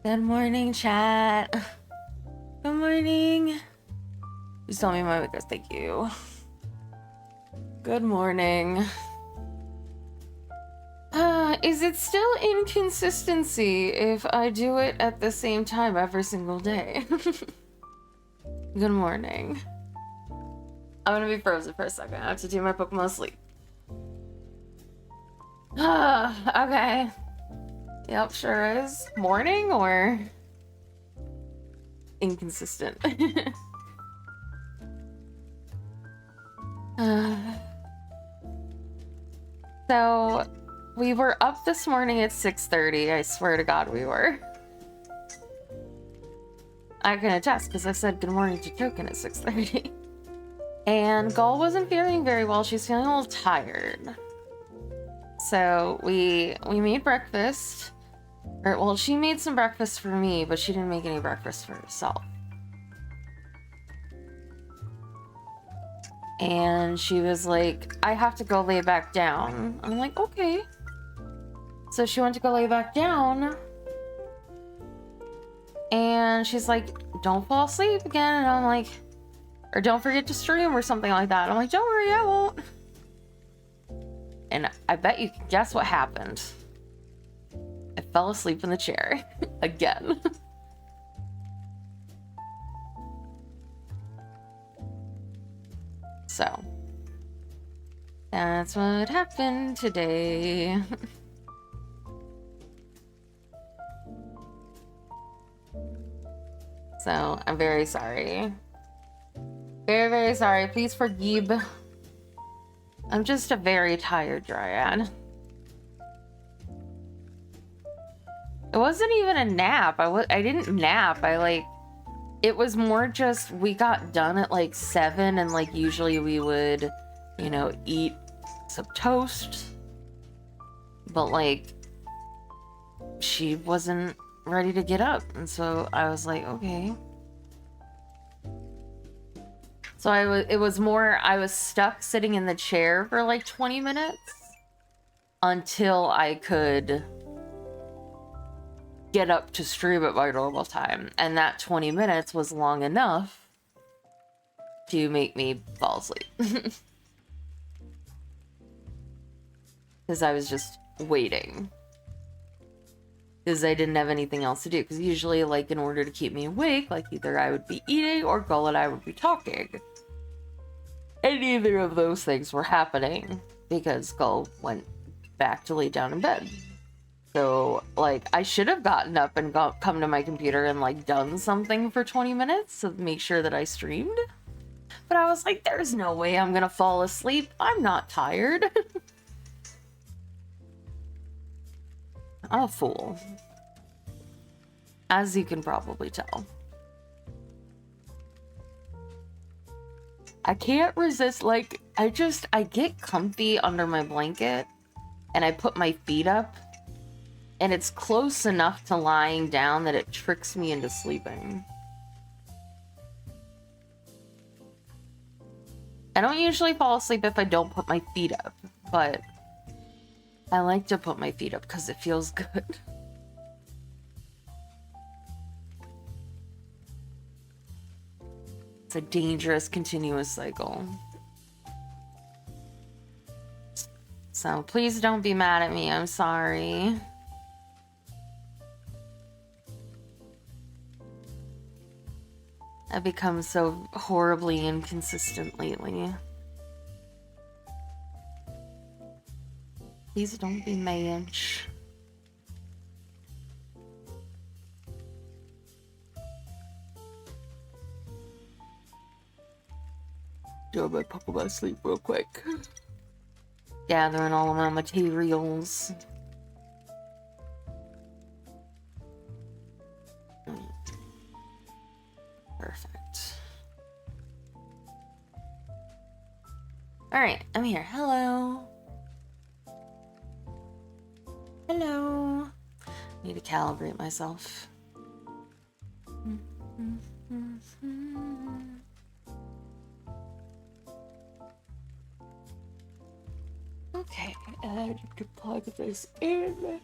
Good morning, chat. Good morning. Just tell me my weakness. Thank you. Good morning. Is it still inconsistency if I do it at the same time every single day? Good morning. I'm gonna be frozen for a second. I have to do my Pokemon sleep. Okay. Yep, sure is. Morning or inconsistent? So, we were up this morning at 6:30. I swear to God we were. I can attest because I said good morning to Token at 6:30. And Gull wasn't feeling very well. She's feeling a little tired. So we made breakfast. Well, she made some breakfast for me, but she didn't make any breakfast for herself. And she was like, I have to go lay back down. I'm like, okay. So she went to go lay back down. And she's like, don't fall asleep again. And I'm like, or don't forget to stream or something like that. I'm like, don't worry, I won't. And I bet you can guess what happened. I fell asleep in the chair again. So that's what happened today. So I'm very sorry. Very, very sorry. Please forgive. I'm just a very tired dryad. It wasn't even a nap. I didn't nap. It was more just we got done at like 7 and like usually we would, you know, eat some toast. But like she wasn't ready to get up. And so I was like, okay. So it was more, I was stuck sitting in the chair for like 20 minutes until I could get up to stream at my normal time. And that 20 minutes was long enough to make me fall asleep. Because I was just waiting. Because I didn't have anything else to do. Because usually, like, in order to keep me awake, like, either I would be eating or Gull and I would be talking. And neither of those things were happening because Gull went back to lay down in bed. So, like, I should have gotten up and come to my computer and, like, done something for 20 minutes to make sure that I streamed. But I was like, there's no way I'm gonna fall asleep. I'm not tired. I'm a fool. As you can probably tell. I can't resist, like, I get comfy under my blanket and I put my feet up and it's close enough to lying down that it tricks me into sleeping. I don't usually fall asleep if I don't put my feet up, but I like to put my feet up because it feels good. It's a dangerous continuous cycle. So please don't be mad at me. I'm sorry. I've become so horribly inconsistent lately. Please don't be mad. Do my Pokemon sleep real quick. Gathering all of my materials. Perfect. Alright, I'm here. Hello. Hello. Need to calibrate myself. Okay, I need to plug this in.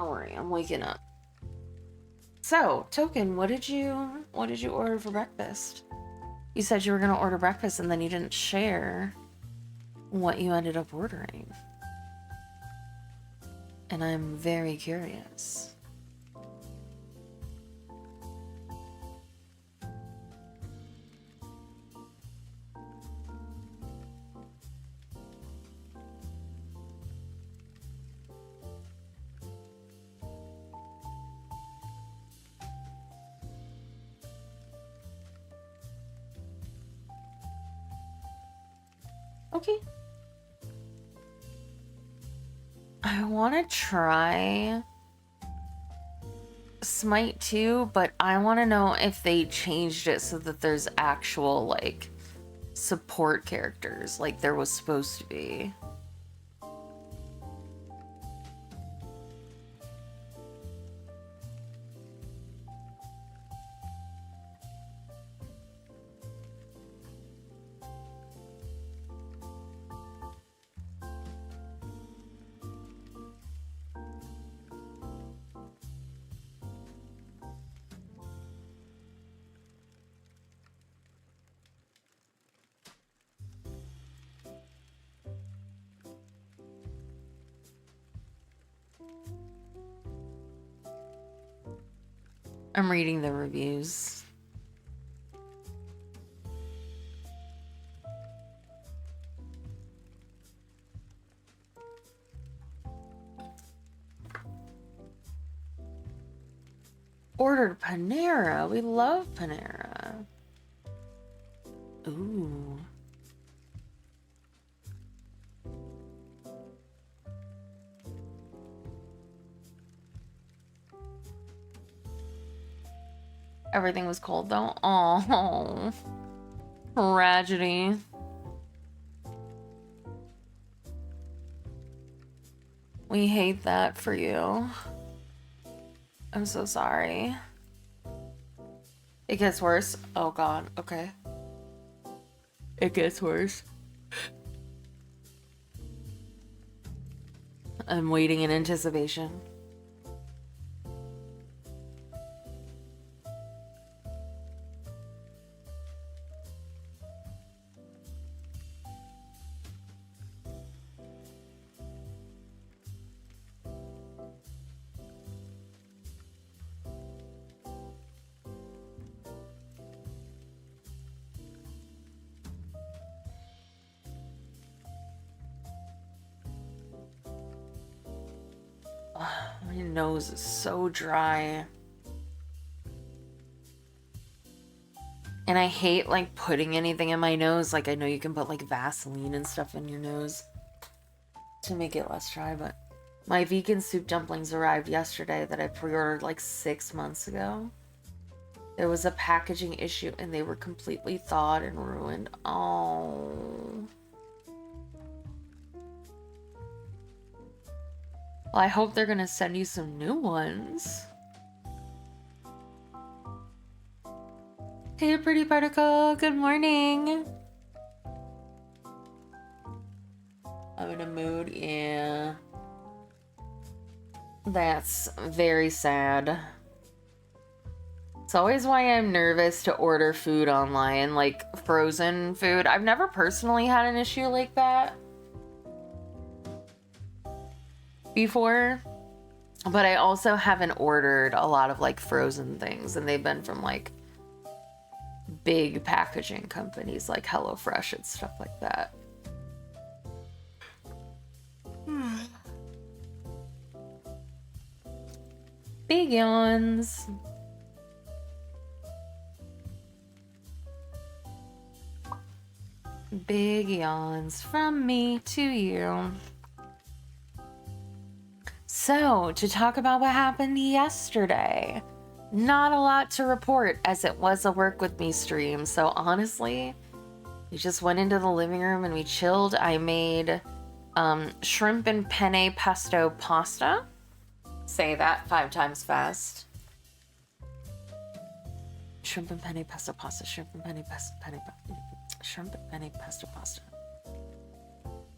Don't worry, I'm waking up. So, Token, what did you order for breakfast? You said you were gonna order breakfast and then you didn't share what you ended up ordering. And I'm very curious. Okay. I want to try Smite 2, but I want to know if they changed it so that there's actual, like, support characters like there was supposed to be. I'm reading the reviews. Ordered Panera. We love Panera. Ooh. Everything was cold though. Oh, tragedy. We hate that for you. I'm so sorry. It gets worse. Oh god, okay. It gets worse. I'm waiting in anticipation. My nose is so dry. And I hate like putting anything in my nose. Like I know you can put like Vaseline and stuff in your nose to make it less dry, but my vegan soup dumplings arrived yesterday that I pre-ordered like 6 months ago. There was a packaging issue and they were completely thawed and ruined. Oh. Well, I hope they're gonna send you some new ones. Hey, pretty particle. Good morning. I'm in a mood, yeah. That's very sad. It's always why I'm nervous to order food online, like frozen food. I've never personally had an issue like that before, but I also haven't ordered a lot of like frozen things, and they've been from like big packaging companies like HelloFresh and stuff like that. Big yawns. Big yawns from me to you. So, to talk about what happened yesterday, not a lot to report as it was a work with me stream. So honestly, we just went into the living room and we chilled. I made shrimp and penne pesto pasta. Say that 5 times fast. Shrimp and penne pesto pasta. Shrimp and penne pesto shrimp and penne pesto pasta.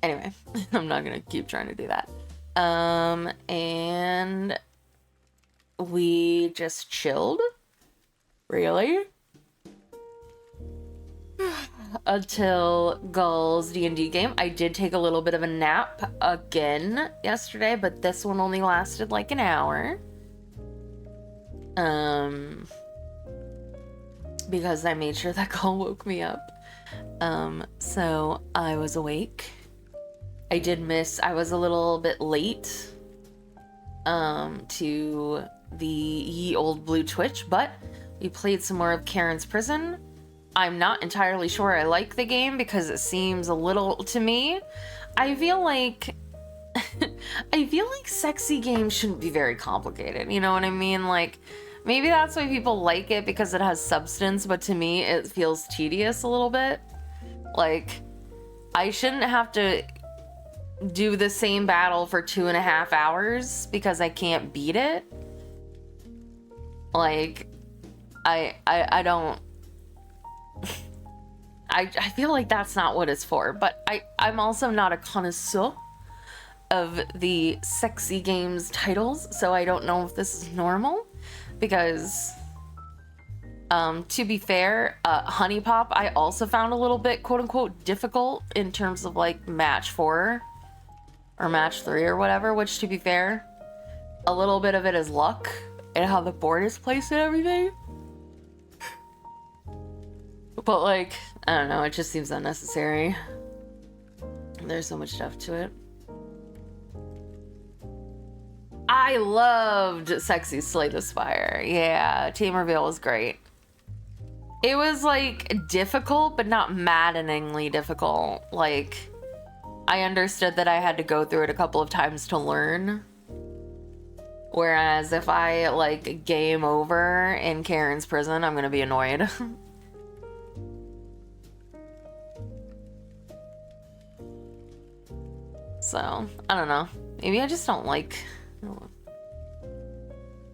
Anyway, I'm not gonna keep trying to do that. And we just chilled, really, until Gull's D&D game. I did take a little bit of a nap again yesterday, but this one only lasted like an hour. Because I made sure that Gull woke me up. So I was awake. I was a little bit late to the Ye Old Blue Twitch, but we played some more of Karen's Prison. I'm not entirely sure I like the game because it seems a little, to me, I feel like sexy games shouldn't be very complicated, you know what I mean? Like, maybe that's why people like it, because it has substance, but to me it feels tedious a little bit. Like, I shouldn't have to do the same battle for 2.5 hours because I can't beat it. Like, I don't... I feel like that's not what it's for, but I'm also not a connoisseur of the sexy games titles, so I don't know if this is normal, because to be fair, Honey Pop I also found a little bit quote-unquote difficult in terms of like match 4 or match 3 or whatever, which, to be fair, a little bit of it is luck and how the board is placed and everything. But like, I don't know, it just seems unnecessary. There's so much stuff to it. I loved Sexy Slay the Spire. Yeah, Tamerville was great. It was like difficult, but not maddeningly difficult. Like, I understood that I had to go through it a couple of times to learn. Whereas if I like game over in Karen's Prison, I'm gonna be annoyed. So, I don't know. Maybe I just don't like...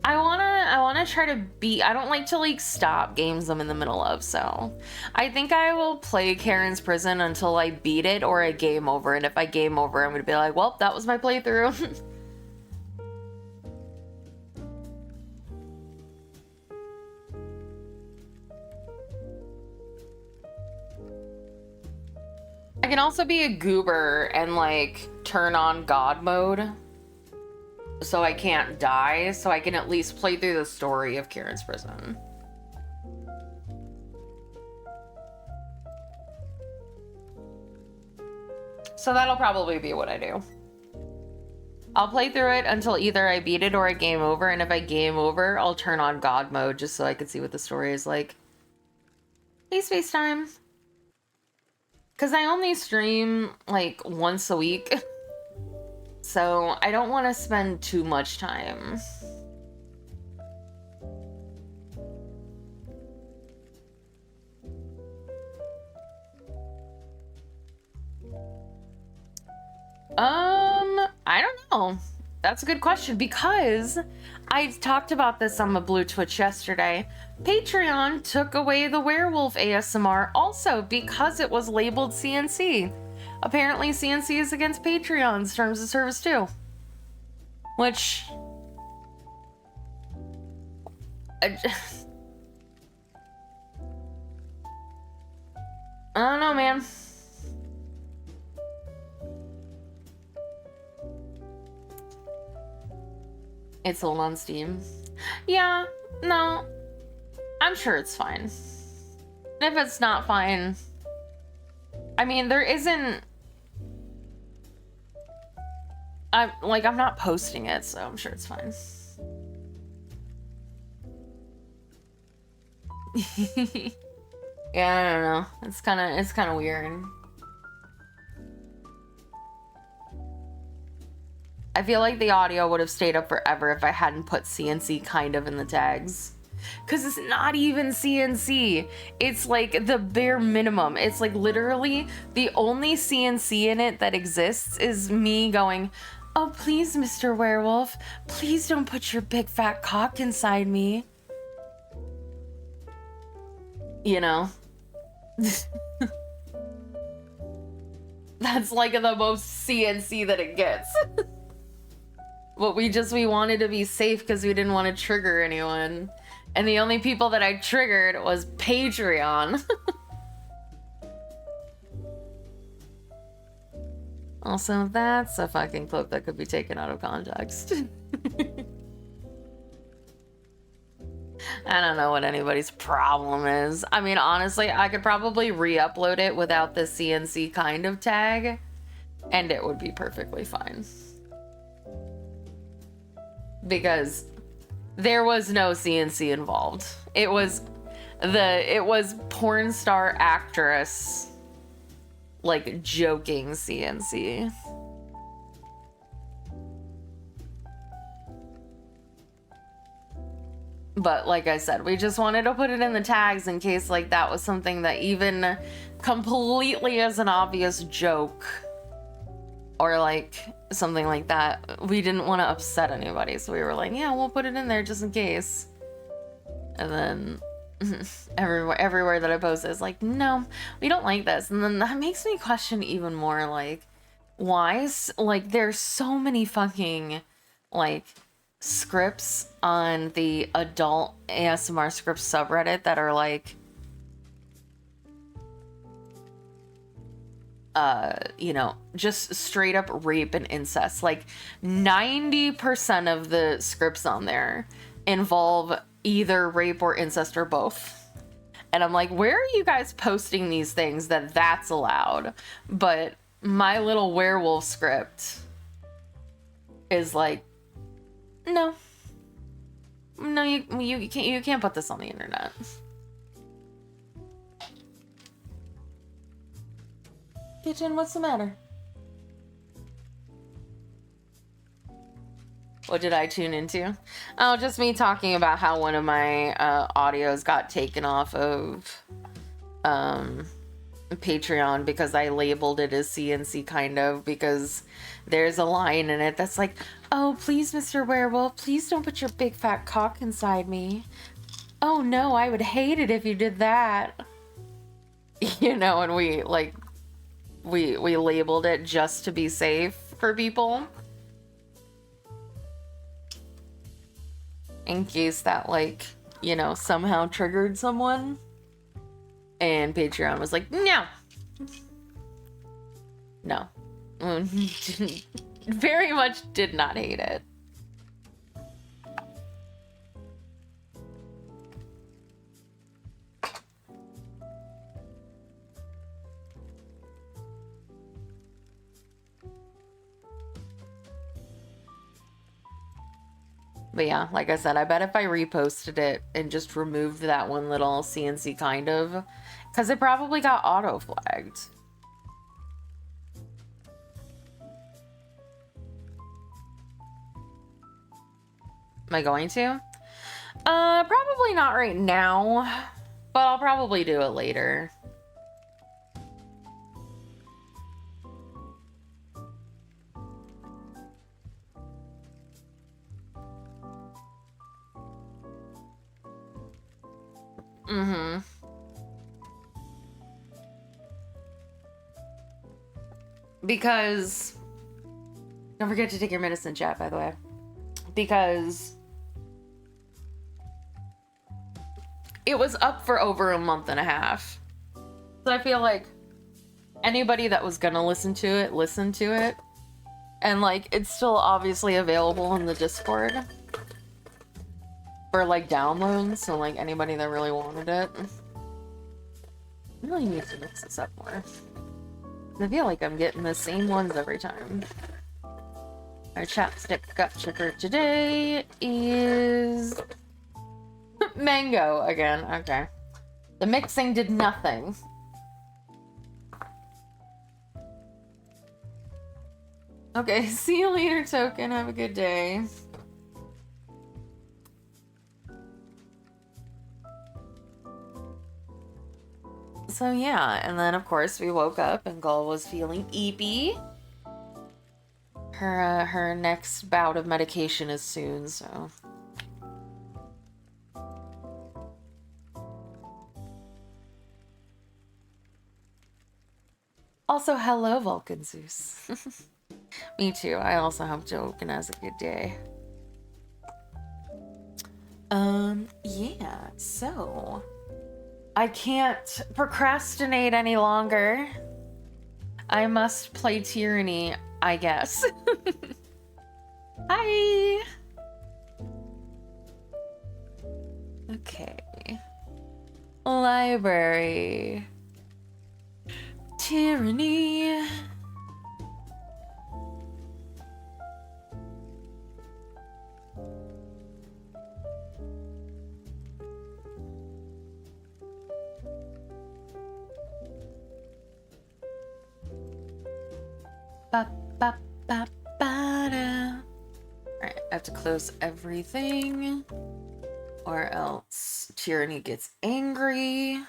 I wanna try to beat... I don't like to like stop games I'm in the middle of, so... I think I will play Karen's Prison until I beat it or I game over. And if I game over, I'm gonna be like, well, that was my playthrough. I can also be a goober and like turn on God mode so I can't die, so I can at least play through the story of Karen's Prison. So that'll probably be what I do. I'll play through it until either I beat it or I game over, and if I game over, I'll turn on God mode just so I can see what the story is like. Hey, Space Time. Because I only stream like once a week. So I don't want to spend too much time. I don't know. That's a good question, because I talked about this on the Blue Twitch yesterday. Patreon took away the werewolf ASMR also because it was labeled CNC. Apparently CNC is against Patreon's terms of service too. Which... I don't know, man. It's sold on Steam. Yeah, no. I'm sure it's fine. If it's not fine... I mean, there isn't... I'm not posting it, so I'm sure it's fine. Yeah, I don't know. It's kind of weird. I feel like the audio would have stayed up forever if I hadn't put CNC kind of in the tags. Because it's not even CNC. It's like the bare minimum. It's like literally the only CNC in it that exists is me going, oh, please, Mr. Werewolf, please don't put your big fat cock inside me. You know? That's like the most CNC that it gets. But we wanted to be safe because we didn't want to trigger anyone. And the only people that I triggered was Patreon. Also, that's a fucking clip that could be taken out of context. I don't know what anybody's problem is. I mean, honestly, I could probably re-upload it without the CNC kind of tag, and it would be perfectly fine. Because there was no CNC involved. It was porn star actress, like, joking CNC. But like I said, we just wanted to put it in the tags in case like that was something that even completely as an obvious joke or like something like that, we didn't want to upset anybody. So we were like, yeah, we'll put it in there just in case. And then everywhere that I post is like, no, we don't like this. And then that makes me question even more, like, why? Like, there's so many fucking, like, scripts on the adult ASMR scripts subreddit that are like, you know, just straight up rape and incest. Like 90% of the scripts on there involve either rape or incest or both. And I'm like, where are you guys posting these things that's allowed? But my little werewolf script is like, no, you can't put this on the internet. Kitchen, what's the matter? What did I tune into? Oh, just me talking about how one of my audios got taken off of Patreon because I labeled it as CNC kind of, because there's a line in it that's like, oh, please, Mr. Werewolf, please don't put your big fat cock inside me. Oh no, I would hate it if you did that. You know, and we labeled it just to be safe for people. In case that, like, you know, somehow triggered someone. And Patreon was like, no. No. Very much did not hate it. But yeah, like I said, I bet if I reposted it and just removed that one little CNC kind of, because it probably got auto flagged. Am I going to? Probably not right now, but I'll probably do it later. Mm-hmm. Because, don't forget to take your medicine, chat, by the way. Because it was up for over a month and a half. So I feel like anybody that was gonna listen to it, listened to it. And like, it's still obviously available in the Discord for like downloads. So like anybody that really wanted it. I really need to mix this up more. I feel like I'm getting the same ones every time. Our chapstick gut checker today is mango again. Okay. The mixing did nothing. Okay, see you later, Token. Have a good day. So yeah, and then of course we woke up and Gull was feeling eepy. Her next bout of medication is soon, so. Also, hello, Vulcan Zeus. Me too. I also hope Joken has a good day. Yeah, so I can't procrastinate any longer. I must play Tyranny, I guess. Hi! Okay. Library. Tyranny. Ba, ba, ba, ba, da. Alright, I have to close everything, or else Tyranny gets angry.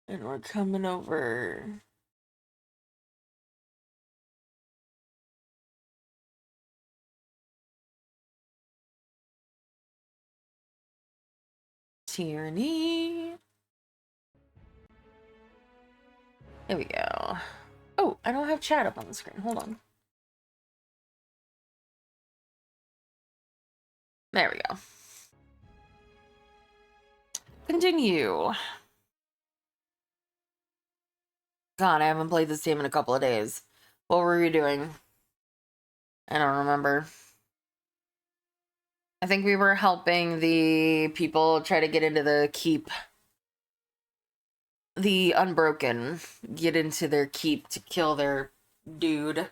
And we're coming over. Tyranny. There we go. Oh, I don't have chat up on the screen. Hold on. There we go. Continue. God, I haven't played this game in a couple of days. What were we doing? I don't remember. I think we were helping the people try to get into the keep. The Unbroken. Get into their keep to kill their dude.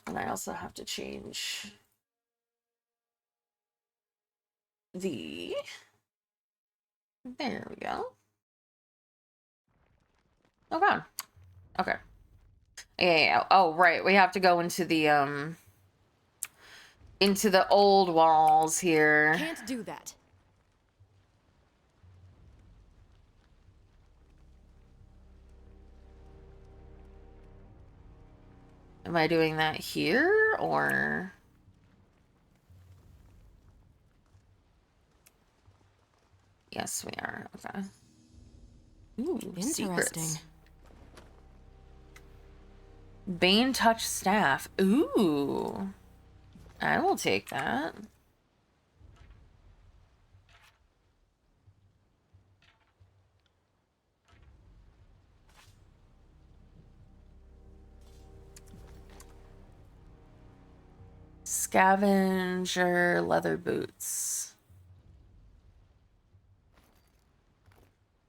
And I also have to change the... There we go. Oh god. Okay. Yeah. Oh, right. We have to go into the old walls here. Can't do that. Am I doing that here or? Yes, we are. Okay. Ooh, Interesting. Secrets. Bane touch staff. Ooh. I will take that. Scavenger leather boots.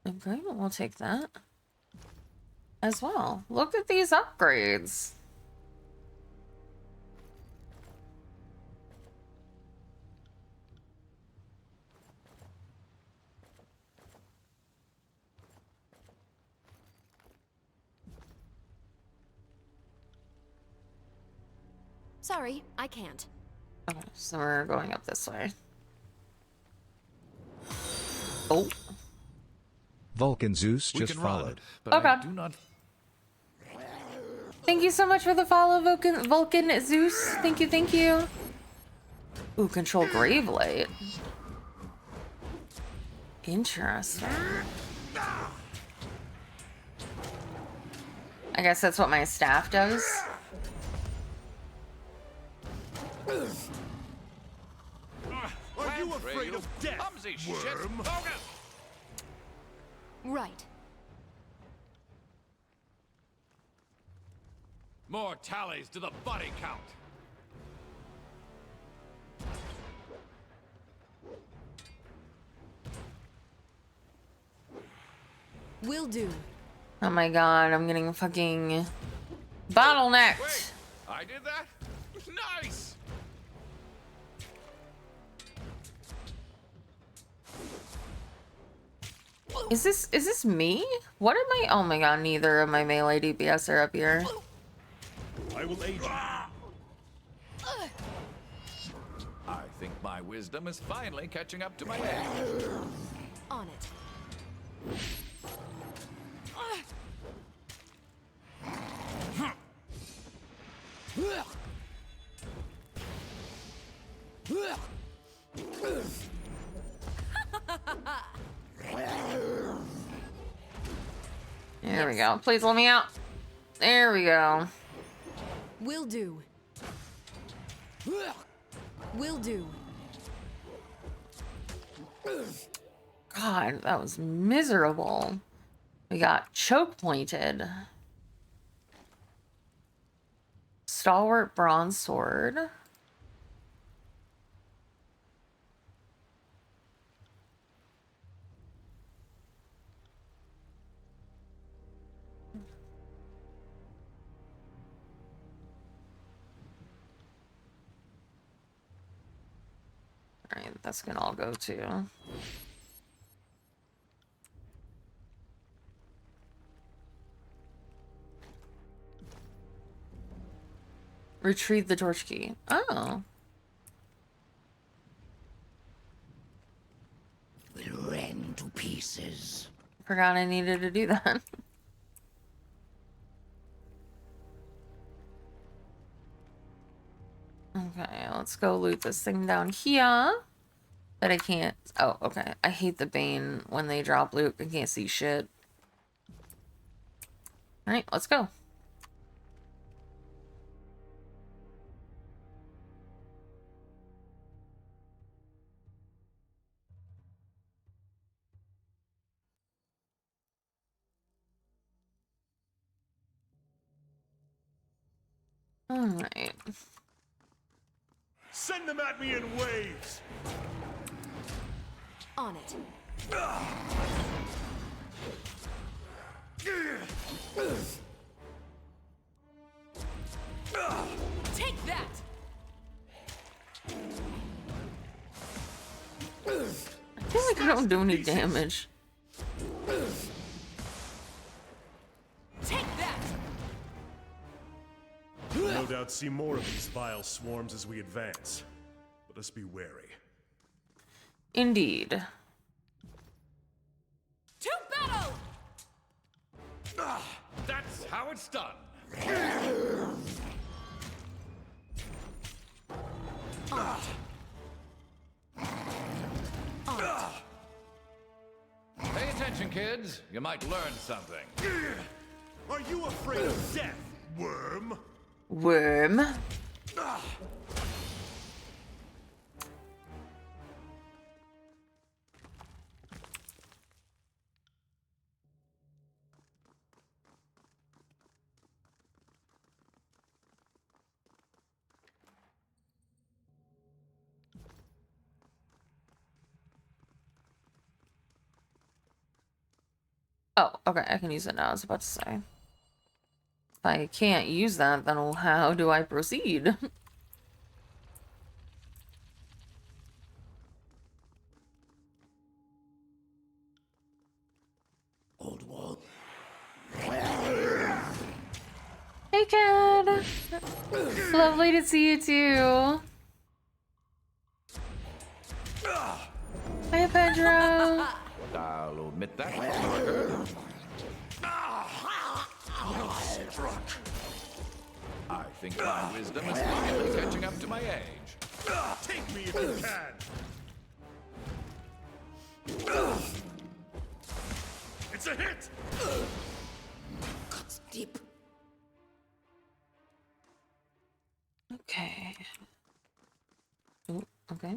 Okay, we'll take that as well. Look at these upgrades. Sorry, I can't. Okay, so we're going up this way. Oh. Vulcan Zeus just followed. Oh god. Thank you so much for the follow, Vulcan Zeus. Thank you, thank you. Ooh, control Gravelight. Interesting. I guess that's what my staff does. Are you afraid of death, worm? Right. More tallies to the body count. Will do. Oh my god, I'm getting fucking bottlenecked. Wait, I did that? Nice! Is this me? What am I? Oh my god, neither of my melee DPS are up here. I will aid you. I think my wisdom is finally catching up to my age. On it. There we go. Please let me out. There we go. Will do. Will do. God, that was miserable. We got choke pointed. Stalwart bronze sword. Alright, that's gonna all go too. Retrieve the torch key. Oh. Will rend to pieces. Forgot I needed to do that. Okay, let's go loot this thing down here. That I can't. Oh, okay. I hate the Bane when they drop loot. I can't see shit. Alright, let's go. Alright. Send them at me in waves! On it. Take that! I feel like I don't do any damage. Take that! We'll no doubt see more of these vile swarms as we advance. Let us be wary. Indeed. To battle! That's how it's done. Pay attention, kids. You might learn something. Are you afraid of death, worm? Worm. Oh, okay, I can use it now, I was about to say. If I can't use that, then how do I proceed? Old wall. Hey, kid! Lovely to see you, too. Hey, Pedro! I'll admit that for the record. I think my wisdom is finally catching up to my age. Take me if you can! It's a hit! Cuts deep. Okay. Ooh, okay.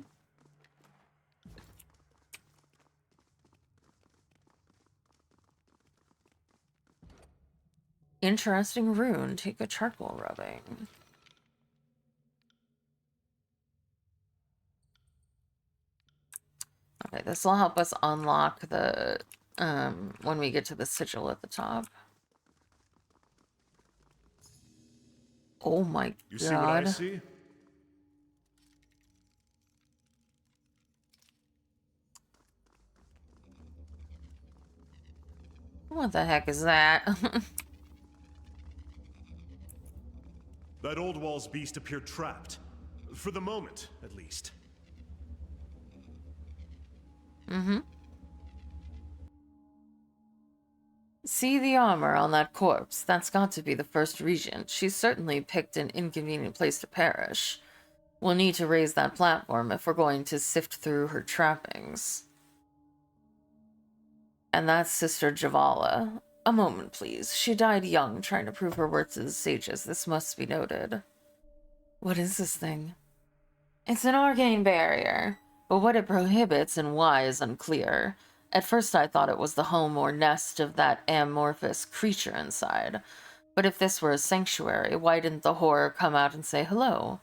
Interesting rune. Take a charcoal rubbing. Okay, this will help us unlock the when we get to the sigil at the top. Oh my You see what I god. see? What the heck is that? That old wall's beast appeared trapped. For the moment, at least. see the armor on that corpse? That's got to be the first regent. She's certainly picked an inconvenient place to perish. We'll need to raise that platform if we're going to sift through her trappings. And that's Sister Javala. A moment, please. She died young, trying to prove her worth to the sages. This must be noted. What is this thing? It's an arcane barrier, but what it prohibits and why is unclear. At first I thought it was the home or nest of that amorphous creature inside. But if this were a sanctuary, why didn't the horror come out and say hello?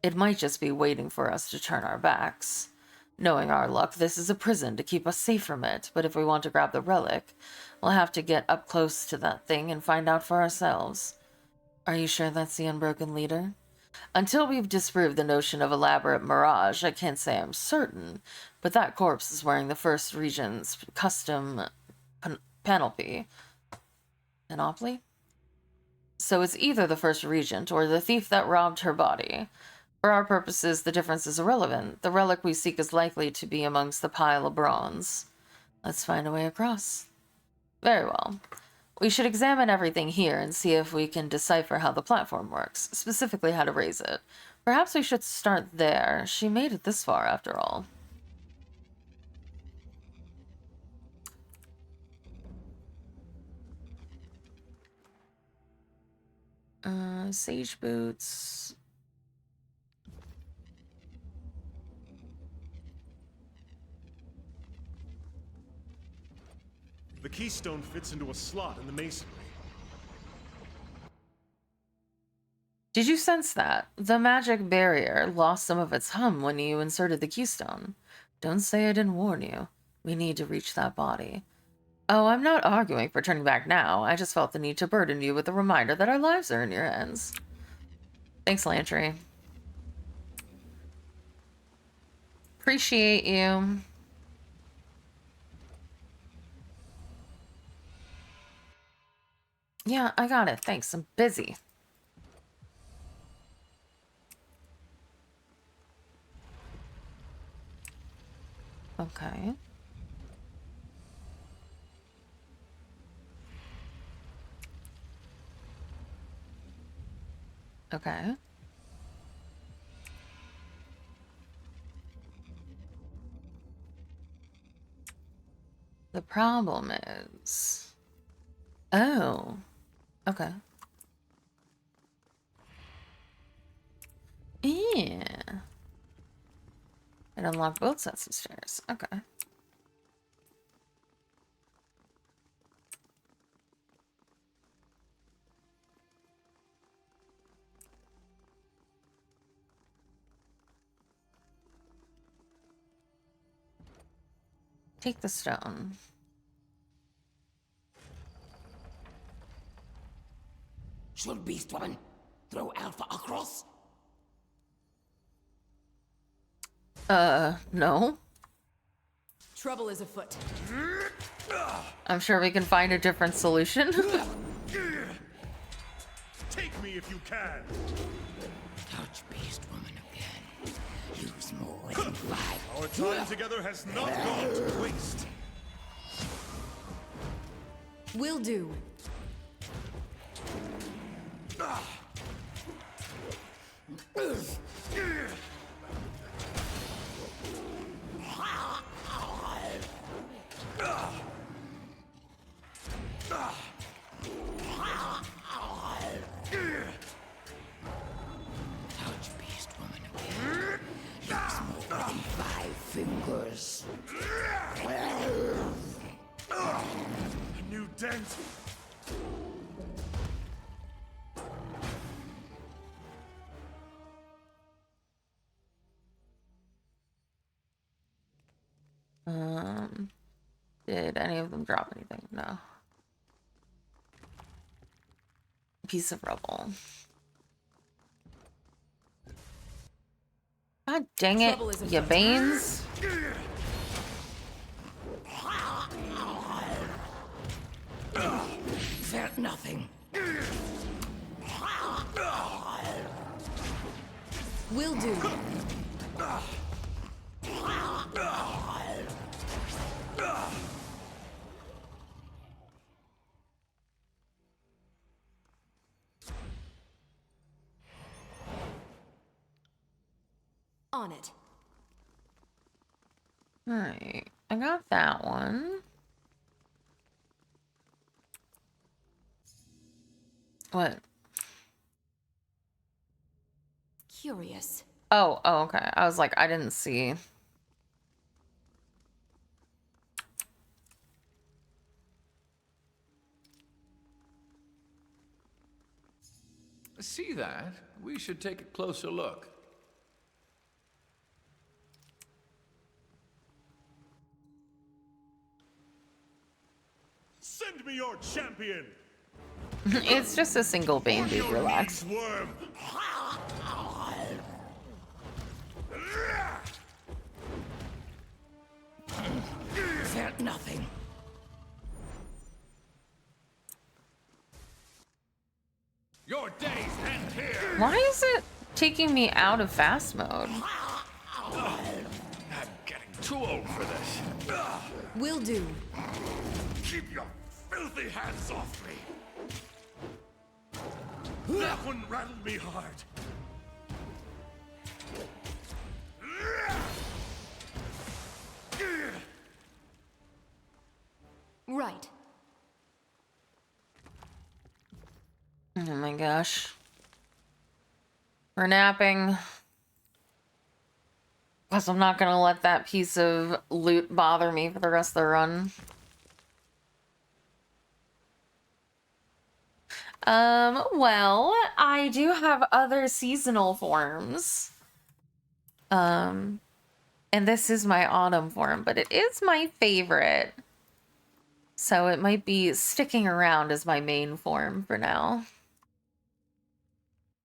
It might just be waiting for us to turn our backs. Knowing our luck, this is a prison to keep us safe from it, but if we want to grab the relic, we'll have to get up close to that thing and find out for ourselves. Are you sure that's the Unbroken Leader? Until we've disproved the notion of elaborate mirage, I can't say I'm certain, but that corpse is wearing the First Regent's custom panoply. Panoply? So it's either the First Regent or the thief that robbed her body. For our purposes, the difference is irrelevant. The relic we seek is likely to be amongst the pile of bronze. Let's find a way across. Very well. We should examine everything here and see if we can decipher how the platform works, specifically how to raise it. Perhaps we should start there. She made it this far, after all. Sage boots. The keystone fits into a slot in the masonry. Did you sense that? The magic barrier lost some of its hum when you inserted the keystone. Don't say I didn't warn you. We need to reach that body. Oh, I'm not arguing for turning back now. I just felt the need to burden you with a reminder that our lives are in your hands. Thanks, Lantry. Appreciate you. Yeah, I got it. Thanks. I'm busy. Okay. Okay. The problem is... Oh. Okay. Yeah. It unlocked both sets of stairs. Okay. Take the stone. Should Beast Woman throw Alpha across? No. Trouble is afoot. I'm sure we can find a different solution. Take me if you can. Touch Beast Woman again. Use more than 5. Our time together has not gone to waste. Will do. Touch Beast Woman again. Use more than 5 fingers. A new dent. Did any of them drop anything? No. Piece of rubble. God dang it, Trouble is you afoot. Banes. Felt nothing. Will do. On it. Alright, I got that one. What? Curious. Oh, okay. I was like, I didn't see. See that? We should take a closer look. Send me your champion! It's just a single vein, dude. Your Relax. knees, worm! Felt nothing. Your days end here! Why is it taking me out of fast mode? I'm getting too old for this. Will do. Keep your filthy hands off me! That one rattled me hard. Right. Oh my gosh. We're napping. Plus, I'm not gonna let that piece of loot bother me for the rest of the run. Well, I do have other seasonal forms. And this is my autumn form, but it is my favorite. So it might be sticking around as my main form for now.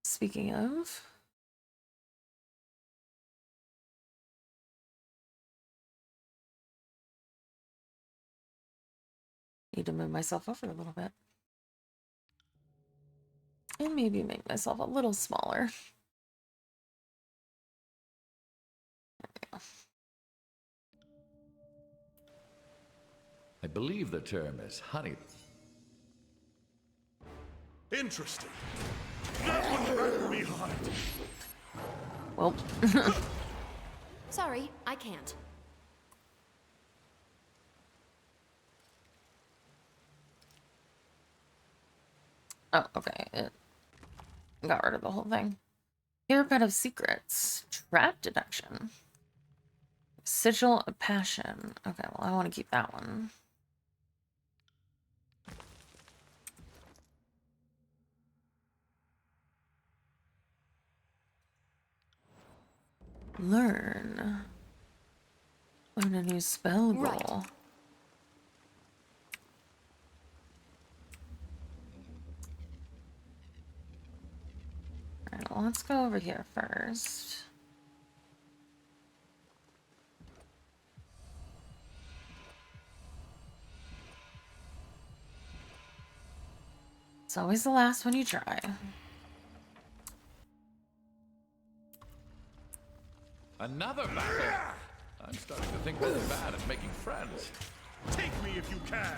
Speaking of... Need to move myself over a little bit. And maybe make myself a little smaller. I believe the term is honey. Interesting. That one rattled me hard. Well, Sorry, I can't. oh, okay. It got rid of the whole thing. Parapet of Secrets. Trap Detection. Sigil of Passion. Okay, well, I want to keep that one. Learn. Learn a new spell goal. Right. Alright, well, let's go over here first. It's always the last one you try. Another battle? I'm starting to think we're bad at making friends. Take me if you can.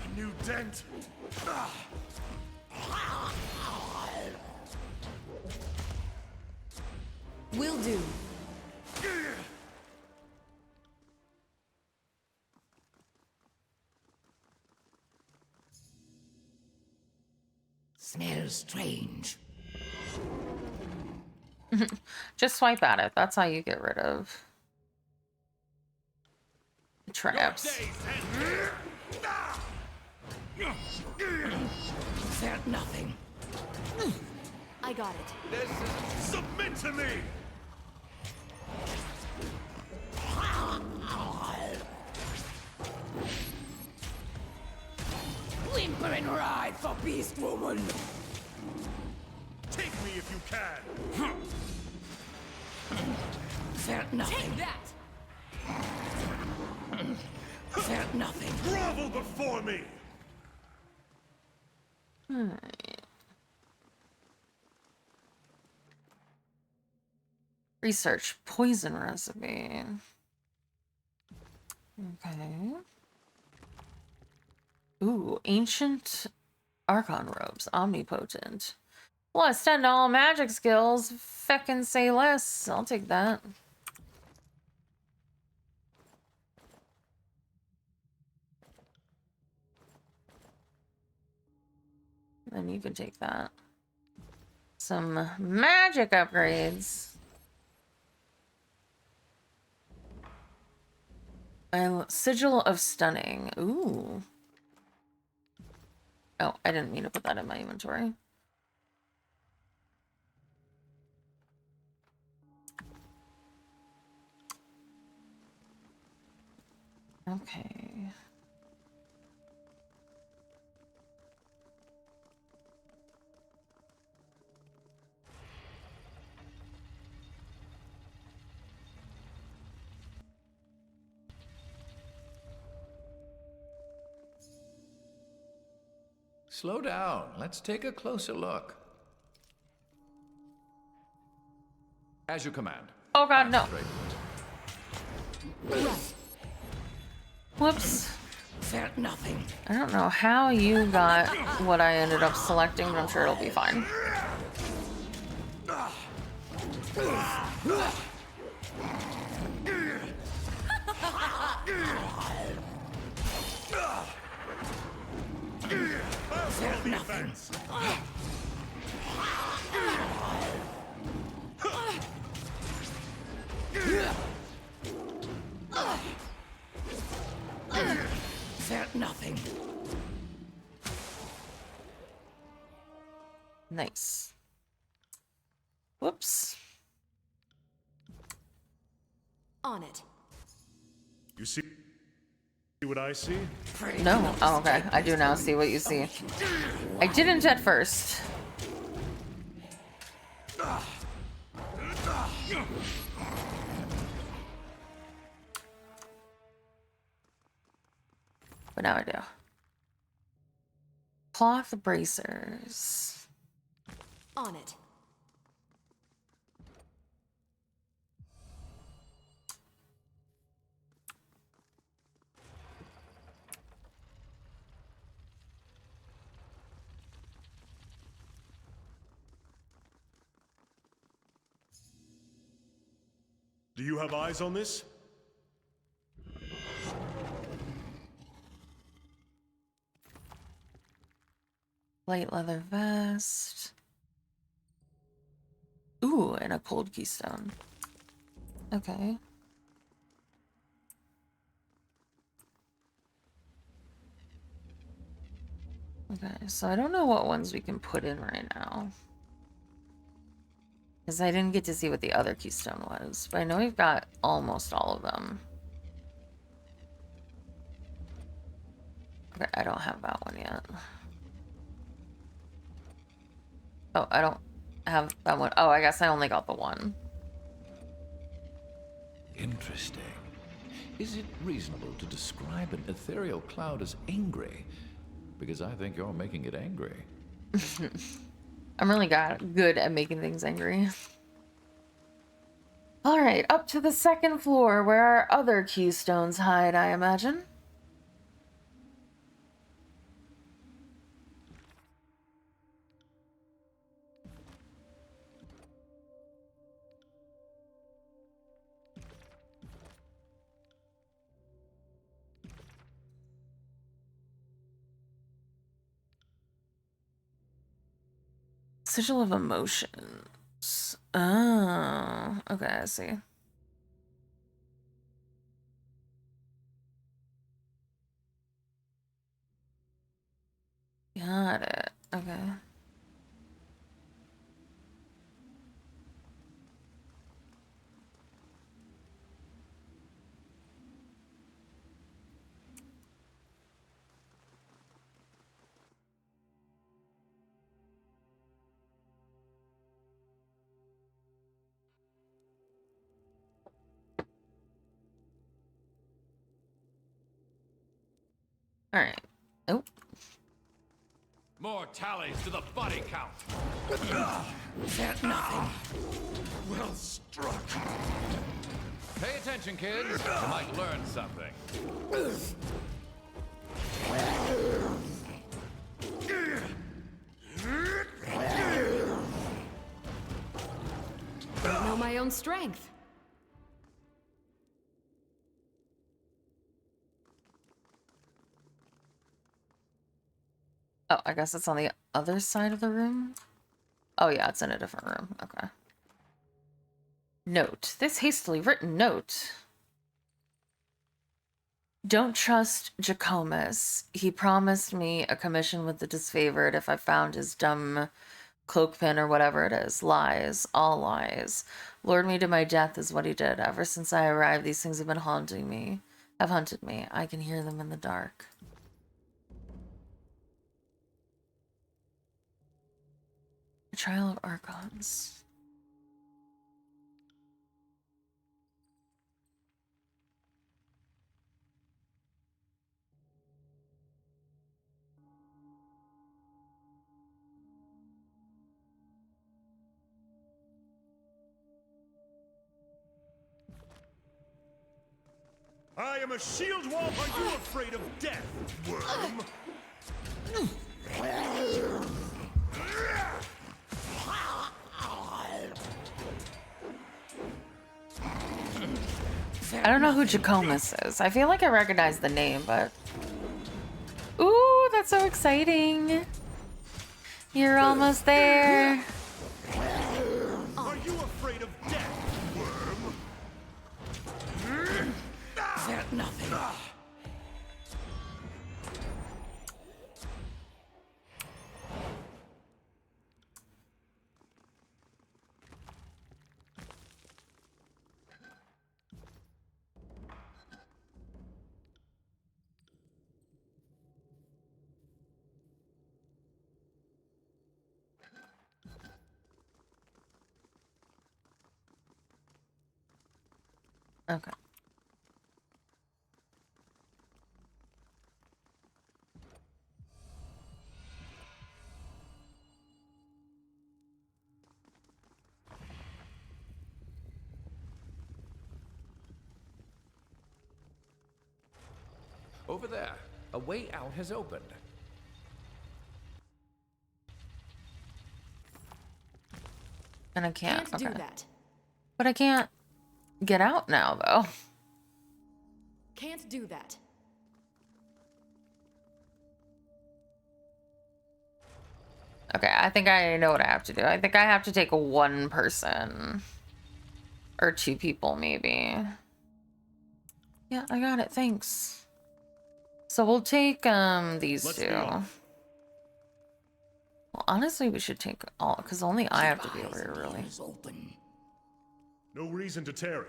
A new dent. Will do. Smells strange. Just swipe at it. That's how you get rid of traps. Felt nothing. I got it. This is... Submit to me! Whimper and ride for Beast Woman. Take me if you can. Felt nothing. Take that! Felt nothing. Grovel before me! Alright. Research poison recipe. Okay. Ooh, ancient Archon robes, omnipotent. Plus 10 to all magic skills. Feckin' say less. I'll take that. Then you can take that. Some magic upgrades. Sigil of Stunning. Ooh. Oh, I didn't mean to put that in my inventory. Okay. Slow down. Let's take a closer look. As you command. Oh god, no. Straight. Whoops. Felt nothing. I don't know how you got what I ended up selecting, but I'm sure it'll be fine. Felt nothing. Felt nothing. Nice. Whoops. On it. You see what I see? No. Oh, okay. I do now see what you see. I didn't at first. But now I do. Cloth bracers. On it. Do you have eyes on this? Light leather vest. Ooh, and a cold keystone. Okay. Okay, so I don't know what ones we can put in right now. Because I didn't get to see what the other keystone was. But I know we've got almost all of them. Okay, I don't have that one yet. Oh, I don't have that one. Oh, I guess I only got the one. Interesting. Is it reasonable to describe an ethereal cloud as angry? Because I think you're making it angry. I'm really good at making things angry. All right, up to the second floor where our other keystones hide, I imagine. Sigil of Emotions. Oh, okay, I see. Got it. Okay. All right. Oh. More tallies to the body count. Felt nothing. Well struck. Pay attention, kids. You might learn something. my own strength. Oh, I guess it's on the other side of the room. Oh yeah, it's in a different room. Okay. Note. This hastily written note. Don't trust Jacobus. He promised me a commission with the disfavored if I found his dumb cloak pin or whatever it is. Lies. All lies. Lured me to my death is what he did. Ever since I arrived, these things have been haunting me. Have hunted me. I can hear them in the dark. The Trial of Archons. I am a shield wall. Are you afraid of death, worm? I don't know who Jacobus is. I feel like I recognize the name, but... Ooh, that's so exciting. You're almost there. Are you afraid of death, worm? Fear nothing. Okay. Over there, a way out has opened. And I can't. Can't do Okay. that. But I can't get out now, though. Can't do that. Okay, I think I know what I have to do. I think I have to take one person. Or two people, maybe. Yeah, I got it. Thanks. So we'll take these Let's two. be off. Well, honestly, we should take all, because only I have to be Keep over eyes here, and really. ears open. No reason to tarry.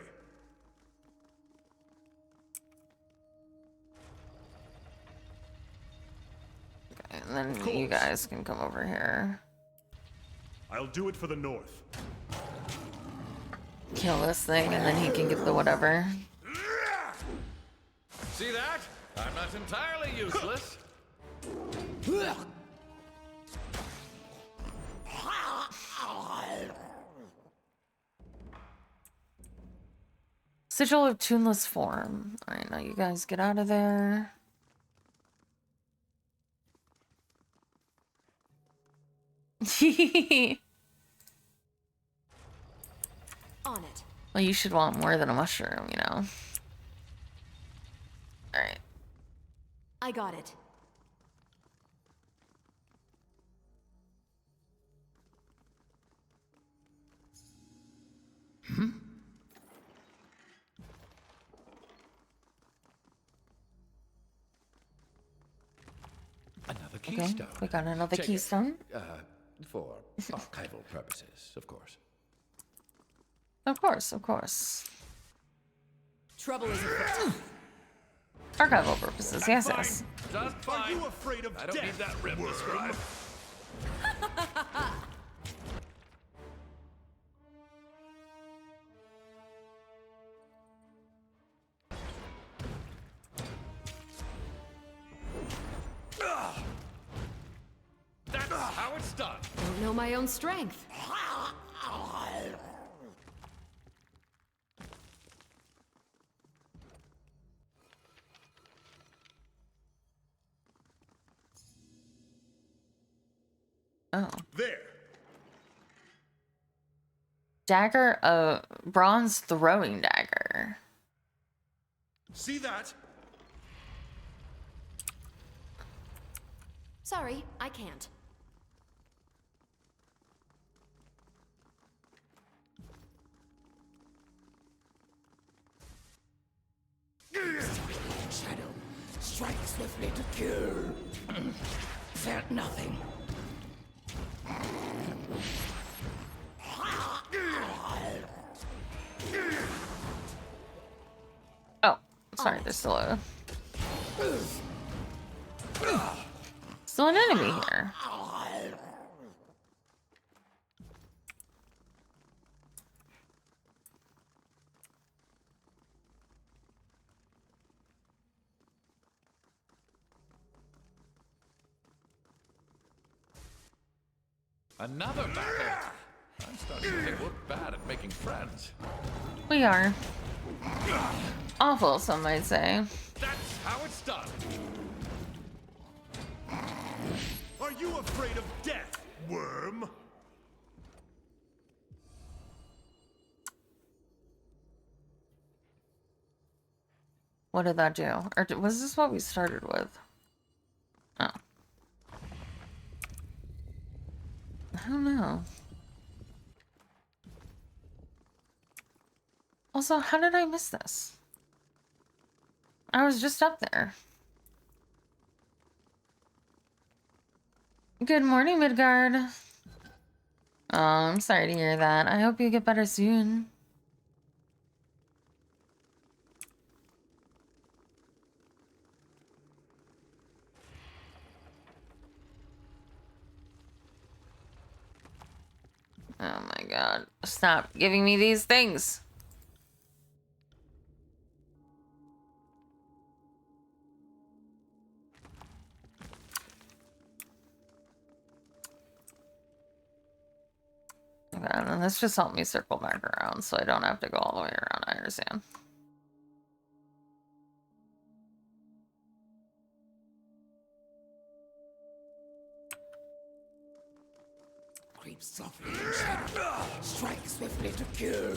Okay, and then you guys can come over here. I'll do it for the north. Kill this thing, and then he can get the whatever. See that? I'm not entirely useless. Sigil of Tuneless Form. Alright, now you guys get out of there. On it. Well, you should want more than a mushroom, you know? Alright. I got it. Another Okay, keystone. we got another Check it. keystone. For archival purposes, of course. Of course, of course. Trouble is afoot. Archival purposes, yes, Fine. yes. Just Are fine. you afraid of I don't death, need that rib worm? described. That's how it's done. Don't know my own strength. Oh. There. Dagger, a bronze throwing dagger. See that? Sorry, I can't. Shadow, strike swiftly to kill. Fear nothing. Oh, sorry, there's still an enemy here. Another battle. I'm starting to think we're bad at making friends. We are. Awful, some might say. That's how it's done. Are you afraid of death, worm? What did that do? Or was this what we started with? Oh. I don't know. Also, how did I miss this? I was just up there. Good morning, Midgard. Oh, I'm sorry to hear that. I hope you get better soon. Oh my god. Stop giving me these things. Okay, and then this just helped me circle back around so I don't have to go all the way around. I understand. Creep softly in shadow. Strike swiftly to kill.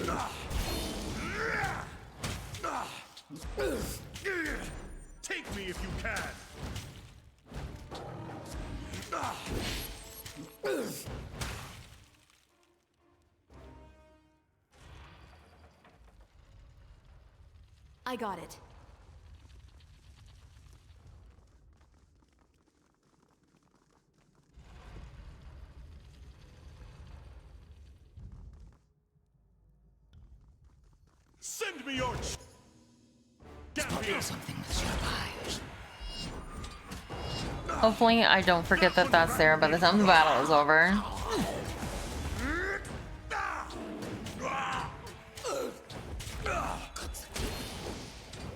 Take me if you can. I got it. Send me your Get Spotted here. something with your eyes. Hopefully I don't forget that that's there by the time the battle is over.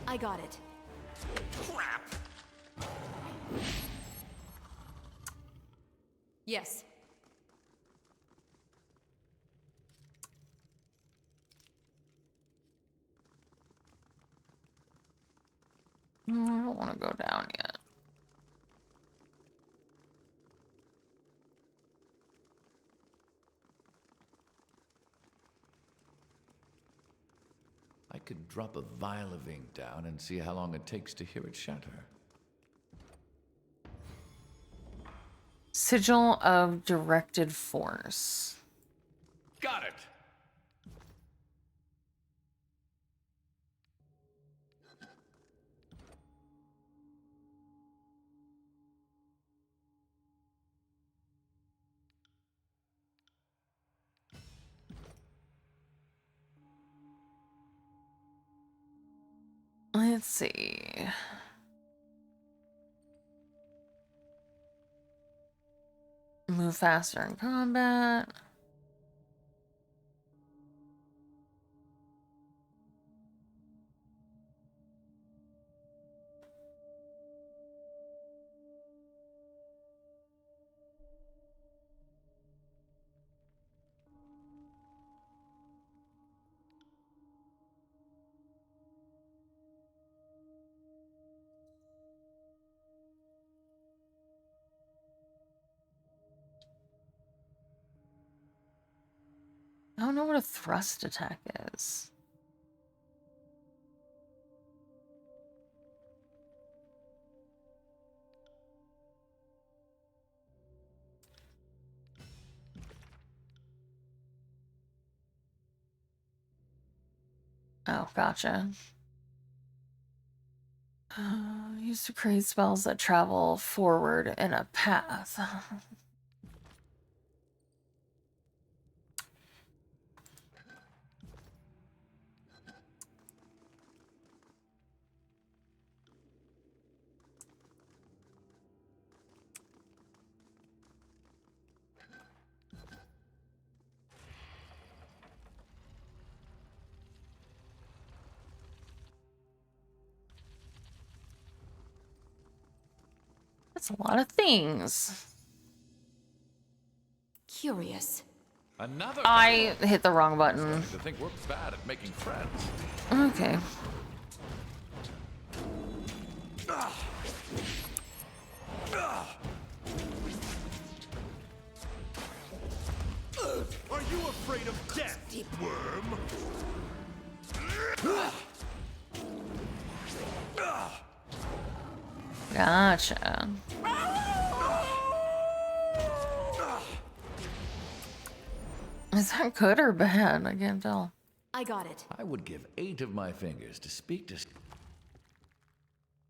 I got it. Crap. Yes. I don't want to go down yet. I could drop a vial of ink down and see how long it takes to hear it shatter. Sigil of directed force. Got it! Let's see. Move faster in combat. I don't know what a thrust attack is. Oh, gotcha. Used to create spells that travel forward in a path. That's a lot of things. Curious. Another. I hit the wrong button. To think we're bad at making friends. Okay. Are you afraid of death, worm? Gotcha. Is that good or bad? I can't tell. I got it. I would give 8 of my fingers to speak to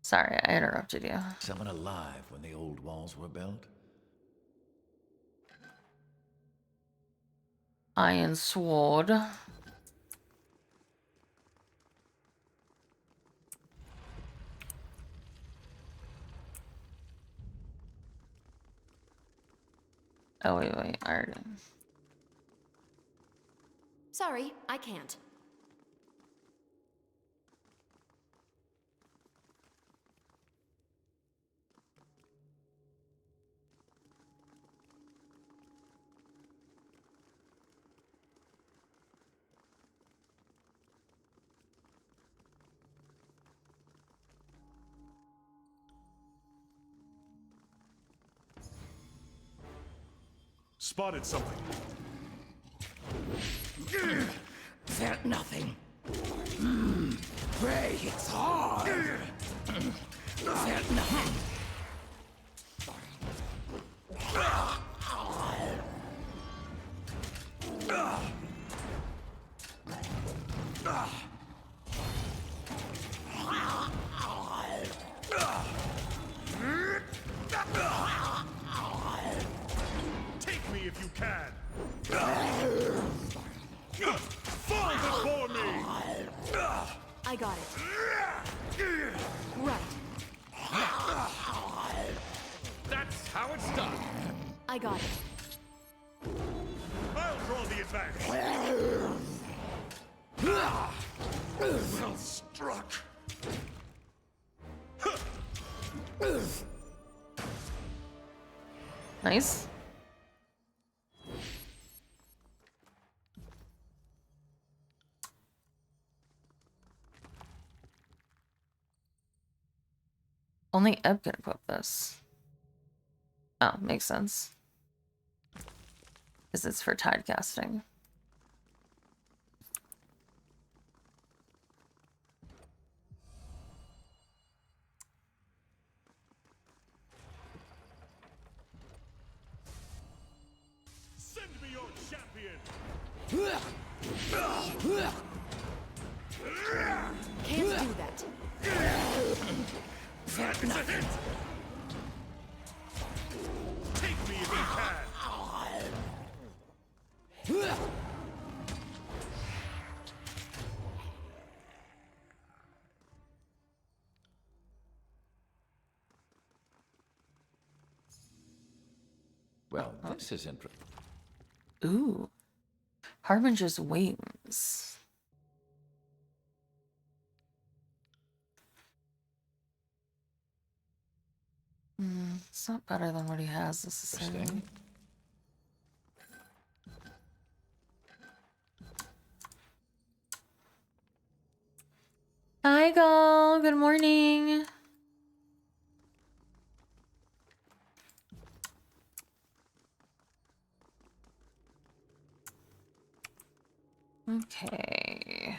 Sorry, I interrupted you. someone alive when the old walls were built. Iron sword. Oh, wait, I already... Sorry, I can't. Spotted something. Felt nothing. Pray, it's hard. Felt nothing. Take me if you can. Fall before me. I got it. Right. That's how it's done. I got it. I'll draw the advantage. Well struck. Nice. Only Ebb can equip this. Oh, makes sense. Because it's for tide casting. Send me your champion. Can't do that. It's a hit. Take me if you can. Well, this is interesting. Ooh. Harbinger's wings. It's not better than what he has necessarily. Interesting. Hi, Gal. Good morning. Okay.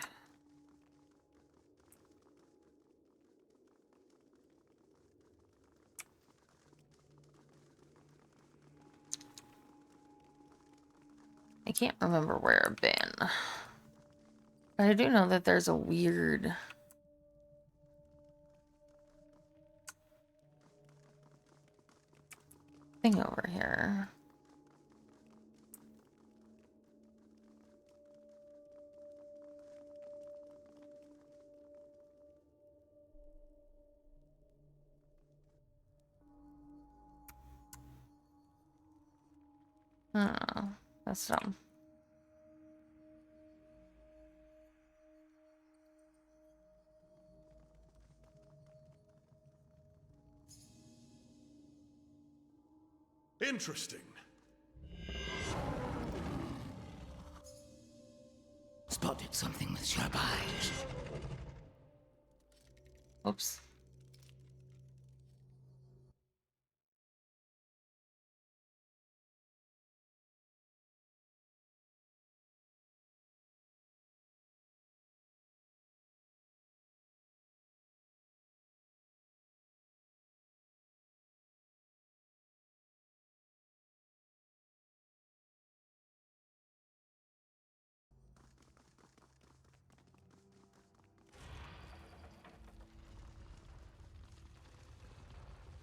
I can't remember where I've been. But I do know that there's a weird thing over here. Oh, that's dumb. Interesting. Spotted something with sharp eyes. Oops.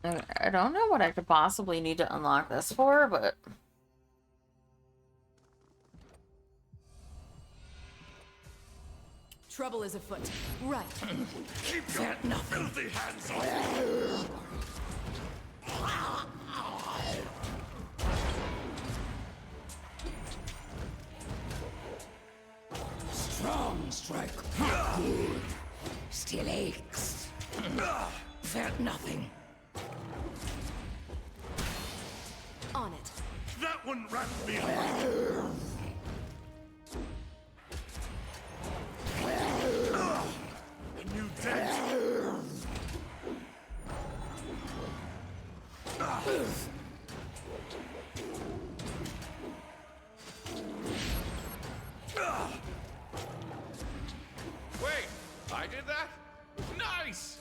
Okay, I don't know what I could possibly need to unlock this for, but Trouble is afoot. Right. Keep your filthy hands off! Strong strike. Good. Still aches. Felt nothing. On it. That one wrapped me up! A new dent! Wait, I did that? Nice!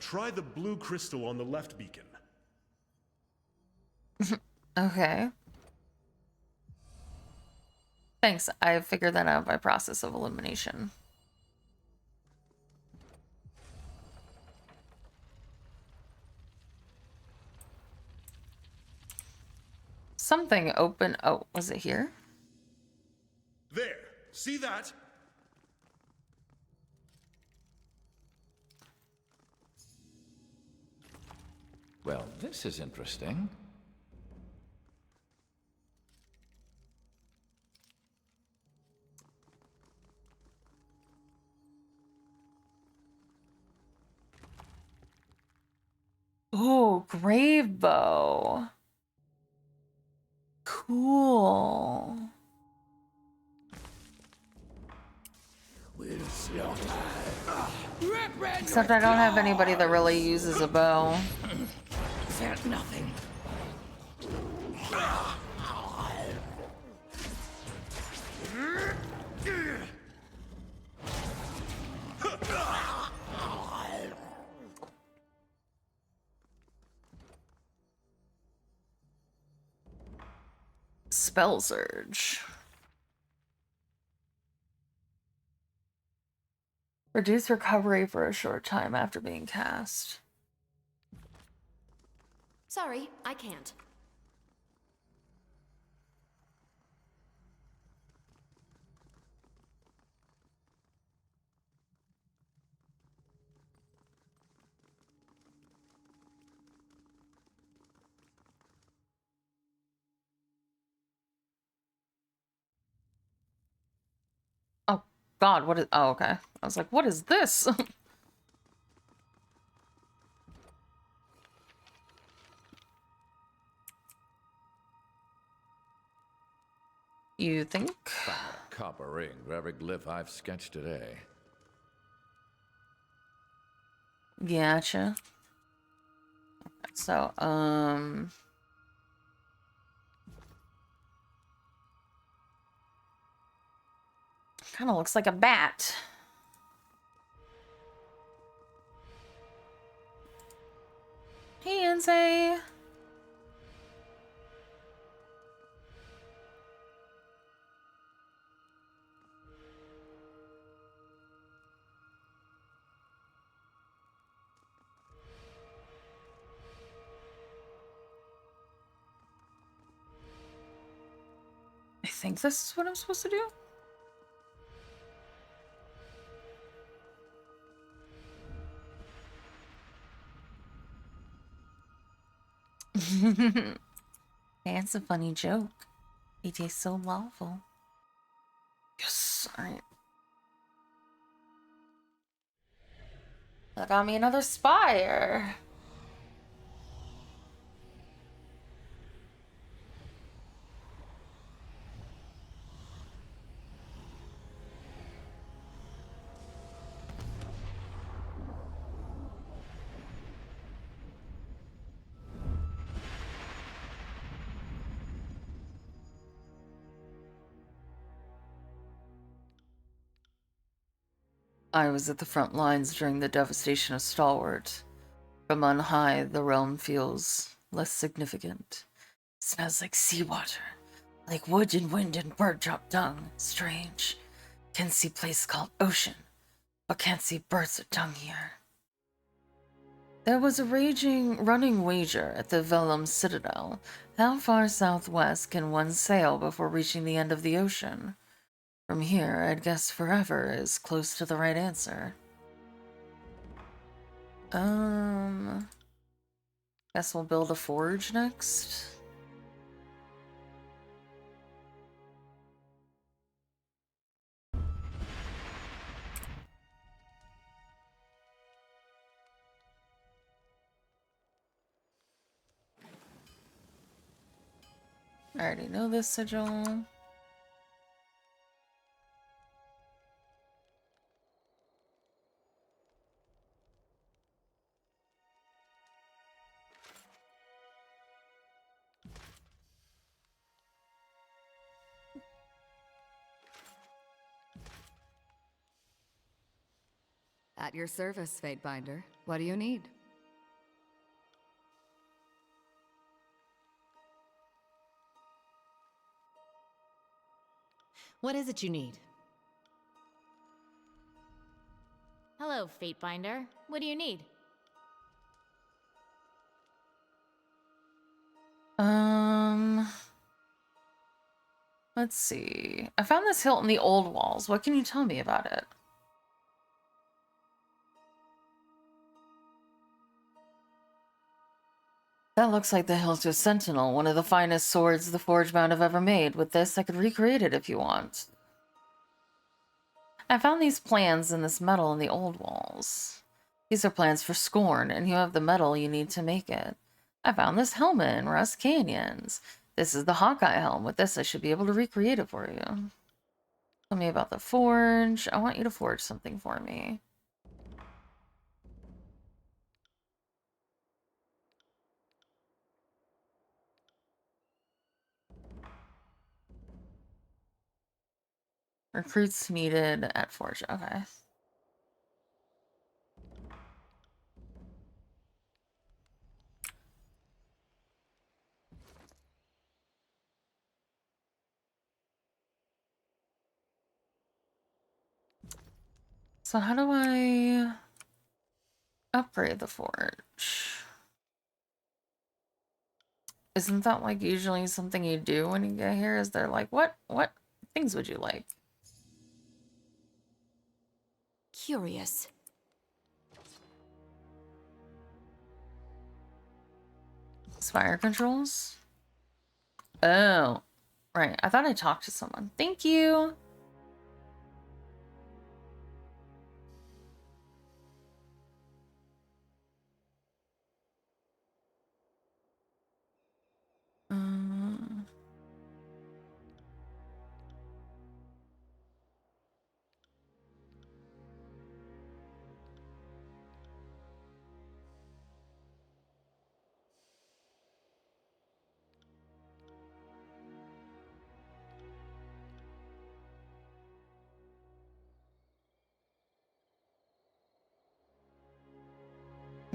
Try the blue crystal on the left beacon. okay. Thanks. I figured that out by process of elimination. Something open. Oh, was it here? There! See that? Well, this is interesting. Oh, grave bow. Cool. We'll slaughter. Except I don't have anybody that really uses a bow. Felt nothing. Spell surge. Reduce recovery for a short time after being cast. Sorry, I can't. Oh, God, what is... Oh, okay. I was like, what is this? You think? Found a copper ring for every glyph I've sketched today. Gotcha. So, Kind of looks like a bat. Hey, Insei. I think this is what I'm supposed to do. That's a funny joke. It tastes so lawful. Yes, alright. That got me another spire. I was at the front lines during the devastation of Stalwart. From on high, the realm feels less significant. Smells like seawater, like wood and wind and bird drop dung. Strange. Can see place called ocean, but can't see birds or dung here. There was a running wager at the Vellum Citadel. How far southwest can one sail before reaching the end of the ocean? From here, I'd guess forever is close to the right answer. Guess we'll build a forge next. I already know this sigil. At your service, Fatebinder. What do you need? What is it you need? Hello, Fatebinder. What do you need? Let's see. I found this hilt in the old walls. What can you tell me about it? That looks like the hilt of Sentinel, one of the finest swords the Forgebound have ever made. With this, I could recreate it if you want. I found these plans in this metal in the old walls. These are plans for Scorn, and you have the metal you need to make it. I found this helmet in Rust Canyons. This is the Hawkeye helm. With this, I should be able to recreate it for you. Tell me about the forge. I want you to forge something for me. Recruits needed at forge. Okay. So how do I upgrade the forge? Isn't that like usually something you do when you get here? Is there like, what things would you like? Curious. Spire controls? Oh, right. I thought I talked to someone. Thank you.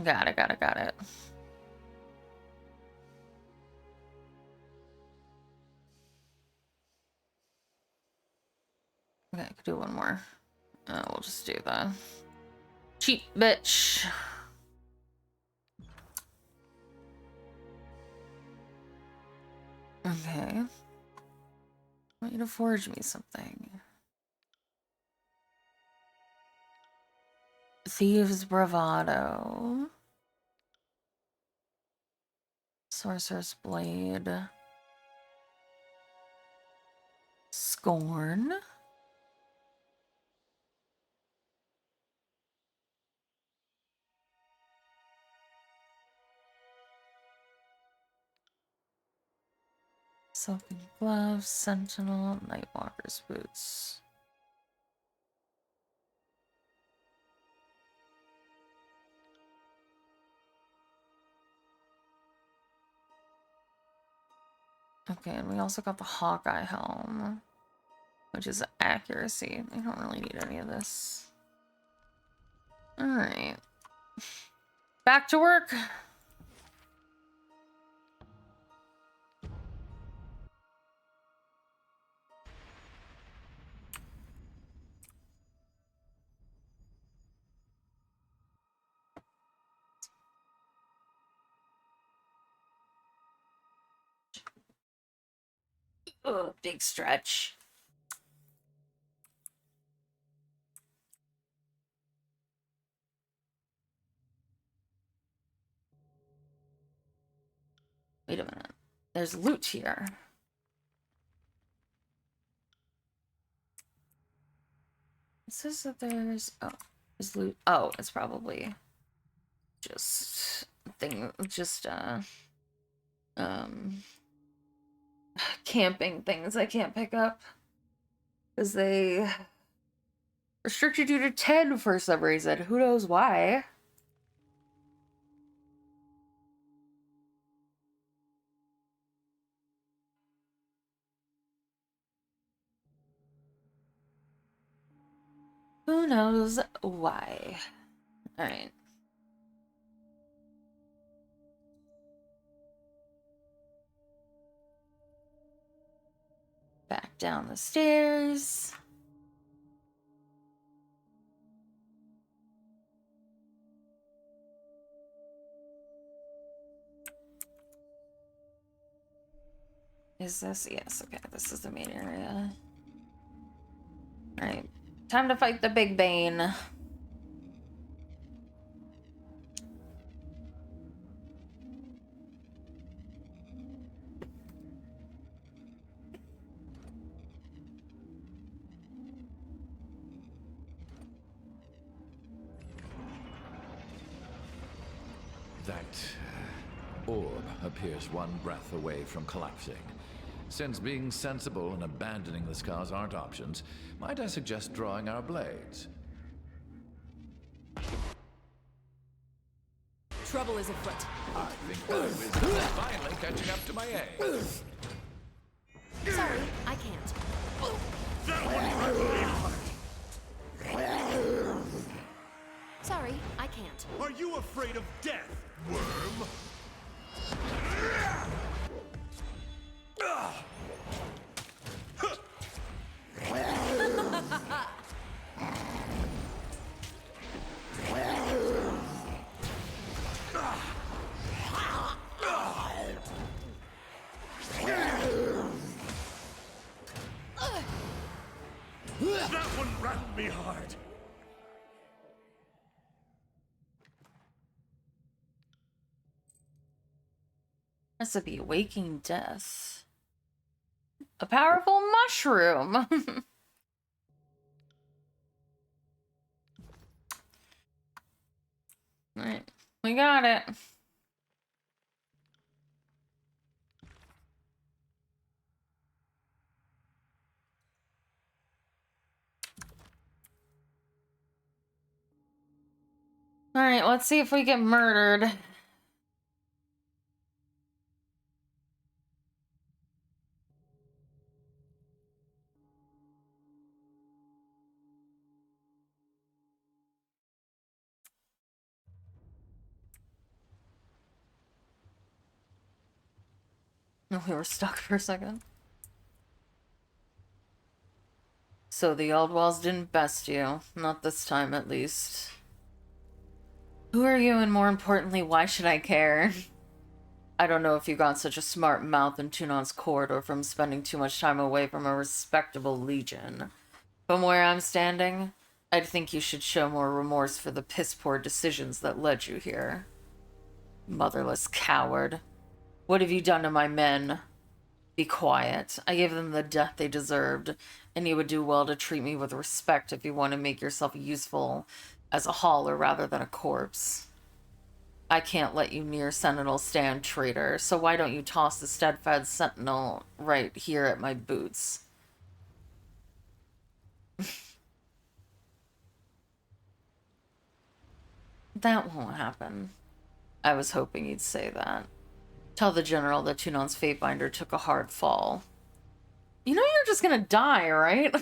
Got it, got it, got it. Okay, I could do one more. We'll just do the cheap bitch. Okay. I want you to forge me something. Thieves' Bravado. Sorcerer's Blade. Scorn. Silken Gloves, Sentinel, Nightwalker's Boots. Okay, and we also got the Hawkeye helm, which is accuracy. I don't really need any of this. Alright. Back to work! Ugh, big stretch. Wait a minute. There's loot here. It says that there's... Oh, there's loot. Oh, it's probably just... camping things I can't pick up. Because they restricted you to 10 for some reason. Who knows why? Who knows why? Alright. Back down the stairs. Is this? Yes, okay. This is the main area. Alright. Time to fight the Big Bane. That orb appears one breath away from collapsing. Since being sensible and abandoning the scars aren't options, might I suggest drawing our blades? Trouble is afoot. I think my wisdom is finally catching up to my age. Sorry, I can't. That one hurt me hard. Sorry, I can't. Are you afraid of death, worm? That one rattled me hard. Recipe: Waking Death. A powerful mushroom. Alright, we got it. Alright, let's see if we get murdered. We were stuck for a second. So the old walls didn't best you. Not this time, at least. Who are you, and more importantly, why should I care? I don't know if you got such a smart mouth in Tunon's court or from spending too much time away from a respectable legion. From where I'm standing, I'd think you should show more remorse for the piss-poor decisions that led you here. Motherless coward. What have you done to my men? Be quiet. I gave them the death they deserved, and you would do well to treat me with respect if you want to make yourself useful as a hauler rather than a corpse. I can't let you near Sentinel stand, traitor, so why don't you toss the steadfast Sentinel right here at my boots? That won't happen. I was hoping you'd say that. Tell the general that Tunon's Fatebinder took a hard fall. You know you're just gonna die, right?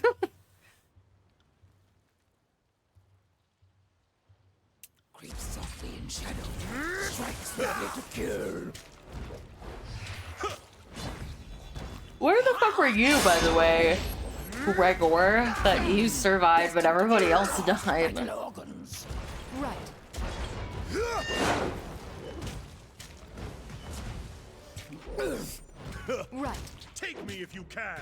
Creep softly in shadow. Strikes ready to kill. Where the fuck were you, by the way, Gregor? That you survived, but everybody else died. Organs. Right. Right. Take me if you can.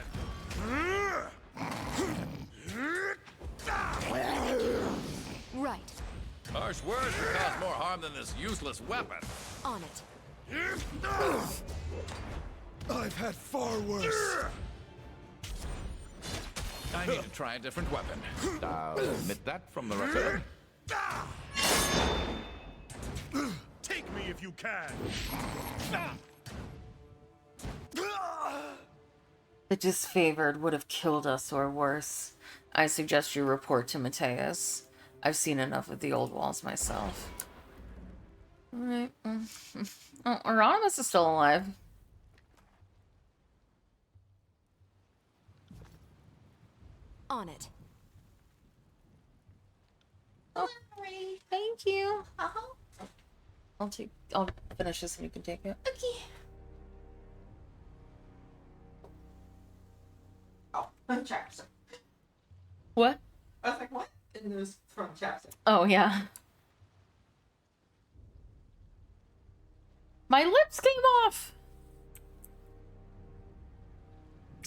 Right. Harsh words will cause more harm than this useless weapon. On it. I've had far worse. I need to try a different weapon. I'll admit that from the record. Take me if you can. The disfavored would have killed us or worse. I suggest you report to Mateus. I've seen enough of the old walls myself. Alright. Oh, Eronimus is still alive. On it. Oh, thank you. I'll finish this and you can take it. Okay. Oh, chapstick. What? I was like, what? And it was from chapstick. Oh, yeah. My lips came off!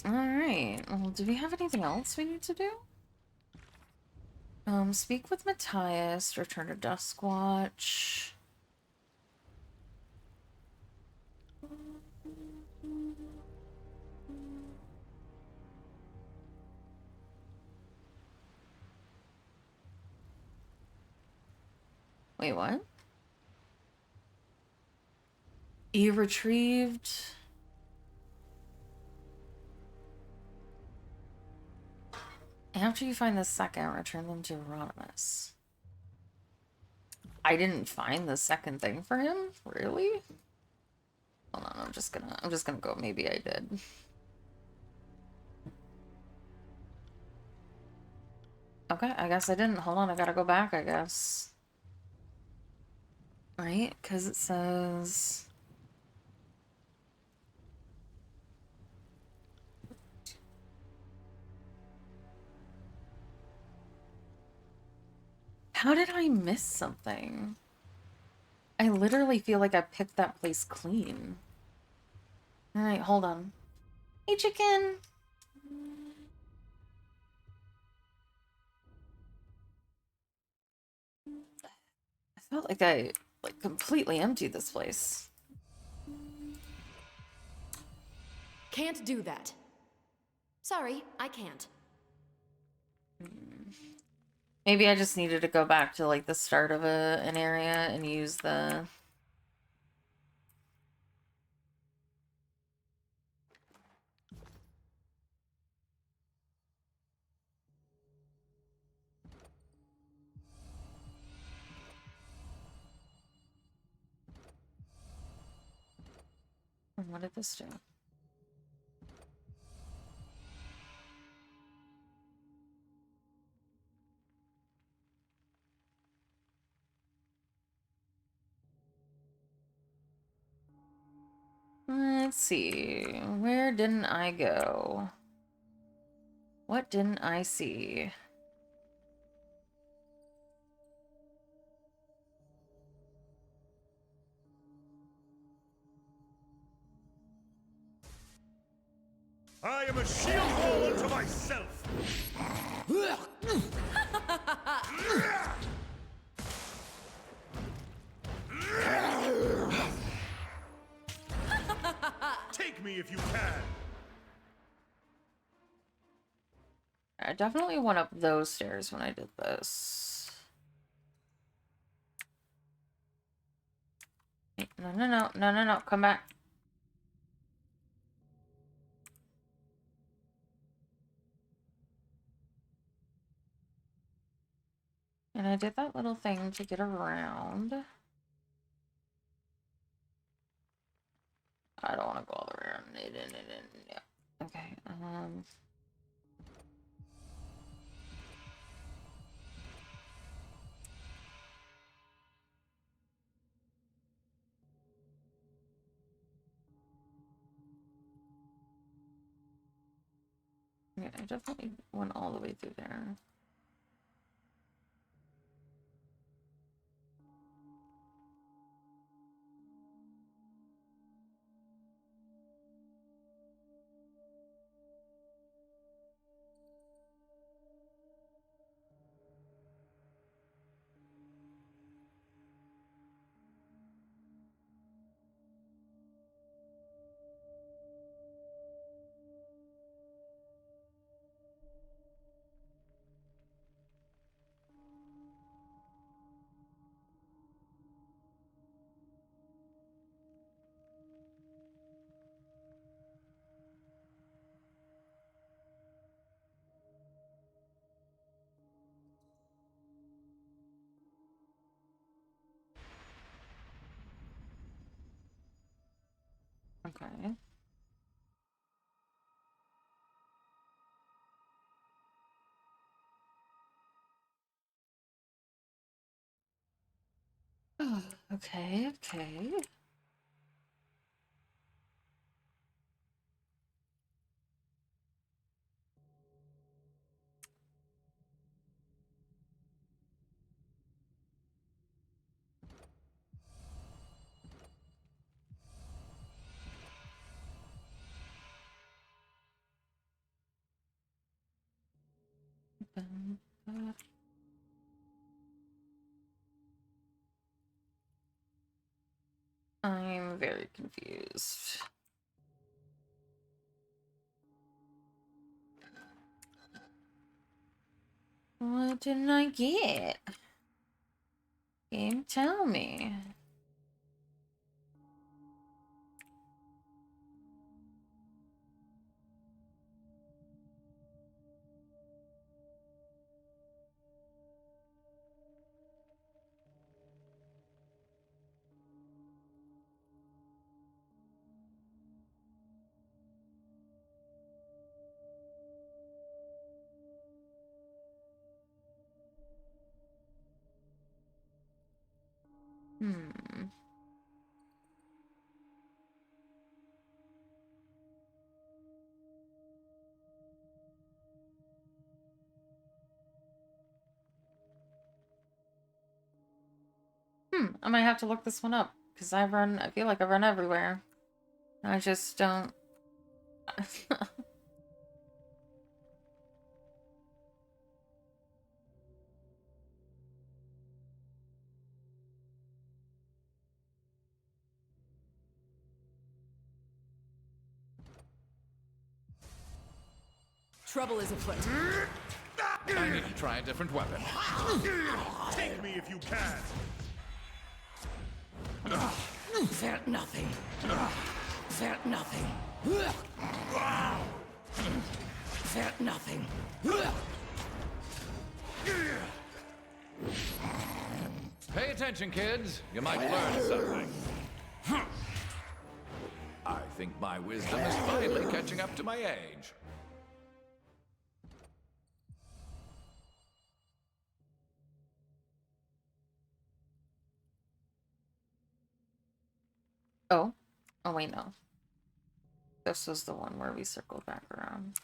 Alright. Well, do we have anything else we need to do? Speak with Matthias, return to Duskwatch. Wait, what? You retrieved... After you find the second, return them to Euronymous. I didn't find the second thing for him? Really? Hold on, I'm just gonna go, maybe I did. Okay, I guess I didn't. Hold on, I gotta go back, I guess. Right? Because it says... How did I miss something? I literally feel like I picked that place clean. Alright, hold on. Hey, chicken! I felt like I, completely emptied this place. Can't do that. Sorry, I can't. Maybe I just needed to go back to, the start of an area and use the... What did this do? Let's see. Where didn't I go? What didn't I see? I am a shield wall unto myself! Take me if you can! I definitely went up those stairs when I did this. No, no, no, no, no, no, come back. And I did that little thing to get around. I don't want to go all the way around. Yeah. Okay, yeah, I definitely went all the way through there. Okay. Okay, okay. I'm very confused. What didn't I get? Game, tell me. Hmm. I might have to look this one up because I feel like I run everywhere. I just don't. Trouble is afoot. I need to try a different weapon. Take me if you can! Fear nothing. Fear nothing. Fear nothing. Pay attention, kids. You might learn something. I think my wisdom is finally catching up to my age. Oh. Oh, wait, no. This was the one where we circled back around.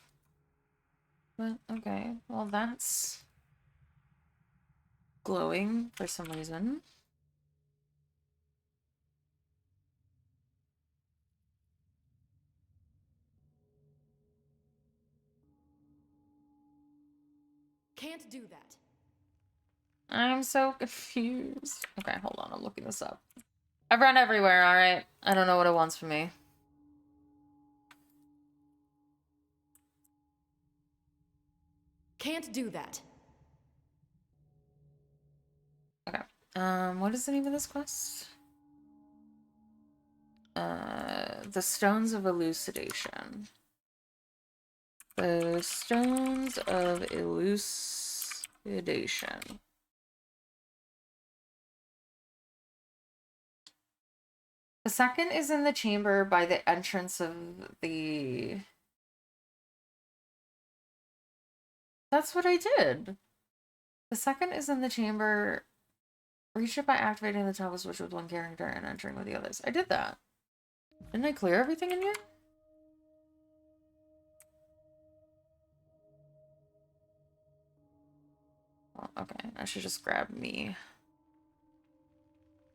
But, okay. Well, that's glowing for some reason. Can't do that. I'm so confused. Okay, hold on. I'm looking this up. I've run everywhere, alright? I don't know what it wants from me. Can't do that. Okay. What is the name of this quest? The Stones of Elucidation. The Stones of Elucidation. The second is in the chamber by the entrance of the... That's what I did. The second is in the chamber. Reach it by activating the toggle switch with one character and entering with the others. I did that. Didn't I clear everything in here? Oh, okay, I should just grab me.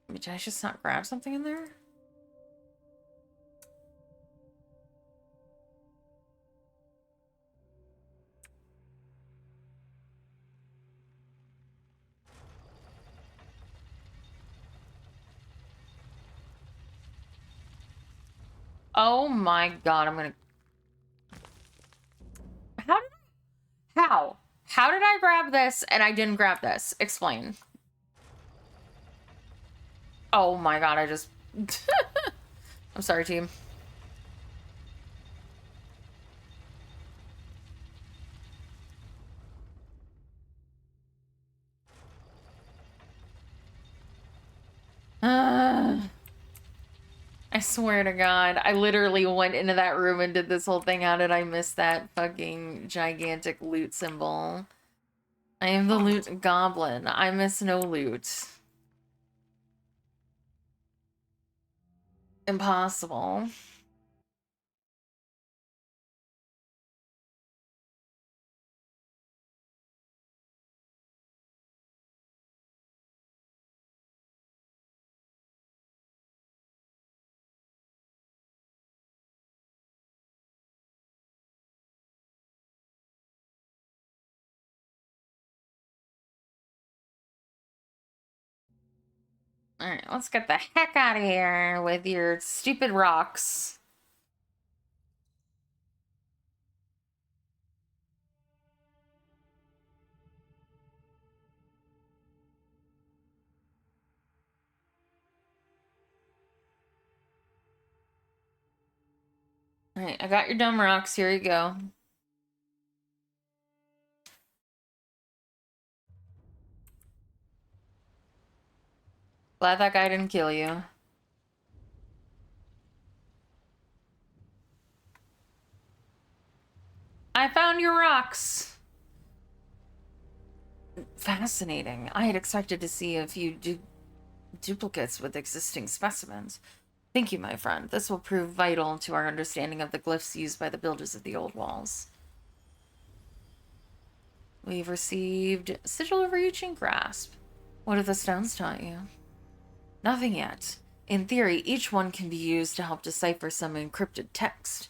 I mean, did I just not grab something in there? Oh my god, I'm gonna... How? How did I grab this and I didn't grab this? Explain. Oh my god, I just... I'm sorry, team. I swear to God, I literally went into that room and did this whole thing. How did I miss that fucking gigantic loot symbol? I am the loot goblin. I miss no loot. Impossible. Alright, let's get the heck out of here with your stupid rocks. Alright, I got your dumb rocks. Here you go. Glad that guy didn't kill you. I found your rocks! Fascinating. I had expected to see a few duplicates with existing specimens. Thank you, my friend. This will prove vital to our understanding of the glyphs used by the builders of the old walls. We've received Sigil of Reaching Grasp. What have the stones taught you? Nothing yet. In theory, each one can be used to help decipher some encrypted text,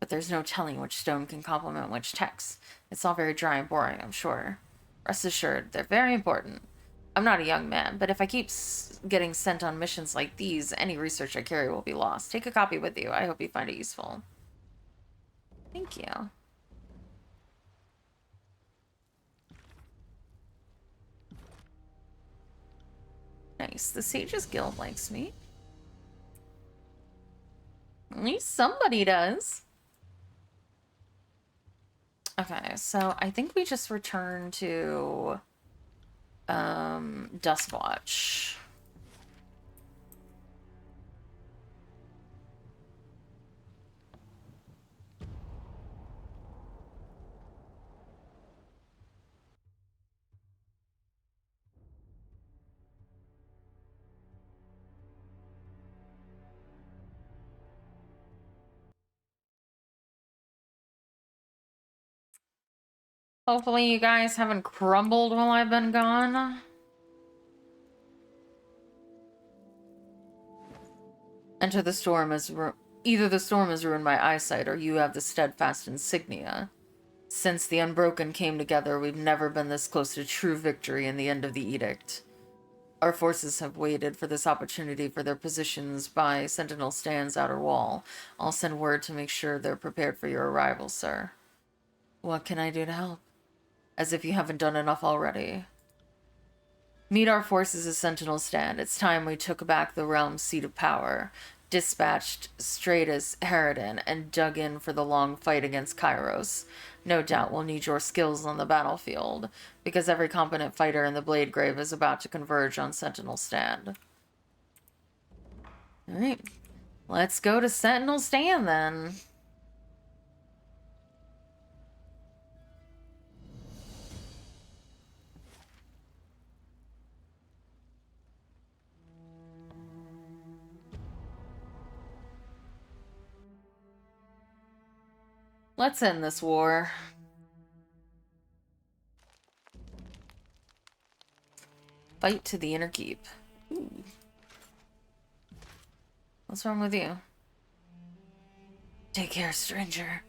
but there's no telling which stone can complement which text. It's all very dry and boring, I'm sure. Rest assured, they're very important. I'm not a young man, but if I keep getting sent on missions like these, any research I carry will be lost. Take a copy with you. I hope you find it useful. Thank you. Nice. The Sage's Guild likes me. At least somebody does. Okay, so I think we just return to Duskwatch. Hopefully you guys haven't crumbled while I've been gone. Enter the storm as either the storm has ruined my eyesight, or you have the steadfast insignia. Since the Unbroken came together, we've never been this close to true victory in the end of the edict. Our forces have waited for this opportunity for their positions by Sentinel Stand's outer wall. I'll send word to make sure they're prepared for your arrival, sir. What can I do to help? As if you haven't done enough already. Meet our forces as Sentinel Stand. It's time we took back the realm's seat of power, dispatched Stratus Harridan, and dug in for the long fight against Kairos. No doubt we'll need your skills on the battlefield, because every competent fighter in the Blade Grave is about to converge on Sentinel Stand. Alright, let's go to Sentinel Stand then. Let's end this war. Fight to the inner keep. Ooh. What's wrong with you? Take care, stranger.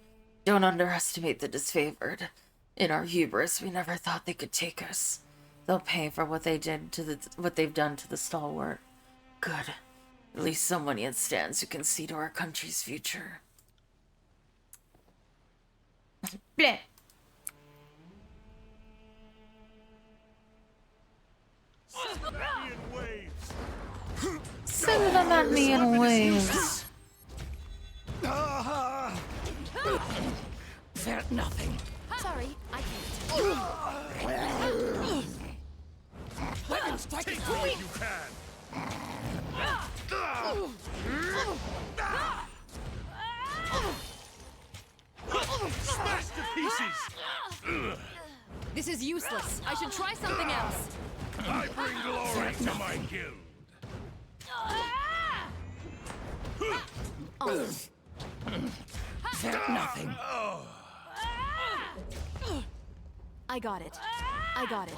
Don't underestimate the disfavored. In our hubris, we never thought they could take us. They'll pay for what they've done to the stalwart. Good. At least someone yet stands who can see to our country's future. Bleh. Send them at me in waves. Fear nothing. Sorry, I can't. Weapons strike is weak. You can. Smash to pieces. This is useless. I should try something else. I bring glory to my guild. Fear nothing. I got it. I got it.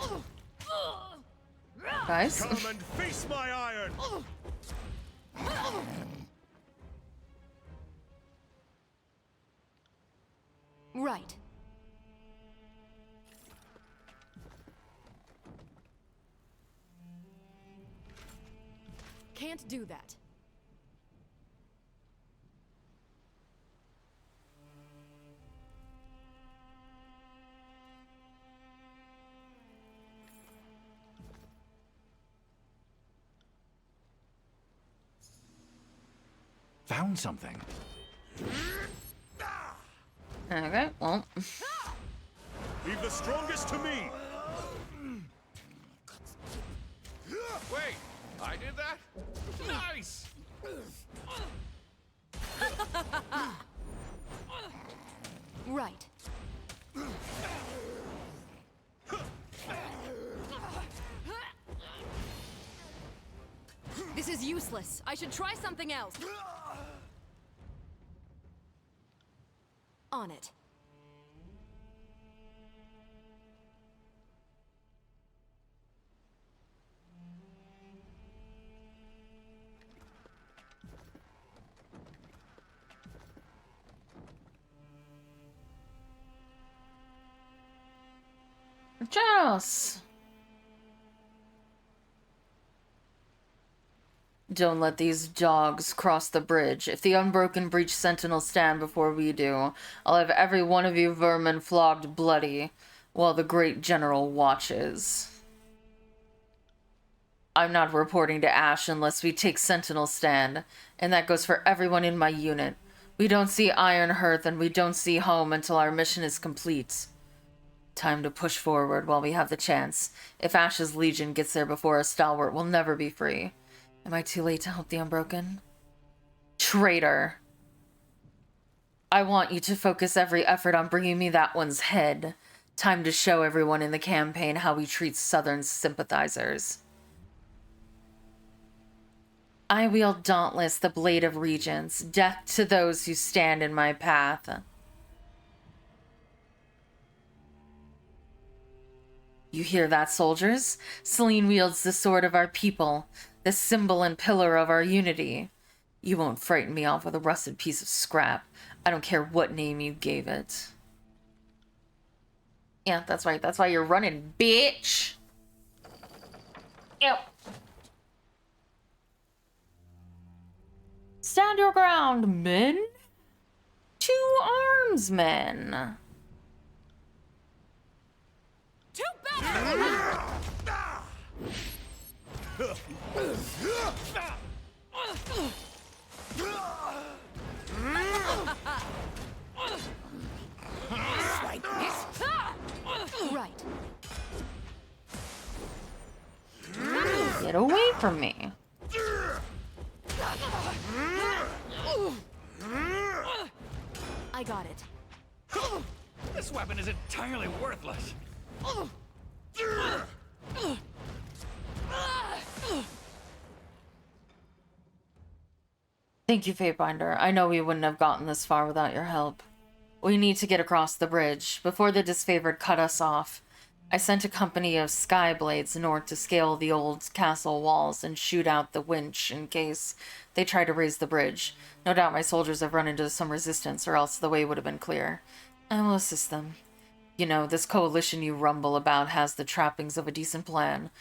Guys. Come and face my iron. Right. Can't do that. Found something. Okay, well. Leave the strongest to me. Wait, I did that? Nice! Right. This is useless. I should try something else. On it. Joss. Don't let these dogs cross the bridge. If the Unbroken breach Sentinel Stand before we do, I'll have every one of you vermin flogged bloody while the great general watches. I'm not reporting to Ash unless we take Sentinel Stand, and that goes for everyone in my unit. We don't see Iron Hearth and we don't see home until our mission is complete. Time to push forward while we have the chance. If Ash's Legion gets there before a stalwart, we'll never be free. Am I too late to help the Unbroken? Traitor. I want you to focus every effort on bringing me that one's head. Time to show everyone in the campaign how we treat Southern sympathizers. I wield Dauntless, the Blade of Regents. Death to those who stand in my path. You hear that, soldiers? Celine wields the sword of our people, the symbol and pillar of our unity. You won't frighten me off with a rusted piece of scrap. I don't care what name you gave it. Yeah, that's right. That's why you're running, bitch. Ew. Stand your ground, men. 2 arms, men. Too bad! Right. Get away from me. I got it. This weapon is entirely worthless. Thank you, Fatebinder. I know we wouldn't have gotten this far without your help. We need to get across the bridge before the disfavored cut us off. I sent a company of skyblades north to scale the old castle walls and shoot out the winch in case they try to raise the bridge. No doubt my soldiers have run into some resistance, or else the way would have been clear. I will assist them. You know, this coalition you rumble about has the trappings of a decent plan.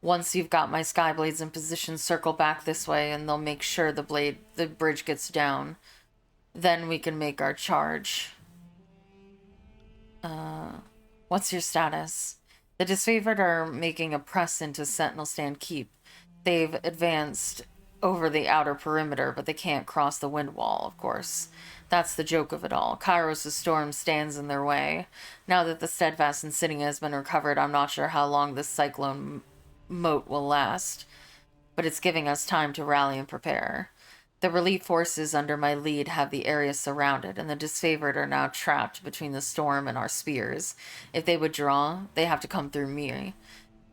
Once you've got my skyblades in position, circle back this way and they'll make sure the bridge gets down. Then we can make our charge. What's your status? The disfavored are making a press into Sentinel Stand Keep. They've advanced over the outer perimeter, but they can't cross the wind wall, of course. That's the joke of it all. Kairos' storm stands in their way. Now that the Steadfast Insignia has been recovered, I'm not sure how long this cyclone moat will last, but it's giving us time to rally and prepare. The relief forces under my lead have the area surrounded, and the disfavored are now trapped between the storm and our spears. If they withdraw, they have to come through me.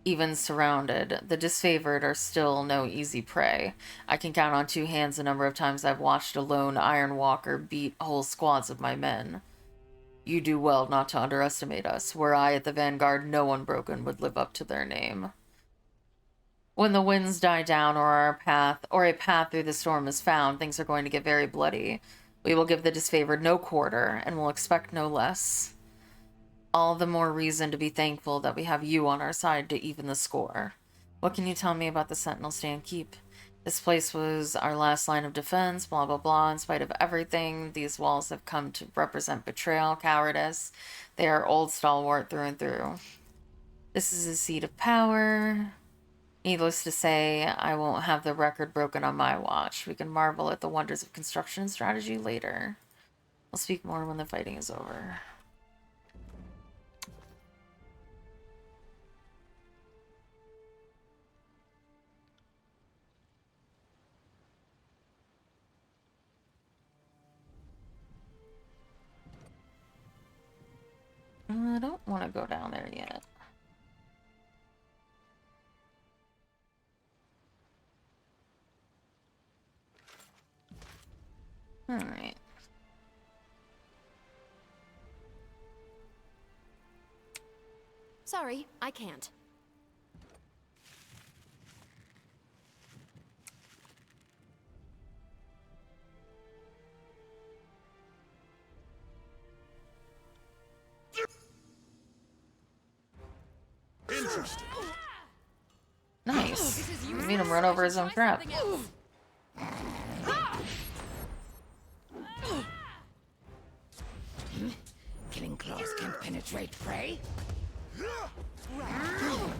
Even surrounded, the disfavored are still no easy prey. I can count on 2 hands the number of times I've watched a lone Iron Walker beat whole squads of my men. You do well not to underestimate us. Were I at the vanguard, no one broken would live up to their name. When the winds die down or a path through the storm is found, things are going to get very bloody. We will give the disfavored no quarter, and will expect no less. All the more reason to be thankful that we have you on our side to even the score. What can you tell me about the Sentinel Stand Keep? This place was our last line of defense, blah blah blah. In spite of everything, these walls have come to represent betrayal, cowardice. They are old stalwart through and through. This is a seat of power. Needless to say, I won't have the record broken on my watch. We can marvel at the wonders of construction and strategy later. I'll speak more when the fighting is over. I don't want to go down there yet. Alright. Sorry, I can't. Interesting. Nice. This is You useless. made him run over his own Try crap. something else. Killing claws can penetrate prey. I'm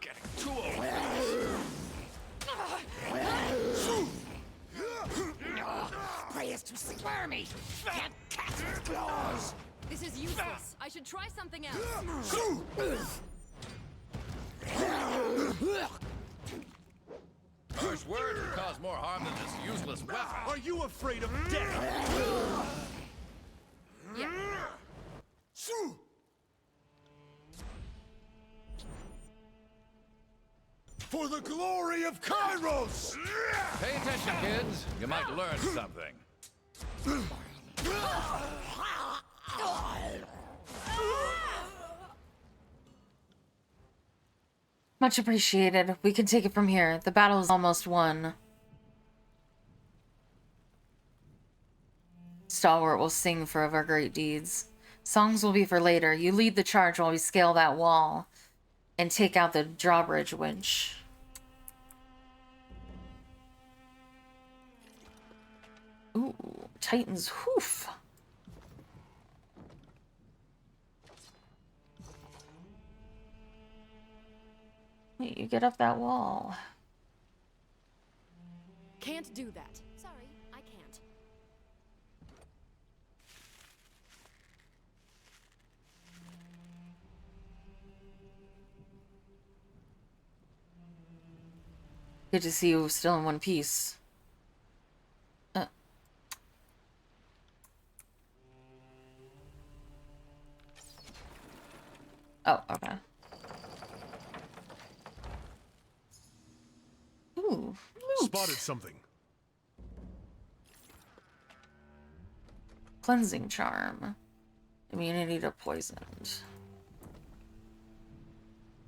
getting too old for this. Prey is too squirmy. Can't catch with claws. This is useless. I should try something else. First word would cause more harm than this useless weapon. Are you afraid of death? Yeah. For the glory of Kairos! Pay attention, kids. You might learn something. Much appreciated. We can take it from here. The battle is almost won. Stalwart will sing for of our great deeds. Songs will be for later. You lead the charge while we scale that wall and take out the drawbridge winch. Ooh, Titan's hoof. Wait, you get up that wall. Can't do that. Sorry, I can't. Good to see you still in one piece. Oh, okay. Ooh, loot. Spotted something. Cleansing charm. Immunity to poisoned.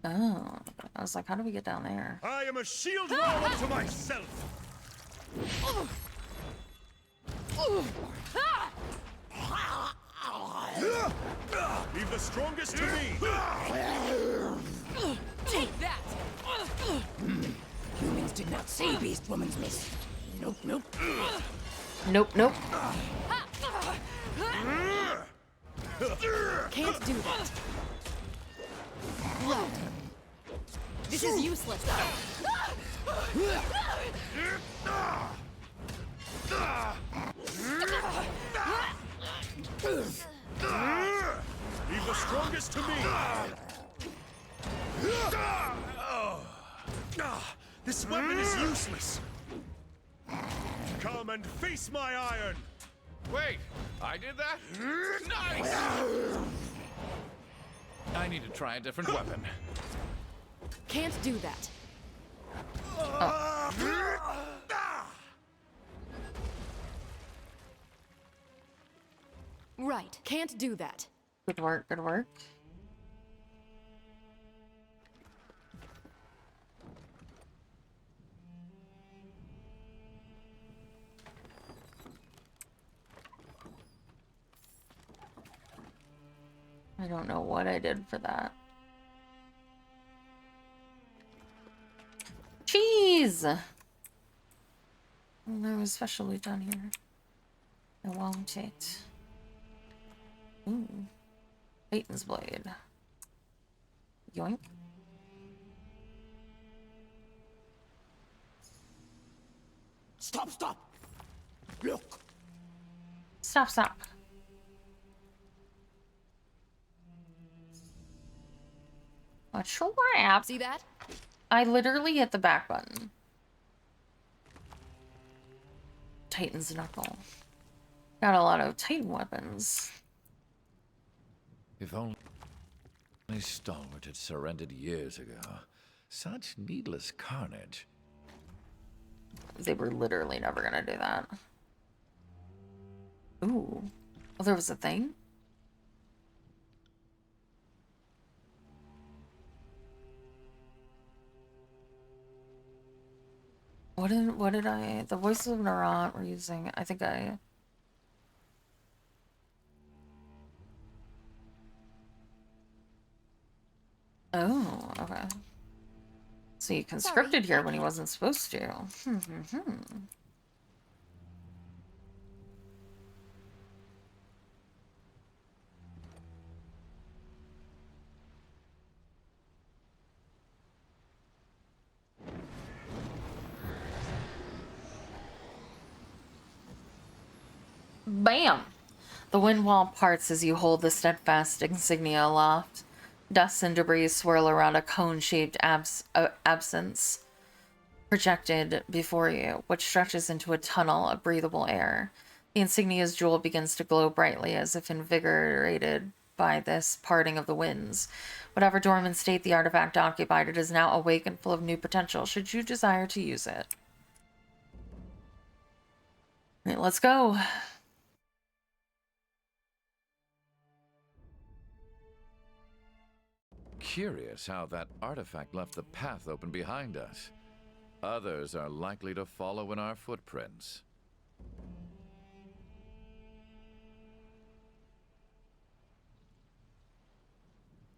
Oh, I was like, how do we get down there? I am a shield wall unto myself. Leave the strongest to me. Take that! Humans did not see Beast Woman's miss. Nope, nope. Nope, nope. Can't do that. Right. This is useless. Leave the strongest to me. This weapon is useless. Come and face my iron. Wait, I did that? Nice! I need to try a different weapon. Can't do that. Right. Can't do that. Good work, good work. I don't know what I did for that. Cheese! There was special loot down here. I want it. Ooh. Peyton's blade. Yoink. Stop, stop! Look! Stop, stop. A trap. See that? I literally hit the back button. Titan's knuckle. Got a lot of Titan weapons. If only Stalwart had surrendered years ago. Such needless carnage. They were literally never gonna do that. Ooh. Oh, there was a thing? What did I... The voices of Narant were using... I think I... Oh, okay. So you conscripted here when he wasn't supposed to. Bam! The wind wall parts as you hold the steadfast insignia aloft. Dust and debris swirl around a cone-shaped absence projected before you, which stretches into a tunnel of breathable air. The insignia's jewel begins to glow brightly as if invigorated by this parting of the winds. Whatever dormant state the artifact occupied, it is now awake and full of new potential, should you desire to use it. All right, let's go. curious how that artifact left the path open behind us. Others are likely to follow in our footprints.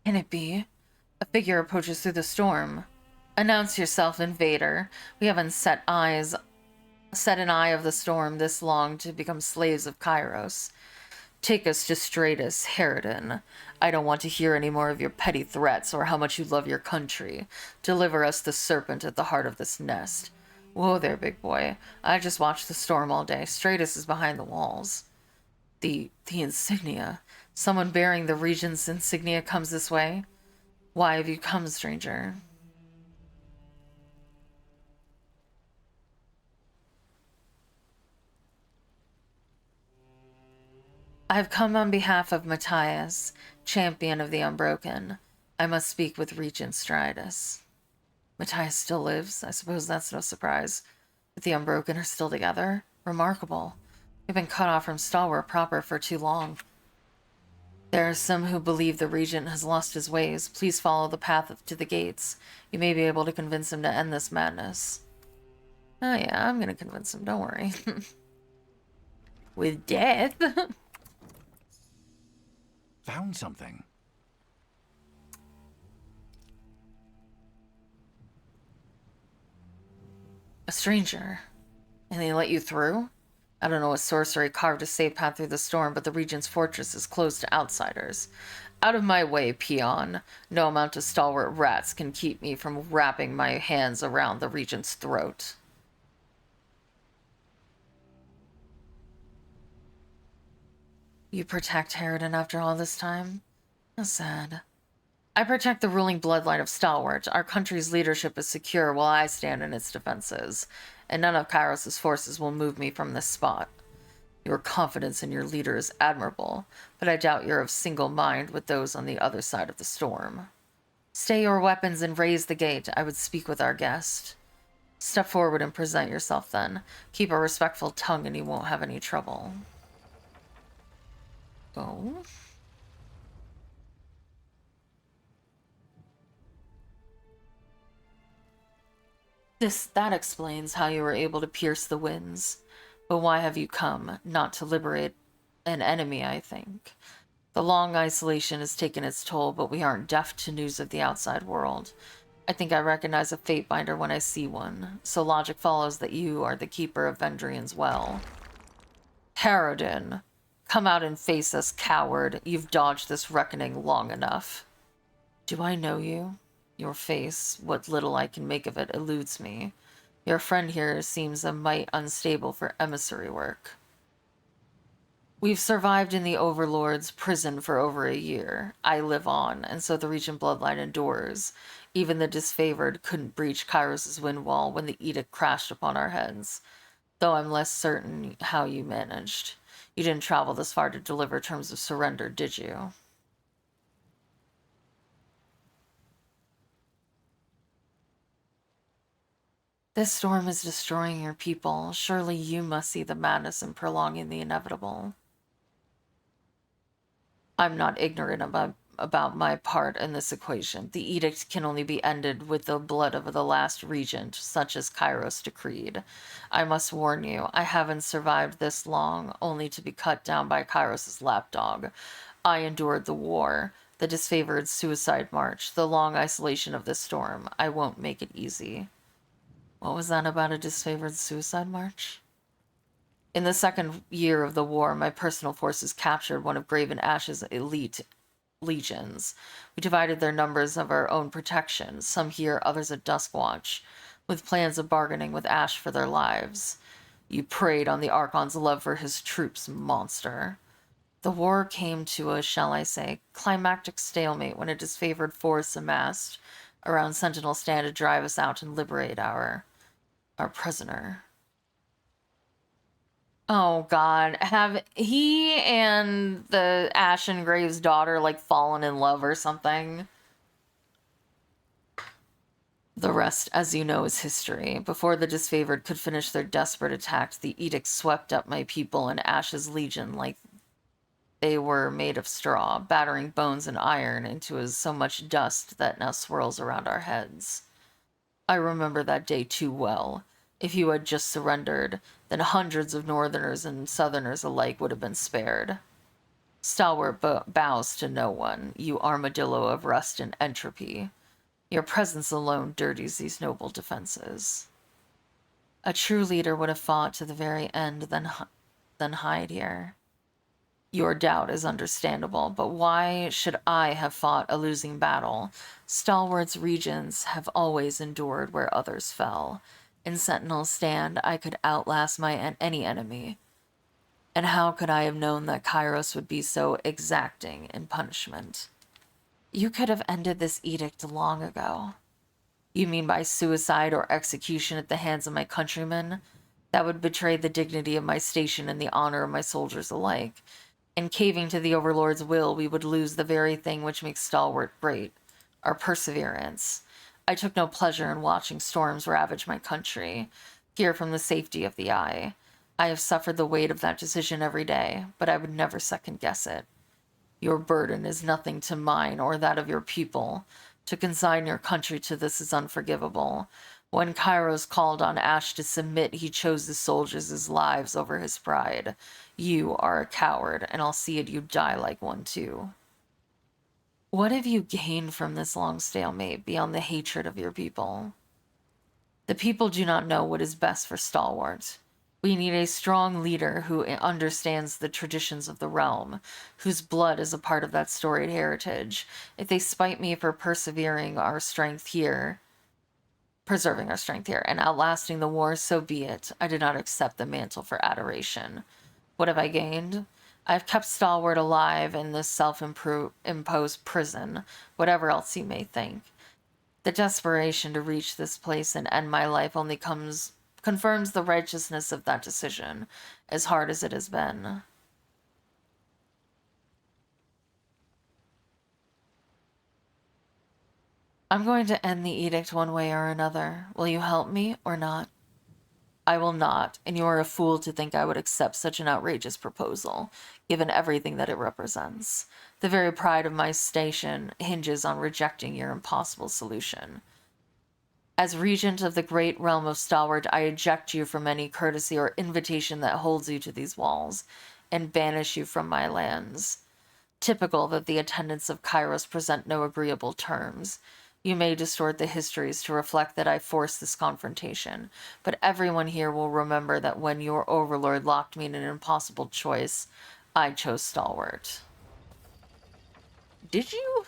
Can it be? A figure approaches through the storm. Announce yourself, invader. We haven't set an eye of the storm this long to become slaves of Kairos. Take us to Stratus, Harridan. I don't want to hear any more of your petty threats or how much you love your country. Deliver us the serpent at the heart of this nest. Whoa there, big boy. I just watched the storm all day. Stratus is behind the walls. The insignia. Someone bearing the Regent's insignia comes this way. Why have you come, stranger? I've come on behalf of Matthias, champion of the Unbroken. I must speak with Regent Stridus. Matthias still lives. I suppose that's no surprise. But the Unbroken are still together. Remarkable. We've been cut off from Stalwart proper for too long. There are some who believe the Regent has lost his ways. Please follow the path to the gates. You may be able to convince him to end this madness. Oh yeah, I'm gonna convince him, don't worry. With death. Found something. A stranger. And they let you through? I don't know what sorcery carved a safe path through the storm, but the Regent's fortress is closed to outsiders. Out of my way, peon. No amount of stalwart rats can keep me from wrapping my hands around the Regent's throat. You protect Harridan after all this time? How sad. I protect the ruling bloodline of Stalwart. Our country's leadership is secure while I stand in its defenses, and none of Kairos' forces will move me from this spot. Your confidence in your leader is admirable, but I doubt you're of single mind with those on the other side of the storm. Stay your weapons and raise the gate. I would speak with our guest. Step forward and present yourself then. Keep a respectful tongue and you won't have any trouble. Go. That explains how you were able to pierce the winds. But why have you come? Not to liberate an enemy, I think. The long isolation has taken its toll, but we aren't deaf to news of the outside world. I think I recognize a fate binder when I see one, so logic follows that you are the keeper of Vendrian's well. Harridan, come out and face us, coward. You've dodged this reckoning long enough. Do I know you? Your face, what little I can make of it, eludes me. Your friend here seems a mite unstable for emissary work. We've survived in the Overlord's prison for over a year. I live on, and so the Regent bloodline endures. Even the disfavored couldn't breach Kairos' wind wall when the edict crashed upon our heads. Though I'm less certain how you managed. You didn't travel this far to deliver terms of surrender, did you? This storm is destroying your people. Surely you must see the madness in prolonging the inevitable. I'm not ignorant about my part in this equation. The edict can only be ended with the blood of the last regent, such as Kairos decreed. I must warn you, I haven't survived this long, only to be cut down by Kairos' lapdog. I endured the war, the disfavored suicide march, the long isolation of this storm. I won't make it easy. What was that about a disfavored suicide march? In the second year of the war, my personal forces captured one of Graven Ash's elite legions. We divided their numbers of our own protection, some here, others at Duskwatch, with plans of bargaining with Ash for their lives. You preyed on the Archon's love for his troops, monster. The war came to a, shall I say, climactic stalemate when a disfavored force amassed around Sentinel Stand to drive us out and liberate our prisoner. Oh god, have he and the Ashen Graves daughter like fallen in love or something? The rest, as you know, is history. Before the disfavored could finish their desperate attack, the edict swept up my people and Ash's legion like they were made of straw, battering bones and iron into so much dust that now swirls around our heads. I remember that day too well. If you had just surrendered, then hundreds of Northerners and Southerners alike would have been spared. Stalwart bows to no one, you armadillo of rust and entropy. Your presence alone dirties these noble defenses. A true leader would have fought to the very end, then hide here. Your doubt is understandable, but why should I have fought a losing battle? Stalwart's regions have always endured where others fell. In Sentinel's stand, I could outlast any enemy. And how could I have known that Kairos would be so exacting in punishment? You could have ended this edict long ago. You mean by suicide or execution at the hands of my countrymen? That would betray the dignity of my station and the honor of my soldiers alike. In caving to the Overlord's will, we would lose the very thing which makes Stalwart great, our perseverance. I took no pleasure in watching storms ravage my country, here from the safety of the eye. I have suffered the weight of that decision every day, but I would never second-guess it. Your burden is nothing to mine or that of your people. To consign your country to this is unforgivable. When Kairos called on Ash to submit, he chose the soldiers' lives over his pride. You are a coward, and I'll see it you die like one too. What have you gained from this long stalemate beyond the hatred of your people? The people do not know what is best for Stalwart. We need a strong leader who understands the traditions of the realm, whose blood is a part of that storied heritage. If they spite me for preserving our strength here, and outlasting the war, so be it. I did not accept the mantle for adoration. What have I gained? I have kept Stalwart alive in this self-imposed prison, whatever else you may think. The desperation to reach this place and end my life only confirms the righteousness of that decision, as hard as it has been. I'm going to end the edict one way or another. Will you help me or not? I will not, and you are a fool to think I would accept such an outrageous proposal, given everything that it represents. The very pride of my station hinges on rejecting your impossible solution. As regent of the great realm of Stalwart, I eject you from any courtesy or invitation that holds you to these walls, and banish you from my lands. Typical that the attendants of Kairos present no agreeable terms. You may distort the histories to reflect that I forced this confrontation, but everyone here will remember that when your overlord locked me in an impossible choice, I chose Stalwart. Did you?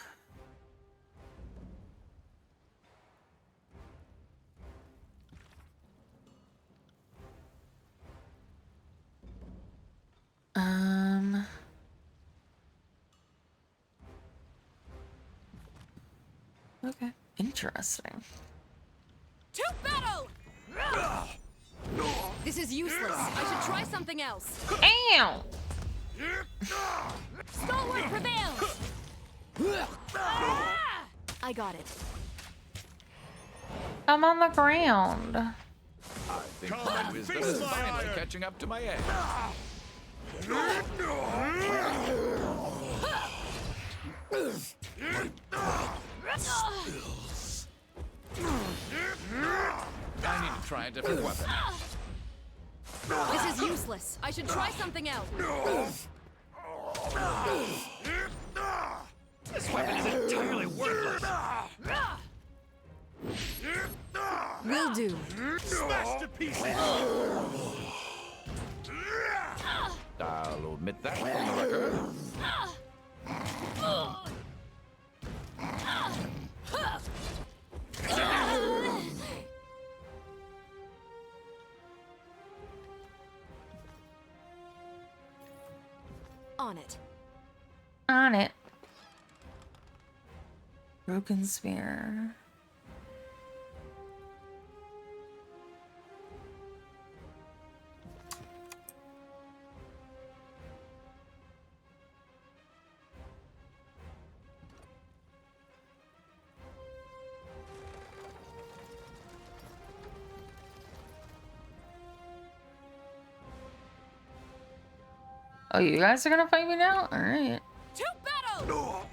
Okay. Interesting. To battle! This is useless. I should try something else. Ow! Stalwart prevails! I got it. I'm on the ground. I think my wisdom is finally catching up to my age. I need to try a different weapon. This is useless. I should try something else. This weapon is entirely worthless. Will do. Smashed to pieces! I'll omit that from the record. On it. On it. Broken spear. Oh, you guys are gonna fight me now? Alright. To battle!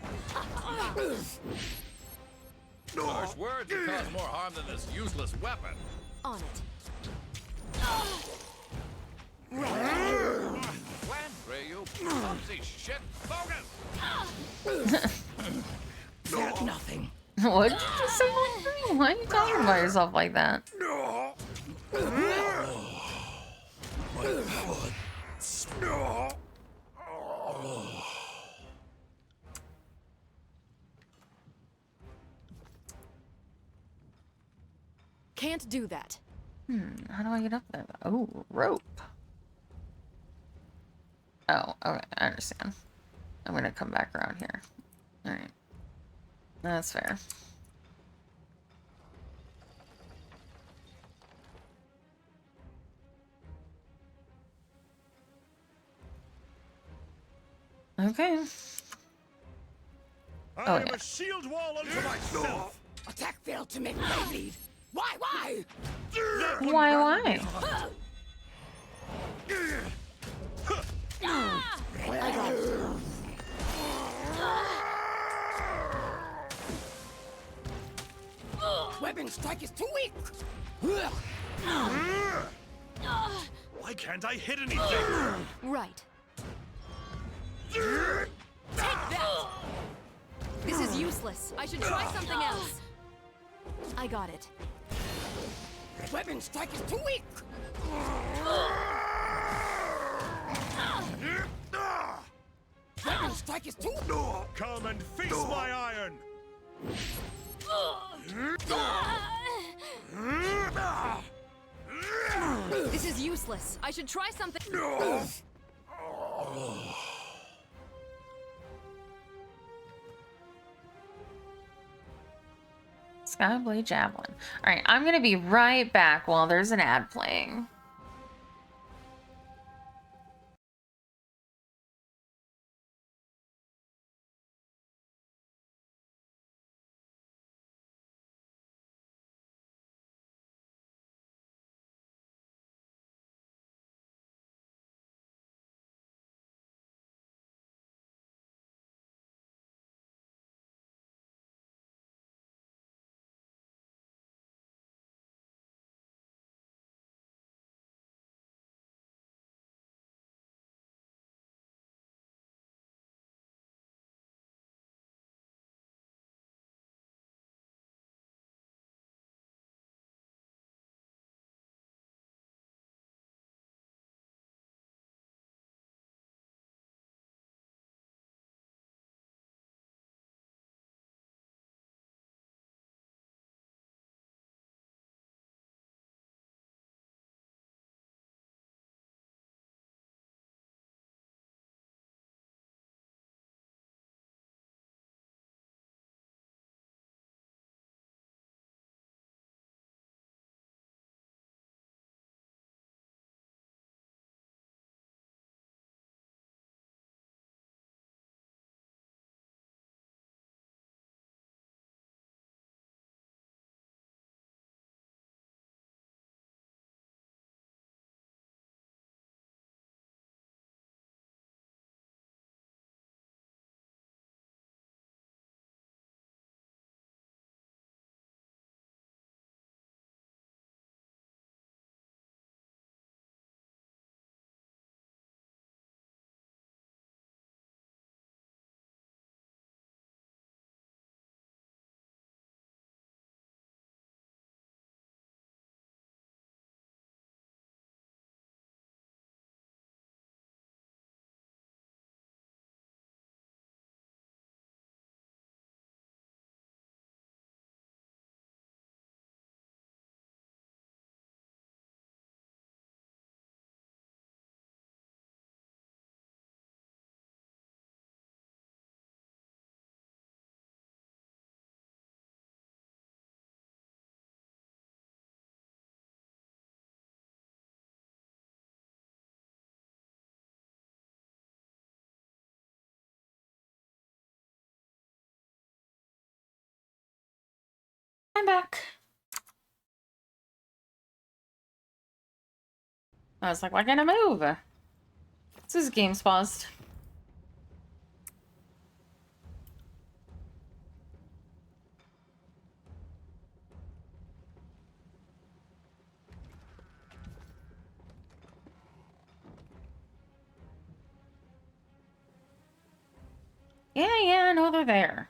Harsh words will cause more harm than this useless weapon. On it. When, Rayu? Clumsy shit. Focus! Nothing. What did you just say? Why are you talking about yourself like that? Can't do that. How do I get up there? Oh, rope. Oh, okay, I understand. I'm gonna come back around here. Alright. That's fair. Okay. I Oh, am yeah. a shield wall unto myself. Attack failed to make me bleed. Why? Why? Why? I got it. Weapon strike is too weak. Why can't I hit anything? Right. Take that! This is useless. I should try something else. I got it. Weapon strike is too weak. Weapon strike is too. Come and face my iron. This is useless. I should try something. Skyblade Javelin. Alright, I'm gonna be right back while there's an ad playing. I'm back. I was like, why can't I move? This is game's paused. Yeah, I know they're there.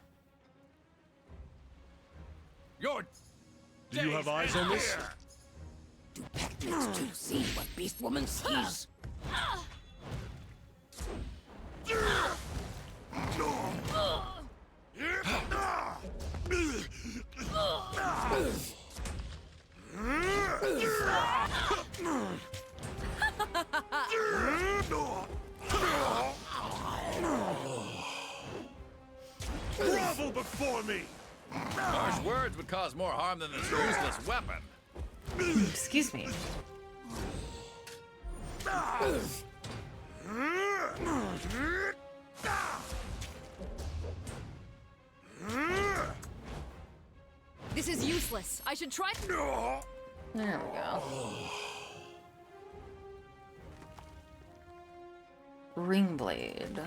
Your Do you have eyes on this? Do Pectors too see what Beast Woman sees? Grovel before me! Harsh words would cause more harm than this useless weapon. Excuse me. This is useless. I should try. There we go. Ring blade.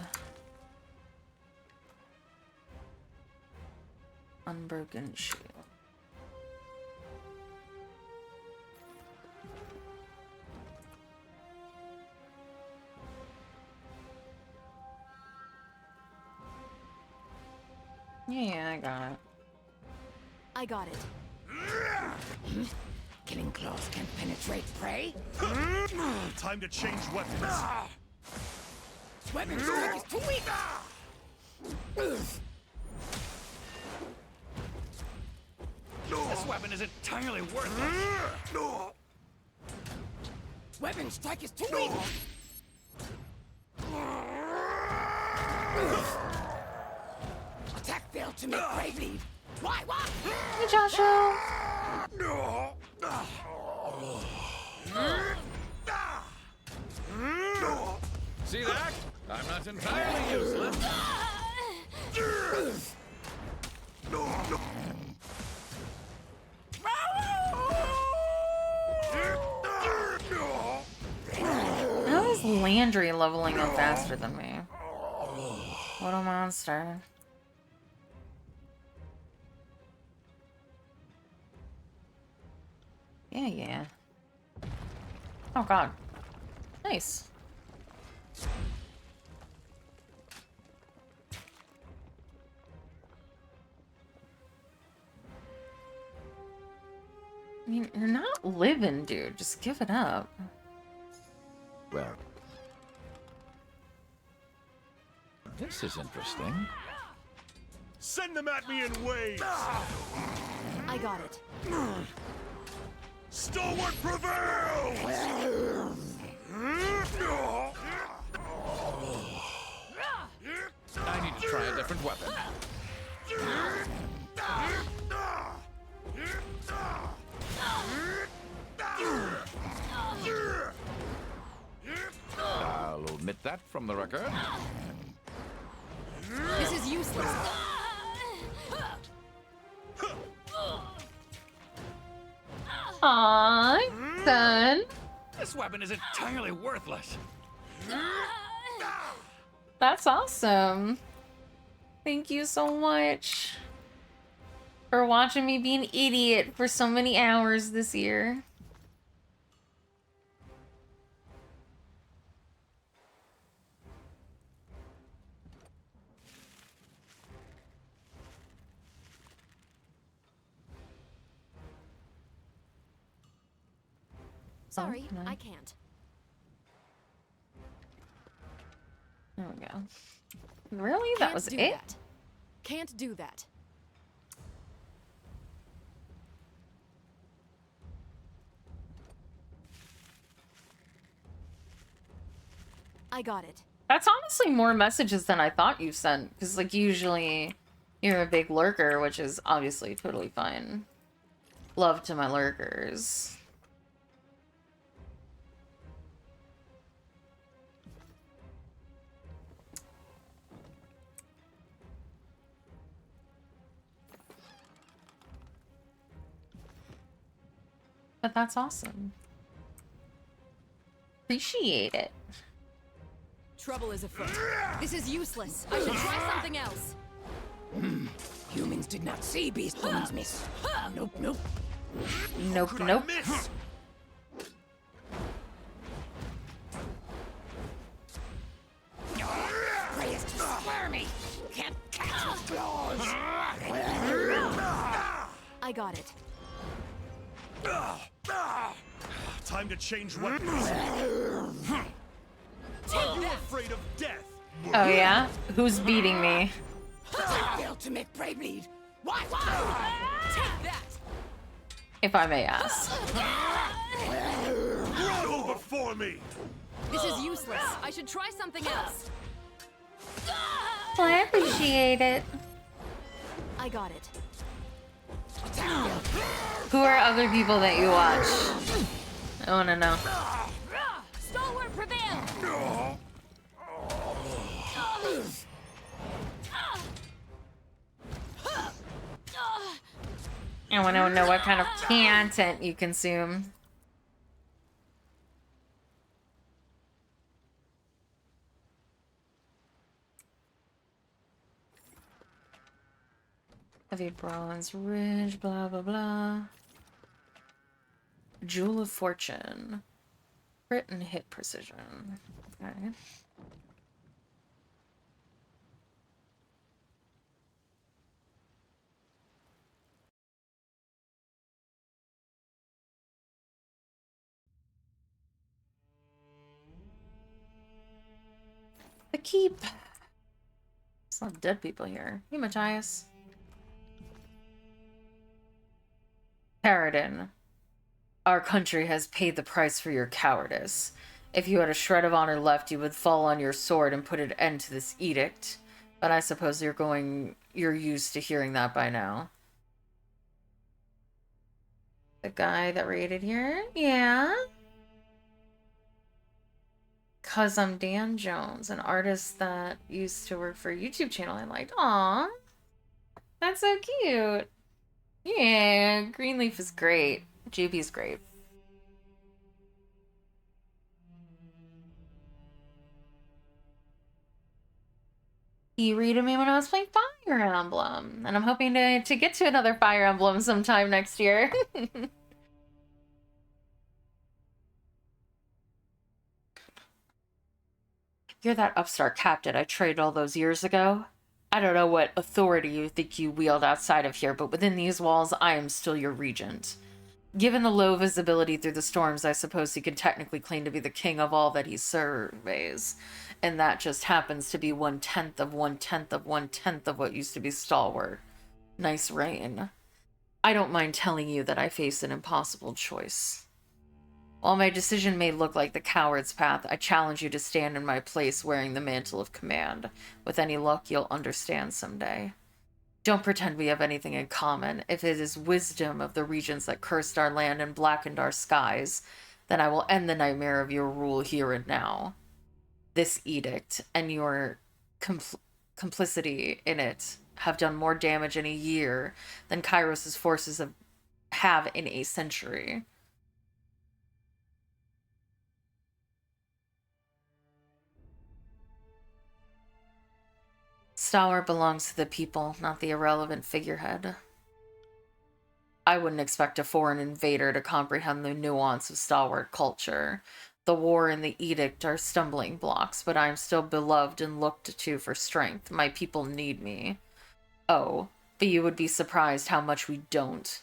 Unbroken shield. Yeah, I got it. I got it. Killing claws can penetrate prey? Time to change weapons. Weapon strike is too weak! This weapon is entirely worthless. Weapon strike is too weak! Attack failed to make prey bleed. Why? What? Hey, Joshua. See that? I'm not entirely useless. How is Landry leveling up faster than me? What a monster. Yeah. Oh god. Nice. I mean, you're not living, dude. Just give it up. Well, this is interesting. Send them at me in waves! I got it. Stalwart prevails! I need to try a different weapon. I'll omit that from the record. This is useless. Aww, son. This weapon is entirely worthless. That's awesome. Thank you so much for watching me be an idiot for so many hours this year. Sorry, Oh, no. I can't. There we go. Really? That Can't was do it? That. Can't do that. I got it. That's honestly more messages than I thought you sent. Because, like, usually you're a big lurker, which is obviously totally fine. Love to my lurkers. But that's awesome. Appreciate it. Trouble is afoot. This is useless. I should try something else. Humans did not see beast woman's miss. Nope, nope. Nope, Could I nope. miss? Prey is too squirmy. Can't catch with claws. I got it. Time to change weapons. Are you afraid of death? Oh yeah? Who's beating me? Failed to make prey bleed. Why? Take that! If I may ask. Grovel before me! This is useless. I should try something else. Well, I appreciate it. I got it. Who are other people that you watch? I wanna know. Stalwart prevail! I wanna know what kind of content you consume. Heavy bronze ridge, blah blah blah. Jewel of Fortune. Crit and hit precision. Okay. The keep. There's a lot of dead people here. Hey, Matthias. Paradin. Our country has paid the price for your cowardice. If you had a shred of honor left, you would fall on your sword and put an end to this edict. But I suppose you're used to hearing that by now. The guy that raided here? Yeah. 'Cause I'm Dan Jones, an artist that used to work for a YouTube channel I liked. Aw. That's so cute. Yeah, Greenleaf is great. JP's great. He raided me when I was playing Fire Emblem, and I'm hoping to get to another Fire Emblem sometime next year. You're that upstart captain I traded all those years ago. I don't know what authority you think you wield outside of here, but within these walls, I am still your regent. Given the low visibility through the storms, I suppose he can technically claim to be the king of all that he surveys. And that just happens to be 1/10 of 1/10 of 1/10 of what used to be Stalwart. Nice rain. I don't mind telling you that I face an impossible choice. While my decision may look like the coward's path, I challenge you to stand in my place wearing the mantle of command. With any luck, you'll understand someday. Don't pretend we have anything in common. If it is wisdom of the regions that cursed our land and blackened our skies, then I will end the nightmare of your rule here and now. This edict and your complicity in it have done more damage in a year than Kairos' forces have in a century. Stalwart belongs to the people, not the irrelevant figurehead. I wouldn't expect a foreign invader to comprehend the nuance of Stalwart culture. The war and the edict are stumbling blocks, but I am still beloved and looked to for strength. My people need me. Oh, but you would be surprised how much we don't.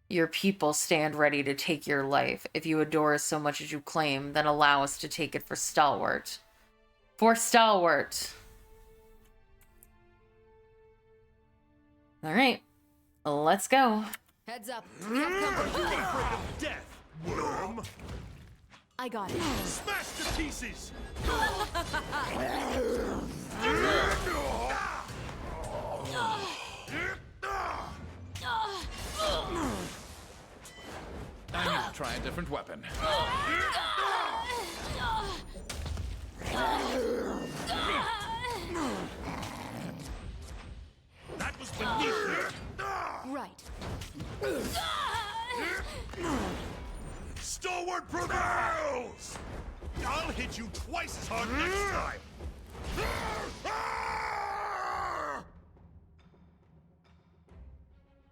Your people stand ready to take your life. If you adore us so much as you claim, then allow us to take it for Stalwart. For Stalwart! Alright, let's go. Heads up. We have company. Afraid of death, worm! I got it. Smash to pieces! I need to try a different weapon. That was beneath you! Right. Stalwart prevails! I'll hit you twice as hard next time!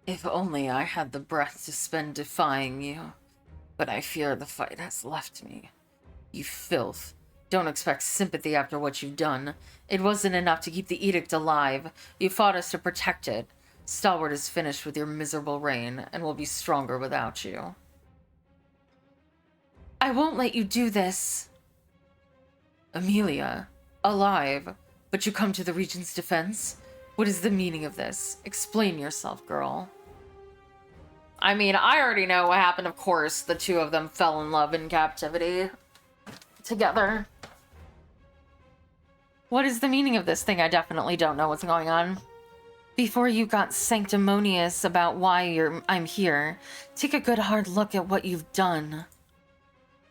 If only I had the breath to spend defying you. But I fear the fight has left me. You filth. Don't expect sympathy after what you've done. It wasn't enough to keep the edict alive. You fought us to protect it. Stalwart is finished with your miserable reign, and will be stronger without you. I won't let you do this. Amelia, alive, but you come to the Regent's defense? What is the meaning of this? Explain yourself, girl. I mean, I already know what happened, of course. The two of them fell in love in captivity together. What is the meaning of this thing? I definitely don't know what's going on. Before you got sanctimonious about why I'm here, take a good hard look at what you've done.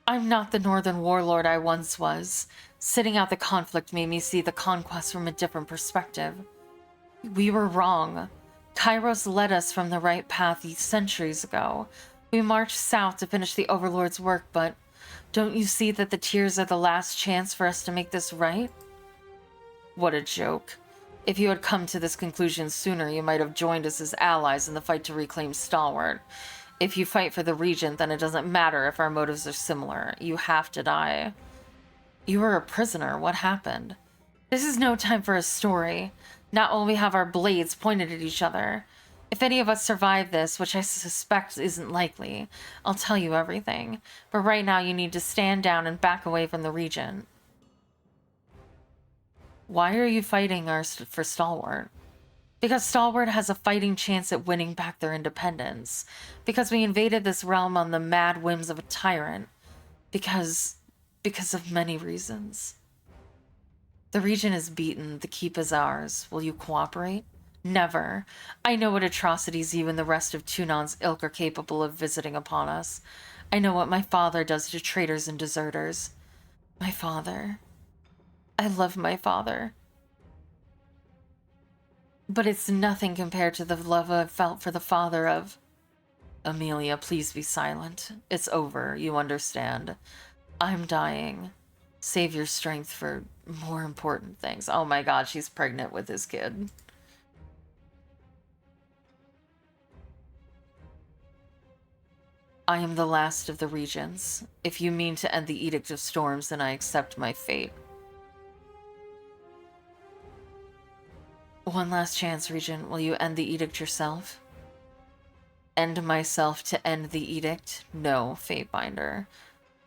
I'm not the Northern warlord I once was. Sitting out the conflict made me see the conquest from a different perspective. We were wrong. Kairos led us from the right path centuries ago. We marched south to finish the Overlord's work, but don't you see that the tears are the last chance for us to make this right? What a joke. If you had come to this conclusion sooner, you might have joined us as allies in the fight to reclaim Stalwart. If you fight for the Regent, then it doesn't matter if our motives are similar. You have to die. You were a prisoner. What happened? This is no time for a story. Not while we have our blades pointed at each other. If any of us survive this, which I suspect isn't likely, I'll tell you everything. But right now you need to stand down and back away from the Regent. Why are you fighting for Stalwart? Because Stalwart has a fighting chance at winning back their independence. Because we invaded this realm on the mad whims of a tyrant. Because of many reasons. The Regent is beaten, the keep is ours. Will you cooperate? Never. I know what atrocities you and the rest of Tunon's ilk are capable of visiting upon us. I know what my father does to traitors and deserters. My father. I love my father. But it's nothing compared to the love I've felt for the father of... Amelia, please be silent. It's over, you understand. I'm dying. Save your strength for more important things. Oh my god, she's pregnant with his kid. I am the last of the Regents. If you mean to end the Edict of Storms, then I accept my fate. One last chance, Regent. Will you end the Edict yourself? End myself to end the Edict? No, Fatebinder.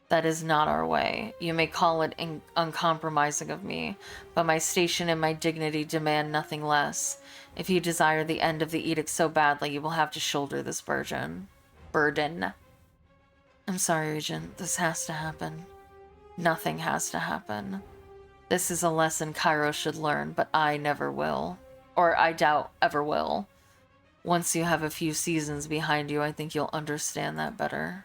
That is not our way. You may call it uncompromising of me, but my station and my dignity demand nothing less. If you desire the end of the edict so badly, you will have to shoulder this burden. I'm sorry, Regent. This has to happen. Nothing has to happen. This is a lesson Cairo should learn, but I never will. Or I doubt ever will. Once you have a few seasons behind you, I think you'll understand that better.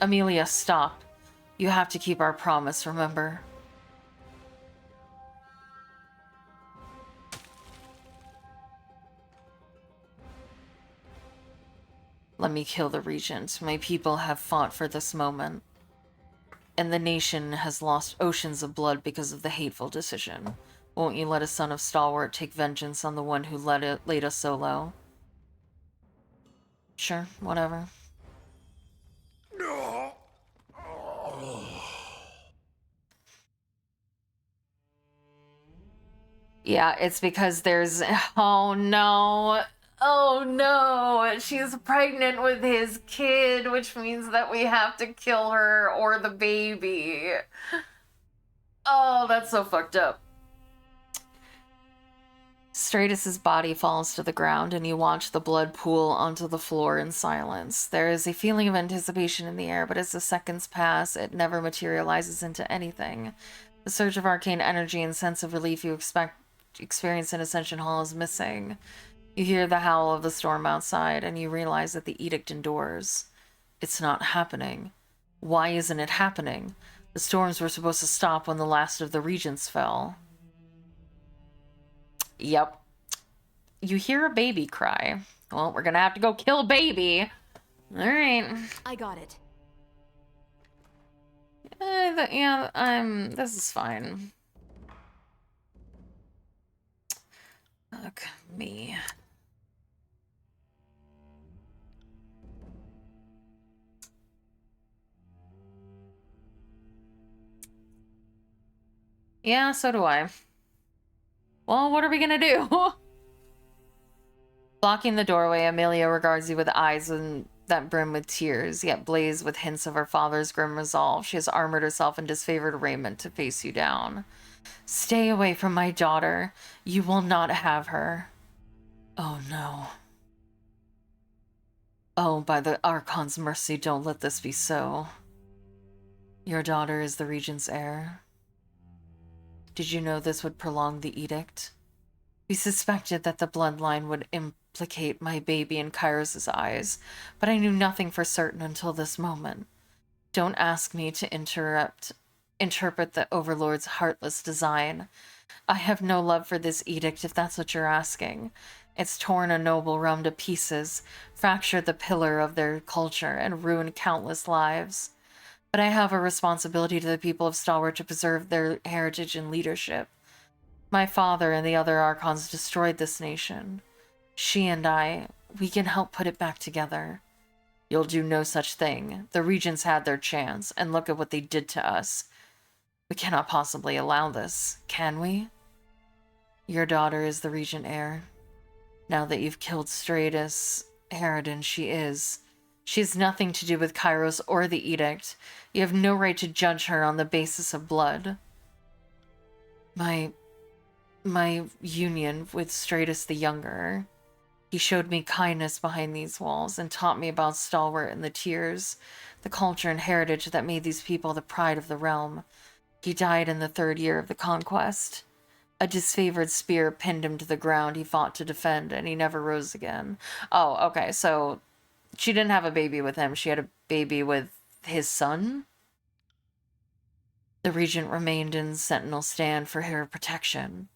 Amelia, stop. You have to keep our promise, remember? Let me kill the Regent. My people have fought for this moment. And the nation has lost oceans of blood because of the hateful decision. Won't you let a son of Stalwart take vengeance on the one who laid us so low? Sure, whatever. Yeah, it's because there's... Oh no! Oh no! She's pregnant with his kid, which means that we have to kill her or the baby. Oh, that's so fucked up. Stratus's body falls to the ground and you watch the blood pool onto the floor in silence. There is a feeling of anticipation in the air, but as the seconds pass, it never materializes into anything. The surge of arcane energy and sense of relief you experience in Ascension Hall is missing. You hear the howl of the storm outside, and you realize that the edict endures. It's not happening. Why isn't it happening? The storms were supposed to stop when the last of the Regents fell. Yep. You hear a baby cry. Well, we're gonna have to go kill a baby. Alright. I got it. this is fine. Fuck me. Yeah, so do I. Well, what are we gonna do? Blocking the doorway, Amelia regards you with eyes that brim with tears, yet blaze with hints of her father's grim resolve. She has armored herself in disfavored raiment to face you down. Stay away from my daughter. You will not have her. Oh no. Oh, by the Archon's mercy, don't let this be so. Your daughter is the Regent's heir. Did you know this would prolong the edict? We suspected that the bloodline would implicate my baby in Kairos' eyes, but I knew nothing for certain until this moment. Don't ask me to interpret the Overlord's heartless design. I have no love for this edict, if that's what you're asking. It's torn a noble realm to pieces, fractured the pillar of their culture, and ruined countless lives. But I have a responsibility to the people of Stalwart to preserve their heritage and leadership. My father and the other Archons destroyed this nation. She and I, we can help put it back together. You'll do no such thing. The Regents had their chance, and look at what they did to us. We cannot possibly allow this, can we? Your daughter is the Regent heir. Now that you've killed Stratus, Harridan, she is. She has nothing to do with Kairos or the Edict. You have no right to judge her on the basis of blood. My union with Stratus the Younger. He showed me kindness behind these walls and taught me about Stalwart and the Tears, the culture and heritage that made these people the pride of the realm. He died in the 3rd year of the conquest. A disfavored spear pinned him to the ground he fought to defend, and he never rose again. Oh, okay, so she didn't have a baby with him. She had a baby with his son? The Regent remained in Sentinel Stand for her protection.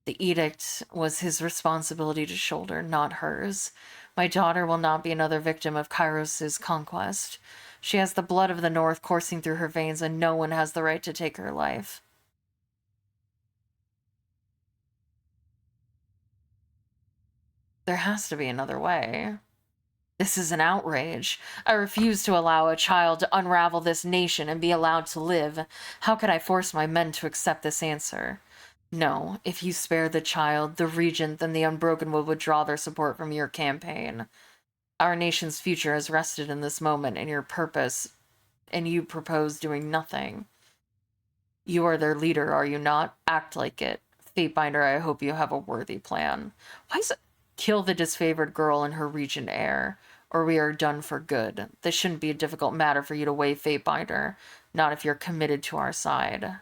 The edict was his responsibility to shoulder, not hers. My daughter will not be another victim of Kairos' conquest. She has the blood of the North coursing through her veins, and no one has the right to take her life. There has to be another way. This is an outrage. I refuse to allow a child to unravel this nation and be allowed to live. How could I force my men to accept this answer? No, if you spare the child, the Regent, then the Unbroken will withdraw their support from your campaign. Our nation's future has rested in this moment, and your purpose, and you propose doing nothing. You are their leader, are you not? Act like it. Fatebinder, I hope you have a worthy plan. Why is it kill the disfavored girl and her Regent heir, or we are done for good? This shouldn't be a difficult matter for you to weigh, Fatebinder, not if you're committed to our side.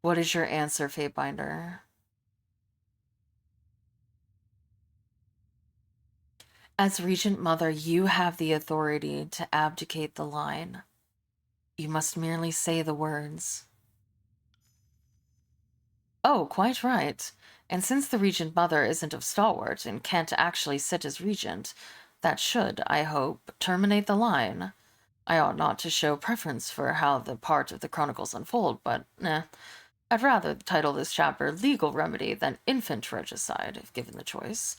What is your answer, Fatebinder? As Regent Mother, you have the authority to abdicate the line. You must merely say the words. Oh, quite right. And since the Regent Mother isn't of Stalwart and can't actually sit as Regent, that should, I hope, terminate the line. I ought not to show preference for how the part of the Chronicles unfold, but, I'd rather title this chapter Legal Remedy than Infant Regicide, if given the choice.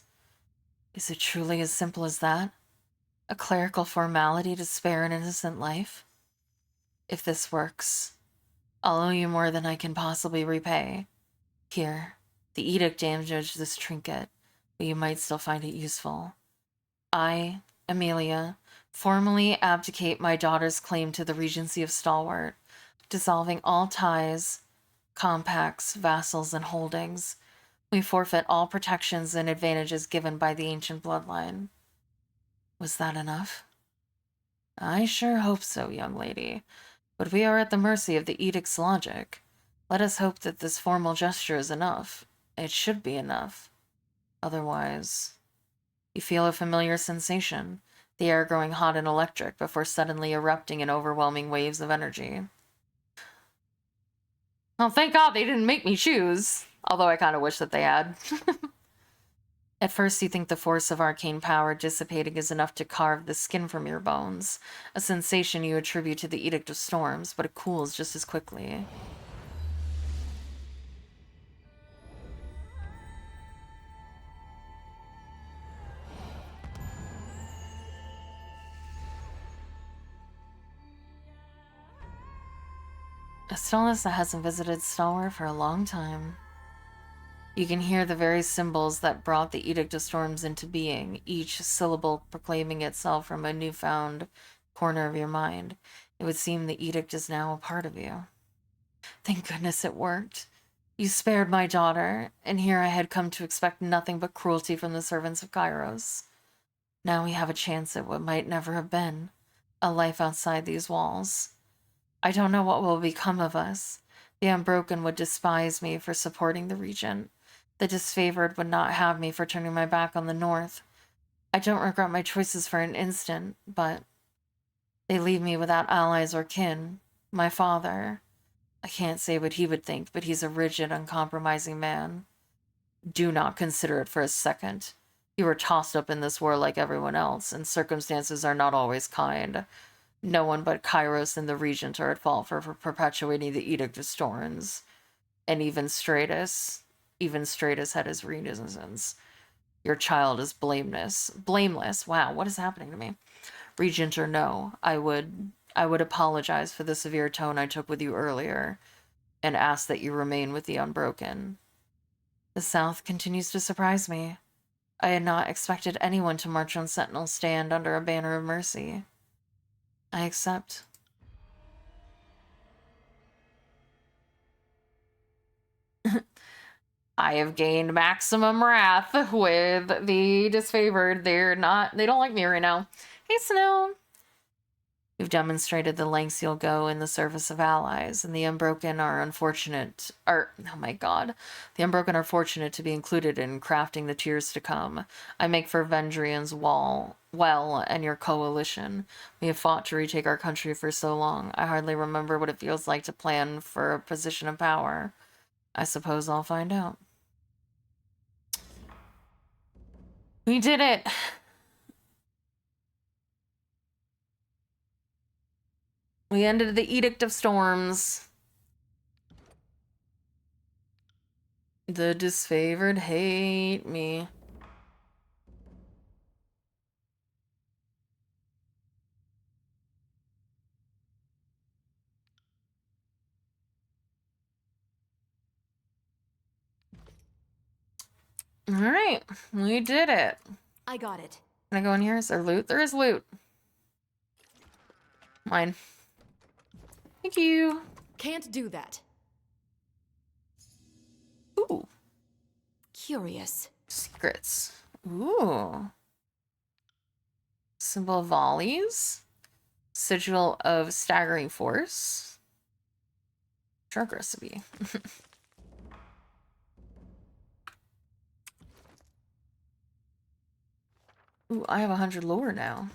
Is it truly as simple as that? A clerical formality to spare an innocent life? If this works, I'll owe you more than I can possibly repay. Here, the edict damaged this trinket, but you might still find it useful. I, Amelia, formally abdicate my daughter's claim to the Regency of Stalwart, dissolving all ties, compacts, vassals, and holdings. We forfeit all protections and advantages given by the ancient bloodline. Was that enough? I sure hope so, young lady. But we are at the mercy of the edict's logic. Let us hope that this formal gesture is enough. It should be enough. Otherwise... You feel a familiar sensation, the air growing hot and electric before suddenly erupting in overwhelming waves of energy. Well, thank God they didn't make me choose. Although I kind of wish that they had. At first, you think the force of arcane power dissipating is enough to carve the skin from your bones, a sensation you attribute to the Edict of Storms, but it cools just as quickly. A stillness that hasn't visited Stalwart for a long time. You can hear the very symbols that brought the Edict of Storms into being, each syllable proclaiming itself from a newfound corner of your mind. It would seem the Edict is now a part of you. Thank goodness it worked. You spared my daughter, and here I had come to expect nothing but cruelty from the servants of Kairos. Now we have a chance at what might never have been, a life outside these walls. I don't know what will become of us. The Unbroken would despise me for supporting the Regent. The Disfavored would not have me for turning my back on the North. I don't regret my choices for an instant, but they leave me without allies or kin. My father. I can't say what he would think, but he's a rigid, uncompromising man. Do not consider it for a second. You were tossed up in this war like everyone else, and circumstances are not always kind. No one but Kairos and the Regent are at fault for perpetuating the Edict of Storms. And even Stratus had his reasons. Your child is blameless. Blameless. Wow, what is happening to me? Regent or no, I would apologize for the severe tone I took with you earlier, and ask that you remain with the Unbroken. The South continues to surprise me. I had not expected anyone to march on Sentinel's stand under a banner of mercy. I accept. I have gained maximum wrath with the Disfavored. They don't like me right now. Hey, Snow. You've demonstrated the lengths you'll go in the service of allies, and the Unbroken are The Unbroken are fortunate to be included in crafting the tiers to come. I make for Vendrian's well, and your coalition. We have fought to retake our country for so long. I hardly remember what it feels like to plan for a position of power. I suppose I'll find out. We did it! We ended the Edict of Storms. The Disfavored hate me. Alright, we did it. I got it. Can I go in here? Is there loot? There is loot. Mine. Thank you. Can't do that. Ooh. Curious. Secrets. Ooh. Symbol of volleys. Sigil of staggering force. Drug recipe. Ooh, I have 100 lore now.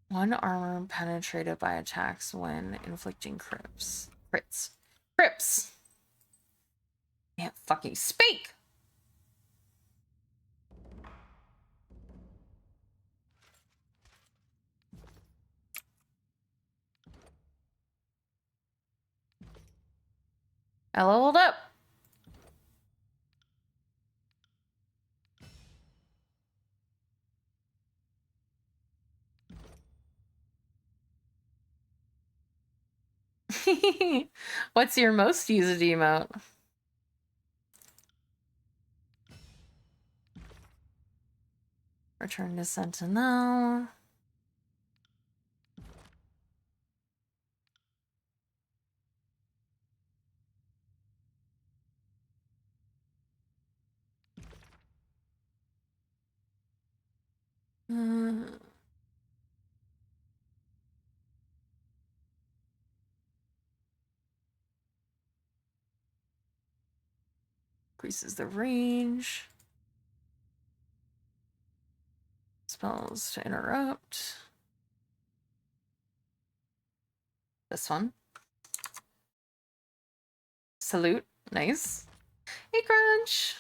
One armor penetrated by attacks when inflicting crits. Crips! Can't fucking speak! I leveled up! What's your most used emote? Return to Sentinel. Increases the range. Spells to interrupt. This one. Salute. Nice. Hey, Crunch.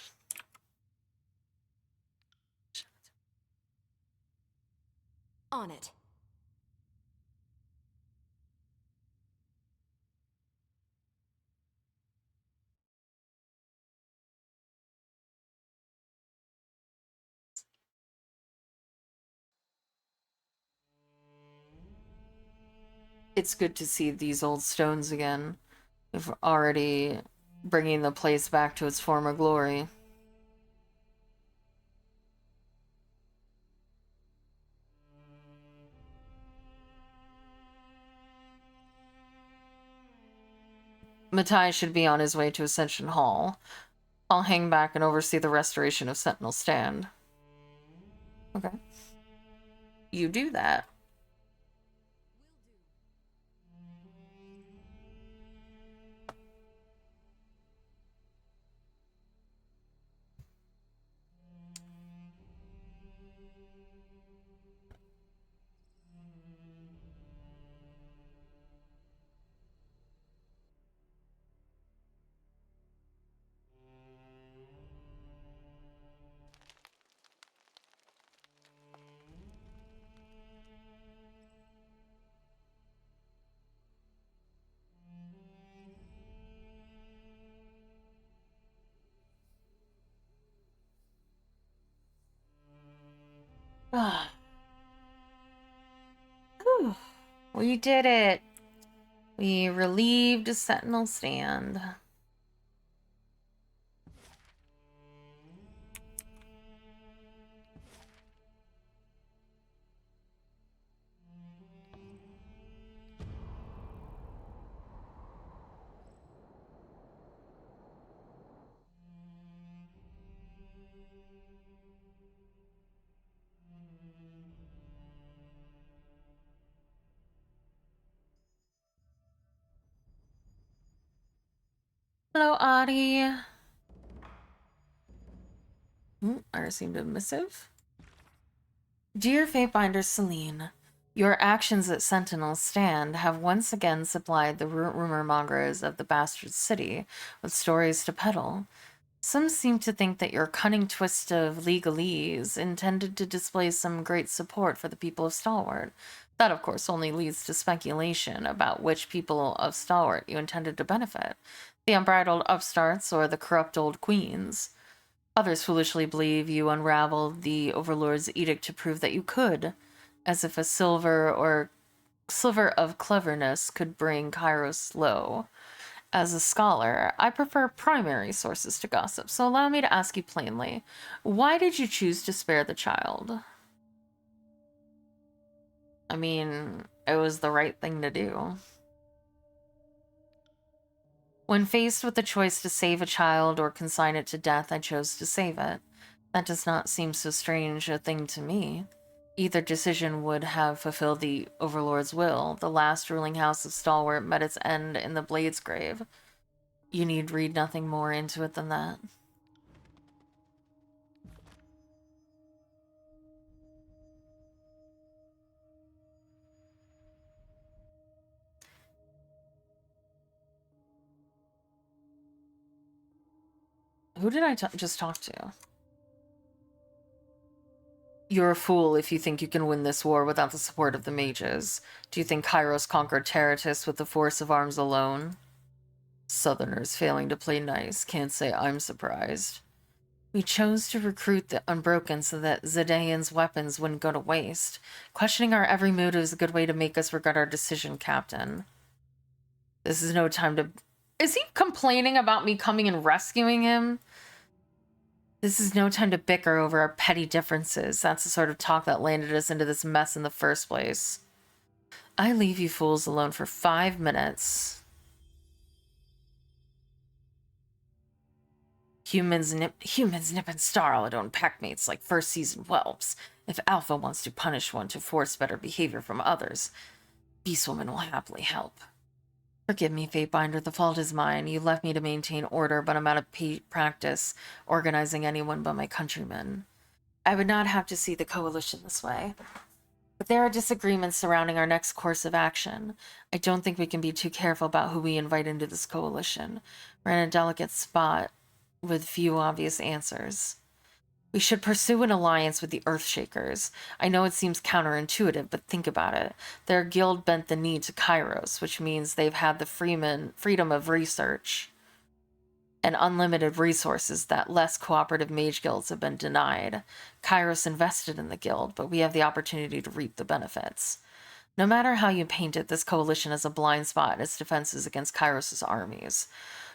On it. It's good to see these old stones again. We've already bringing the place back to its former glory. Matai should be on his way to Ascension Hall. I'll hang back and oversee the restoration of Sentinel Stand. Okay. You do that. Whew. We did it. We relieved Sentinel Stand. Hello, Audie. I received a missive. Dear Fatebinder Celine, your actions at Sentinel Stand have once again supplied the rumor mongers of the bastard city with stories to peddle. Some seem to think that your cunning twist of legalese intended to display some great support for the people of Stalwart. That, of course, only leads to speculation about which people of Stalwart you intended to benefit. The unbridled upstarts or the corrupt old queens. Others foolishly believe you unraveled the Overlord's edict to prove that you could, as if a sliver of cleverness could bring Kairos low. As a scholar, I prefer primary sources to gossip, so allow me to ask you plainly, why did you choose to spare the child? I mean, it was the right thing to do. When faced with the choice to save a child or consign it to death, I chose to save it. That does not seem so strange a thing to me. Either decision would have fulfilled the Overlord's will. The last ruling house of Stalwart met its end in the Blade's grave. You need read nothing more into it than that. Who did I just talk to? You're a fool if you think you can win this war without the support of the mages. Do you think Kairos conquered Terratus with the force of arms alone? Southerners failing to play nice. Can't say I'm surprised. We chose to recruit the Unbroken so that Zedaean's weapons wouldn't go to waste. Questioning our every move is a good way to make us regret our decision, Captain. This is no time to... Is he complaining about me coming and rescuing him? This is no time to bicker over our petty differences. That's the sort of talk that landed us into this mess in the first place. I leave you fools alone for 5 minutes. Humans nip and snarl at own packmates like first season whelps. If Alpha wants to punish one to force better behavior from others, Beastwoman will happily help. Forgive me, Fatebinder, the fault is mine. You left me to maintain order, but I'm out of practice organizing anyone but my countrymen. I would not have to see the coalition this way. But there are disagreements surrounding our next course of action. I don't think we can be too careful about who we invite into this coalition. We're in a delicate spot with few obvious answers. We should pursue an alliance with the Earthshakers. I know it seems counterintuitive, but think about it. Their guild bent the knee to Kairos, which means they've had the freedom of research and unlimited resources that less cooperative mage guilds have been denied. Kairos invested in the guild, but we have the opportunity to reap the benefits. No matter how you paint it, this coalition has a blind spot in its defenses against Kairos' armies,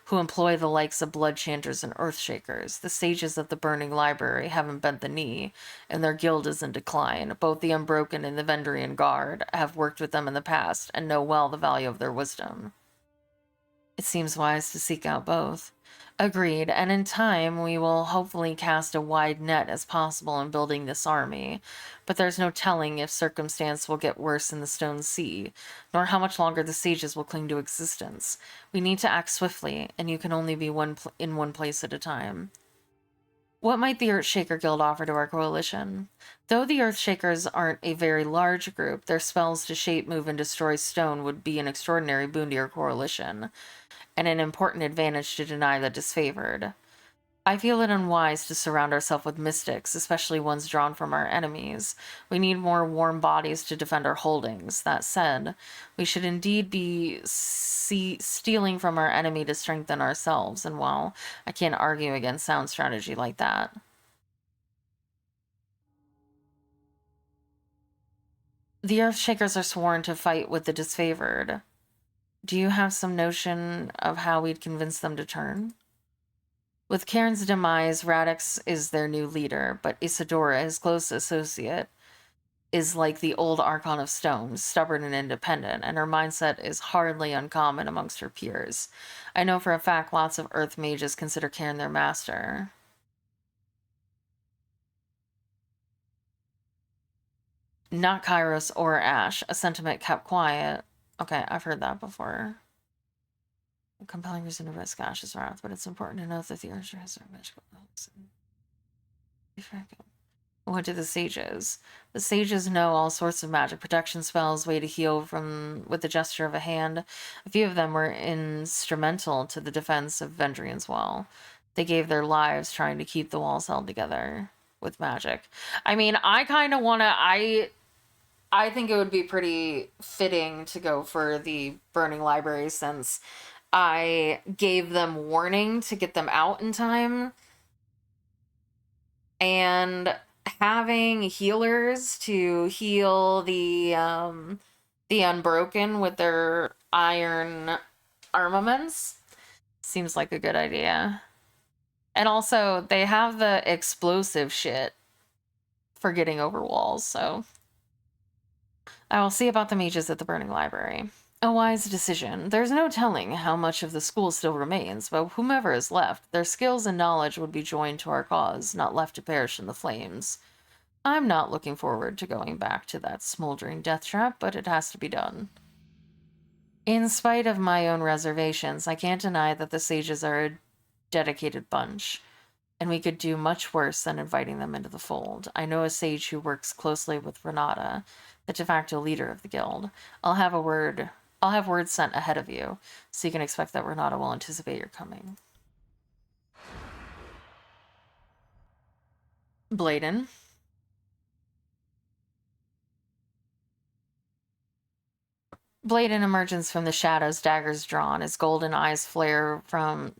who employ the likes of Bloodchanters and Earthshakers. The sages of the Burning Library haven't bent the knee, and their guild is in decline. Both the Unbroken and the Vendrian Guard have worked with them in the past and know well the value of their wisdom. It seems wise to seek out both. Agreed, and in time we will hopefully cast a wide net as possible in building this army, but there's no telling if circumstance will get worse in the Stone Sea, nor how much longer the sages will cling to existence. We need to act swiftly, and you can only be in one place at a time. What might the Earthshaker Guild offer to our coalition? Though the Earthshakers aren't a very large group, their spells to shape, move, and destroy stone would be an extraordinary boon to your coalition, and an important advantage to deny the disfavored. I feel it unwise to surround ourselves with mystics, especially ones drawn from our enemies. We need more warm bodies to defend our holdings. That said, we should indeed be stealing from our enemy to strengthen ourselves, and while I can't argue against sound strategy like that. The Earthshakers are sworn to fight with the disfavored. Do you have some notion of how we'd convince them to turn? With Karen's demise, Radix is their new leader, but Isadora, his close associate, is like the old Archon of Stone, stubborn and independent, and her mindset is hardly uncommon amongst her peers. I know for a fact lots of Earth mages consider Karen their master. Not Kairos or Ash, a sentiment kept quiet. Okay, I've heard that before. A compelling reason to risk Ash's wrath, but it's important to note that the Archer has their magical helps. What do the sages? The sages know all sorts of magic protection spells, way to heal with the gesture of a hand. A few of them were instrumental to the defense of Vendrian's Wall. They gave their lives trying to keep the walls held together with magic. I mean, I kind of want to... I think it would be pretty fitting to go for the Burning Library since I gave them warning to get them out in time. And having healers to heal the Unbroken with their iron armaments seems like a good idea. And also, they have the explosive shit for getting over walls, so... I will see about the mages at the Burning Library. A wise decision. There's no telling how much of the school still remains, but whomever is left, their skills and knowledge would be joined to our cause, not left to perish in the flames. I'm not looking forward to going back to that smoldering death trap, but it has to be done. In spite of my own reservations, I can't deny that the sages are a dedicated bunch, and we could do much worse than inviting them into the fold. I know a sage who works closely with Renata, the de facto leader of the guild. I'll have word sent ahead of you, so you can expect that Renata will anticipate your coming. Bladen. Bladen emerges from the shadows, daggers drawn. His golden eyes flare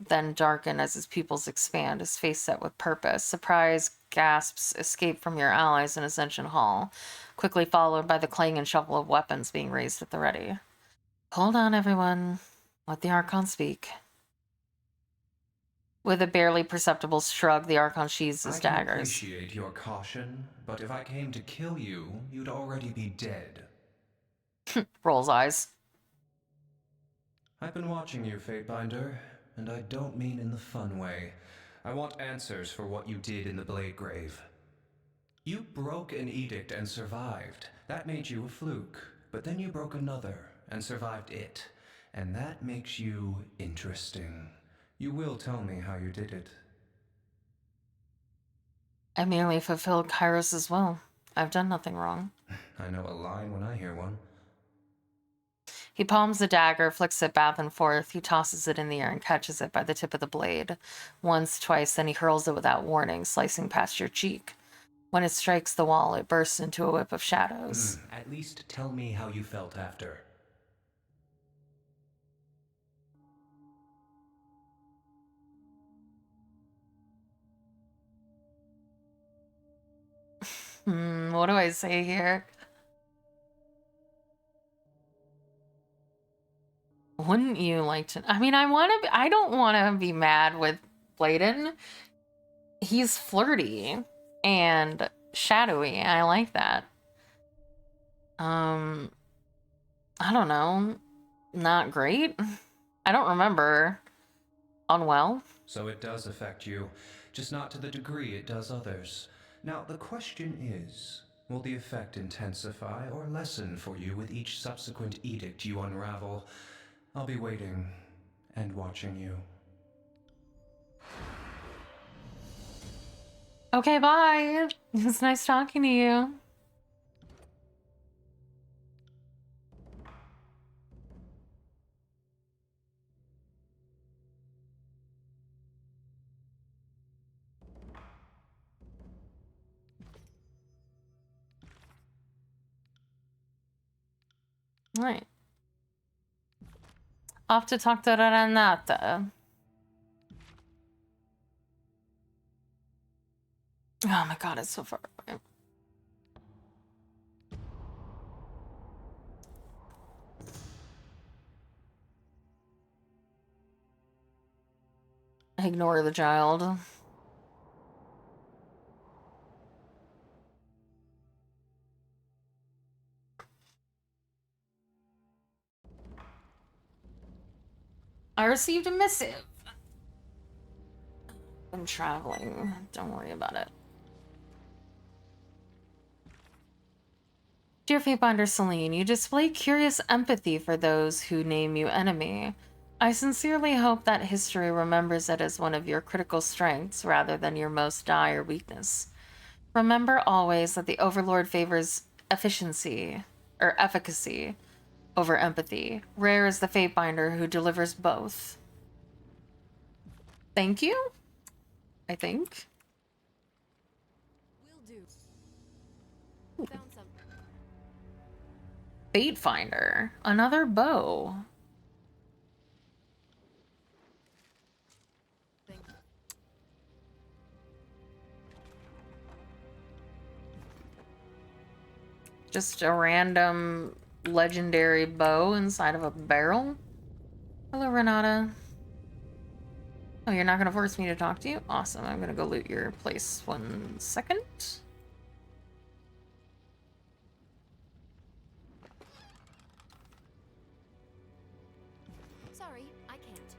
then darken as his pupils expand, his face set with purpose. Surprise gasps escape from your allies in Ascension Hall, quickly followed by the clang and shuffle of weapons being raised at the ready. Hold on, everyone. Let the Archon speak. With a barely perceptible shrug, the Archon sheathes his daggers. I can appreciate your caution, but if I came to kill you, you'd already be dead. Rolls eyes. I've been watching you, Fatebinder, and I don't mean in the fun way. I want answers for what you did in the Blade Grave. You broke an edict and survived. That made you a fluke. But then you broke another and survived it. And that makes you interesting. You will tell me how you did it. I merely fulfilled Kairos' will. I've done nothing wrong. I know a line when I hear one. He palms the dagger, flicks it back and forth. He tosses it in the air and catches it by the tip of the blade. Once, twice, then he hurls it without warning, slicing past your cheek. When it strikes the wall, it bursts into a whip of shadows. At least tell me how you felt after. What do I say here? Wouldn't you like to? I mean, I don't want to be mad with Bladen. He's flirty and shadowy. I like that. I don't know. Not great. I don't remember. Unwell. So it does affect you, just not to the degree it does others. Now, the question is, will the effect intensify or lessen for you with each subsequent edict you unravel? I'll be waiting and watching you. Okay, bye. It's nice talking to you. Right. Off to talk to Renata. Oh my god, it's so far away. Ignore the child. I received a missive. I'm traveling. Don't worry about it. Dear Fatebinder Celine, you display curious empathy for those who name you enemy. I sincerely hope that history remembers it as one of your critical strengths rather than your most dire weakness. Remember always that the Overlord favors efficiency, or efficacy, over empathy. Rare is the Fatebinder who delivers both. Thank you, I think. Will do. Found some. Fatefinder, another bow. Thank you. Just a random legendary bow inside of a barrel. Hello, Renata. Oh, you're not gonna force me to talk to you? Awesome. I'm gonna go loot your place 1 second. Sorry, I can't.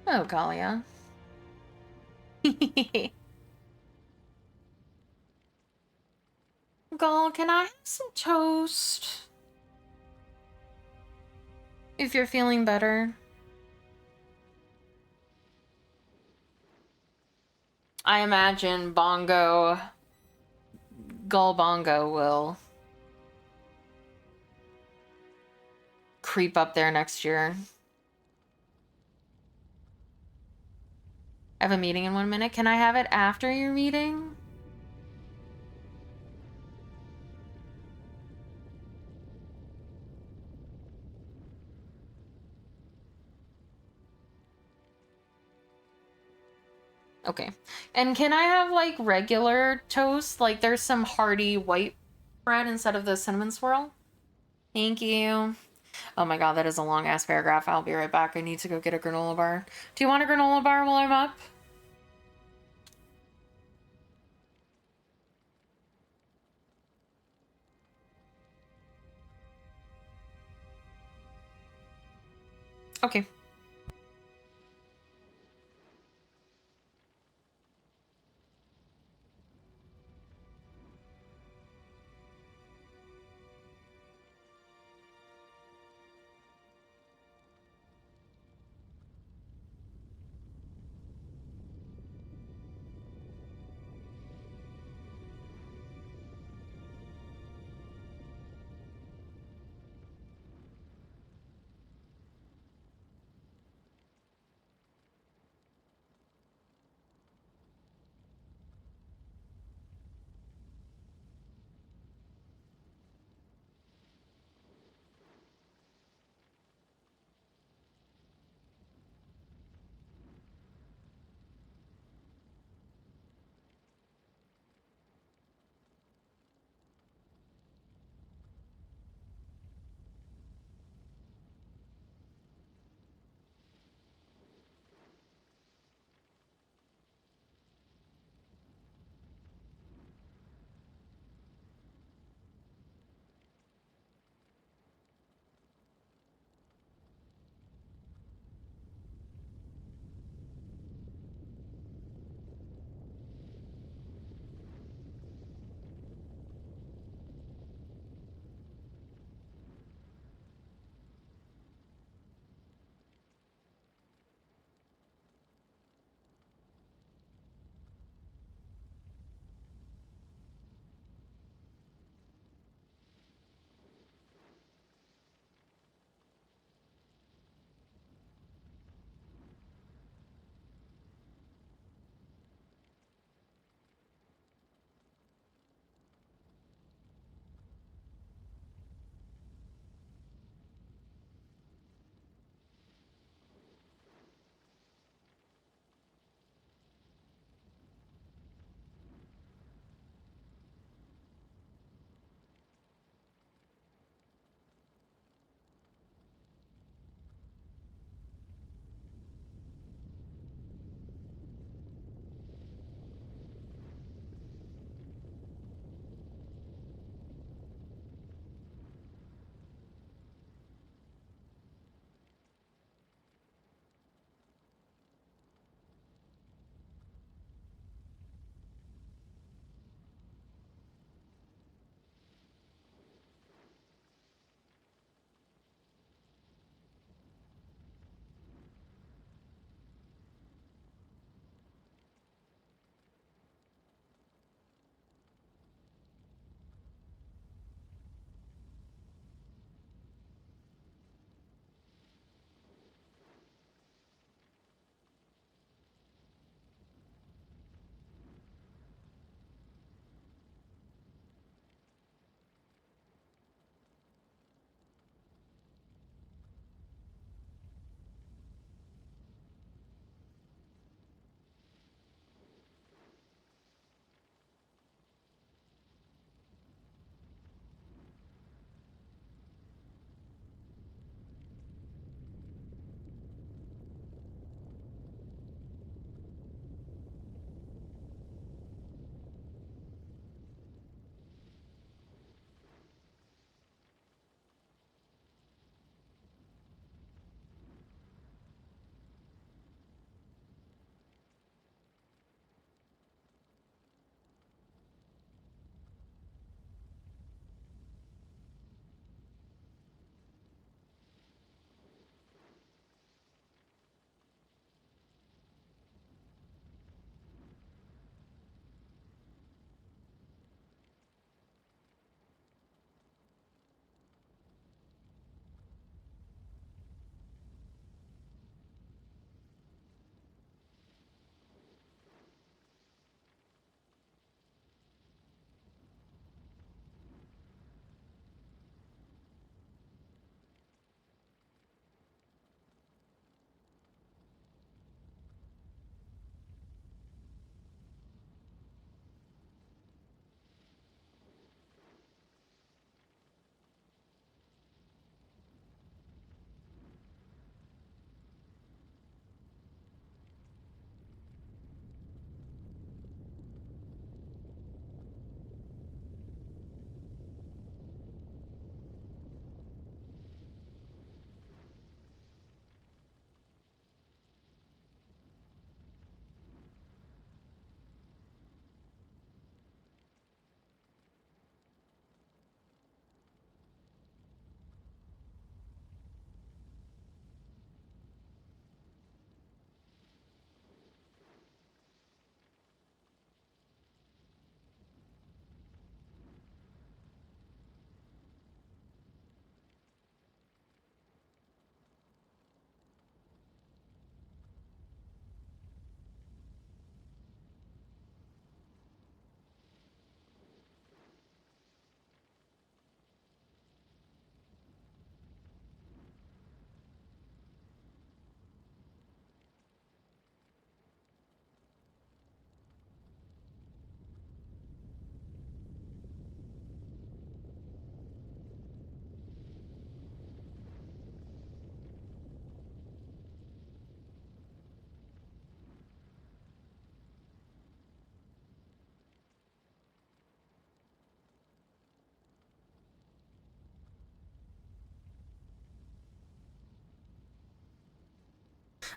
Oh, Galia. Gal, can I have some toast? If you're feeling better. I imagine Gull Bongo will creep up there next year. I have a meeting in 1 minute. Can I have it after your meeting? Okay. And can I have, like, regular toast? Like, there's some hearty white bread instead of the cinnamon swirl? Thank you. Oh my god, that is a long-ass paragraph. I'll be right back. I need to go get a granola bar. Do you want a granola bar while I'm up? Okay.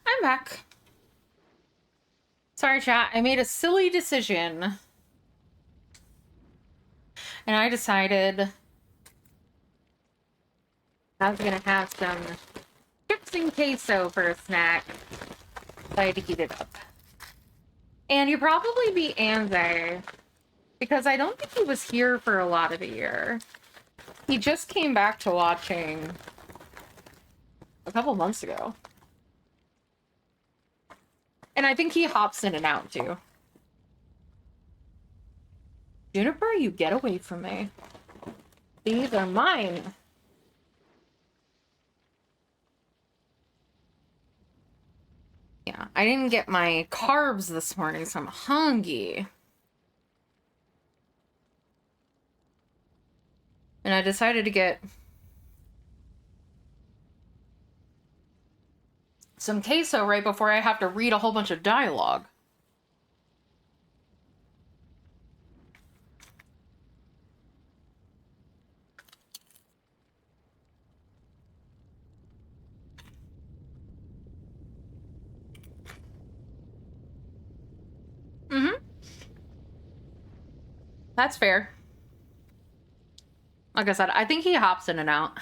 I'm back. Sorry, chat. I made a silly decision. And I decided I was gonna have some chips and queso for a snack. So I had to heat it up. And you'd probably be Anze, because I don't think he was here for a lot of the year. He just came back to watching a couple months ago. And I think he hops in and out too. Juniper, you get away from me. These are mine. Yeah, I didn't get my carbs this morning, so I'm hungry. And I decided to get some queso right before I have to read a whole bunch of dialogue. Mm-hmm. That's fair. Like I said, I think he hops in and out.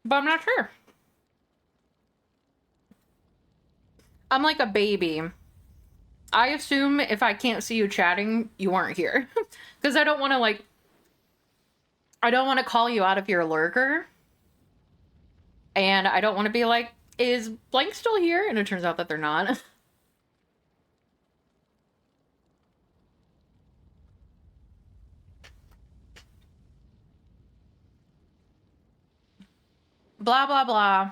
But I'm not sure. I'm like a baby. I assume if I can't see you chatting, you aren't here. Because I don't want to, I don't want to call you out of your lurker. And I don't want to be like, is Blank still here? And it turns out that they're not. Blah, blah, blah.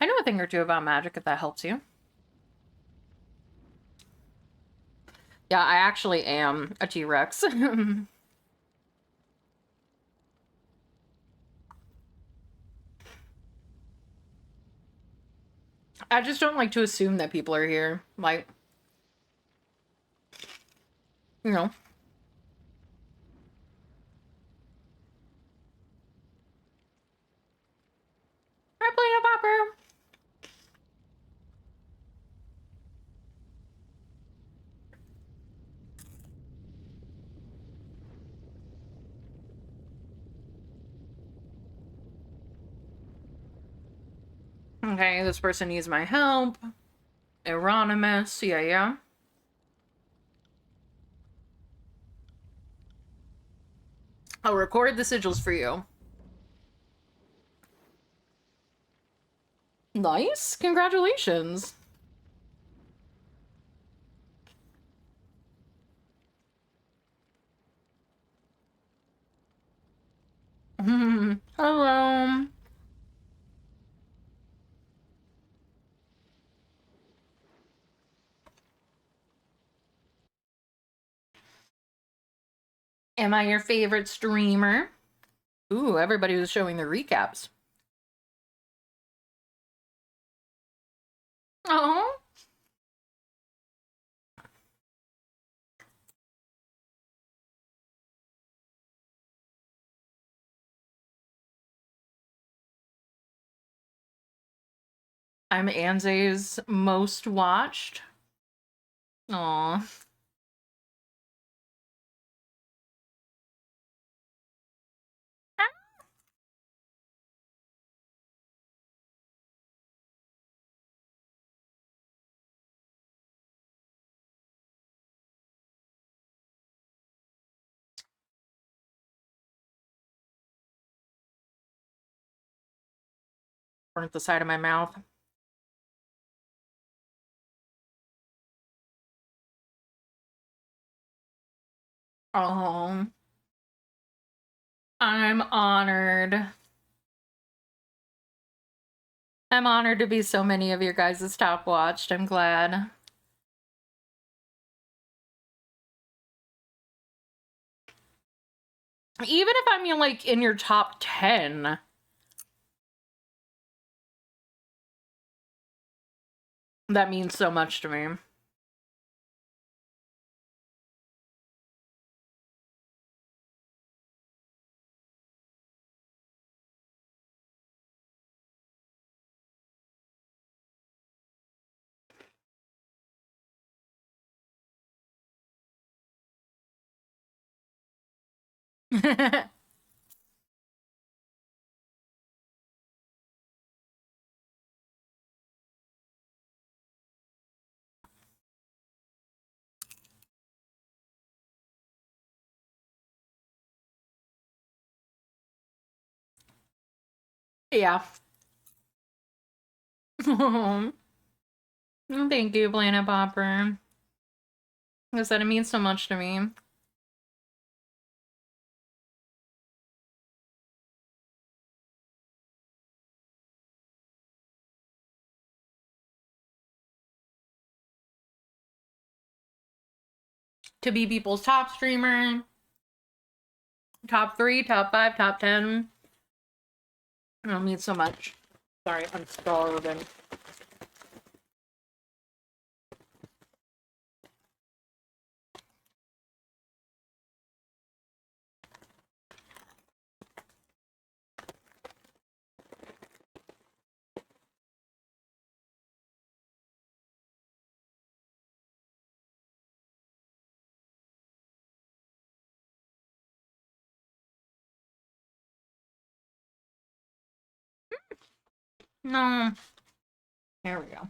I know a thing or two about magic, if that helps you. Yeah, I actually am a T-Rex. I just don't like to assume that people are here. Like, you know. Hi, Play-Doh Popper! Okay, this person needs my help. Eronimus, yeah. I'll record the sigils for you. Nice, congratulations. Hello. Am I your favorite streamer? Ooh, everybody was showing their recaps. Oh. I'm Anze's most watched. Aw. Burnt the side of my mouth. Oh. I'm honored. I'm honored to be so many of your guys' top watched. I'm glad. Even if I'm like in your top 10. That means so much to me. Yeah. Thank you, Planet Popper. You said it means so much to me. To be people's top streamer, top 3, top 5, top 10. It means so much. Sorry, I'm starving. No. There we go.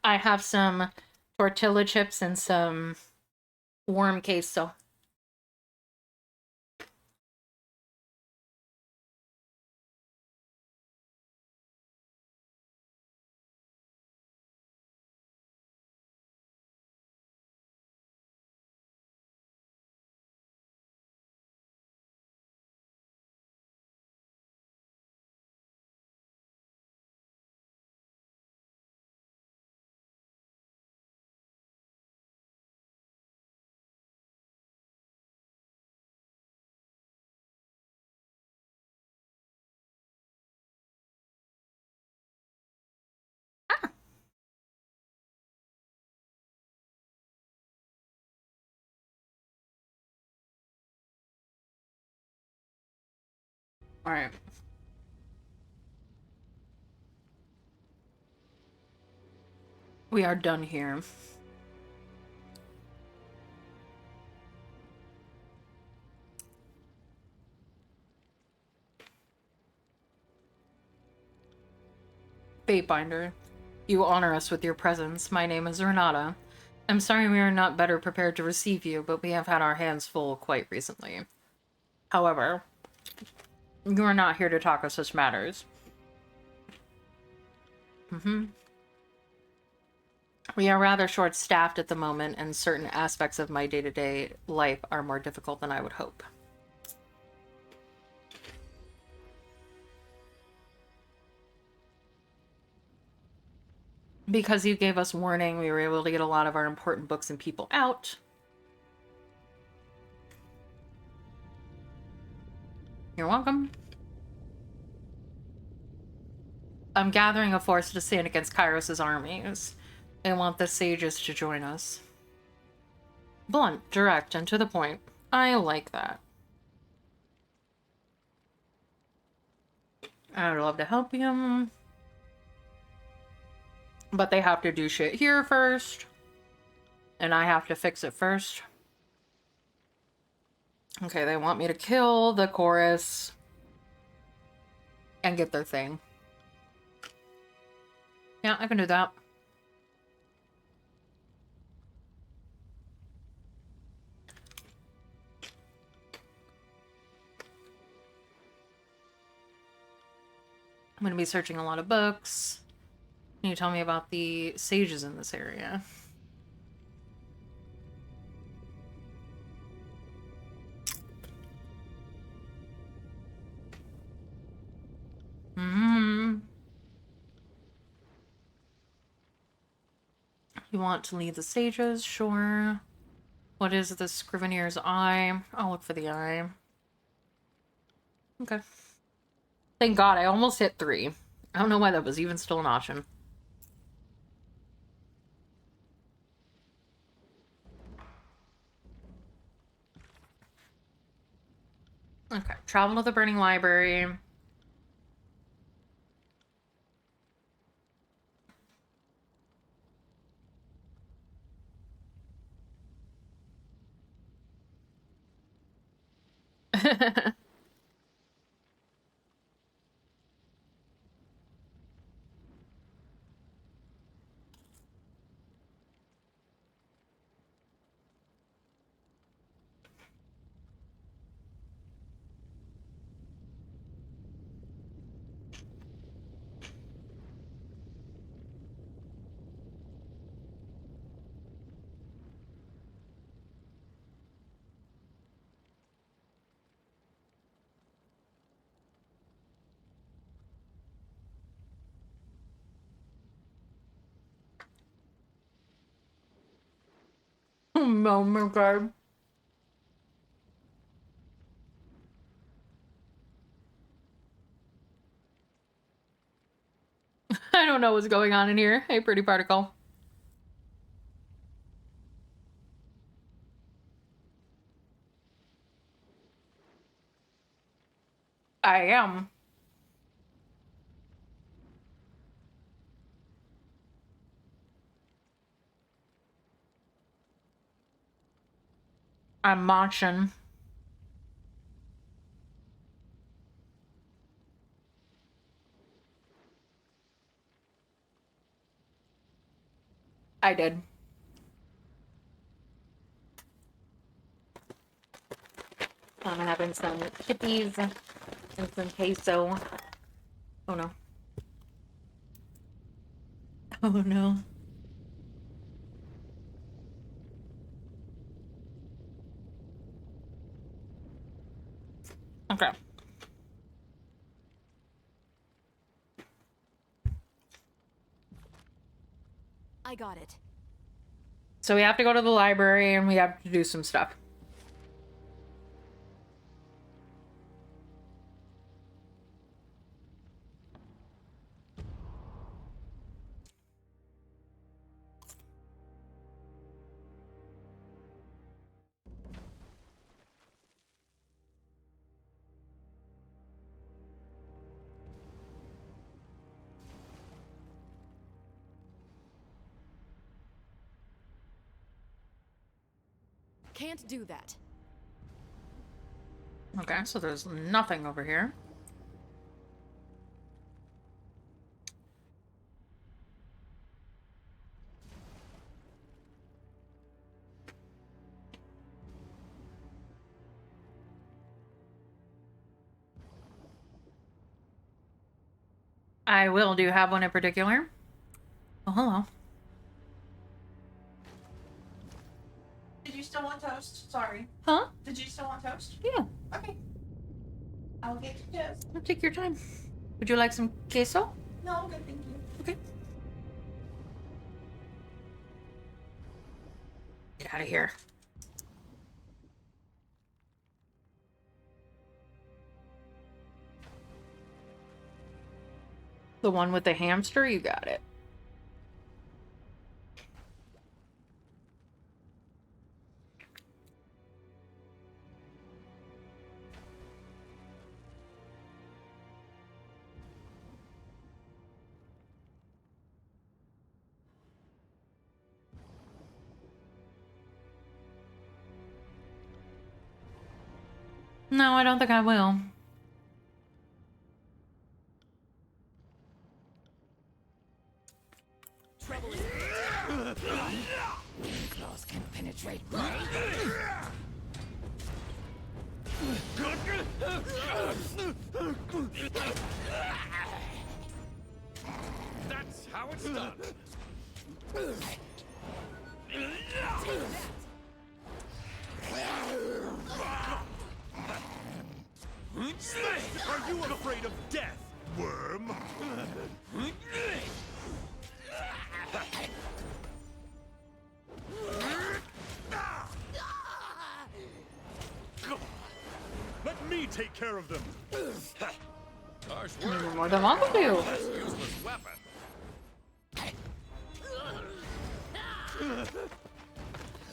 I have some tortilla chips and some warm queso. All right. We are done here. Fatebinder, you honor us with your presence. My name is Renata. I'm sorry we are not better prepared to receive you, but we have had our hands full quite recently. However, you are not here to talk of such matters. We are rather short-staffed at the moment, and certain aspects of my day-to-day life are more difficult than I would hope. Because you gave us warning, we were able to get a lot of our important books and people out. You're welcome. I'm gathering a force to stand against Kairos' armies. They want the sages to join us. Blunt, direct, and to the point. I like that. I would love to help you. But they have to do shit here first. And I have to fix it first. Okay, they want me to kill the chorus. And get their thing. Yeah, I can do that. I'm going to be searching a lot of books. Can you tell me about the sages in this area? You want to lead the sages? Sure. What is the Scrivener's Eye? I'll look for the eye. Okay. Thank God, I almost hit 3. I don't know why that was even still an option. Okay, travel to the Burning Library. Oh my god. I don't know what's going on in here. Hey, pretty particle. I am. I'm marching. I did. I'm having some chippies and some queso. Oh no. Oh no. Okay. I got it. So we have to go to the library and we have to do some stuff. Can't do that. Okay, so there's nothing over here. I will. Do you have one in particular? Oh, hello. Did you still want toast? Sorry. Huh? Did you still want toast? Yeah. Okay. I'll get you toast. Take your time. Would you like some queso? No, I'm good, thank you. Okay. Get out of here. The one with the hamster? You got it. No, I don't think I will. Claws can penetrate. That's how it's done. Are you afraid of death, worm? Let me take care of them. Harsh More than one of you. useless weapon.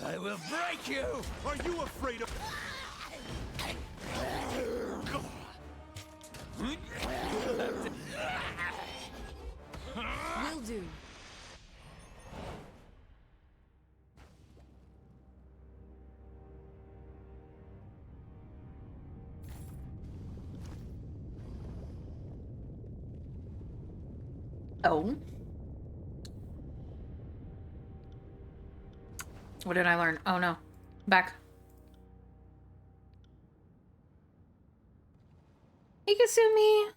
I will break you. Are you afraid of? Will do. Oh. What did I learn? Oh no. Back. Ikasumi.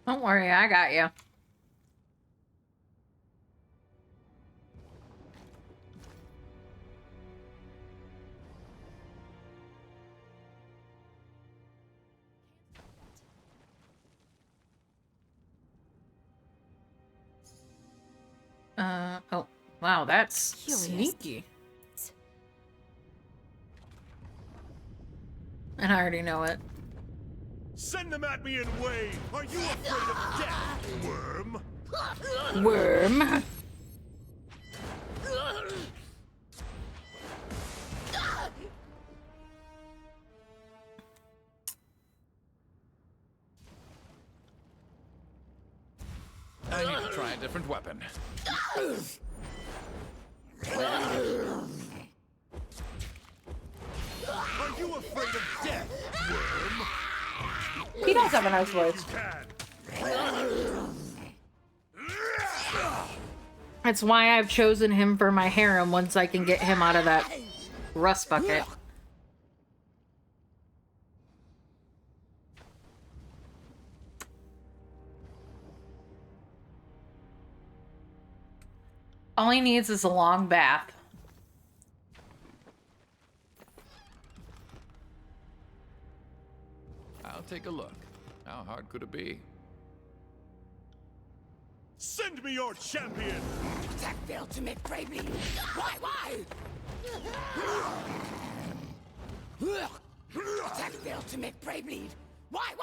Don't worry, I got you. Oh, wow, that's sneaky. And I already know it. Send them at me and wave! Are you afraid of death, worm? Worm. I need to try a different weapon. Are you afraid of death, worm? He does have a nice voice. That's why I've chosen him for my harem once I can get him out of that rust bucket. All he needs is a long bath. I'll take a look. How hard could it be? Send me your champion! Attack the ultimate bravely. Why? Attack the ultimate bravely. Why?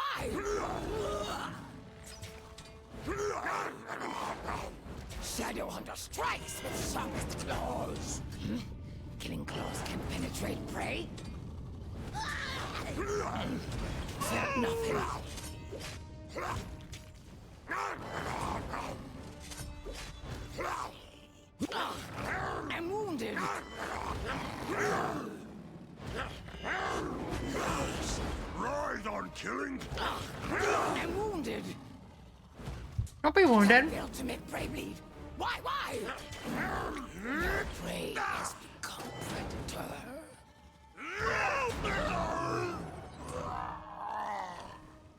Shadow Hunter strikes with sharpest claws. Killing claws can penetrate prey. Felt nothing. I'm wounded. Ride on killing? I'm wounded. Don't be wounded. The ultimate prey bleed. Why? Your prey has become predator.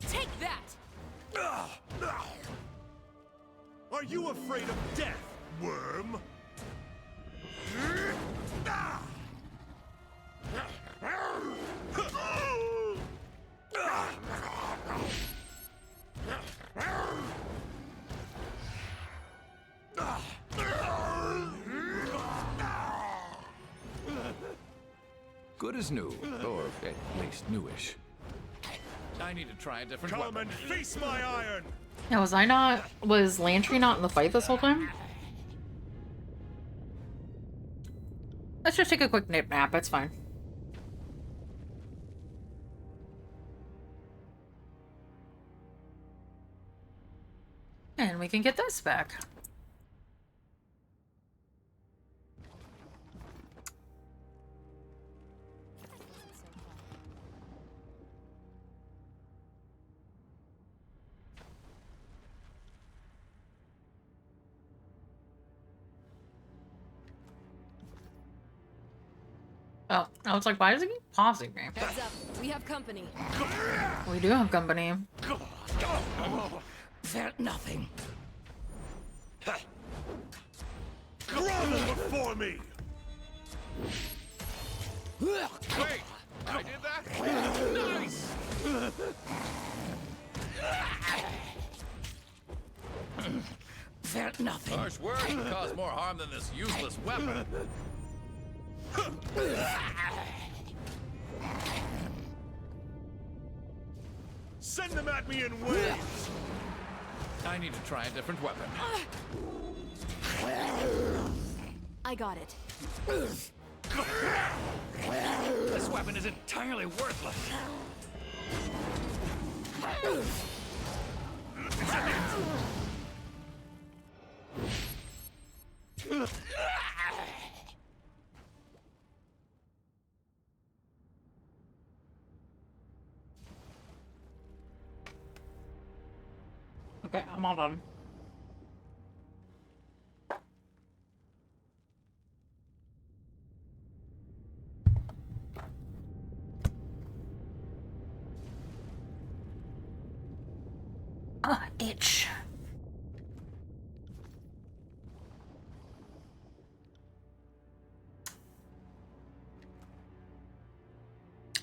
Take that! Are you afraid of death, worm? Good as new, or at least newish. I need to try a different Come weapon. and face my iron! Yeah, was Lantry not in the fight this whole time? Let's just take a quick nap, it's fine. And we can get this back. Oh, I was like, why does it keep pausing me? Heads up, we have company. We do have company. Felt nothing. Grovel before me! Wait! I did that? Nice! Felt nothing. Harsh words can cause more harm than this useless weapon. Send them at me in waves! I need to try a different weapon. I got it. This weapon is entirely worthless. Okay, I'm all done. Ah, itch.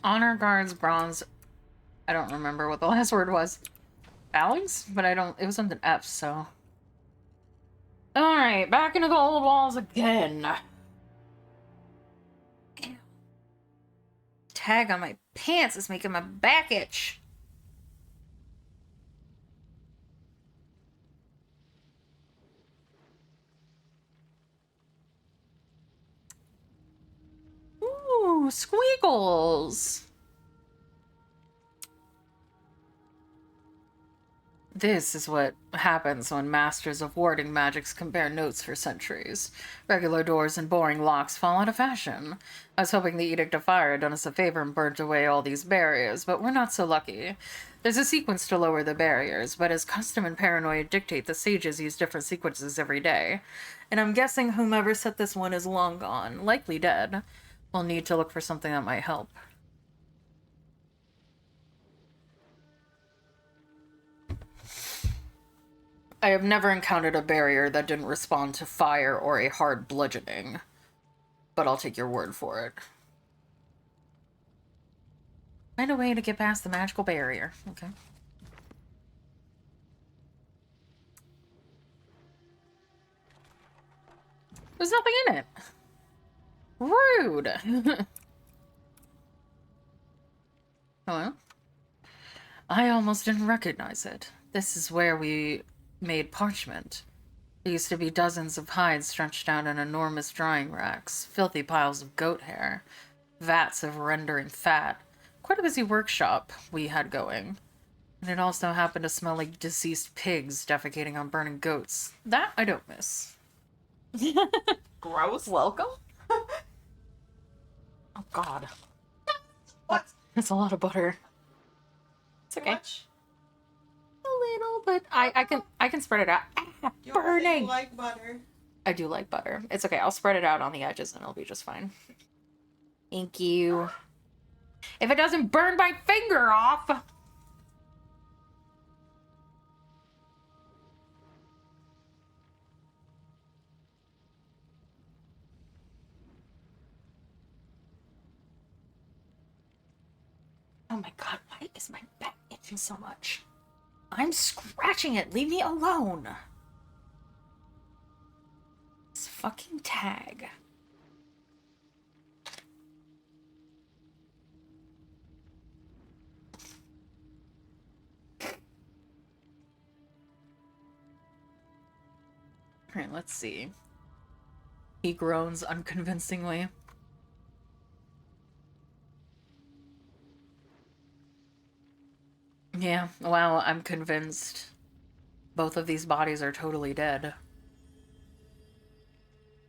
Honor guards, bronze. I don't remember what the last word was. Alex? But I don't. It was something F, so. Alright, back into the old walls again. Ew. Tag on my pants is making my back itch. Ooh, squiggles. This is what happens when masters of warding magics compare notes for centuries. Regular doors and boring locks fall out of fashion. I was hoping the Edict of Fire had done us a favor and burnt away all these barriers, but we're not so lucky. There's a sequence to lower the barriers, but as custom and paranoia dictate, the sages use different sequences every day. And I'm guessing whomever set this one is long gone, likely dead. We'll need to look for something that might help. I have never encountered a barrier that didn't respond to fire or a hard bludgeoning, but I'll take your word for it. Find a way to get past the magical barrier. Okay. There's nothing in it. Rude. Hello? I almost didn't recognize it. This is where we made parchment. There used to be dozens of hides stretched out in enormous drying racks, filthy piles of goat hair, vats of rendering fat. Quite a busy workshop we had going. And it also happened to smell like deceased pigs defecating on burning goats. That I don't miss. Gross. Welcome? Oh god. What? That's a lot of butter. It's Too okay. much? A little, but I can spread it out. Ah, You already burning. like butter. I do like butter. It's okay. I'll spread it out on the edges and it'll be just fine. Thank you. If it doesn't burn my finger off. Oh my god, why is my back itching so much? I'm scratching it. Leave me alone. This fucking tag. Alright, let's see. He groans unconvincingly. Yeah, well, I'm convinced both of these bodies are totally dead.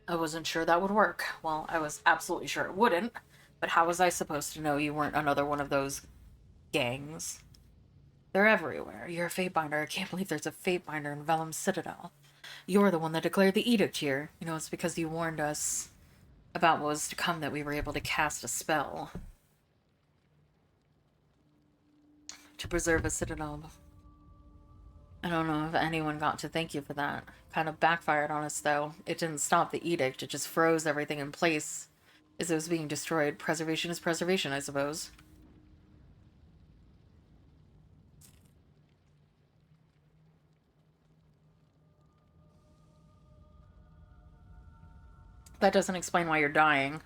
I wasn't sure that would work. Well, I was absolutely sure it wouldn't, but how was I supposed to know you weren't another one of those gangs? They're everywhere. You're a Fatebinder. I can't believe there's a Fatebinder in Vellum's Citadel. You're the one that declared the edict here. You know, it's because you warned us about what was to come that we were able to cast a spell. To preserve a citadel. I don't know if anyone got to thank you for that. Kind of backfired on us, though. It didn't stop the edict, it just froze everything in place As it was being destroyed, preservation is preservation, I suppose. That doesn't explain why you're dying.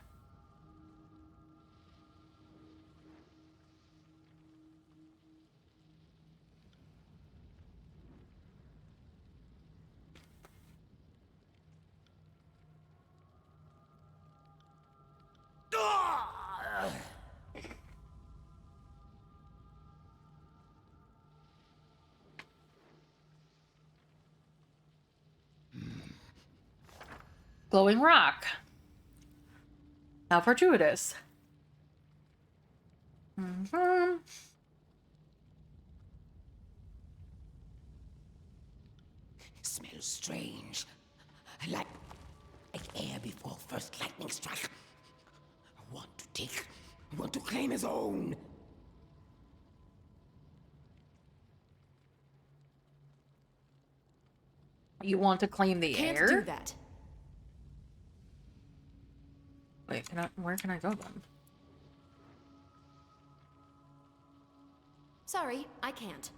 Glowing rock. How fortuitous. Mm-hmm. Smells strange. Like air before first lightning strike. I want to take. I want to claim his own. You want to claim the Can't air? do that. Wait, where can I go then? Sorry, I can't.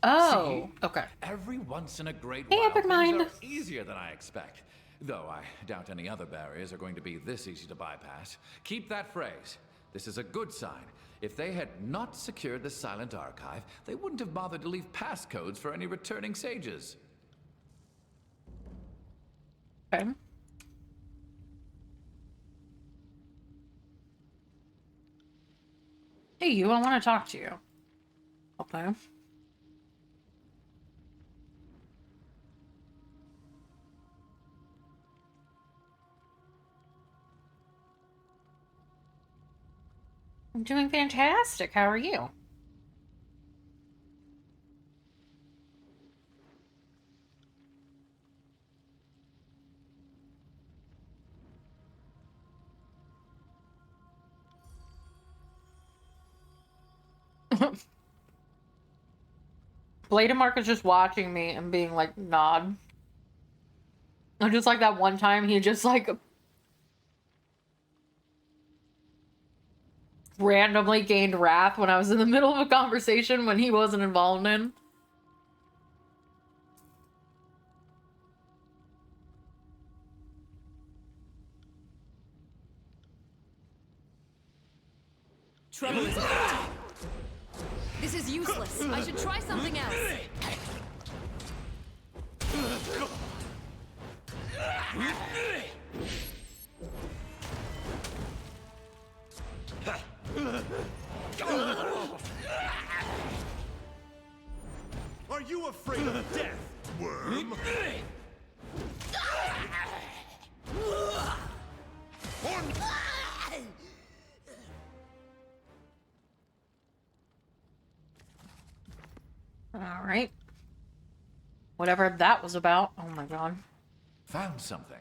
Oh, See? okay. Every once in a great Hey, while, Epic things Mind. are easier than I expect. Though I doubt any other barriers are going to be this easy to bypass. Keep that phrase. This is a good sign. If they had not secured the silent archive, they wouldn't have bothered to leave passcodes for any returning sages. Okay. Hey, you, I want to talk to you. Okay. I'm doing fantastic. How are you? Blade Mark is just watching me and being like, nod. And just like that one time, he just like randomly gained wrath when I was in the middle of a conversation when he wasn't involved in. Trouble is afoot. This is useless. I should try something else. Are you afraid of death, worm? Alright. Whatever that was about. Oh my god. Found something.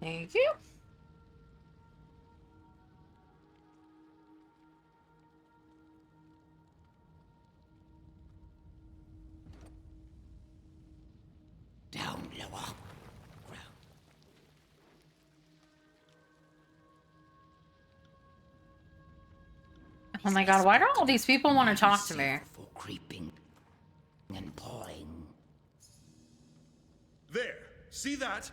Thank you. Down lower. Oh my god, why do all these people want to talk to me? For creeping and pawing. There. See that?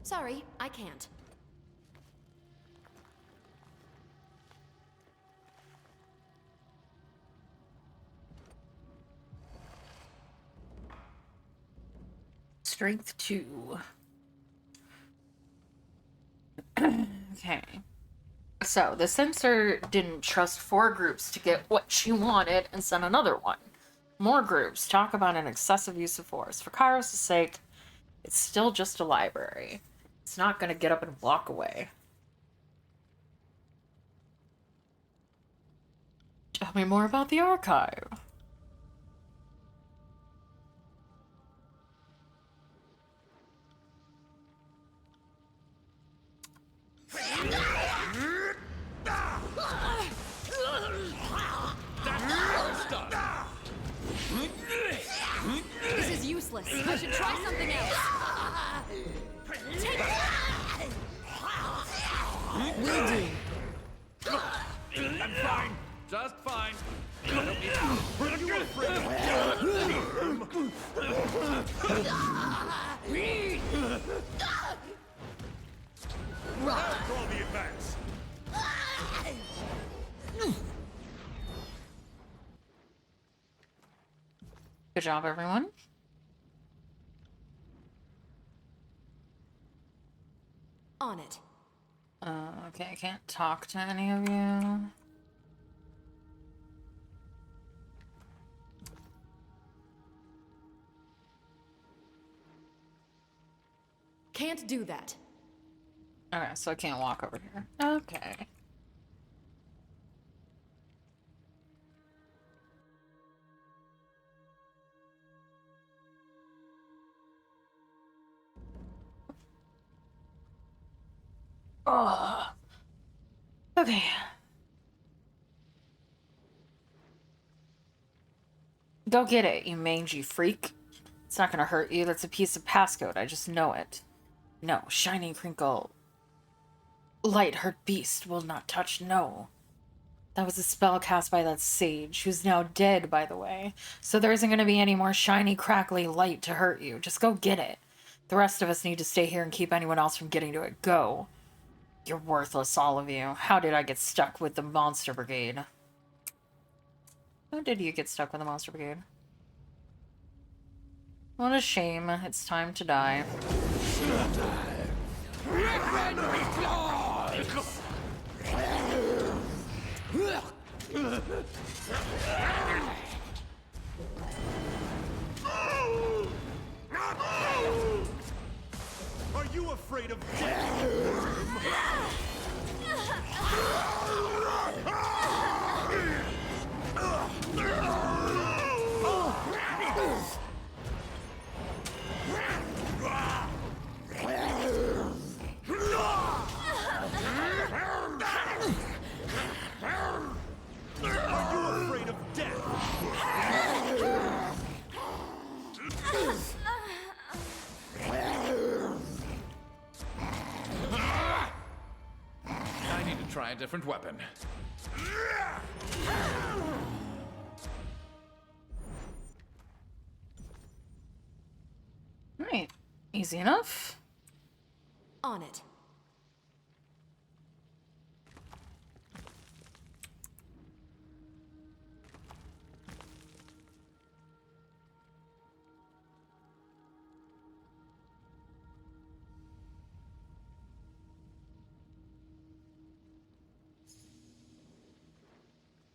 Sorry, I can't. Strength 2. Okay. So, the censor didn't trust 4 groups to get what she wanted and sent another one. More groups talk about an excessive use of force. For Kairos' sake, It's still just a library. It's not gonna get up and walk away. Tell me more about the archive. This is useless. I should try something else. Take it. Will do. I'm fine. Just fine. Are you afraid of Call the advance. Good job, everyone. On it. Okay, I can't talk to any of you. Can't do that. Okay, so I can't walk over here. Okay. Oh. Okay. Go get it, you mangy freak. It's not gonna hurt you. That's a piece of passcode. I just know it. No, shining crinkle. Light hurt beast will not touch. No. That was a spell cast by that sage, who's now dead, by the way. So there isn't gonna be any more shiny, crackly light to hurt you. Just go get it. The rest of us need to stay here and keep anyone else from getting to it. Go. You're worthless, all of you. How did I get stuck with the Monster Brigade? How did you get stuck with the Monster Brigade? What a shame. It's time to die. Are you afraid of death? Are you afraid of death? I need to try a different weapon. Right. Easy enough. On it.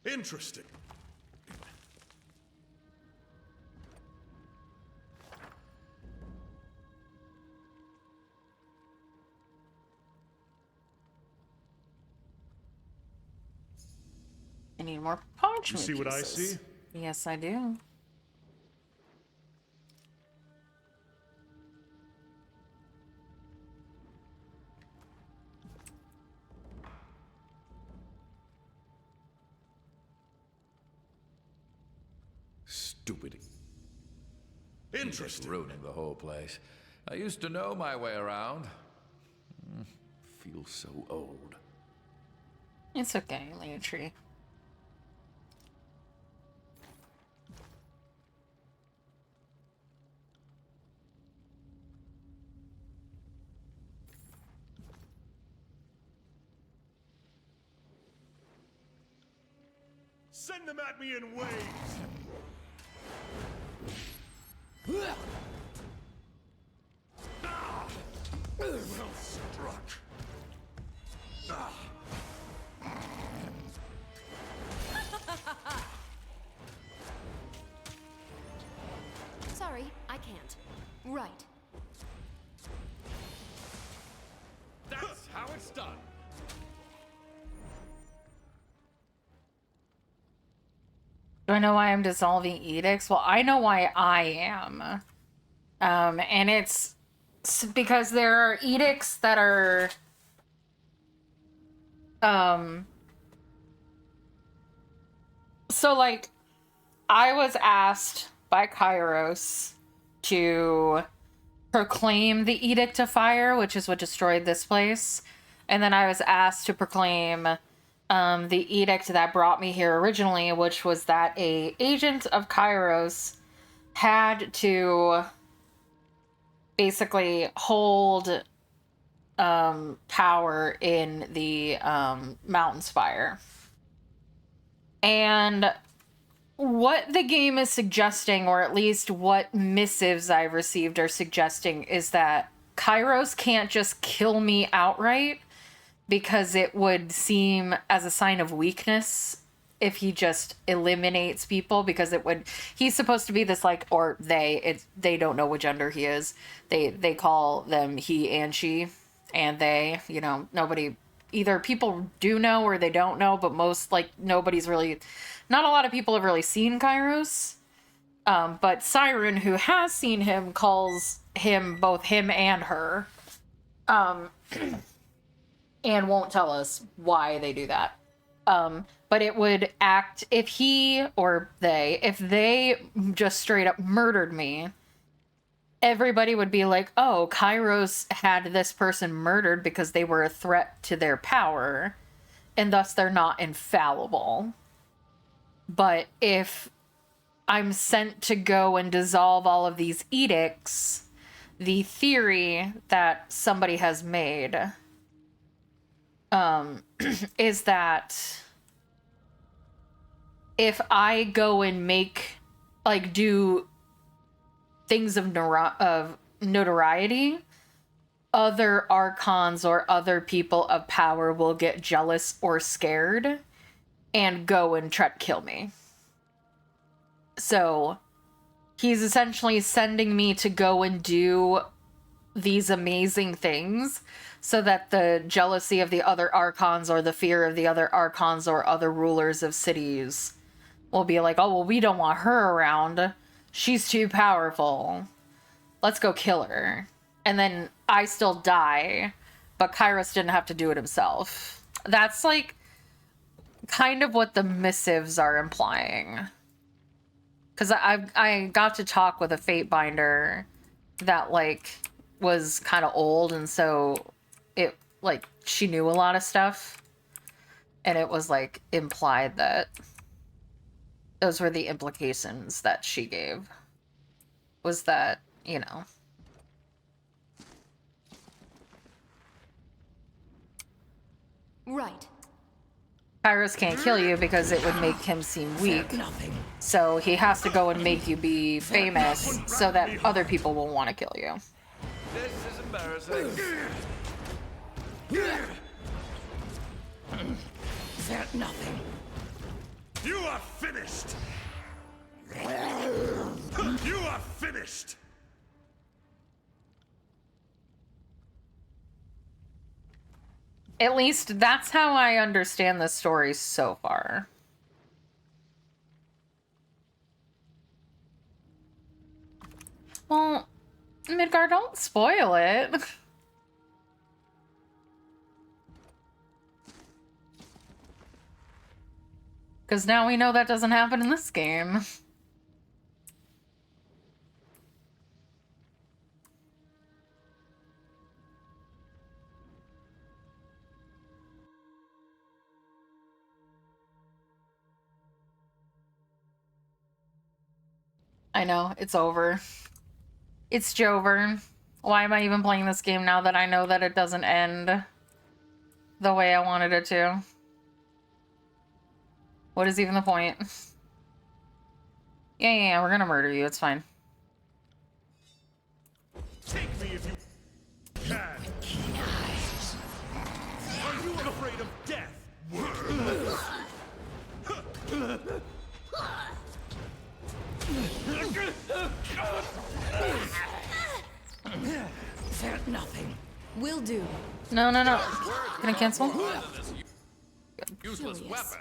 Interesting. I need more parchment You see what I pieces. see? Yes, I do. Stupid. Interesting. Ruining the whole place. I used to know my way around. Feel so old. It's okay, Leotree. Send them at me in waves. Well struck. Sorry, I can't. Right. done. Do I know why I'm dissolving edicts? Well, I know why I am. And it's because there are edicts that are, so like, I was asked by Kairos to proclaim the Edict of Fire, which is what destroyed this place. And then I was asked to proclaim the edict that brought me here originally, which was that a agent of Kairos had to basically hold power in the mountain spire. And what the game is suggesting, or at least what missives I've received are suggesting, is that Kairos can't just kill me outright, because it would seem as a sign of weakness if he just eliminates people, because it would, he's supposed to be this, like, or they don't know what gender he is. They call them he and she and they, you know, nobody, either people do know or they don't know, but most, like, nobody's really, not a lot of people have really seen Kairos. But Siren, who has seen him, calls him both him and her. And won't tell us why they do that. But it would act, if he or they, if they just straight up murdered me, everybody would be like, oh, Kairos had this person murdered because they were a threat to their power, and thus they're not infallible. But if I'm sent to go and dissolve all of these edicts, the theory that somebody has made is that if I go and make, like, do things of notoriety, other archons or other people of power will get jealous or scared and go and try to kill me. So he's essentially sending me to go and do these amazing things so that the jealousy of the other archons or the fear of the other archons or other rulers of cities will be like, oh, well, we don't want her around. She's too powerful. Let's go kill her. And then I still die, but Kairos didn't have to do it himself. That's, like, kind of what the missives are implying. Because I got to talk with a fate binder that, like, was kind of old, and so it, like, she knew a lot of stuff, and it was, like, implied that those were the implications that she gave, was that, you know, right, Kairos can't kill you because it would make him seem weak, so he has to go and make you be famous so that other people will want to kill you. This is embarrassing. Fear nothing. You are finished! You are finished! At least that's how I understand the story so far. Well, Midgar, don't spoil it. Because now we know that doesn't happen in this game. I know, it's over. It's Jover. Why am I even playing this game now that I know that it doesn't end the way I wanted it to? What is even the point? Yeah, we're gonna murder you, it's fine. Take me if you can! Are you afraid of death? Fear nothing. Will do. No, no, no. Can I cancel? Useless Curious. weapon.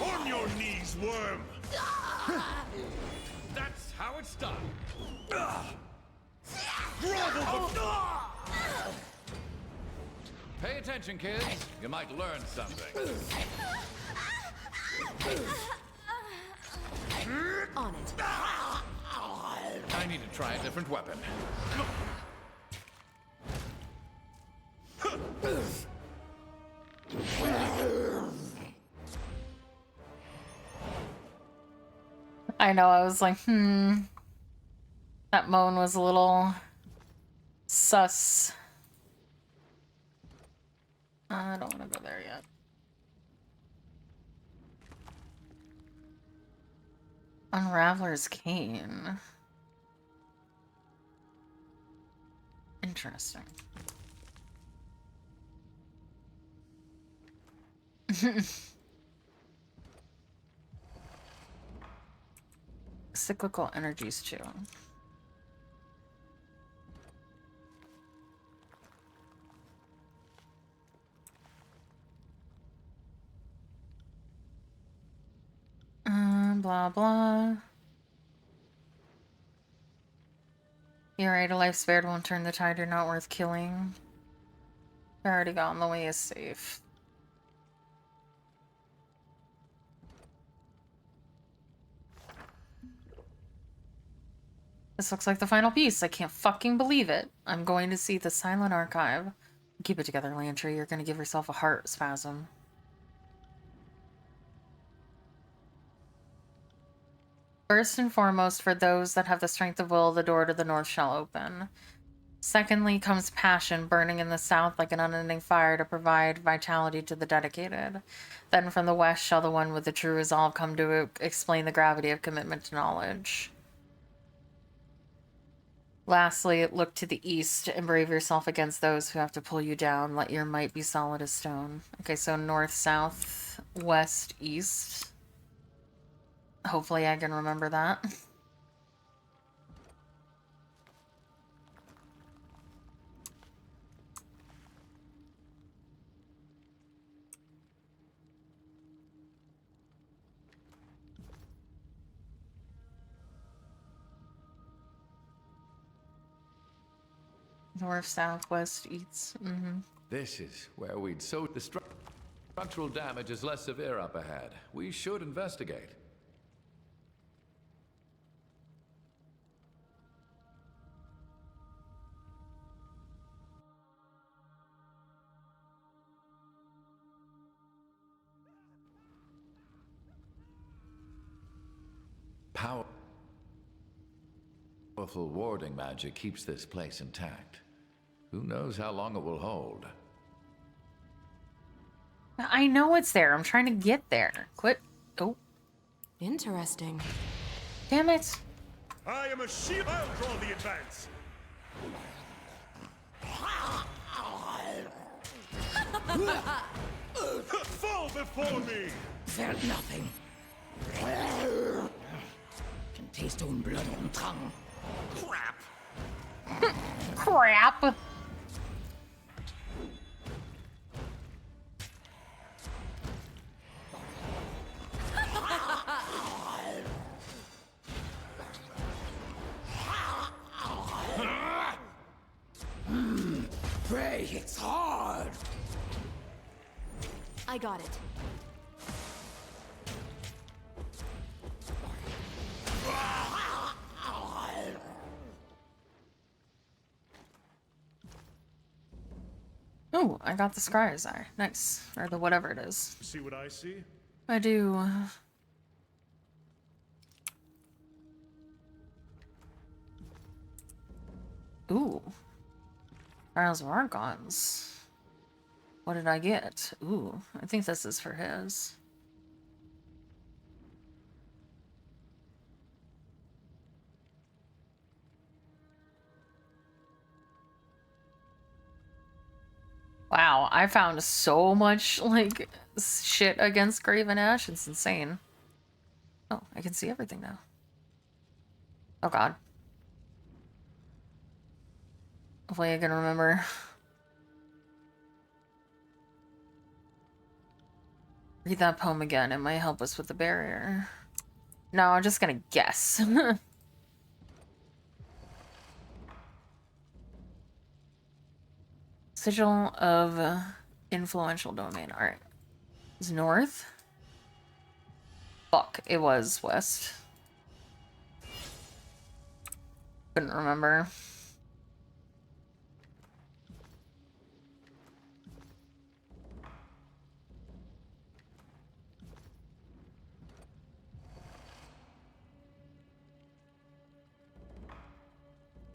On your knees, worm! That's how it's done. Grovel Pay attention, kids. You might learn something. On it. I need to try a different weapon. I know, I was like, That moan was a little sus. I don't want to go there yet. Unraveler's cane. Interesting. Cyclical energies too. Blah blah. You're right, a life spared won't turn the tide. You're not worth killing. I already got in the way is safe. This looks like the final piece. I can't fucking believe it. I'm going to see the silent archive. Keep it together, Lantry. You're gonna give yourself a heart spasm. First and foremost, for those that have the strength of will, the door to the north shall open. Secondly comes passion, burning in the south like an unending fire to provide vitality to the dedicated. Then from the west shall the one with the true resolve come to explain the gravity of commitment to knowledge. Lastly, look to the east and brave yourself against those who have to pull you down. Let your might be solid as stone. Okay, so north, south, west, east. Hopefully I can remember that. North, south, west, east. This is where we'd sow the structural damage is less severe up ahead. We should investigate. Powerful warding magic keeps this place intact. Who knows how long it will hold? I know it's there. I'm trying to get there. Quit. Oh. Interesting. Damn it. I am a shield. I'll draw the advance. Fall before me! Felt nothing. Can taste own blood on tongue. Crap! Crap. Prey hits hard. I got it. Oh, I got the Scryer's Eye. Nice. Or the whatever it is. See what I see? I do. Ooh. Trials of Archons. What did I get? Ooh, I think this is for his. Wow, I found so much, like, shit against Graven Ash. It's insane. Oh, I can see everything now. Oh god. Hopefully I can remember. Read that poem again. It might help us with the barrier. No, I'm just gonna guess. Sigil of influential domain. Alright. Is north? Fuck, it was west. Couldn't remember.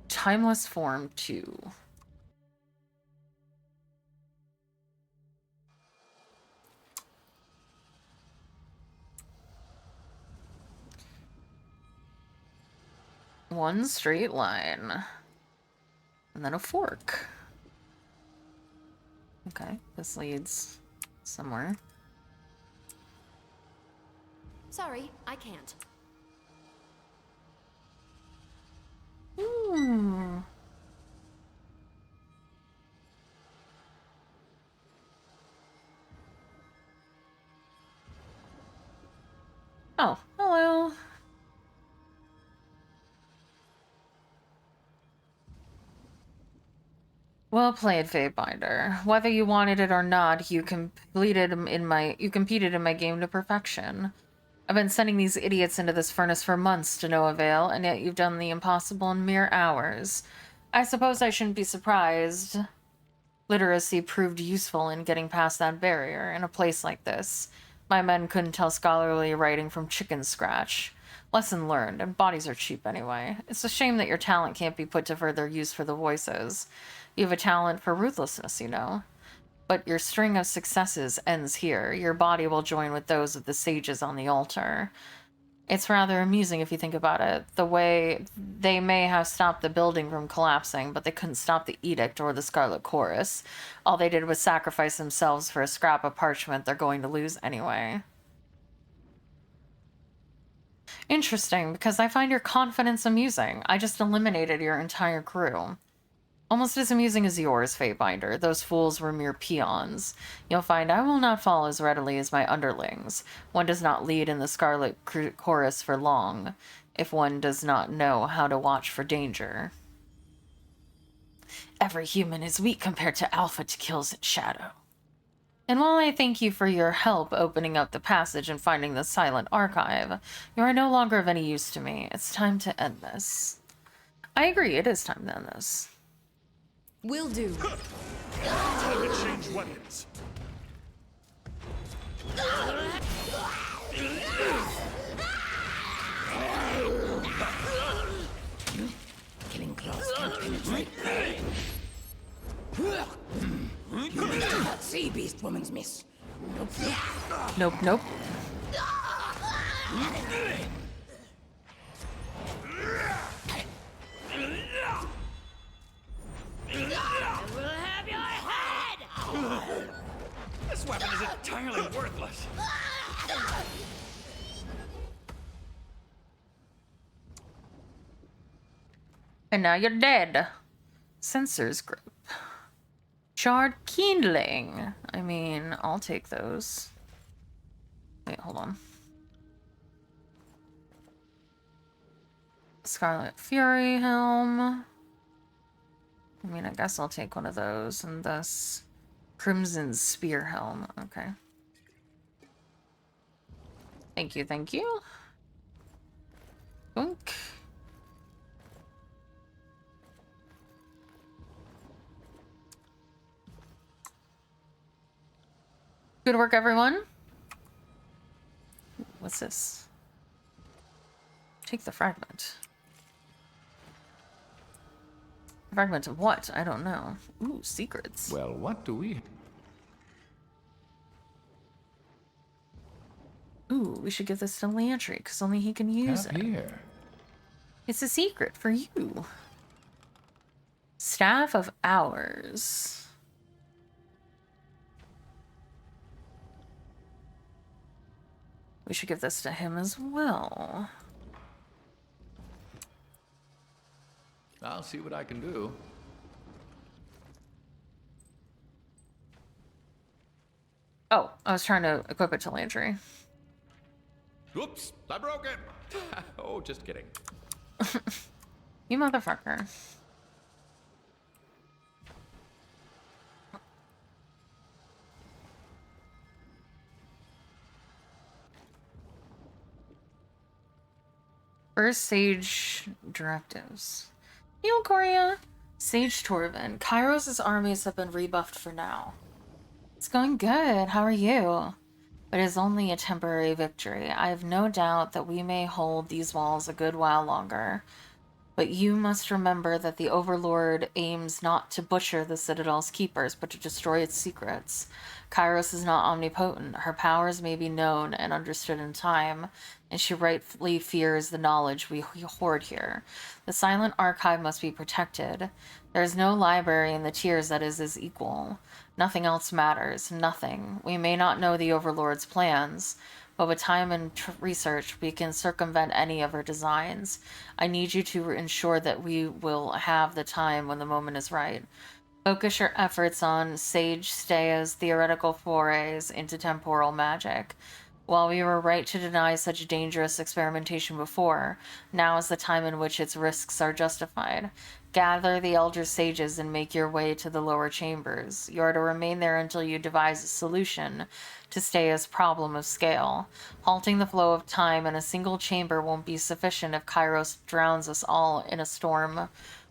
Timeless Form 2. One straight line. And then a fork. Okay, this leads somewhere. Sorry, I can't. Hmm. Oh, hello. Well played, Fatebinder. Whether you wanted it or not, you competed in my game to perfection. I've been sending these idiots into this furnace for months to no avail, and yet you've done the impossible in mere hours. I suppose I shouldn't be surprised. Literacy proved useful in getting past that barrier in a place like this. My men couldn't tell scholarly writing from chicken scratch. Lesson learned, and bodies are cheap anyway. It's a shame that your talent can't be put to further use for the voices. You have a talent for ruthlessness, you know. But your string of successes ends here. Your body will join with those of the sages on the altar. It's rather amusing if you think about it. The way they may have stopped the building from collapsing, but they couldn't stop the edict or the Scarlet Chorus. All they did was sacrifice themselves for a scrap of parchment they're going to lose anyway. Interesting, because I find your confidence amusing. I just eliminated your entire crew. Almost as amusing as yours, Fatebinder. Those fools were mere peons. You'll find I will not fall as readily as my underlings. One does not lead in the Scarlet Chorus for long, if one does not know how to watch for danger. Every human is weak compared to Alpha to kills in shadow. And while I thank you for your help opening up the passage and finding the silent archive, you are no longer of any use to me. It's time to end this. I agree, it is time to end this. Will do. Time to change weapons. Killing claws can't penetrate. Sea beast woman's miss. Nope, nope. We'll have your head! This weapon is entirely worthless. And now you're dead. Sensors group. Charred kindling. I mean, I'll take those. Wait, hold on. Scarlet Fury helm. I mean, I guess I'll take one of those. And thus, Crimson Spear helm. Okay. Thank you, thank you. Boink. Good work, everyone. What's this? Take the fragment. Fragment of what? I don't know. Ooh, secrets. Well, what do we... Ooh, we should give this to Lantry, because only he can use it. Here? It's a secret for you. Staff of Hours. We should give this to him as well. I'll see what I can do. Oh, I was trying to equip it to Landry. Oops, I broke it. Oh, just kidding. You motherfucker. First Sage directives. Yo, Korea. Sage Torvin. Kairos' armies have been rebuffed for now. It's going good. How are you? But it is only a temporary victory. I have no doubt that we may hold these walls a good while longer. But you must remember that the Overlord aims not to butcher the Citadel's keepers, but to destroy its secrets. Kairos is not omnipotent. Her powers may be known and understood in time, and she rightfully fears the knowledge we hoard here. The silent archive must be protected. There is no library in the tiers that is his equal. Nothing else matters. Nothing. We may not know the Overlord's plans, but with time and research, we can circumvent any of her designs. I need you to ensure that we will have the time when the moment is right. Focus your efforts on Sage Stea's theoretical forays into temporal magic. While we were right to deny such dangerous experimentation before, now is the time in which its risks are justified. Gather the Elder Sages and make your way to the lower chambers. You are to remain there until you devise a solution to Stea's problem of scale. Halting the flow of time in a single chamber won't be sufficient if Kairos drowns us all in a storm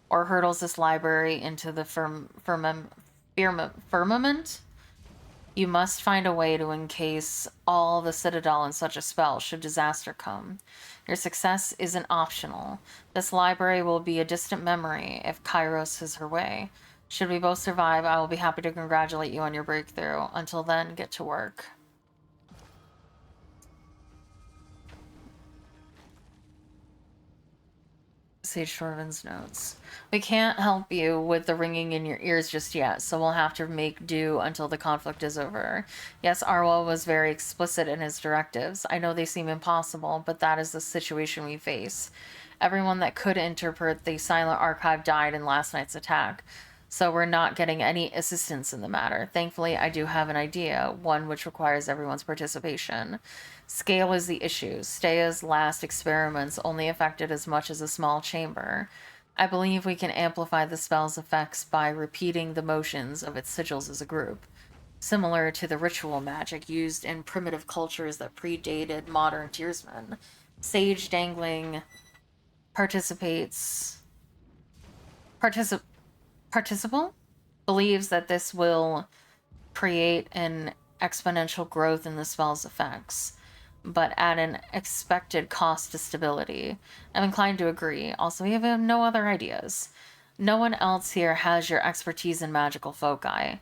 or hurtles this library into the firmament. You must find a way to encase all the Citadel in such a spell should disaster come. Your success isn't optional. This library will be a distant memory if Kairos is her way. Should we both survive, I will be happy to congratulate you on your breakthrough. Until then, get to work. Sage Torvin's notes. We can't help you with the ringing in your ears just yet, so we'll have to make do until the conflict is over. Yes, Arwa was very explicit in his directives. I know they seem impossible, but that is the situation we face. Everyone that could interpret the Silent Archive died in last night's attack, so we're not getting any assistance in the matter. Thankfully, I do have an idea, one which requires everyone's participation. Scale is the issue. Stea's last experiments only affected as much as a small chamber. I believe we can amplify the spell's effects by repeating the motions of its sigils as a group, similar to the ritual magic used in primitive cultures that predated modern tiersmen. Sage Dangling Participle believes that this will create an exponential growth in the spell's effects, but at an expected cost to stability. I'm inclined to agree. Also, we have no other ideas. No one else here has your expertise in magical foci.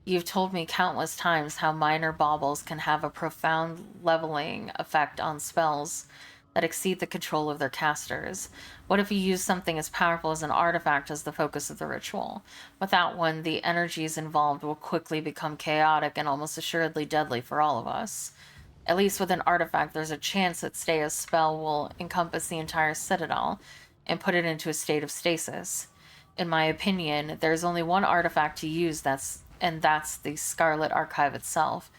You've told me countless times how minor baubles can have a profound leveling effect on spells that exceed the control of their casters. What if you use something as powerful as an artifact as the focus of the ritual? Without one, the energies involved will quickly become chaotic and almost assuredly deadly for all of us. At least with an artifact, there's a chance that Stea's spell will encompass the entire Citadel and put it into a state of stasis. In my opinion, there's only one artifact to use, that's the Scarlet Archive itself.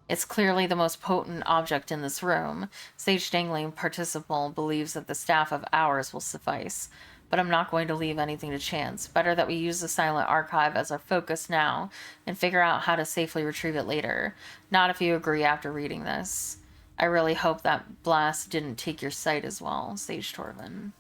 It's clearly the most potent object in this room. Sage Dangling Participle believes that the staff of ours will suffice, but I'm not going to leave anything to chance. Better that we use the Silent Archive as our focus now and figure out how to safely retrieve it later. Not if you agree after reading this. I really hope that blast didn't take your sight as well, Sage Torvin.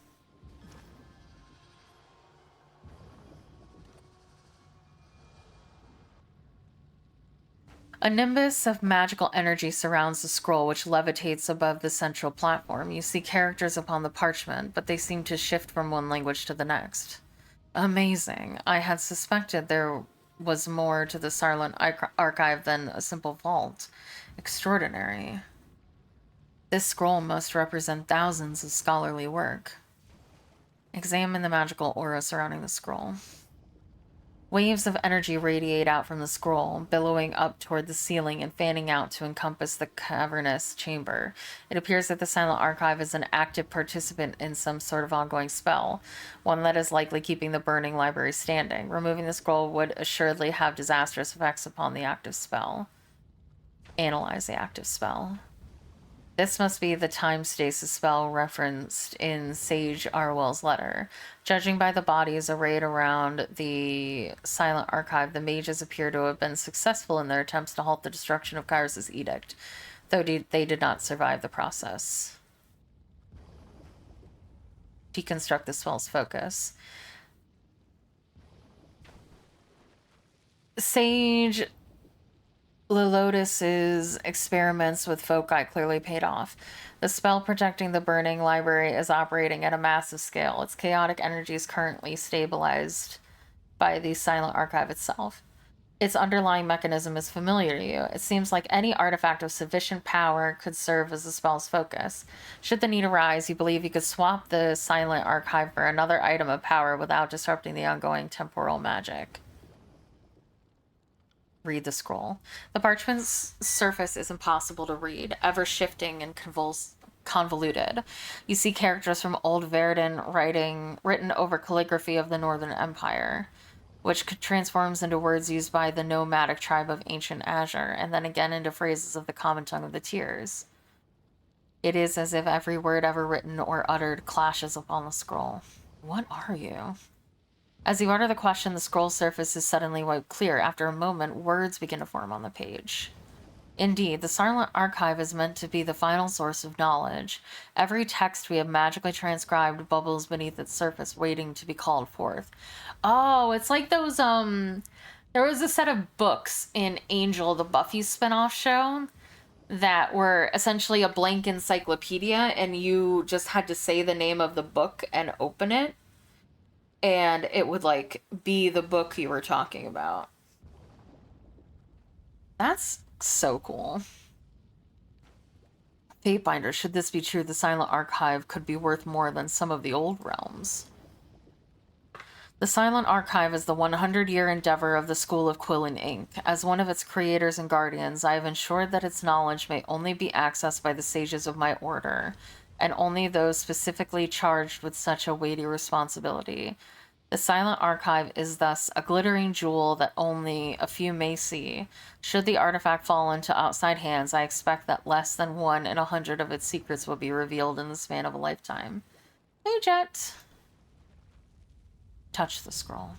A nimbus of magical energy surrounds the scroll, which levitates above the central platform. You see characters upon the parchment, but they seem to shift from one language to the next. Amazing. I had suspected there was more to the Silent Archive than a simple vault. Extraordinary. This scroll must represent thousands of scholarly work. Examine the magical aura surrounding the scroll. Waves of energy radiate out from the scroll, billowing up toward the ceiling and fanning out to encompass the cavernous chamber. It appears that the Silent Archive is an active participant in some sort of ongoing spell, one that is likely keeping the burning library standing. Removing the scroll would assuredly have disastrous effects upon the active spell. Analyze the active spell. This must be the time stasis spell referenced in Sage Arwell's letter. Judging by the bodies arrayed around the Silent Archive, the mages appear to have been successful in their attempts to halt the destruction of Kyrus' edict, though they did not survive the process. Deconstruct the spell's focus. Sage Lelotus's experiments with foci clearly paid off. The spell protecting the burning library is operating at a massive scale. Its chaotic energy is currently stabilized by the Silent Archive itself. Its underlying mechanism is familiar to you. It seems like any artifact of sufficient power could serve as the spell's focus. Should the need arise, you believe you could swap the Silent Archive for another item of power without disrupting the ongoing temporal magic. Read the scroll. The parchment's surface is impossible to read, ever shifting and convoluted. You see characters from Old Verdun written over calligraphy of the Northern Empire, which transforms into words used by the nomadic tribe of ancient Azure, and then again into phrases of the common tongue of the Tears. It is as if every word ever written or uttered clashes upon the scroll. What are you? As you utter the question, the scroll surface is suddenly wiped clear. After a moment, words begin to form on the page. Indeed, the Silent Archive is meant to be the final source of knowledge. Every text we have magically transcribed bubbles beneath its surface, waiting to be called forth. Oh, it's like those, there was a set of books in Angel, the Buffy spinoff show, that were essentially a blank encyclopedia, and you just had to say the name of the book and open it. And it would, like, be the book you were talking about. That's so cool. Fatebinder, should this be true, the Silent Archive could be worth more than some of the old realms. The Silent Archive is the 100-year endeavor of the School of Quillen Inc. As one of its creators and guardians, I have ensured that its knowledge may only be accessed by the sages of my order, and only those specifically charged with such a weighty responsibility. The Silent Archive is thus a glittering jewel that only a few may see. Should the artifact fall into outside hands, I expect that less than 1 in 100 of its secrets will be revealed in the span of a lifetime. Hey, Jet. Touch the scroll.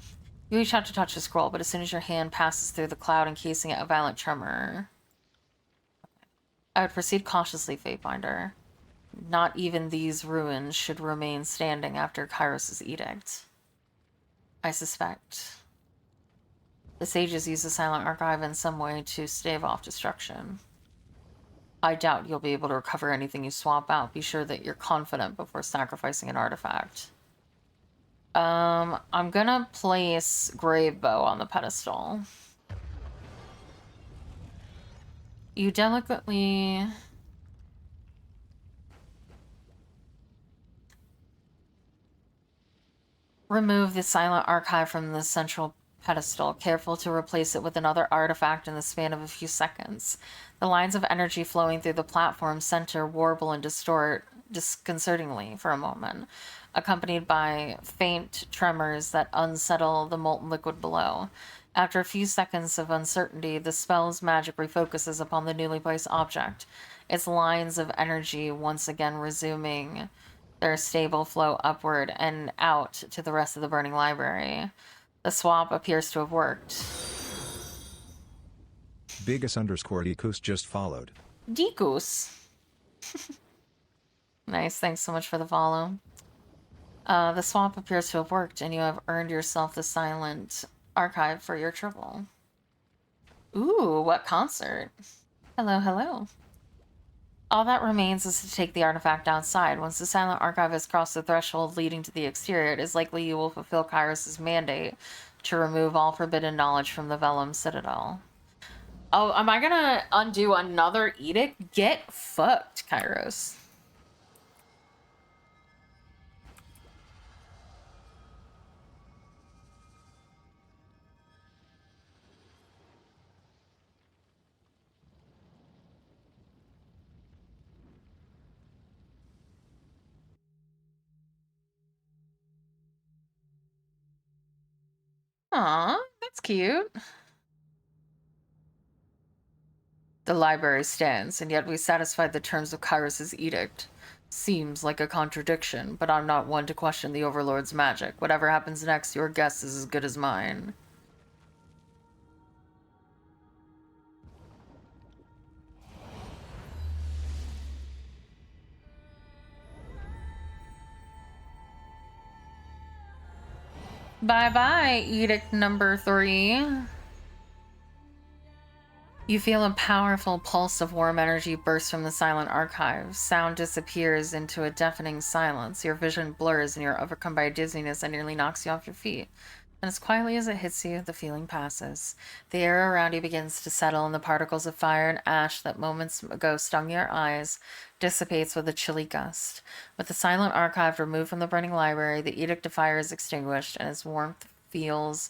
You reach out to touch the scroll, but as soon as your hand passes through the cloud encasing it, a violent tremor. I would proceed cautiously, Fatebinder. Not even these ruins should remain standing after Kyrus' edict. I suspect the sages use the Silent Archive in some way to stave off destruction. I doubt you'll be able to recover anything you swap out. Be sure that you're confident before sacrificing an artifact. I'm gonna place Gravebow on the pedestal. You delicately... remove the Silent Archive from the central pedestal, careful to replace it with another artifact in the span of a few seconds. The lines of energy flowing through the platform center warble and distort disconcertingly for a moment, accompanied by faint tremors that unsettle the molten liquid below. After a few seconds of uncertainty, the spell's magic refocuses upon the newly placed object, its lines of energy once again resuming their stable flow upward and out to the rest of the burning library. The swap appears to have worked. Bigus_Dekus just followed. Dekus. Nice, thanks so much for the follow. The swap appears to have worked, and you have earned yourself the Silent Archive for your trouble. Ooh, what concert? Hello, hello. All that remains is to take the artifact outside. Once the Silent Archive has crossed the threshold leading to the exterior, it is likely you will fulfill Kyrus' mandate to remove all forbidden knowledge from the Vellum Citadel. Oh, am I gonna undo another edict? Get fucked, Kairos. Aw, that's cute. The library stands, and yet we satisfied the terms of Kyrus's edict. Seems like a contradiction, but I'm not one to question the Overlord's magic. Whatever happens next, your guess is as good as mine. Bye-bye, Edict number 3. You feel a powerful pulse of warm energy burst from the silent archive. Sound disappears into a deafening silence. Your vision blurs and you're overcome by a dizziness that nearly knocks you off your feet. And as quietly as it hits you, the feeling passes. The air around you begins to settle, and the particles of fire and ash that moments ago stung your eyes dissipates with a chilly gust. With the silent archive removed from the burning library, the edict of fire is extinguished, and its warmth feels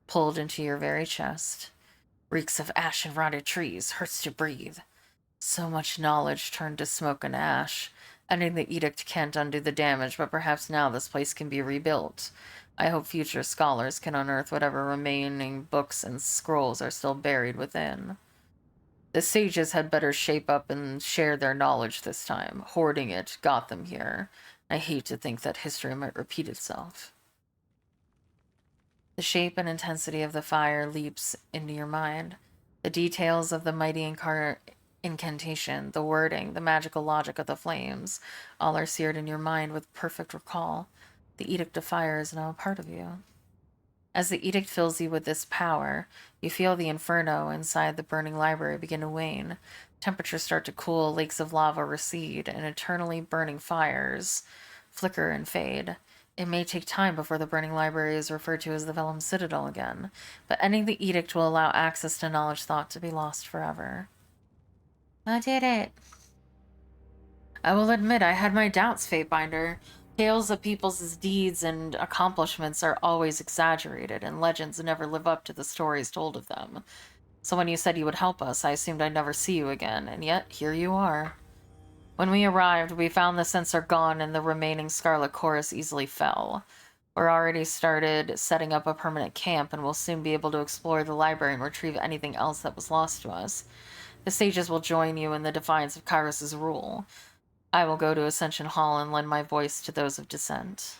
pulled into your very chest. Reeks of ash and rotted trees. Hurts to breathe. So much knowledge turned to smoke and ash. Ending the edict can't undo the damage, but perhaps now this place can be rebuilt. I hope future scholars can unearth whatever remaining books and scrolls are still buried within. The sages had better shape up and share their knowledge this time. Hoarding it got them here. I hate to think that history might repeat itself. The shape and intensity of the fire leaps into your mind. The details of the mighty incantation, the wording, the magical logic of the flames, all are seared in your mind with perfect recall. The edict of fire is now a part of you. As the edict fills you with this power, you feel the inferno inside the burning library begin to wane. Temperatures start to cool, lakes of lava recede, and eternally burning fires flicker and fade. It may take time before the burning library is referred to as the Vellum Citadel again, but ending the edict will allow access to knowledge thought to be lost forever. I did it. I will admit I had my doubts, Fatebinder. Tales of people's deeds and accomplishments are always exaggerated, and legends never live up to the stories told of them. So when you said you would help us, I assumed I'd never see you again, and yet here you are. When we arrived, we found the sensor gone and the remaining Scarlet Chorus easily fell. We're already started setting up a permanent camp, and we'll soon be able to explore the library and retrieve anything else that was lost to us. The sages will join you in the defiance of Kyrus's rule. I will go to Ascension Hall and lend my voice to those of dissent.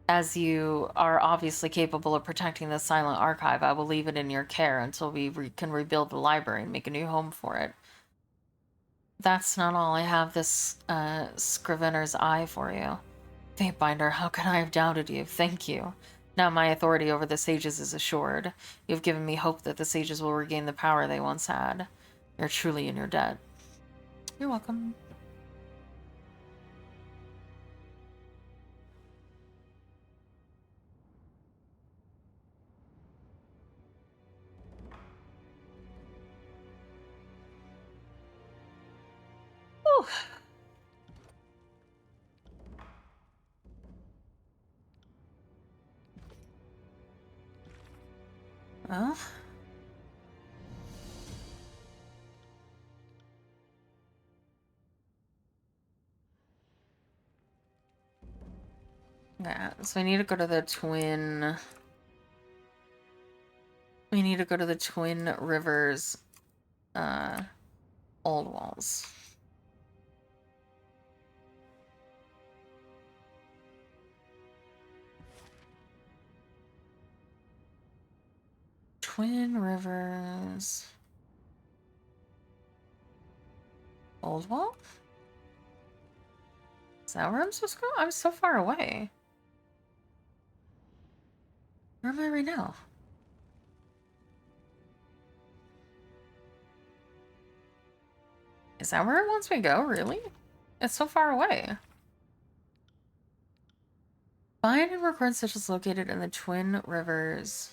As you are obviously capable of protecting the silent archive, I will leave it in your care until we can rebuild the library and make a new home for it. That's not all. I have this Scrivener's Eye for you. Fatebinder, how could I have doubted you? Thank you. Now my authority over the sages is assured. You've given me hope that the sages will regain the power they once had. You're truly in your debt. You're welcome. Whew. Well. Yeah, so we need to go to the Twin... We need to go to the Twin Rivers, Old Walls. Twin Rivers... Old Wall? Is that where I'm supposed to go? I'm so far away. Where am I right now? Is that where it wants me to go, really? It's so far away. Find and record sigils located in the Twin Rivers.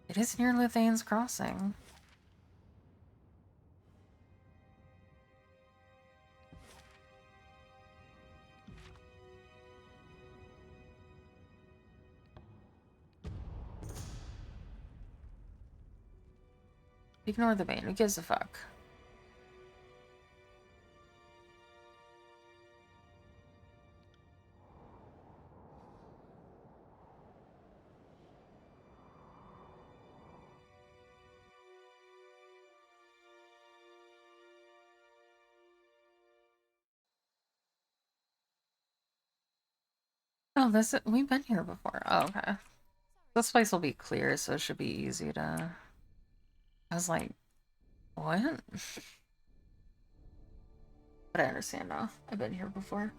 It is near Lithane's Crossing. Ignore the bane. Who gives a fuck? Oh, we've been here before. Oh, okay. This place will be clear, so it should be easy to... I was like, what? But I understand now. I've been here before.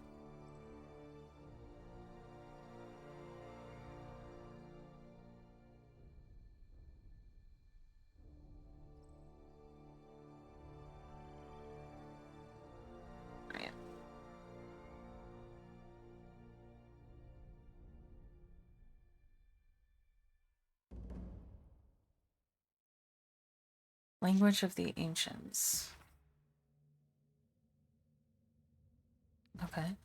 Right. Language of the Ancients. Okay.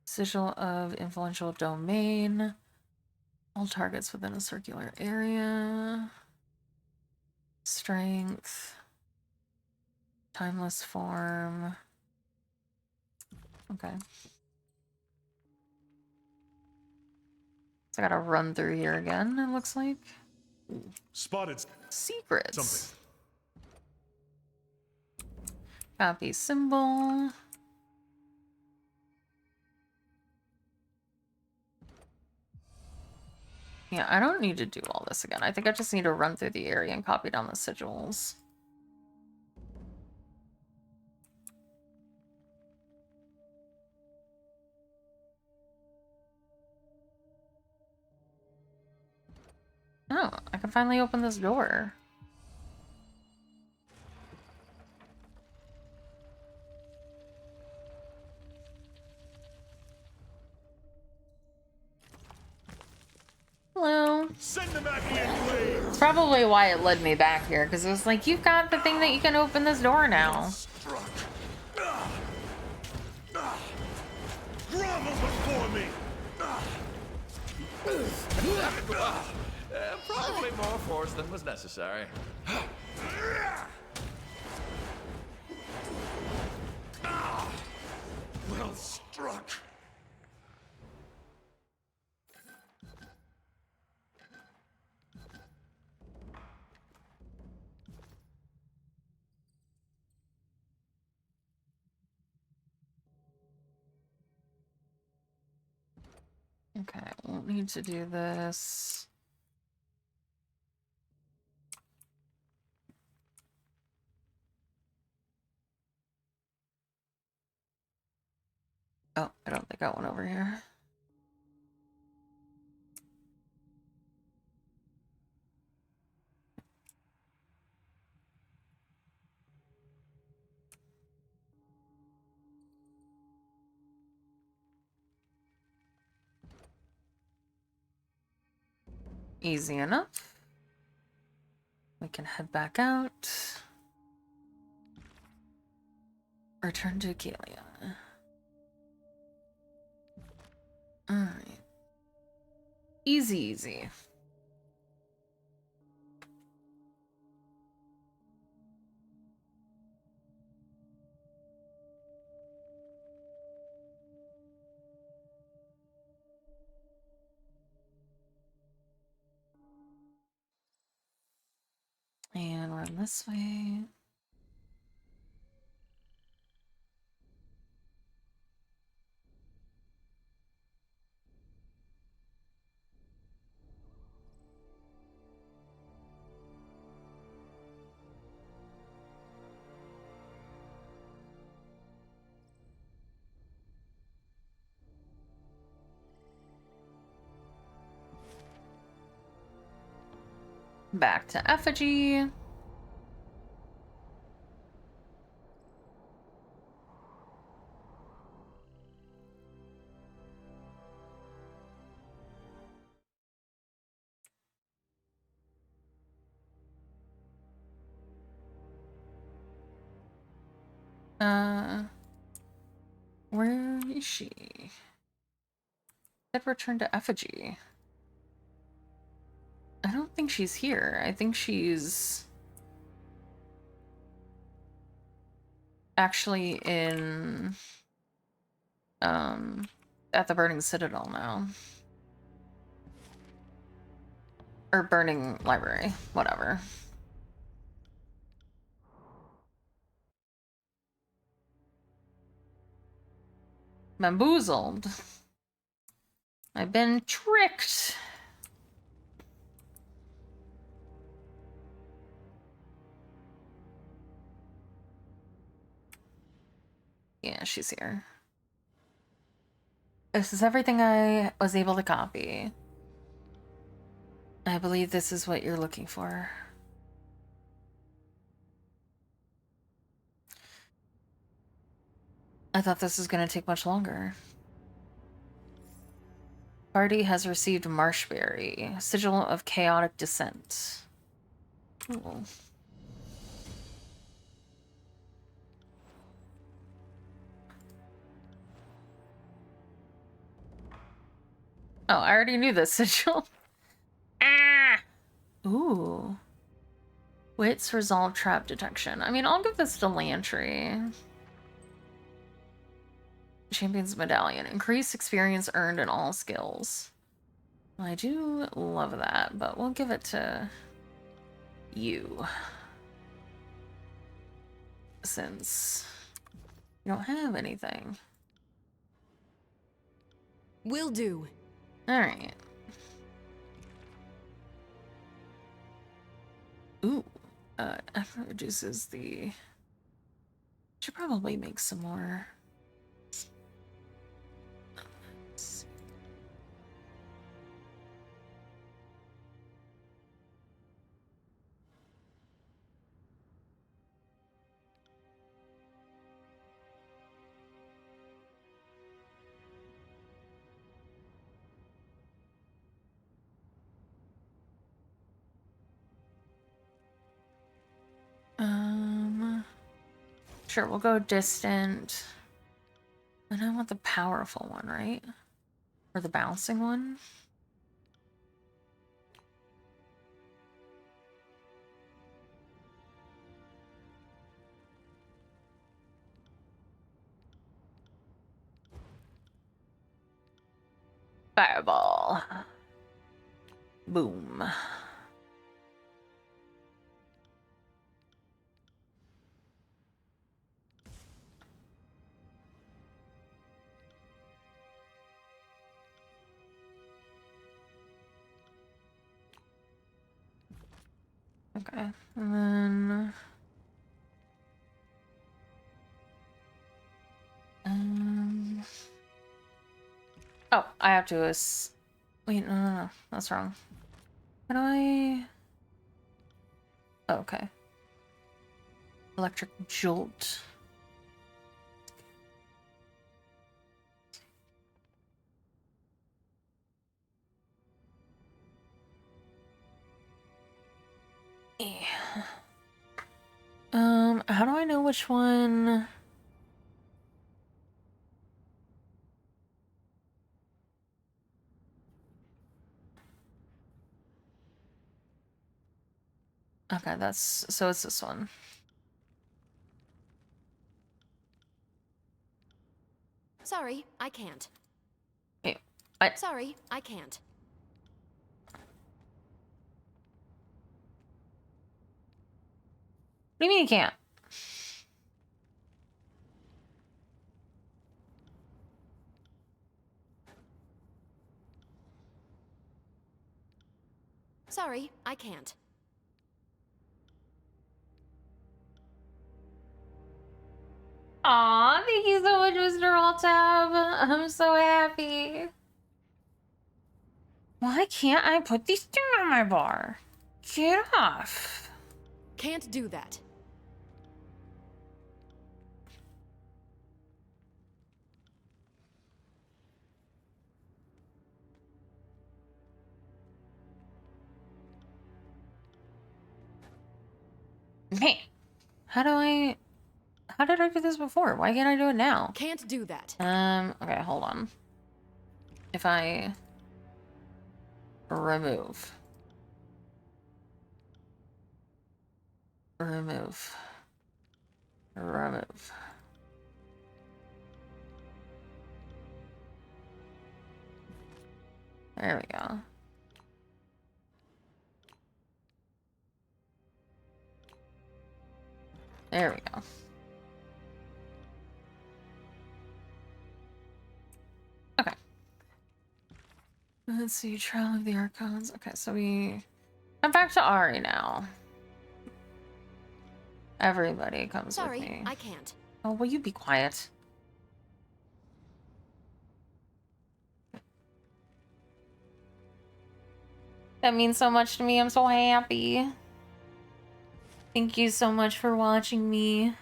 Sigil of influential domain. All targets within a circular area. Strength. Timeless form. Okay. So I gotta run through here again, it looks like. Spotted Secrets. something. Copy symbol. Yeah, I don't need to do all this again. I think I just need to run through the area and copy down the sigils. Oh, I can finally open this door. Hello. Send them at me in flames. That's probably why it led me back here, because it was like, you've got the thing that you can open this door now. Grovel before me. Probably more force than was necessary. Well struck. Okay, won't need to do this. Oh, I don't think I went over here. Easy enough. We can head back out. Return to Galia. Alright. Easy, easy. And run this way. Back to Effigy. Where is she? Said return to Effigy. I don't think she's here. I think she's actually in at the Burning Citadel now. Or Burning Library, whatever. Bamboozled. I've been tricked. Yeah, she's here. This is everything I was able to copy. I believe this is what you're looking for. I thought this was going to take much longer. Party has received Marshberry, Sigil of Chaotic Descent. Ooh. Oh, I already knew this sigil. Ah! Ooh. Wits resolve trap detection. I mean, I'll give this to Lantry. Champion's Medallion. Increase experience earned in all skills. I do love that, but we'll give it to you. Since you don't have anything. Will do. Alright. Ooh. Effort reduces the... Should probably make some more. Sure, we'll go distant. And I want the powerful one, right? Or the bouncing one? Fireball. Boom. Okay, and then... Oh, I have to wait, no, that's wrong. How do I... Oh, okay. Electric Jolt. How do I know which one? Okay, so it's this one. Sorry, I can't. Wait, Sorry, I can't. What do you mean you can't? Sorry, I can't. Aw, thank you so much, Mr. Altab. I'm so happy. Why can't I put these things on my bar? Get off. Can't do that. Man, how did I do this before? Why can't I do it now? Can't do that. Okay, hold on. If I remove. Remove. Remove. There we go. There we go. Let's see, Trial of the Archons. Okay, so I'm back to Ari now. Everybody comes with me. Sorry, I can't. Oh, will you be quiet? That means so much to me. I'm so happy. Thank you so much for watching me.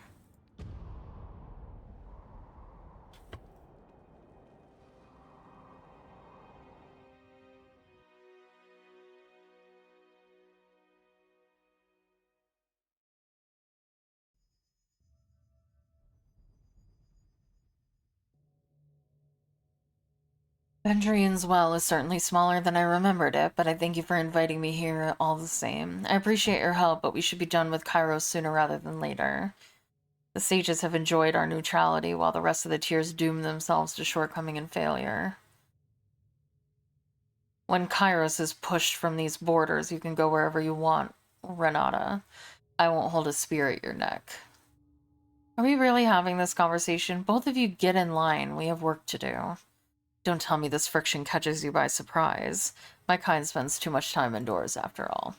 Vendrian's well is certainly smaller than I remembered it, but I thank you for inviting me here all the same. I appreciate your help, but we should be done with Kairos sooner rather than later. The sages have enjoyed our neutrality, while the rest of the tiers doom themselves to shortcoming and failure. When Kairos is pushed from these borders, you can go wherever you want, Renata. I won't hold a spear at your neck. Are we really having this conversation? Both of you get in line. We have work to do. Don't tell me this friction catches you by surprise. My kind spends too much time indoors, after all.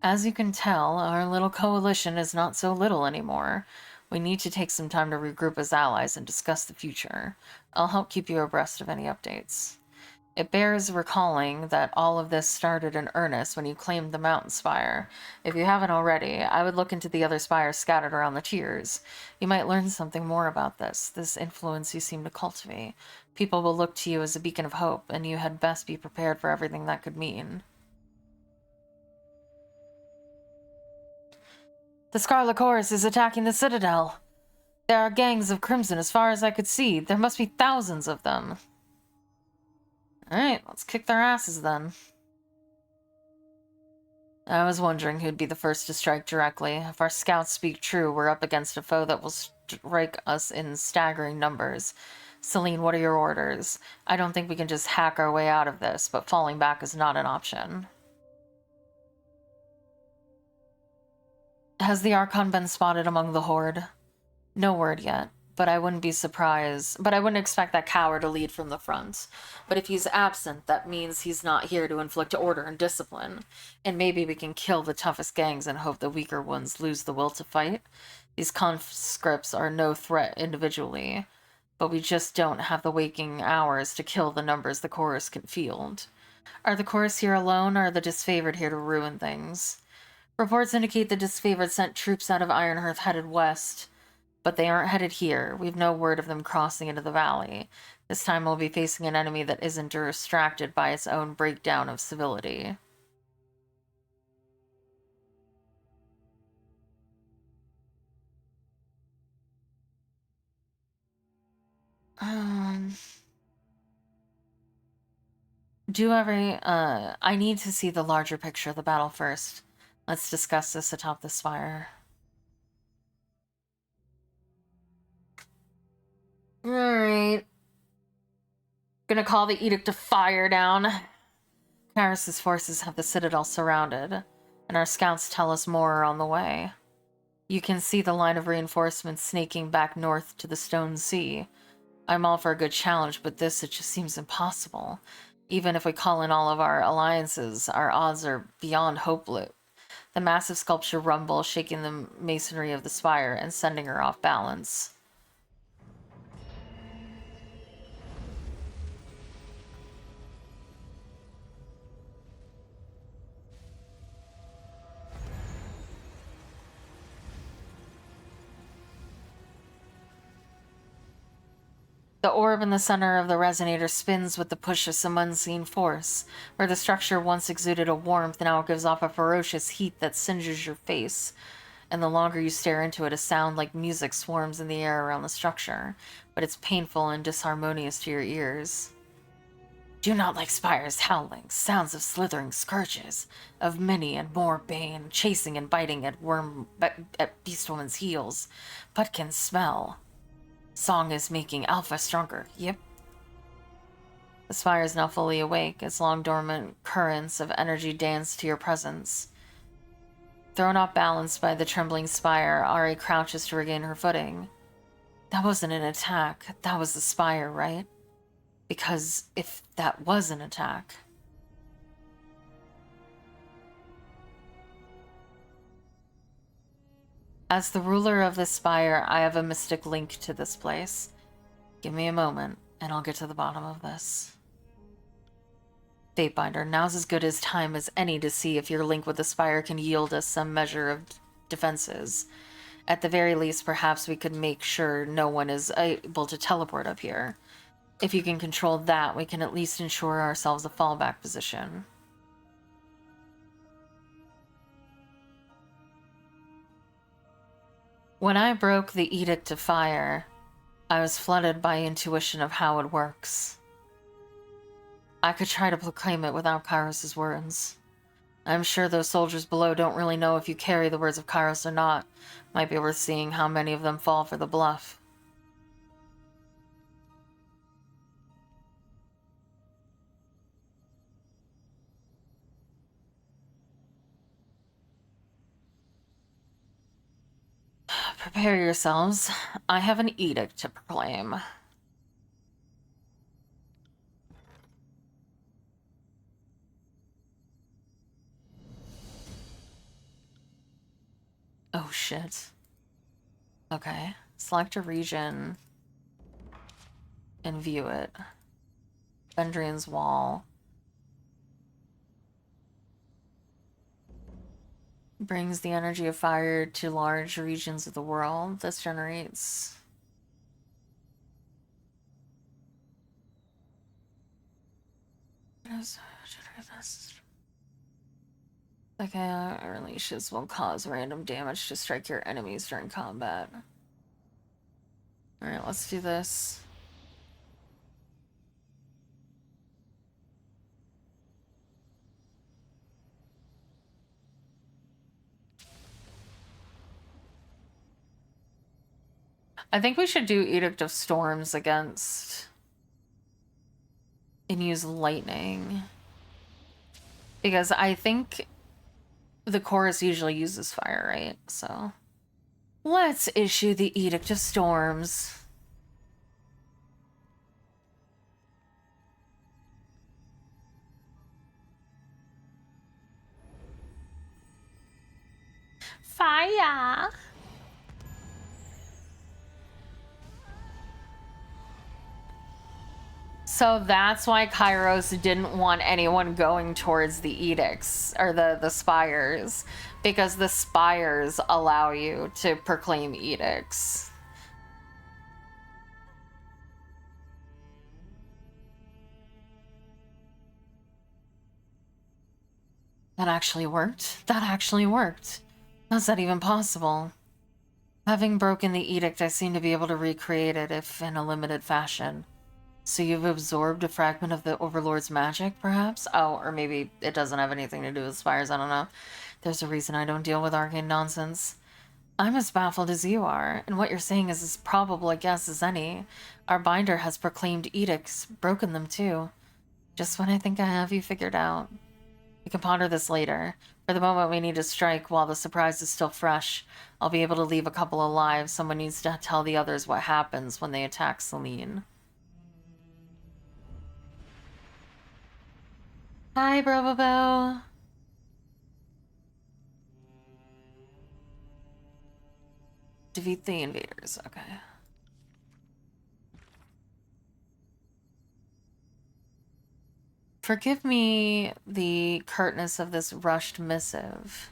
As you can tell, our little coalition is not so little anymore. We need to take some time to regroup as allies and discuss the future. I'll help keep you abreast of any updates. It bears recalling that all of this started in earnest when you claimed the mountain spire. If you haven't already, I would look into the other spires scattered around the tiers. You might learn something more about this influence you seem to cultivate. People will look to you as a beacon of hope, and you had best be prepared for everything that could mean. The Scarlet Chorus is attacking the Citadel. There are gangs of Crimson as far as I could see. There must be thousands of them. Alright, let's kick their asses then. I was wondering who'd be the first to strike directly. If our scouts speak true, we're up against a foe that will strike us in staggering numbers. Celine, what are your orders? I don't think we can just hack our way out of this, but falling back is not an option. Has the Archon been spotted among the Horde? No word yet, but I wouldn't be surprised. But I wouldn't expect that coward to lead from the front. But if he's absent, that means he's not here to inflict order and discipline. And maybe we can kill the toughest gangs and hope the weaker ones lose the will to fight. These conscripts are no threat individually, but we just don't have the waking hours to kill the numbers the chorus can field. Are the chorus here alone, or are the disfavored here to ruin things? Reports indicate the disfavored sent troops out of Ironhearth headed west, but they aren't headed here. We've no word of them crossing into the valley. This time we'll be facing an enemy that isn't distracted by its own breakdown of civility. I need to see the larger picture of the battle first. Let's discuss this atop the spire. Alright. Gonna call the Edict of Fire down. Karis' forces have the Citadel surrounded, and our scouts tell us more are on the way. You can see the line of reinforcements snaking back north to the Stone Sea. I'm all for a good challenge, but it just seems impossible. Even if we call in all of our alliances, our odds are beyond hopeless. The massive sculpture rumbles, shaking the masonry of the spire and sending her off balance. The orb in the center of the resonator spins with the push of some unseen force. Where the structure once exuded a warmth, now it gives off a ferocious heat that singes your face. And the longer you stare into it, a sound like music swarms in the air around the structure. But it's painful and disharmonious to your ears. Do not like spires howling, sounds of slithering scourges, of many and more bane, chasing and biting at beastwoman's heels, but can smell. Song is making Alpha stronger, yep. The spire is now fully awake, its long dormant currents of energy dance to your presence. Thrown off balance by the trembling spire, Ari crouches to regain her footing. That wasn't an attack, that was the spire, right? Because if that was an attack, As the ruler of this spire, I have a mystic link to this place. Give me a moment, and I'll get to the bottom of this. Fatebinder, now's as good as time as any to see if your link with the spire can yield us some measure of defenses. At the very least, perhaps we could make sure no one is able to teleport up here. If you can control that, we can at least ensure ourselves a fallback position. When I broke the Edict of Fire, I was flooded by intuition of how it works. I could try to proclaim it without Kairos' words. I'm sure those soldiers below don't really know if you carry the words of Kairos or not. Might be worth seeing how many of them fall for the bluff. Prepare yourselves. I have an edict to proclaim. Oh shit. Okay. Select a region and view it. Bendrian's Wall. Brings the energy of fire to large regions of the world. This generates... Okay, unleashes will cause random damage to strike your enemies during combat. Alright, let's do this. I think we should do Edict of Storms against... and use lightning. Because I think the chorus usually uses fire, right? So... let's issue the Edict of Storms. Fire! So that's why Kairos didn't want anyone going towards the edicts, or the spires, because the spires allow you to proclaim edicts. That actually worked. That actually worked. How's that even possible? Having broken the edict, I seem to be able to recreate it, if in a limited fashion. So you've absorbed a fragment of the Overlord's magic, perhaps? Oh, or maybe it doesn't have anything to do with spires, I don't know. There's a reason I don't deal with arcane nonsense. I'm as baffled as you are, and what you're saying is as probable a guess as any. Our binder has proclaimed edicts, broken them too. Just when I think I have you figured out. We can ponder this later. For the moment, we need to strike while the surprise is still fresh. I'll be able to leave a couple alive. Someone needs to tell the others what happens when they attack Celine. Hi, Brobobo. Defeat the invaders. Okay. Forgive me the curtness of this rushed missive.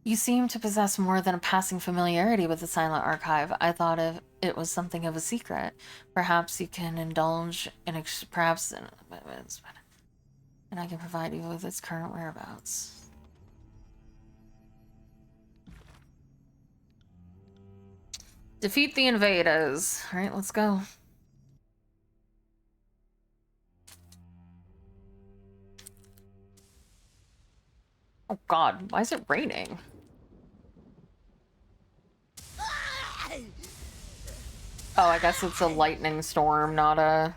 You seem to possess more than a passing familiarity with the Silent Archive. I thought it was something of a secret. Perhaps you can indulge in and I can provide you with its current whereabouts. Defeat the invaders. All right, let's go. Oh God, why is it raining? Oh, I guess it's a lightning storm, not a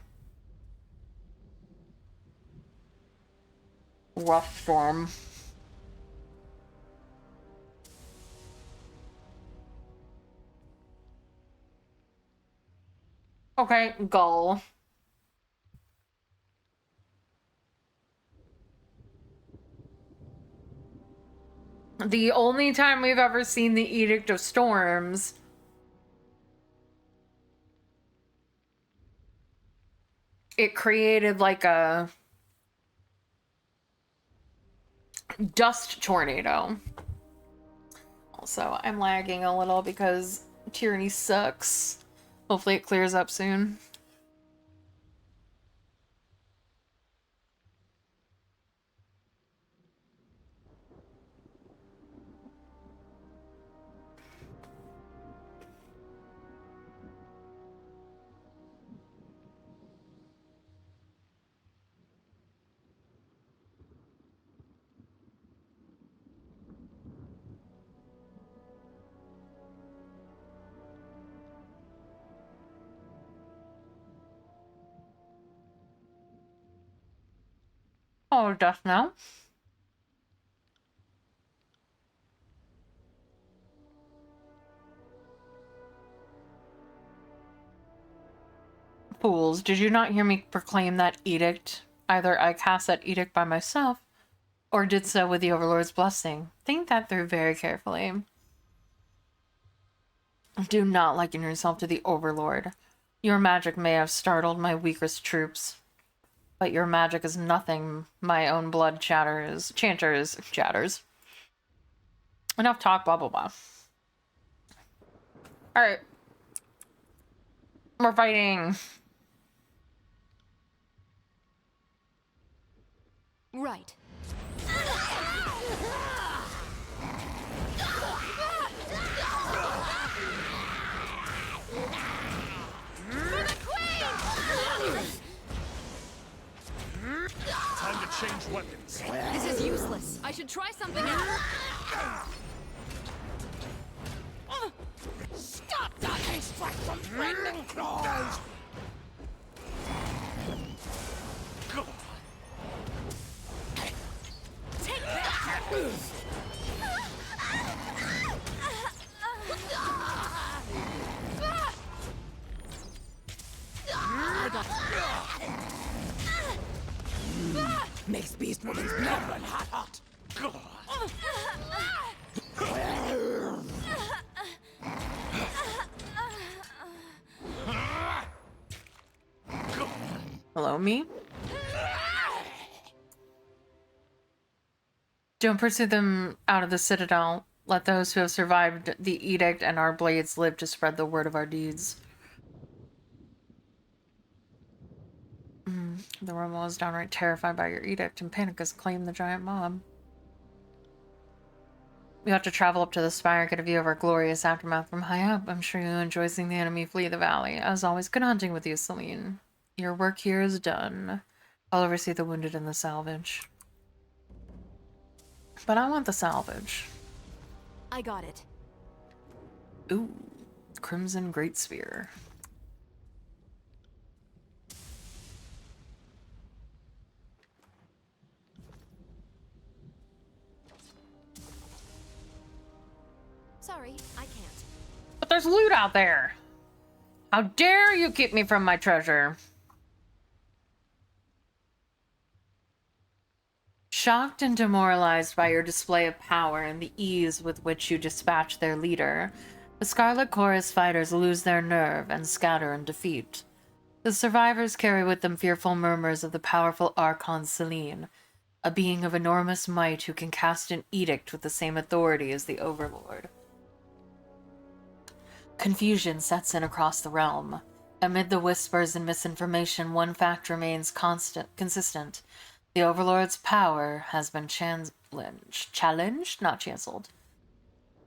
rough storm. Okay, gull. The only time we've ever seen the Edict of Storms it created like a dust tornado. Also, I'm lagging a little because Tyranny sucks. Hopefully it clears up soon. Oh, death now. Fools, did you not hear me proclaim that edict? Either I cast that edict by myself, or did so with the Overlord's blessing. Think that through very carefully. Do not liken yourself to the Overlord. Your magic may have startled my weakest troops, but your magic is nothing my own blood chatters. Enough talk, blah blah blah. Alright. We're fighting. Right. Time to change weapons. This is useless. I should try something else. Stop dodging strike from threatening claws! Take that! Makes Beast Woman's blood run hot. Hello, me? Don't pursue them out of the Citadel. Let those who have survived the edict and our blades live to spread the word of our deeds. The Romo is downright terrified by your edict, and panic has claimed the giant mob. We ought to travel up to the spire and get a view of our glorious aftermath from high up. I'm sure you'll enjoy seeing the enemy flee the valley. As always, good hunting with you, Celine. Your work here is done. I'll oversee the wounded and the salvage. But I want the salvage. I got it. Ooh, Crimson Great Spear. Sorry, I can't. But there's loot out there. How dare you keep me from my treasure? Shocked and demoralized by your display of power and the ease with which you dispatch their leader, the Scarlet Chorus fighters lose their nerve and scatter in defeat. The survivors carry with them fearful murmurs of the powerful Archon Celine, a being of enormous might who can cast an edict with the same authority as the Overlord. Confusion sets in across the realm. Amid the whispers and misinformation, one fact remains consistent. The Overlord's power has been challenged? Not chancelled.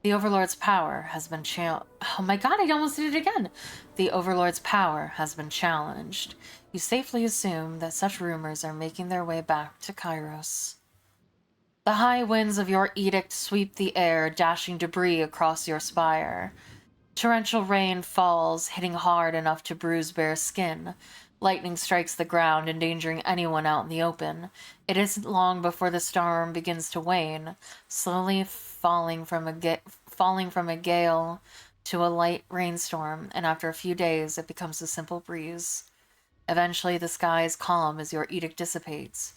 The Overlord's power has been oh my god, I almost did it again! The Overlord's power has been challenged. You safely assume that such rumors are making their way back to Kairos. The high winds of your edict sweep the air, dashing debris across your spire. Torrential rain falls, hitting hard enough to bruise bare skin. Lightning strikes the ground, endangering anyone out in the open. It isn't long before the storm begins to wane, slowly falling from a gale to a light rainstorm, and after a few days it becomes a simple breeze. Eventually the sky is calm as your edict dissipates,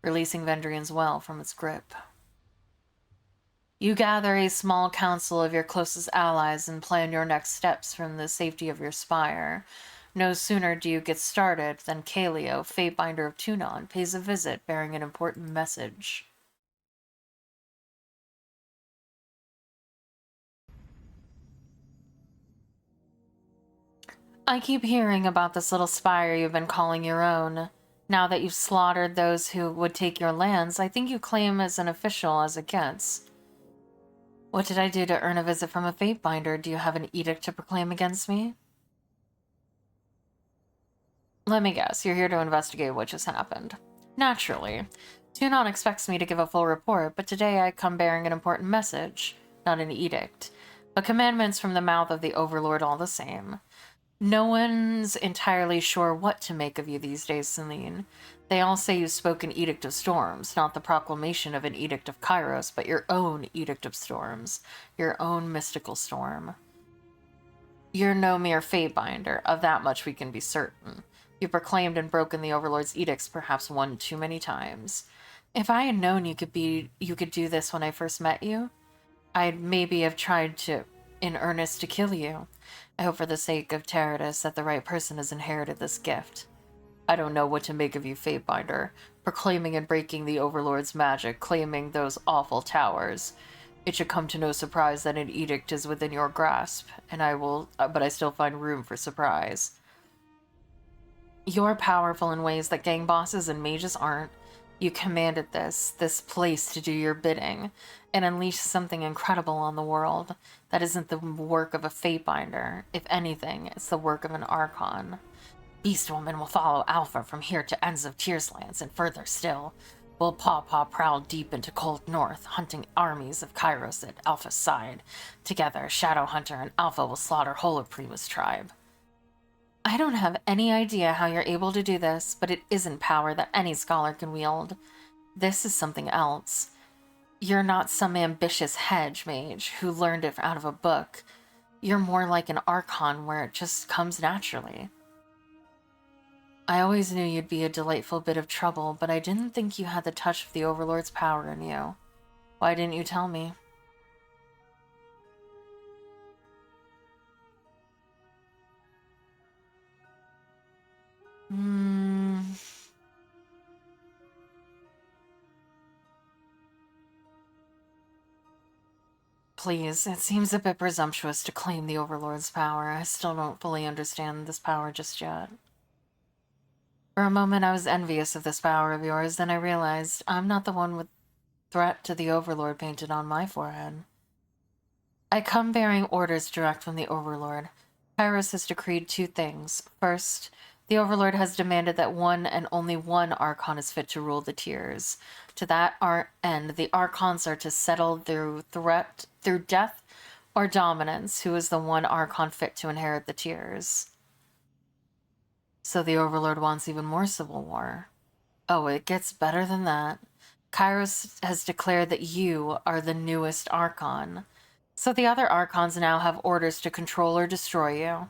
releasing Vendrian's well from its grip. You gather a small council of your closest allies and plan your next steps from the safety of your spire. No sooner do you get started than Kaleo, Fatebinder of Tunon, pays a visit bearing an important message. I keep hearing about this little spire you've been calling your own. Now that you've slaughtered those who would take your lands, I think you claim as an official as it gets. What did I do to earn a visit from a Fatebinder? Do you have an edict to proclaim against me? Let me guess, you're here to investigate what just happened. Naturally. Tunon expects me to give a full report, but today I come bearing an important message, not an edict. But commandments from the mouth of the Overlord all the same. No one's entirely sure what to make of you these days, Celine. They all say you spoke an Edict of Storms, not the proclamation of an Edict of Kairos, but your own Edict of Storms, your own mystical storm. You're no mere Fatebinder, of that much we can be certain. You proclaimed and broken the Overlord's edicts perhaps one too many times. If I had known you could do this when I first met you, I'd maybe have tried to, in earnest, to kill you. I hope for the sake of Teradus that the right person has inherited this gift. I don't know what to make of you, Fatebinder, proclaiming and breaking the Overlord's magic, claiming those awful towers. It should come to no surprise that an edict is within your grasp, and but I still find room for surprise. You're powerful in ways that gang bosses and mages aren't. You commanded this place to do your bidding, and unleash something incredible on the world. That isn't the work of a Fatebinder. If anything, it's the work of an Archon. Beastwoman will follow Alpha from here to ends of Tearslands and further still. Will Paw prowl deep into cold north, hunting armies of Kairos at Alpha's side. Together, Shadowhunter and Alpha will slaughter Holoprima's tribe. I don't have any idea how you're able to do this, but it isn't power that any scholar can wield. This is something else. You're not some ambitious hedge mage who learned it out of a book. You're more like an Archon where it just comes naturally. I always knew you'd be a delightful bit of trouble, but I didn't think you had the touch of the Overlord's power in you. Why didn't you tell me? Please, it seems a bit presumptuous to claim the Overlord's power. I still don't fully understand this power just yet. For a moment I was envious of this power of yours, then I realized I'm not the one with threat to the Overlord painted on my forehead. I come bearing orders direct from the Overlord. Kairos has decreed two things. First, the Overlord has demanded that one and only one Archon is fit to rule the tiers. To that end, the Archons are to settle through death or dominance who is the one Archon fit to inherit the tiers. So the Overlord wants even more civil war. Oh, it gets better than that. Kairos has declared that you are the newest Archon. So the other Archons now have orders to control or destroy you.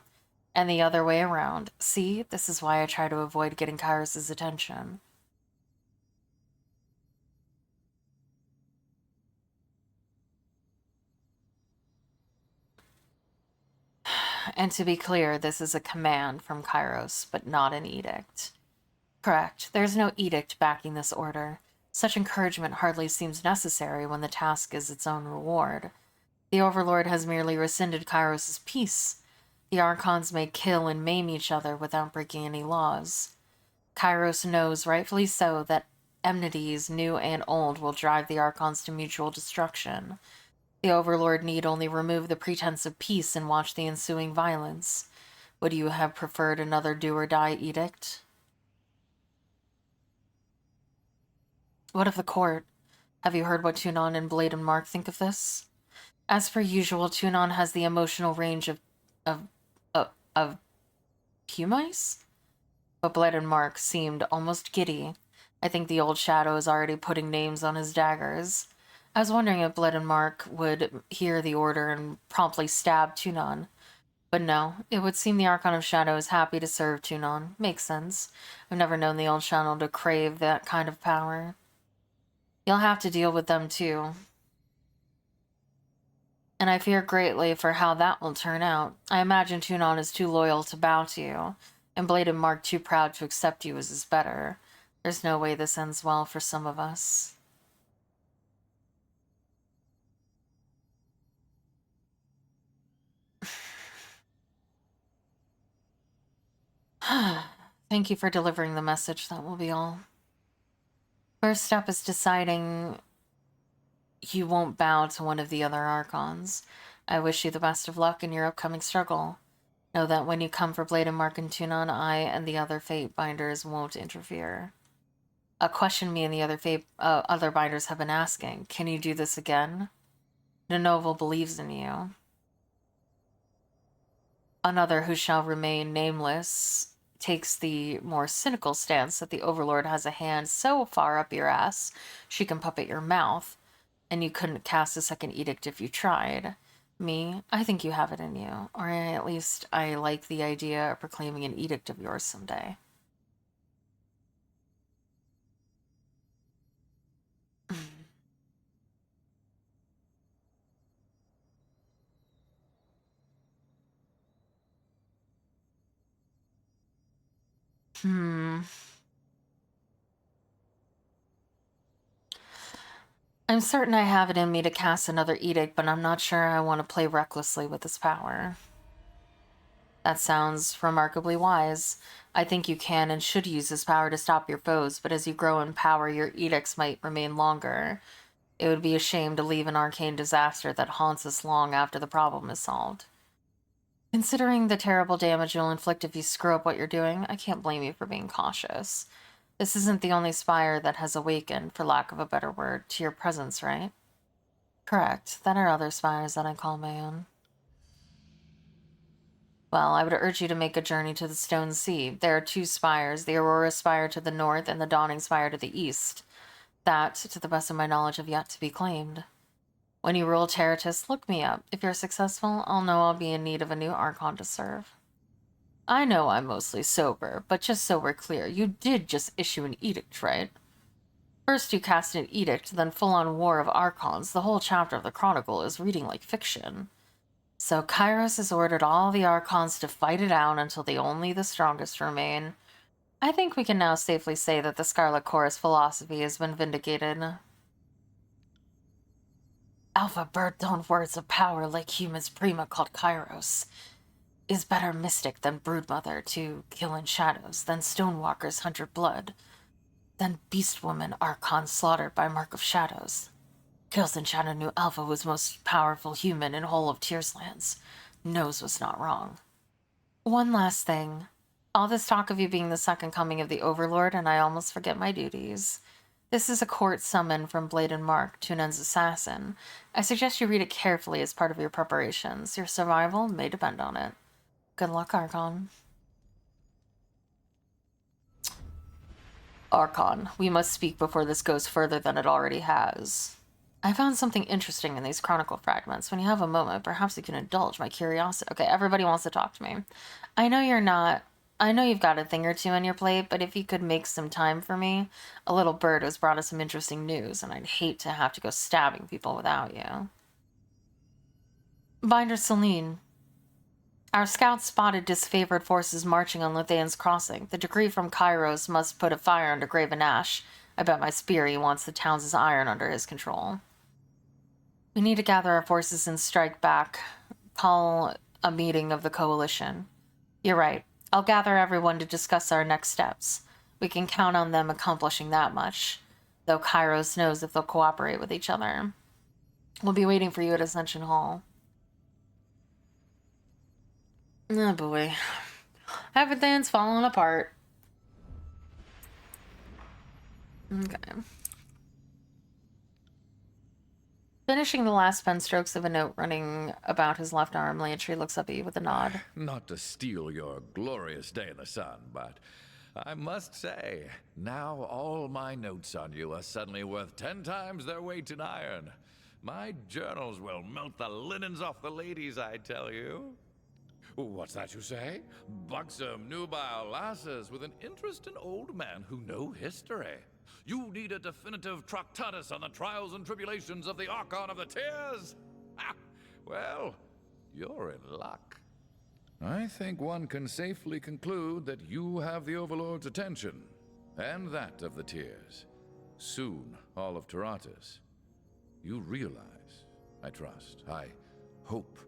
And the other way around. See, this is why I try to avoid getting Kairos' attention. And to be clear, this is a command from Kairos, but not an edict. Correct. There's no edict backing this order. Such encouragement hardly seems necessary when the task is its own reward. The Overlord has merely rescinded Kairos' peace. The Archons may kill and maim each other without breaking any laws. Kairos knows, rightfully so, that enmities, new and old, will drive the Archons to mutual destruction. The Overlord need only remove the pretense of peace and watch the ensuing violence. Would you have preferred another do-or-die edict? What of the court? Have you heard what Tunon and Blade and Mark think of this? As per usual, Tunon has the emotional range of Pumice? But Blade and Mark seemed almost giddy. I think the old Shadow is already putting names on his daggers. I was wondering if Bled and Mark would hear the order and promptly stab Tunon. But no, it would seem the Archon of Shadow is happy to serve Tunon. Makes sense. I've never known the old Shadow to crave that kind of power. You'll have to deal with them too. And I fear greatly for how that will turn out. I imagine Tunon is too loyal to bow to you, and Blade and Mark too proud to accept you as his better. There's no way this ends well for some of us. Thank you for delivering the message, that will be all. First step is deciding you won't bow to one of the other Archons. I wish you the best of luck in your upcoming struggle. Know that when you come for Blade and Mark and Tunon, I and the other Fate Binders won't interfere. A question me and the other Binders have been asking. Can you do this again? Nenoval believes in you. Another, who shall remain nameless, takes the more cynical stance that the Overlord has a hand so far up your ass she can puppet your mouth, and you couldn't cast a second edict if you tried. Me, I think you have it in you, or at least I like the idea of proclaiming an edict of yours someday. I'm certain I have it in me to cast another edict, but I'm not sure I want to play recklessly with this power. That sounds remarkably wise. I think you can and should use this power to stop your foes, but as you grow in power, your edicts might remain longer. It would be a shame to leave an arcane disaster that haunts us long after the problem is solved. Considering the terrible damage you'll inflict if you screw up what you're doing, I can't blame you for being cautious. This isn't the only spire that has awakened, for lack of a better word, to your presence, right? Correct. Then are other spires that I call my own. Well, I would urge you to make a journey to the Stone Sea. There are 2 spires, the Aurora Spire to the north and the Dawning Spire to the east. That, to the best of my knowledge, have yet to be claimed. When you rule Terratus, look me up. If you're successful, I'll know I'll be in need of a new Archon to serve. I know I'm mostly sober, but just so we're clear, you did just issue an edict, right? First you cast an edict, then full-on war of Archons. The whole chapter of the Chronicle is reading like fiction. So Kairos has ordered all the Archons to fight it out until only the strongest remain. I think we can now safely say that the Scarlet Chorus philosophy has been vindicated. Alpha bird don't words of power like humans prima called Kairos. Is better mystic than Broodmother to kill in shadows, than Stonewalker's hunter blood, than Beastwoman Archon slaughtered by Mark of Shadows. Kills in Shadow knew Alpha was most powerful human in whole of Tearslands. Knows was not wrong. One last thing. All this talk of you being the second coming of the Overlord, and I almost forget my duties. This is a court summon from Blade and Mark, Tunen's assassin. I suggest you read it carefully as part of your preparations. Your survival may depend on it. Good luck, Archon. Archon, we must speak before this goes further than it already has. I found something interesting in these chronicle fragments. When you have a moment, perhaps you can indulge my curiosity. Okay, everybody wants to talk to me. I know you've got a thing or two on your plate, but if you could make some time for me, a little bird has brought us some interesting news, and I'd hate to have to go stabbing people without you. Binder Celine. Our scouts spotted disfavored forces marching on Lithaean's Crossing. The decree from Kairos must put a fire under Graven Ash. I bet my spear he wants the towns' iron under his control. We need to gather our forces and strike back. Call a meeting of the coalition. You're right. I'll gather everyone to discuss our next steps. We can count on them accomplishing that much, though Kairos knows if they'll cooperate with each other. We'll be waiting for you at Ascension Hall. Oh boy. Everything's falling apart. Okay. Finishing the last pen strokes of a note running about his left arm, Lantry looks up at you with a nod. Not to steal your glorious day in the sun, but I must say, now all my notes on you are suddenly worth 10 times their weight in iron. My journals will melt the linens off the ladies, I tell you. What's that you say? Buxom, nubile lasses with an interest in old men who know history. You need a definitive tractatus on the trials and tribulations of the Archon of the Tears? Ha! Well, you're in luck. I think one can safely conclude that you have the Overlord's attention, and that of the Tears. Soon, all of Taratas. You realize, I trust, I hope,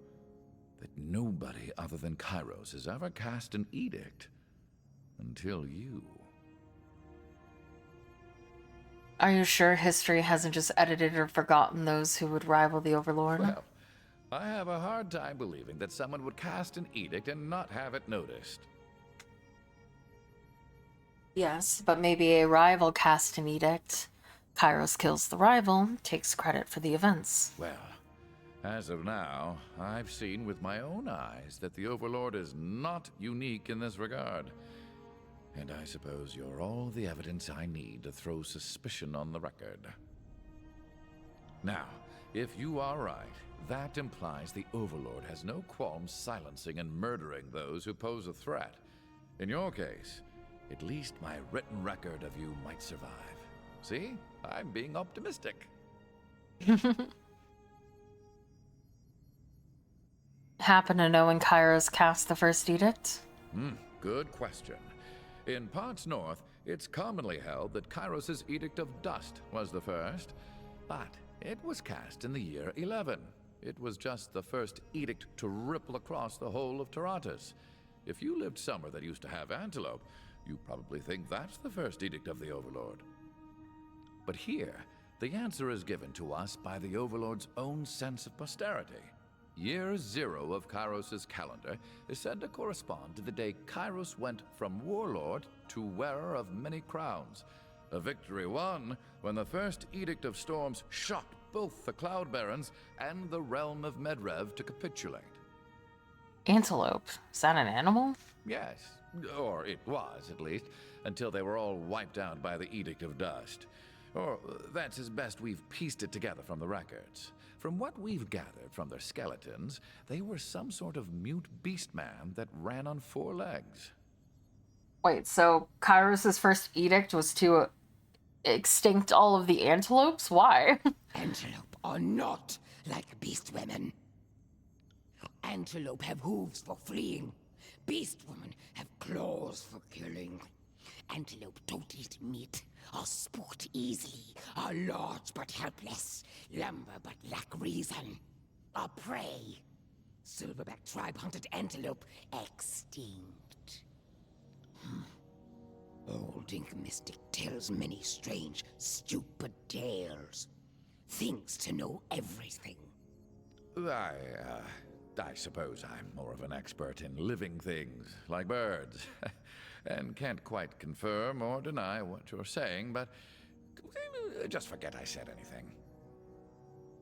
that nobody other than Kairos has ever cast an edict until you. Are you sure history hasn't just edited or forgotten those who would rival the Overlord? Well, I have a hard time believing that someone would cast an edict and not have it noticed. Yes, but maybe a rival cast an edict. Kairos kills the rival, takes credit for the events. Well, as of now, I've seen with my own eyes that the Overlord is not unique in this regard. And I suppose you're all the evidence I need to throw suspicion on the record. Now, if you are right, that implies the Overlord has no qualms silencing and murdering those who pose a threat. In your case, at least my written record of you might survive. See? I'm being optimistic. Happen to know when Kairos cast the first edict? Good question. In parts north, it's commonly held that Kairos' Edict of Dust was the first, but it was cast in the year 11. It was just the first edict to ripple across the whole of Taratas. If you lived somewhere that used to have antelope, you probably think that's the first edict of the Overlord. But here, the answer is given to us by the Overlord's own sense of posterity. Year 0 of Kairos' calendar is said to correspond to the day Kairos went from warlord to wearer of many crowns. A victory won when the first Edict of Storms shocked both the Cloud Barons and the realm of Medrev to capitulate. Antelope? Is that an animal? Yes, or it was at least, until they were all wiped out by the Edict of Dust. Or that's as best we've pieced it together from the records. From what we've gathered from their skeletons, they were some sort of mute beast man that ran on 4 legs. Wait, so Kairos' first edict was to extinct all of the antelopes? Why? Antelope are not like beast women. Antelope have hooves for fleeing. Beast women have claws for killing. Antelope don't eat meat, are spooked easily, are large but helpless, lumber but lack reason, are prey. Silverback tribe hunted antelope extinct. Old ink mystic tells many strange, stupid tales. Thinks to know everything. I suppose I'm more of an expert in living things, like birds, and can't quite confirm or deny what you're saying, but just forget I said anything.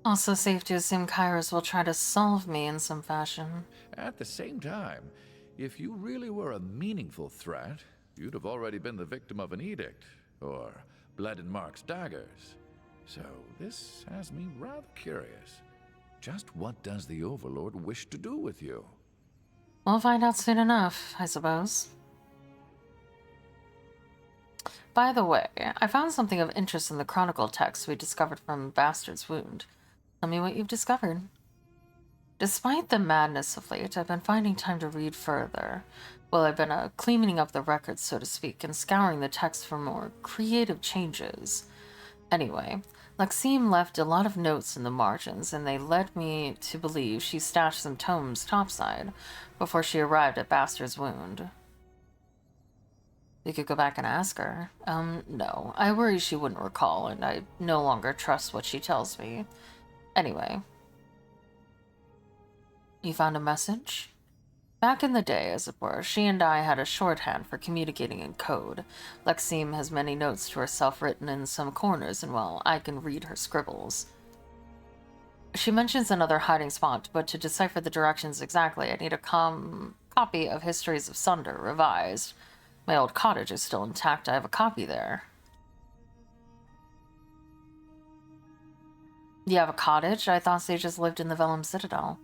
Also safe to assume Kairos will try to solve me in some fashion. At the same time, if you really were a meaningful threat, you'd have already been the victim of an edict, or bled in Mark's daggers. So this has me rather curious. Just what does the Overlord wish to do with you? We'll find out soon enough, I suppose. By the way, I found something of interest in the Chronicle text we discovered from Bastard's Wound. Tell me what you've discovered. Despite the madness of late, I've been finding time to read further. Well, I've been cleaning up the records, so to speak, and scouring the text for more creative changes. Anyway, Lexime left a lot of notes in the margins, and they led me to believe she stashed some tomes topside before she arrived at Bastard's Wound. We could go back and ask her. No. I worry she wouldn't recall, and I no longer trust what she tells me. Anyway. You found a message? Back in the day, as it were, she and I had a shorthand for communicating in code. Lexime has many notes to herself written in some corners, and well, I can read her scribbles. She mentions another hiding spot, but to decipher the directions exactly, I need a copy of Histories of Sunder, revised. My old cottage is still intact. I have a copy there. You have a cottage? I thought they just lived in the Vellum Citadel.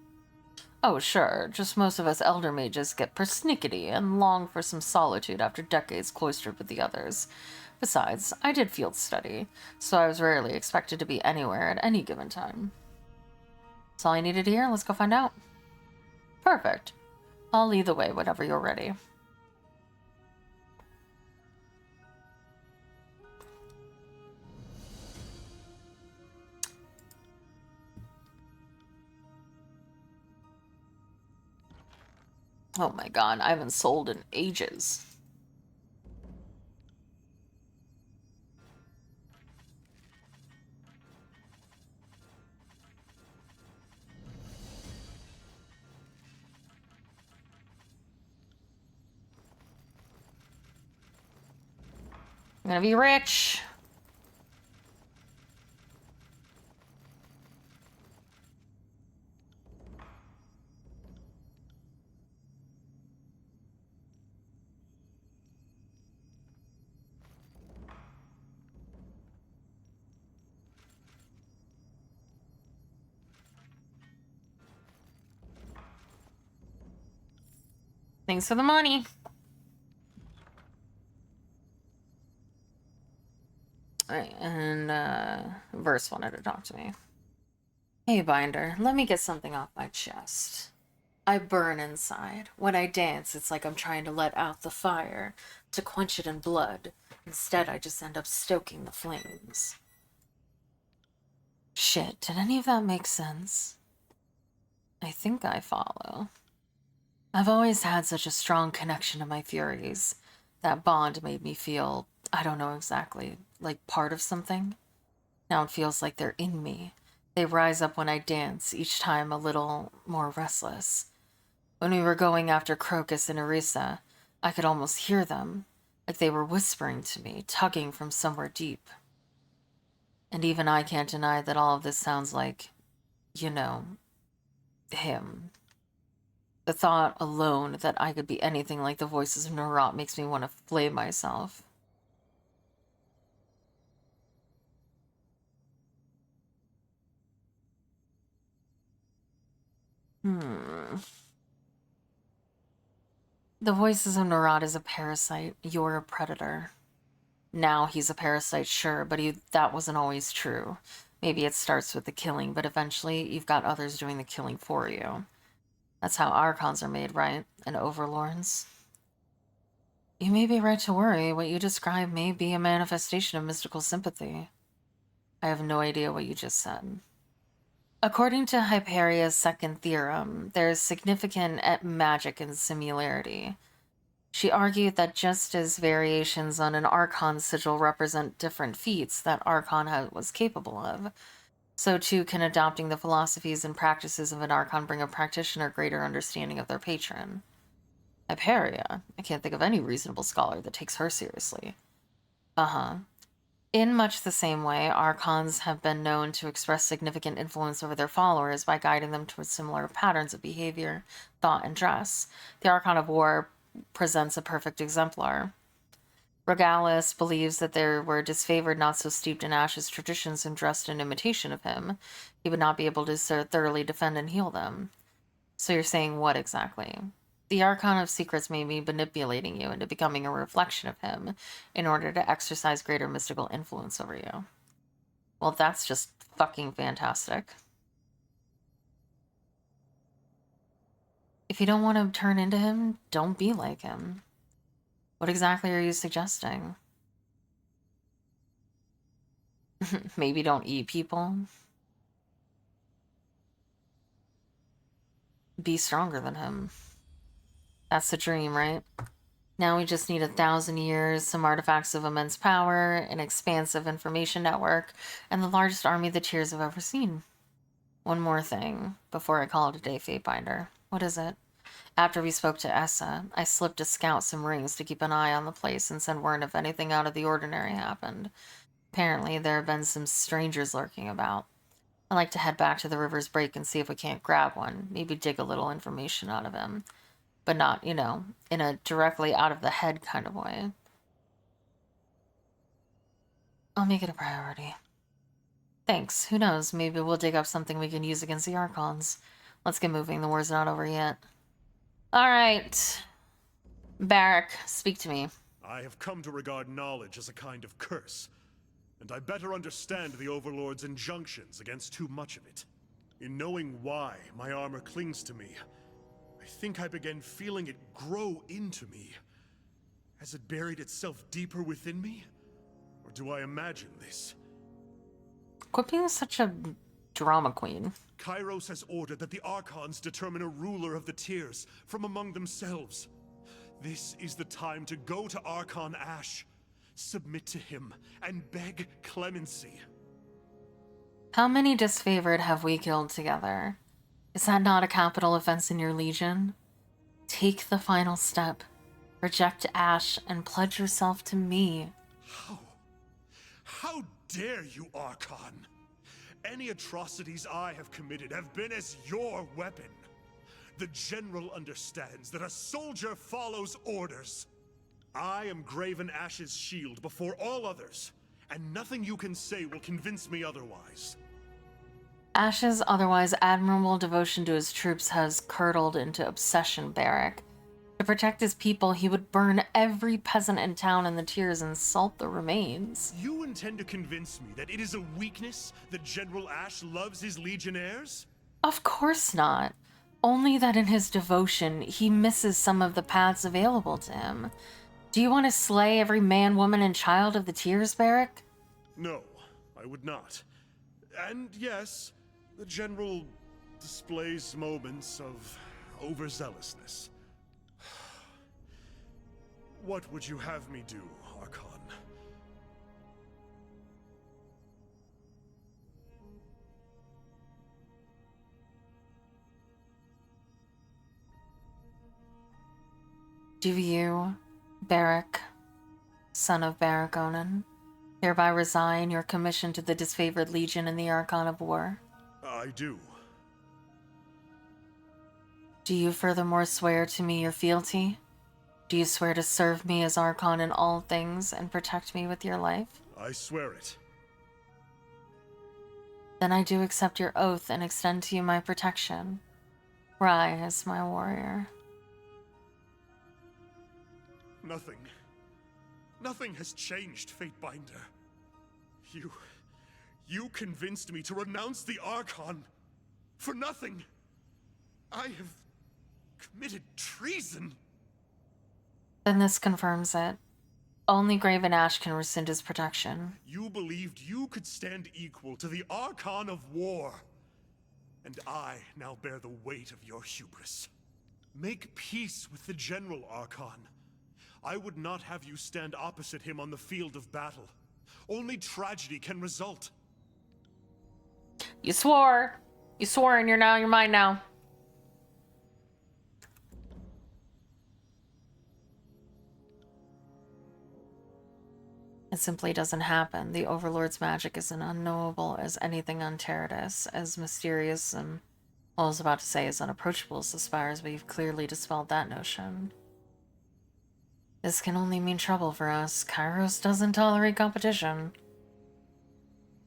Oh, sure. Just most of us elder mages get persnickety and long for some solitude after decades cloistered with the others. Besides, I did field study, so I was rarely expected to be anywhere at any given time. That's all I needed to hear. Let's go find out. Perfect. I'll lead the way whenever you're ready. Oh my god, I haven't sold in ages. I'm gonna be rich. Thanks for the money. Alright, and Verse wanted to talk to me. Hey, Binder, let me get something off my chest. I burn inside. When I dance, it's like I'm trying to let out the fire, to quench it in blood. Instead, I just end up stoking the flames. Shit, did any of that make sense? I think I follow. I've always had such a strong connection to my Furies. That bond made me feel, I don't know exactly, like part of something. Now it feels like they're in me. They rise up when I dance, each time a little more restless. When we were going after Crocus and Orisa, I could almost hear them, like they were whispering to me, tugging from somewhere deep. And even I can't deny that all of this sounds like, you know, him. The thought alone that I could be anything like the voices of Narot makes me want to flay myself. The voices of Narot is a parasite. You're a predator. Now he's a parasite, sure, but that wasn't always true. Maybe it starts with the killing, but eventually you've got others doing the killing for you. That's how Archons are made, right? And Overlords. You may be right to worry. What you describe may be a manifestation of mystical sympathy. I have no idea what you just said. According to Hyperia's second theorem, there is significant magic and similarity. She argued that just as variations on an Archon sigil represent different feats that Archon was capable of, so too can adopting the philosophies and practices of an Archon bring a practitioner greater understanding of their patron. Hyperia. I can't think of any reasonable scholar that takes her seriously. In much the same way, Archons have been known to express significant influence over their followers by guiding them towards similar patterns of behavior, thought, and dress. The Archon of War presents a perfect exemplar. Regalis believes that there were disfavored, not so steeped in ashes traditions and dressed in imitation of him. He would not be able to thoroughly defend and heal them. So you're saying what exactly? The Archon of Secrets may be manipulating you into becoming a reflection of him in order to exercise greater mystical influence over you. Well, that's just fucking fantastic. If you don't want to turn into him, don't be like him. What exactly are you suggesting? Maybe don't eat people? Be stronger than him. That's the dream, right? Now we just need 1,000 years, some artifacts of immense power, an expansive information network, and the largest army the Tears have ever seen. One more thing, before I call it a day, Fatebinder. What is it? After we spoke to Essa, I slipped a scout some rings to keep an eye on the place and send word if anything out of the ordinary happened. Apparently, there have been some strangers lurking about. I'd like to head back to the river's break and see if we can't grab one, maybe dig a little information out of him. But not, you know, in a directly out of the head kind of way. I'll make it a priority. Thanks. Who knows, maybe we'll dig up something we can use against the Archons. Let's get moving, the war's not over yet. Alright. Barak, speak to me. I have come to regard knowledge as a kind of curse, and I better understand the Overlord's injunctions against too much of it. In knowing why my armor clings to me, I think I began feeling it grow into me. Has it buried itself deeper within me? Or do I imagine this? Quit being such a drama queen. Kairos has ordered that the Archons determine a ruler of the Tiers from among themselves. This is the time to go to Archon Ash, submit to him, and beg clemency. How many disfavored have we killed together? Is that not a capital offense in your legion? Take the final step. Reject Ash and pledge yourself to me. How dare you, Archon? Any atrocities I have committed have been as your weapon. The General understands that a soldier follows orders. I am Graven Ash's shield before all others, and nothing you can say will convince me otherwise. Ash's otherwise admirable devotion to his troops has curdled into obsession, Barrack. To protect his people, he would burn every peasant in town in the Tiers and salt the remains. You intend to convince me that it is a weakness that General Ash loves his legionnaires? Of course not. Only that in his devotion, he misses some of the paths available to him. Do you want to slay every man, woman, and child of the Tiers, Barrack? No, I would not. And yes, the General displays moments of overzealousness. What would you have me do, Archon? Do you, Barrack, son of Barrack Onan, hereby resign your commission to the disfavored legion in the Archon of War? I do. Do you furthermore swear to me your fealty? Do you swear to serve me as Archon in all things and protect me with your life? I swear it. Then I do accept your oath and extend to you my protection. Rise, my warrior. Nothing has changed, Fatebinder. You convinced me to renounce the Archon for nothing. I have committed treason. Then this confirms it. Only Graven Ash can rescind his protection. You believed you could stand equal to the Archon of War. And I now bear the weight of your hubris. Make peace with the General, Archon. I would not have you stand opposite him on the field of battle. Only tragedy can result. You swore! You swore and you're mine now. It simply doesn't happen. The Overlord's magic is as unknowable as anything on Teradus, as mysterious and, well, I was about to say as unapproachable as the spires, but you've clearly dispelled that notion. This can only mean trouble for us. Kairos doesn't tolerate competition.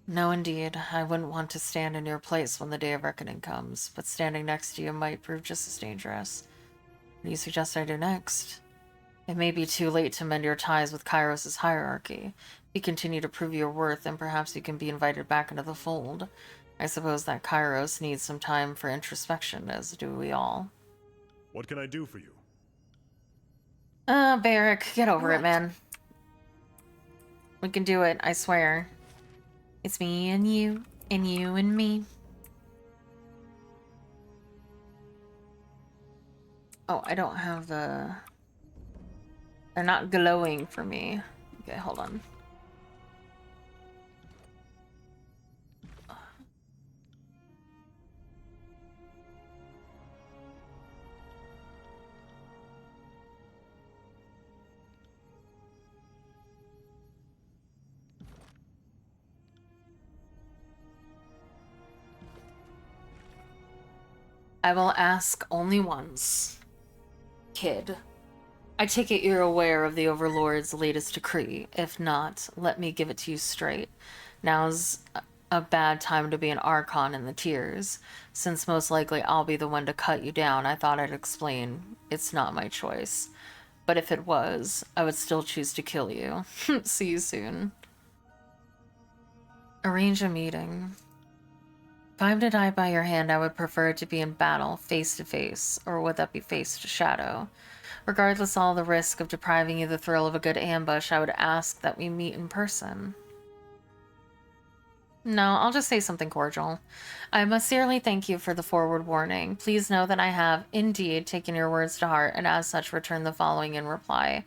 No, indeed. I wouldn't want to stand in your place when the day of reckoning comes, but standing next to you might prove just as dangerous. What do you suggest I do next? It may be too late to mend your ties with Kairos' hierarchy. If you continue to prove your worth, then perhaps you can be invited back into the fold. I suppose that Kairos needs some time for introspection, as do we all. What can I do for you? Barrack, get over it, man. We can do it, I swear. It's me and you and me. Oh, I don't have the... They're not glowing for me. Okay, hold on. I will ask only once. Kid, I take it you're aware of the Overlord's latest decree. If not, let me give it to you straight. Now's a bad time to be an Archon in the Tiers. Since most likely I'll be the one to cut you down, I thought I'd explain it's not my choice. But if it was, I would still choose to kill you. See you soon. Arrange a meeting. If I'm to die by your hand, I would prefer it to be in battle, face to face, or would that be face to shadow? Regardless of all the risk of depriving you the thrill of a good ambush, I would ask that we meet in person. No, I'll just say something cordial. I must sincerely thank you for the forward warning. Please know that I have, indeed, taken your words to heart, and as such returned the following in reply.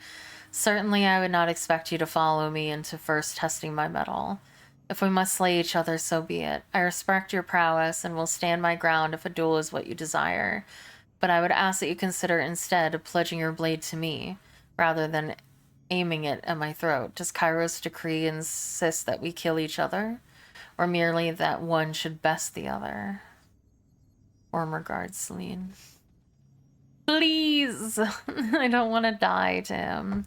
Certainly I would not expect you to follow me into first testing my mettle. If we must slay each other, so be it. I respect your prowess, and will stand my ground if a duel is what you desire. But I would ask that you consider instead pledging your blade to me, rather than aiming it at my throat. Does Kairos' decree insist that we kill each other? Or merely that one should best the other? Warm regards, Celine. Please! I don't want to die, Tim.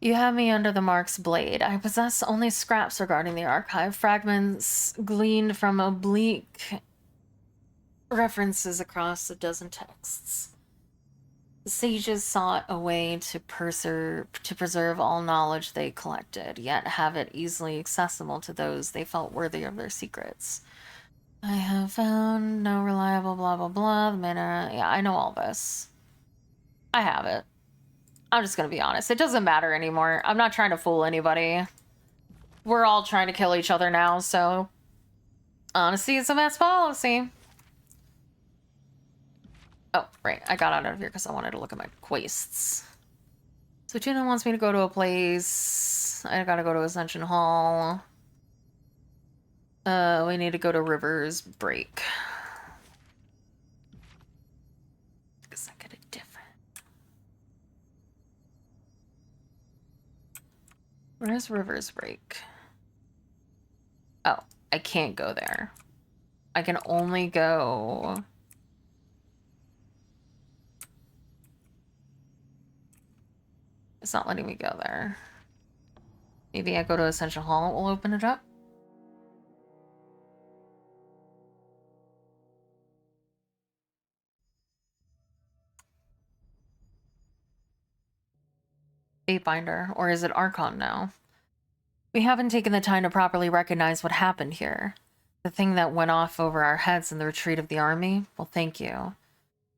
You have me under the Mark's blade. I possess only scraps regarding the archive, fragments gleaned from oblique references across a dozen texts. The sages sought a way to preserve all knowledge they collected, yet have it easily accessible to those they felt worthy of their secrets. I have found no reliable blah blah blah. Yeah, I know all this. I have it. I'm just gonna be honest. It doesn't matter anymore. I'm not trying to fool anybody. We're all trying to kill each other now, so honesty is the best policy. Oh, right. I got out of here because I wanted to look at my quests. So Tuna wants me to go to a place. I gotta go to Ascension Hall. We need to go to River's Break. Because I get it different. Where's River's Break? Oh, I can't go there. I can only go... It's not letting me go there. Maybe I go to Ascension Hall, it will open it up. Fatebinder, or is it Archon now? We haven't taken the time to properly recognize what happened here. The thing that went off over our heads in the retreat of the army? Well, thank you.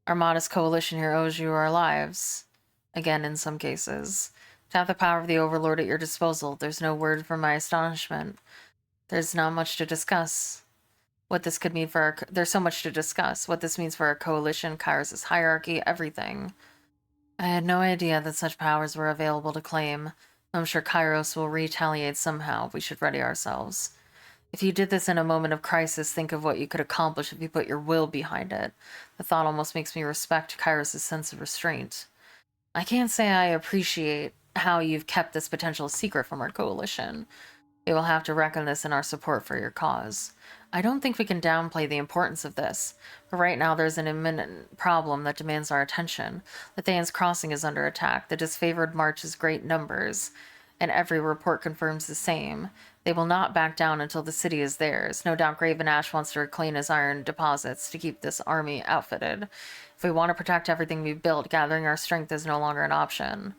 Our modest coalition here owes you our lives. Again, in some cases. To have the power of the Overlord at your disposal, there's no word for my astonishment. There's not much to discuss. What this could mean for our... There's so much to discuss. What this means for our coalition, Kairos' hierarchy, everything. I had no idea that such powers were available to claim. I'm sure Kairos will retaliate somehow if we should ready ourselves. If you did this in a moment of crisis, think of what you could accomplish if you put your will behind it. The thought almost makes me respect Kairos' sense of restraint. I can't say I appreciate how you've kept this potential secret from our coalition. We will have to reckon this in our support for your cause. I don't think we can downplay the importance of this, but right now there's an imminent problem that demands our attention. The Thayan's Crossing is under attack. The disfavored marches great numbers, and every report confirms the same. They will not back down until the city is theirs. No doubt Graven Ash wants to reclaim his iron deposits to keep this army outfitted. If we want to protect everything we've built, gathering our strength is no longer an option.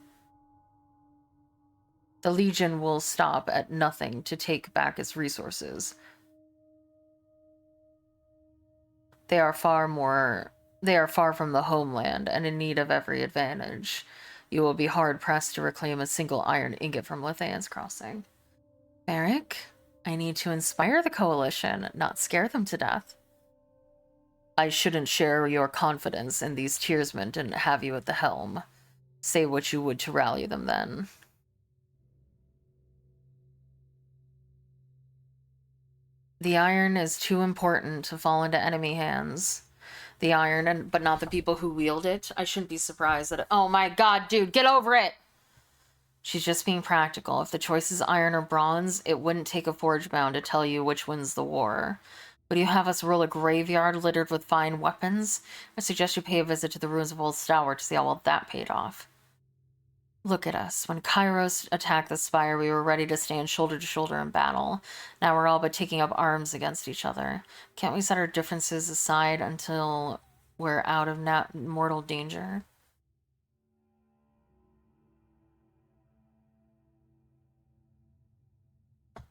The Legion will stop at nothing to take back its resources. They are far from the homeland and in need of every advantage. You will be hard-pressed to reclaim a single iron ingot from Lithian's Crossing. Merrick, I need to inspire the coalition, not scare them to death. I shouldn't share your confidence in these tearsmen and have you at the helm. Say what you would to rally them then. The iron is too important to fall into enemy hands. The iron, but not the people who wield it. I shouldn't be surprised that... Oh my god, dude, get over it! She's just being practical. If the choice is iron or bronze, it wouldn't take a forge-bound to tell you which wins the war. Would you have us rule a graveyard littered with fine weapons? I suggest you pay a visit to the ruins of Old Stalwart to see how well that paid off. Look at us. When Kairos attacked the Spire, we were ready to stand shoulder to shoulder in battle. Now we're all but taking up arms against each other. Can't we set our differences aside until we're out of mortal danger?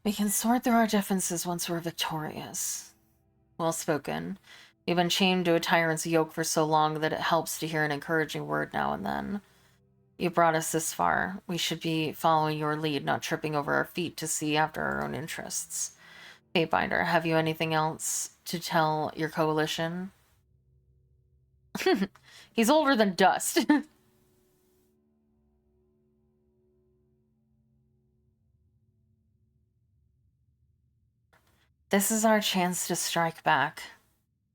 We can sort through our differences once we're victorious. Well spoken. You've been chained to a tyrant's yoke for so long that it helps to hear an encouraging word now and then. You brought us this far. We should be following your lead, not tripping over our feet to see after our own interests. Fatebinder, have you anything else to tell your coalition? He's older than dust. This is our chance to strike back,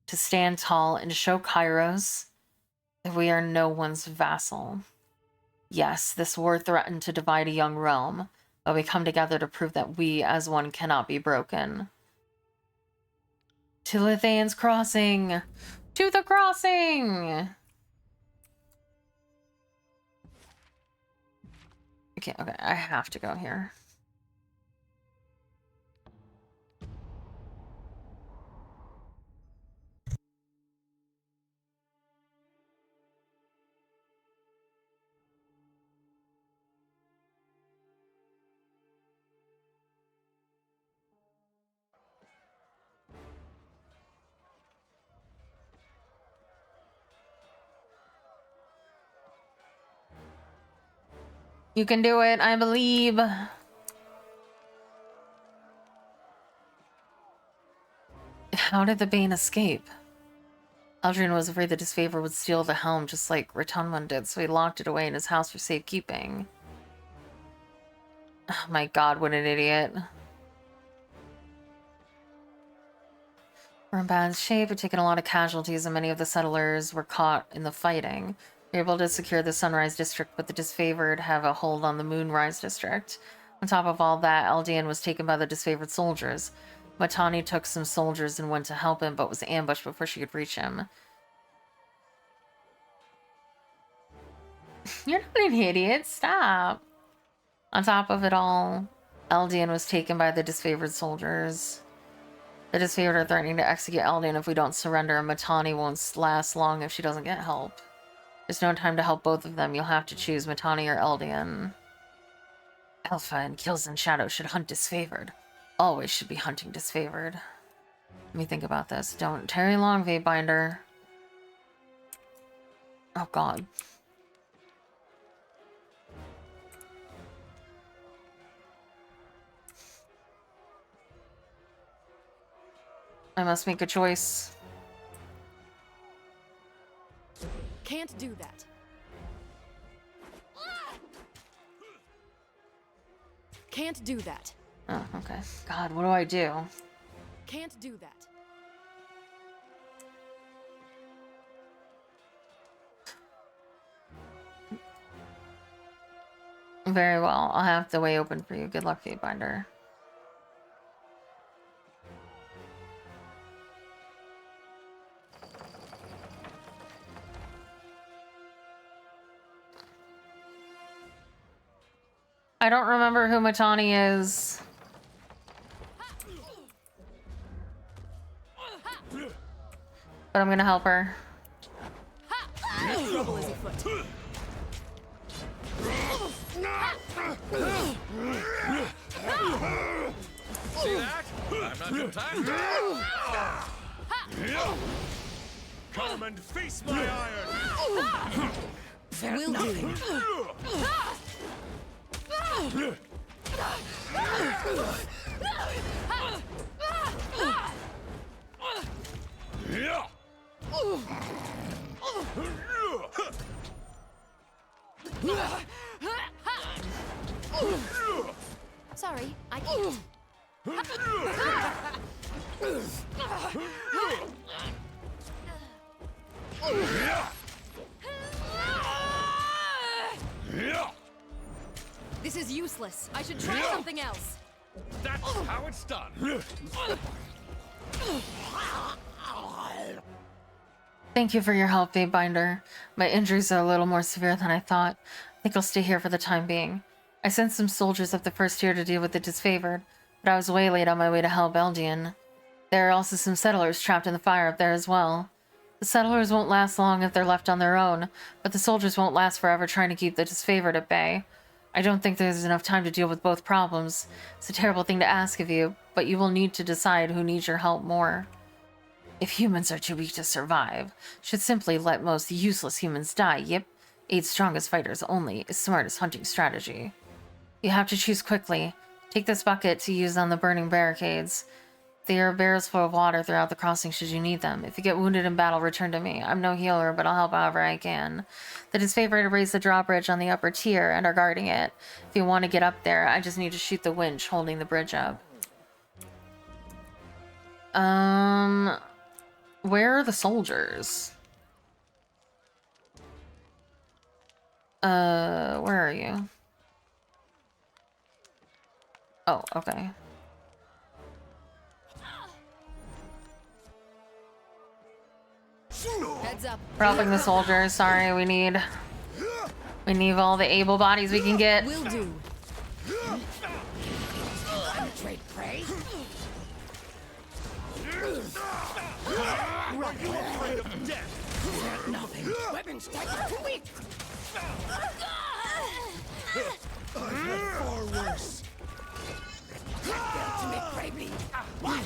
to stand tall and to show Kairos that we are no one's vassal. Yes, this war threatened to divide a young realm, but we come together to prove that we as one cannot be broken. To Lithaean's Crossing! To the crossing! Okay, I have to go here. You can do it, I believe. How did the Bane escape? Aldrin was afraid that Disfavor would steal the helm just like Rotunmund did, so he locked it away in his house for safekeeping. Oh my god, what an idiot. We're in bad shape. We've taken a lot of casualties, and many of the settlers were caught in the fighting. We were able to secure the Sunrise District, but the Disfavored have a hold on the Moonrise District. On top of all that, Eldian was taken by the Disfavored soldiers. Matani took some soldiers and went to help him, but was ambushed before she could reach him. You're not an idiot. Stop. On top of it all, Eldian was taken by the Disfavored soldiers. The Disfavored are threatening to execute Eldian if we don't surrender, and Matani won't last long if she doesn't get help. There's no time to help both of them. You'll have to choose Matani or Eldian. Alpha and Kills and Shadow should hunt Disfavored. Always should be hunting Disfavored. Let me think about this. Don't tarry long, Fatebinder. Oh god. I must make a choice. Can't do that. Can't do that. Oh, okay. God, what do I do? Can't do that. Very well. I'll have the way open for you. Good luck, Fatebinder. I don't remember who Matani is. But I'm gonna help her. Trouble is afoot. See that? I'm not your time. Come and face my iron! Will do. Sorry, I can't. This is useless. I should try something else. That's how it's done. Thank you for your help, Fatebinder. My injuries are a little more severe than I thought. I think I'll stay here for the time being. I sent some soldiers up the first tier to deal with the Disfavored, but I was way late on my way to help Eldian. There are also some settlers trapped in the fire up there as well. The settlers won't last long if they're left on their own, but the soldiers won't last forever trying to keep the Disfavored at bay. I don't think there's enough time to deal with both problems. It's a terrible thing to ask of you, but you will need to decide who needs your help more. If humans are too weak to survive, should simply let most useless humans die. Yep, aid strongest fighters only is smartest hunting strategy. You have to choose quickly. Take this bucket to use on the burning barricades. There are barrels full of water throughout the crossing should you need them. If you get wounded in battle, return to me. I'm no healer, but I'll help however I can. The disfavored have raised the drawbridge on the upper tier and are guarding it. If you want to get up there, I just need to shoot the winch holding the bridge up. Where are the soldiers? Where are you? Oh, okay. Heads up. Dropping the soldiers. Sorry, we need all the able bodies we can get. Will do. Trade prey. Are you afraid of death? Nothing. Weapons type too weak. I've had far worse. To make bravely. Why?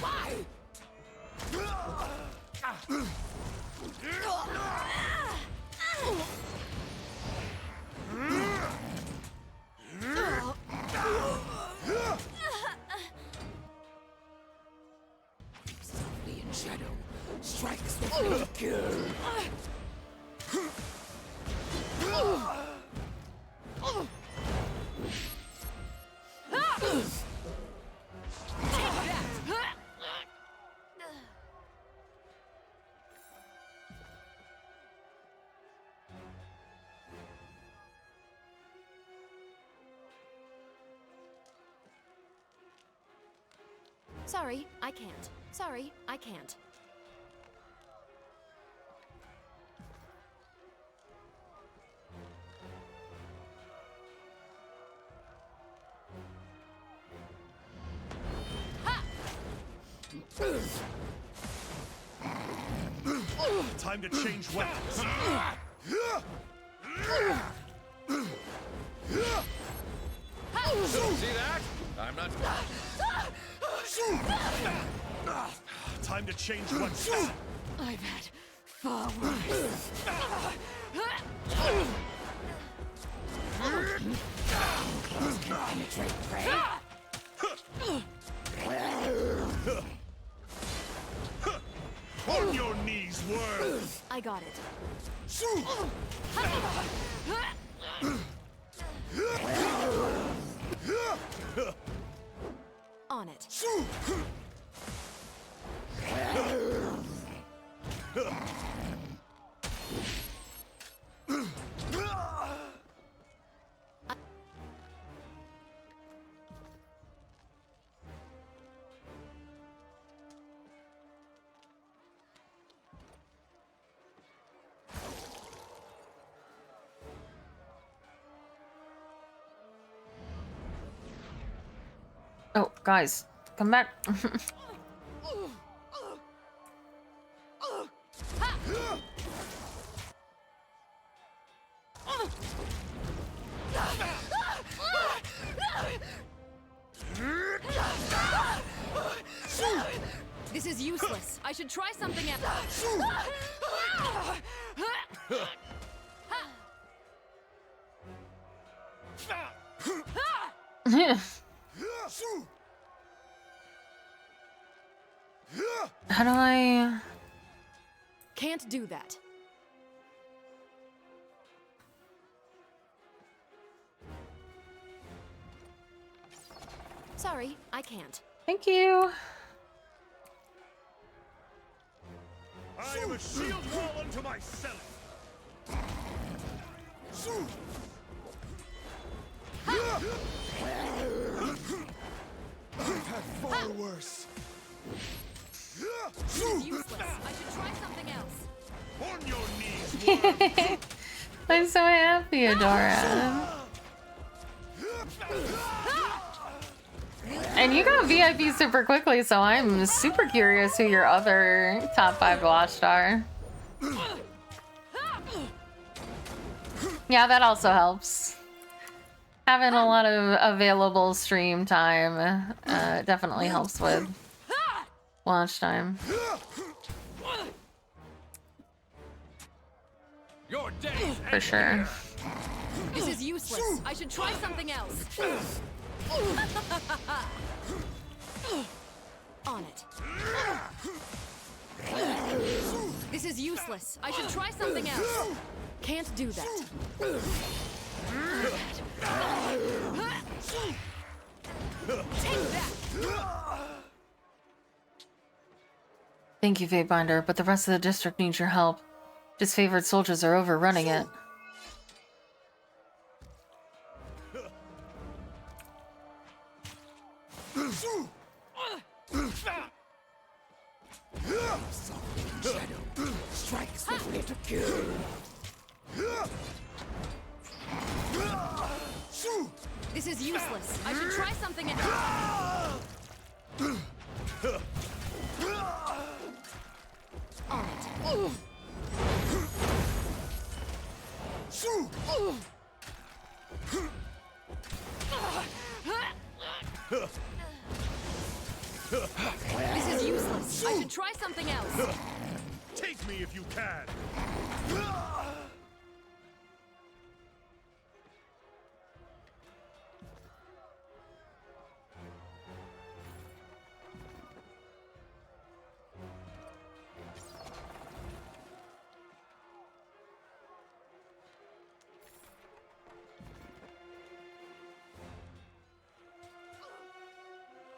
Softly in shadow, strikes the kill. Sorry, I can't. Sorry, I can't. Time to change weapons. See that? I'm not. Time to change weapons. I've had far worse. Penetrate prey. On your knees, worm. I got it. On it. Oh, guys, come back. This is useless. I should try something else. How do I... Can't do that. Sorry, I can't. Thank you. I am a shield wall unto myself. I've had far worse. This is useless. I should try something else. On your knees, worm. I'm so happy, Adora. And you got VIP super quickly, so I'm super curious who your other top 5 watched are. Yeah, that also helps. Having a lot of available stream time definitely helps with watch time. Your days For sure. This is useless. I should try something else. On it. This is useless. I should try something else. Can't do that. Take that. Thank you, Fatebinder, but the rest of the district needs your help. Disfavored soldiers are overrunning it. Shadow, strike swiftly to kill. This is useless. I should try something else. On it. This is useless. I should try something else. Take me if you can.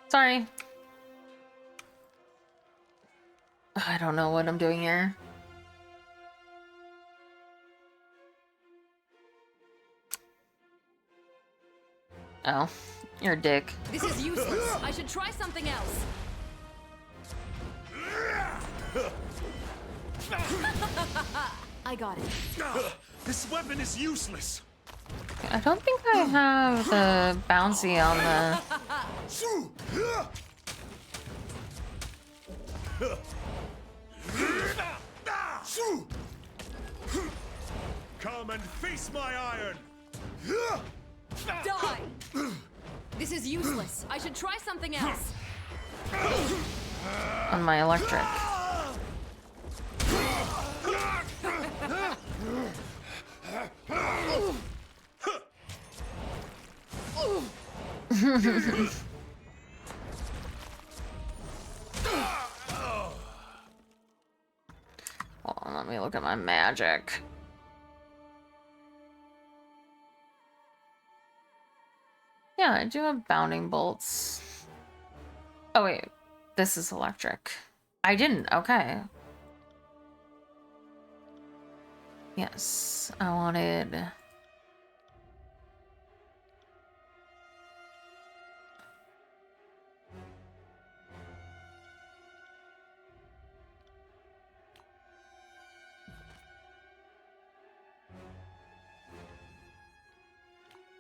Sorry. I don't know what I'm doing here. Oh, you're a dick. This is useless. I should try something else. I got it. This weapon is useless. I don't think I have the bouncy on the... Come and face my iron. Die! This is useless. I should try something else. on my electric. Hold on, let me look at my magic. Yeah, I do have bounding bolts. Oh wait, this is electric. I didn't, okay. Yes, I wanted...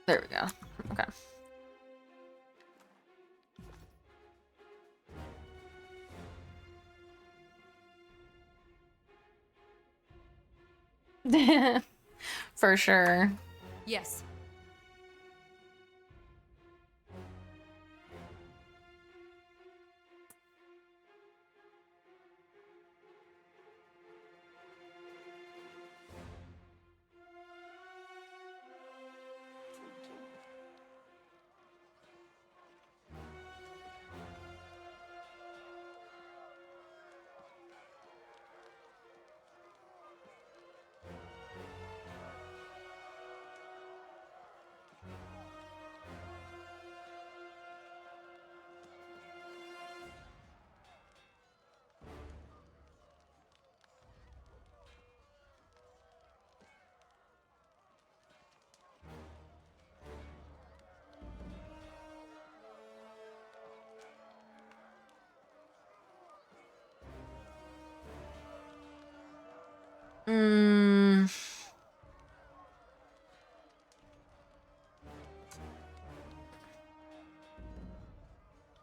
There we go. Okay. For sure. Yes.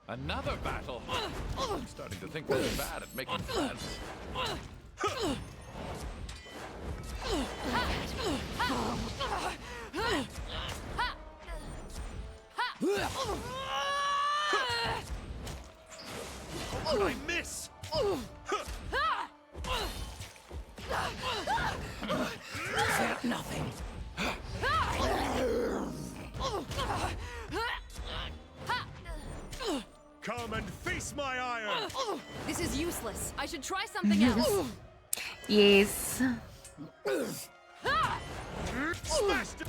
Another battle? I'm starting to think they're bad at making friends. How could I miss? Face my iron! This is useless. I should try something else. Yes. Smashed it!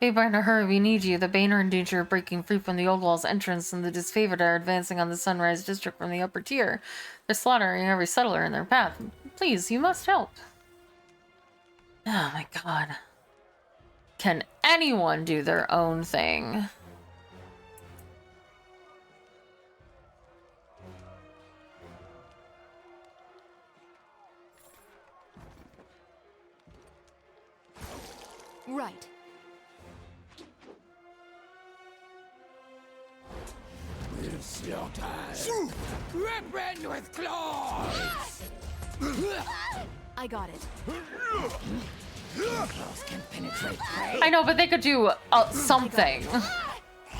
Fatebinder, hurry, we need you. The Bane are in danger of breaking free from the Old Wall's entrance, and the disfavored are advancing on the Sunrise District from the upper tier. They're slaughtering every settler in their path. Please, you must help. Oh my god. Can anyone do their own thing? Right. We'll slaughter. Ripping with claws. I got it. Claws can penetrate prey. I know, but they could do something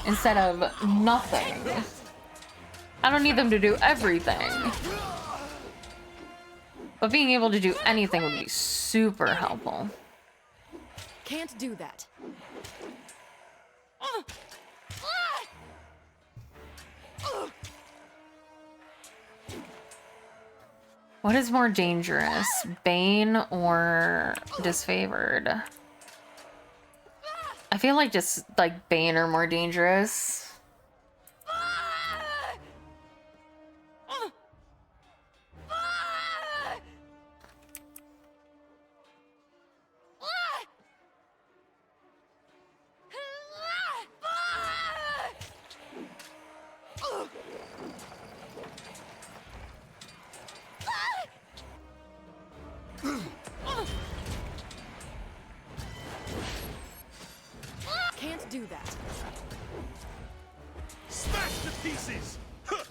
instead of nothing. I don't need them to do everything. But being able to do anything would be super helpful. Can't do that. What is more dangerous, Bane or disfavored? I feel like just like Bane are more dangerous. Can't do that. Smash to pieces! Huh.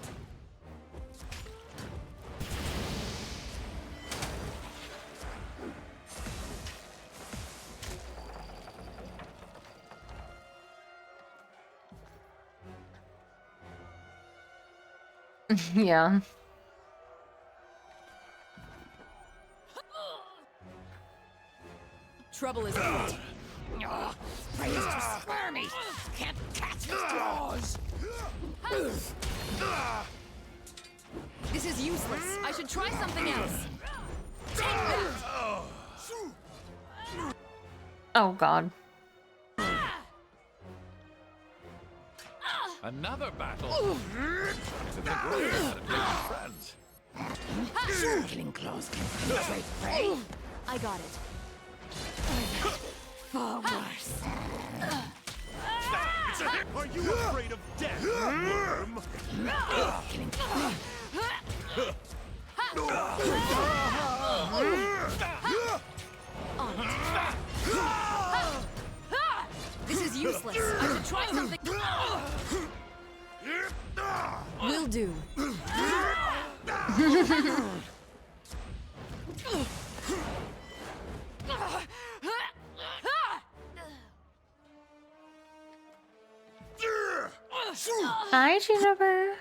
Yeah. Trouble is afoot. Prey is too squirmy. Can't catch his claws. This is useless. I should try something else. Take that! Oh god. Another battle? To think we're out of friends. Killing claws can penetrate prey. I got it. Far worse. It's a hit! Are you afraid of death, worm? Killing This is useless. I should try something. Will do. Hi, Juniper.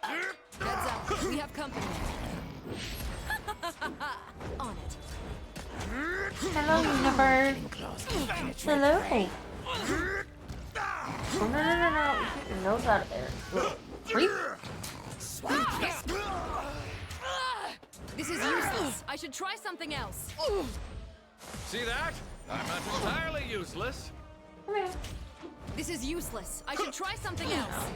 Heads up. We have company. On it. Hello, Juniper. Hello. Oh, no. Get your nose out of there. Creep. This is useless. I should try something else. See that? I'm not entirely useless. Come here. This is useless. I should try something else.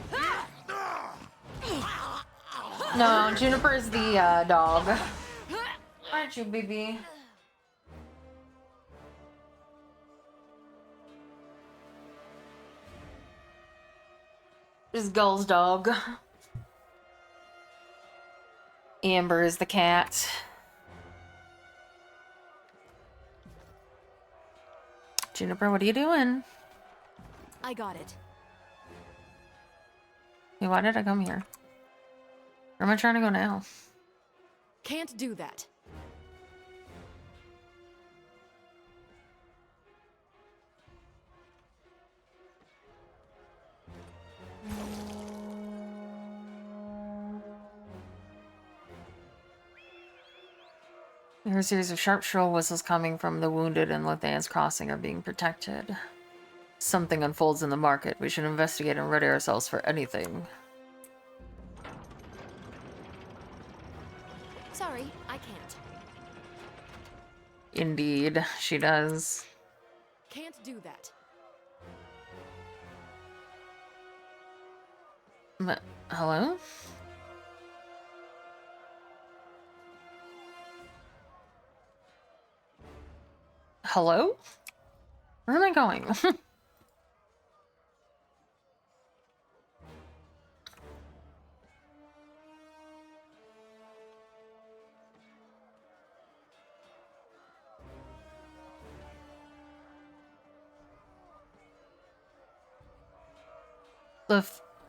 No, Juniper is the dog. Aren't you, baby? This is Gull's dog. Amber is the cat. Juniper, what are you doing? I got it. Hey, why did I come here? Where am I trying to go now? Can't do that. There are a series of sharp shrill whistles coming from the wounded and Lathan's Crossing are being protected. Something unfolds in the market. We should investigate and ready ourselves for anything. Sorry, I can't. Indeed, she does. Can't do that. Hello? Hello? Where am I going?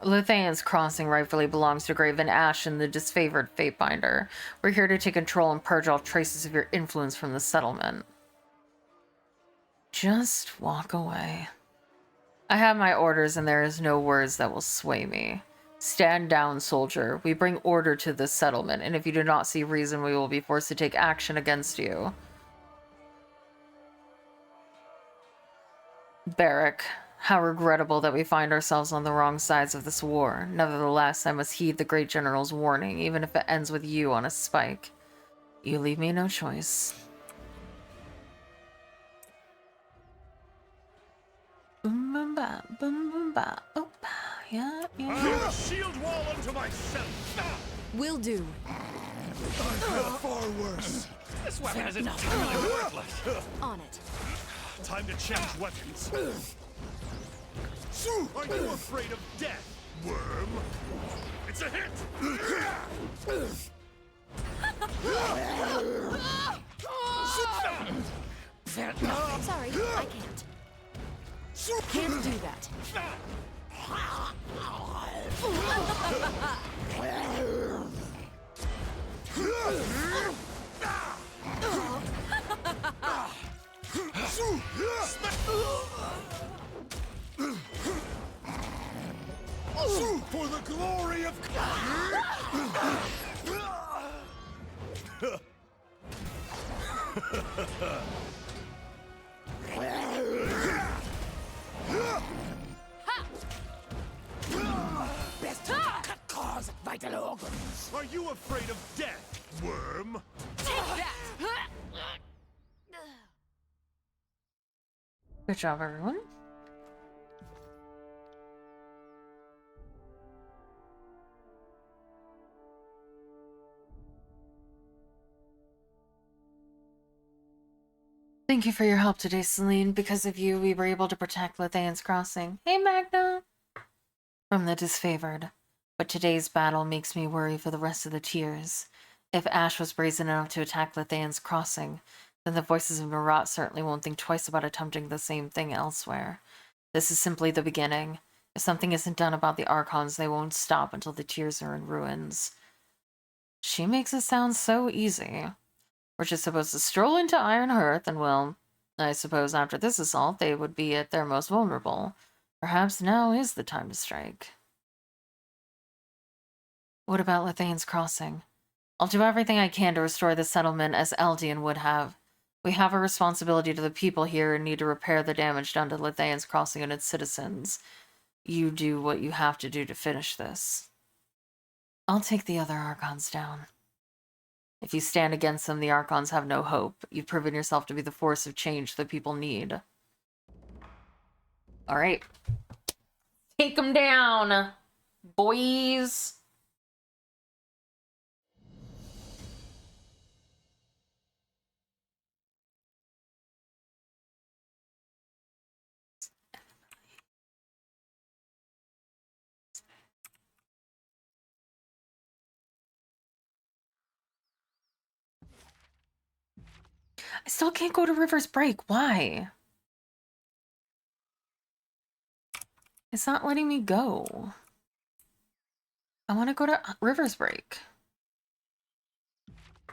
Lathan's Crossing rightfully belongs to Graven Ash and the disfavored Fatebinder. We're here to take control and purge all traces of your influence from the settlement. Just walk away. I have my orders and there is no words that will sway me. Stand down, soldier. We bring order to this settlement, and if you do not see reason, we will be forced to take action against you. Barrack, how regrettable that we find ourselves on the wrong sides of this war. Nevertheless, I must heed the great general's warning, even if it ends with you on a spike. You leave me no choice. Boom boom ba, boom boom ba, oh ba, yeah, yeah. I have a shield wall unto myself. Will do. I've had far worse. This weapon is entirely worthless. On it. Time to change weapons. Are you afraid of death, worm? It's a hit! Sorry, I can't. Can't do that. For the glory of Best to cut claws at vital organs. Are you afraid of death, worm? Take that! Good job, everyone. Thank you for your help today, Celine. Because of you, we were able to protect Lathan's Crossing. Hey, Magna! From the disfavored. But today's battle makes me worry for the rest of the tiers. If Ash was brazen enough to attack Lathan's Crossing, then the voices of Marat certainly won't think twice about attempting the same thing elsewhere. This is simply the beginning. If something isn't done about the Archons, they won't stop until the tiers are in ruins. She makes it sound so easy. We're just supposed to stroll into Iron Hearth, and well, I suppose after this assault they would be at their most vulnerable. Perhaps now is the time to strike. What about Lathan's Crossing? I'll do everything I can to restore the settlement as Eldian would have. We have a responsibility to the people here and need to repair the damage done to Lathan's Crossing and its citizens. You do what you have to do to finish this. I'll take the other Archons down. If you stand against them, the Archons have no hope. You've proven yourself to be the force of change the people need. Alright. Take them down, boys! I still can't go to River's Break. Why? It's not letting me go. I want to go to River's Break.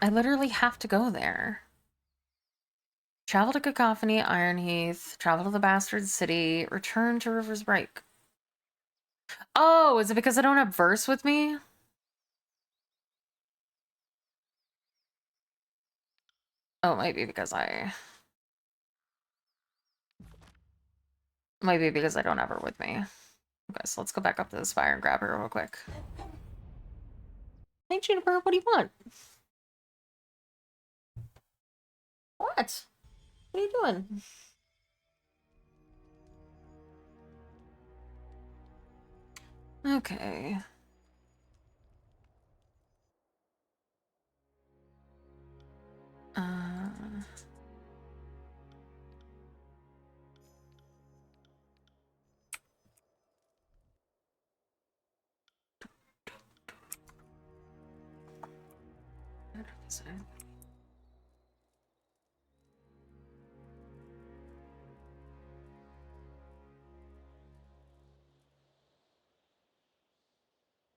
I literally have to go there. Travel to Cacophony, Ironheath, travel to the Bastard City, return to River's Break. Oh, is it because I don't have verse with me? Oh, maybe because I... Might be because I don't have her with me. Okay, so let's go back up to this fire and grab her real quick. Hey, Juniper, what do you want? What? What are you doing? Okay.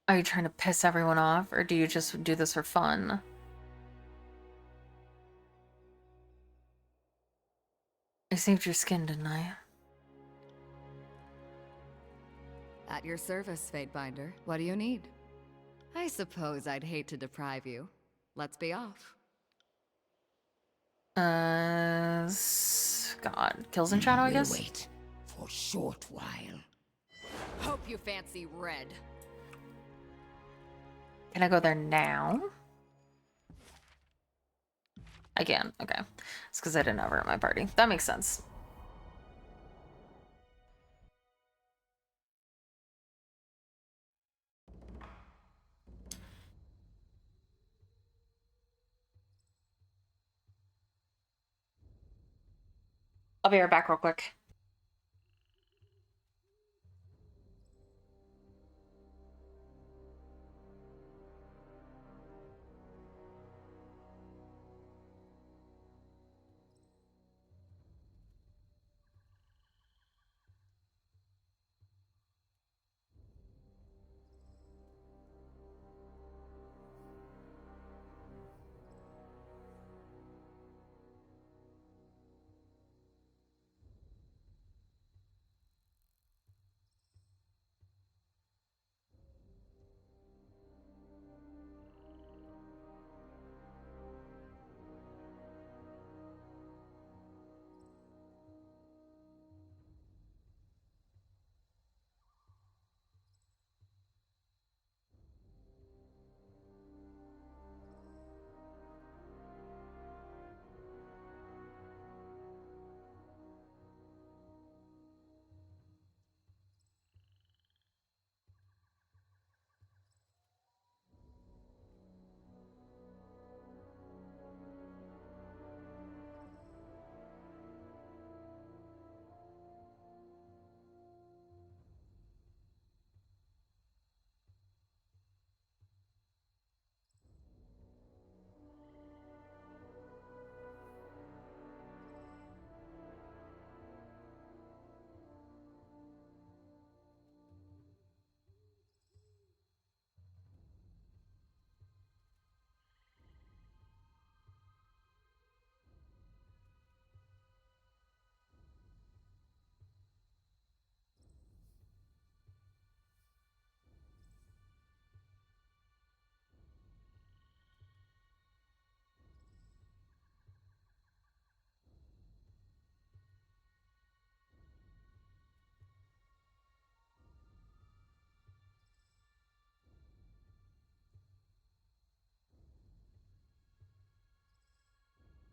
Are you trying to piss everyone off, or do you just do this for fun? I saved your skin, didn't I? At your service, Fatebinder. What do you need? I suppose I'd hate to deprive you. Let's be off. God. Kills in Shadow, I guess? We'll wait for a short while. Hope you fancy red. Can I go there now? I can. Okay. It's because I didn't have her at my party. That makes sense. I'll be right back real quick.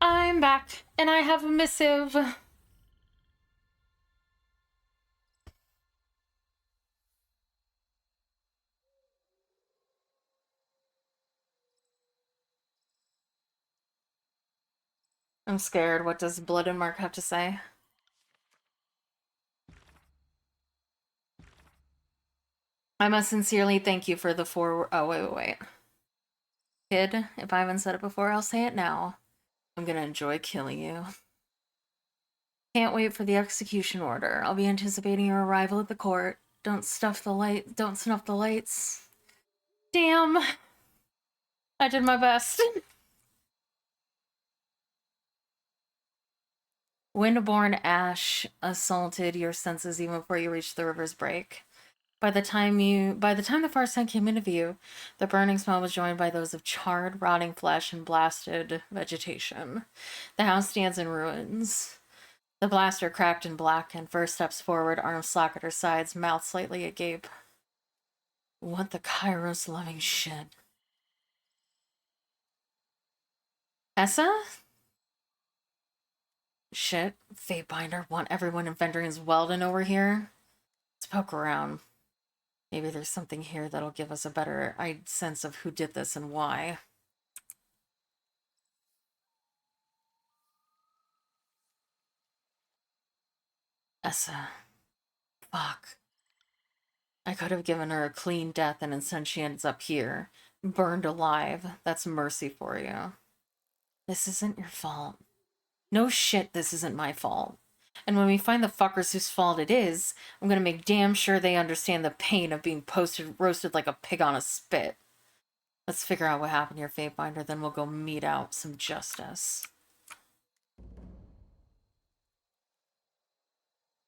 I'm back, and I have a missive. I'm scared. What does Blood and Mark have to say? I must sincerely thank you for the Oh, wait. Kid, if I haven't said it before, I'll say it now. I'm gonna enjoy killing you. Can't wait for the execution order. I'll be anticipating your arrival at the court. Don't snuff the lights. Damn. I did my best. Windborn ash assaulted your senses even before you reached the river's break. By the time the far side came into view, the burning smell was joined by those of charred, rotting flesh and blasted vegetation. The house stands in ruins. The blaster cracked and blackened. First steps forward, arms slack at her sides, mouth slightly agape. What the Kairos loving shit. Essa? Shit. Fatebinder, want everyone in Vendrian's Weldon over here? Let's poke around. Maybe there's something here that'll give us a better sense of who did this and why. Essa. Fuck. I could have given her a clean death and instead she ends up here. Burned alive. That's mercy for you. This isn't your fault. No shit, this isn't my fault. And when we find the fuckers whose fault it is, I'm gonna make damn sure they understand the pain of being roasted like a pig on a spit. Let's figure out what happened here, Fatebinder, then we'll go mete out some justice.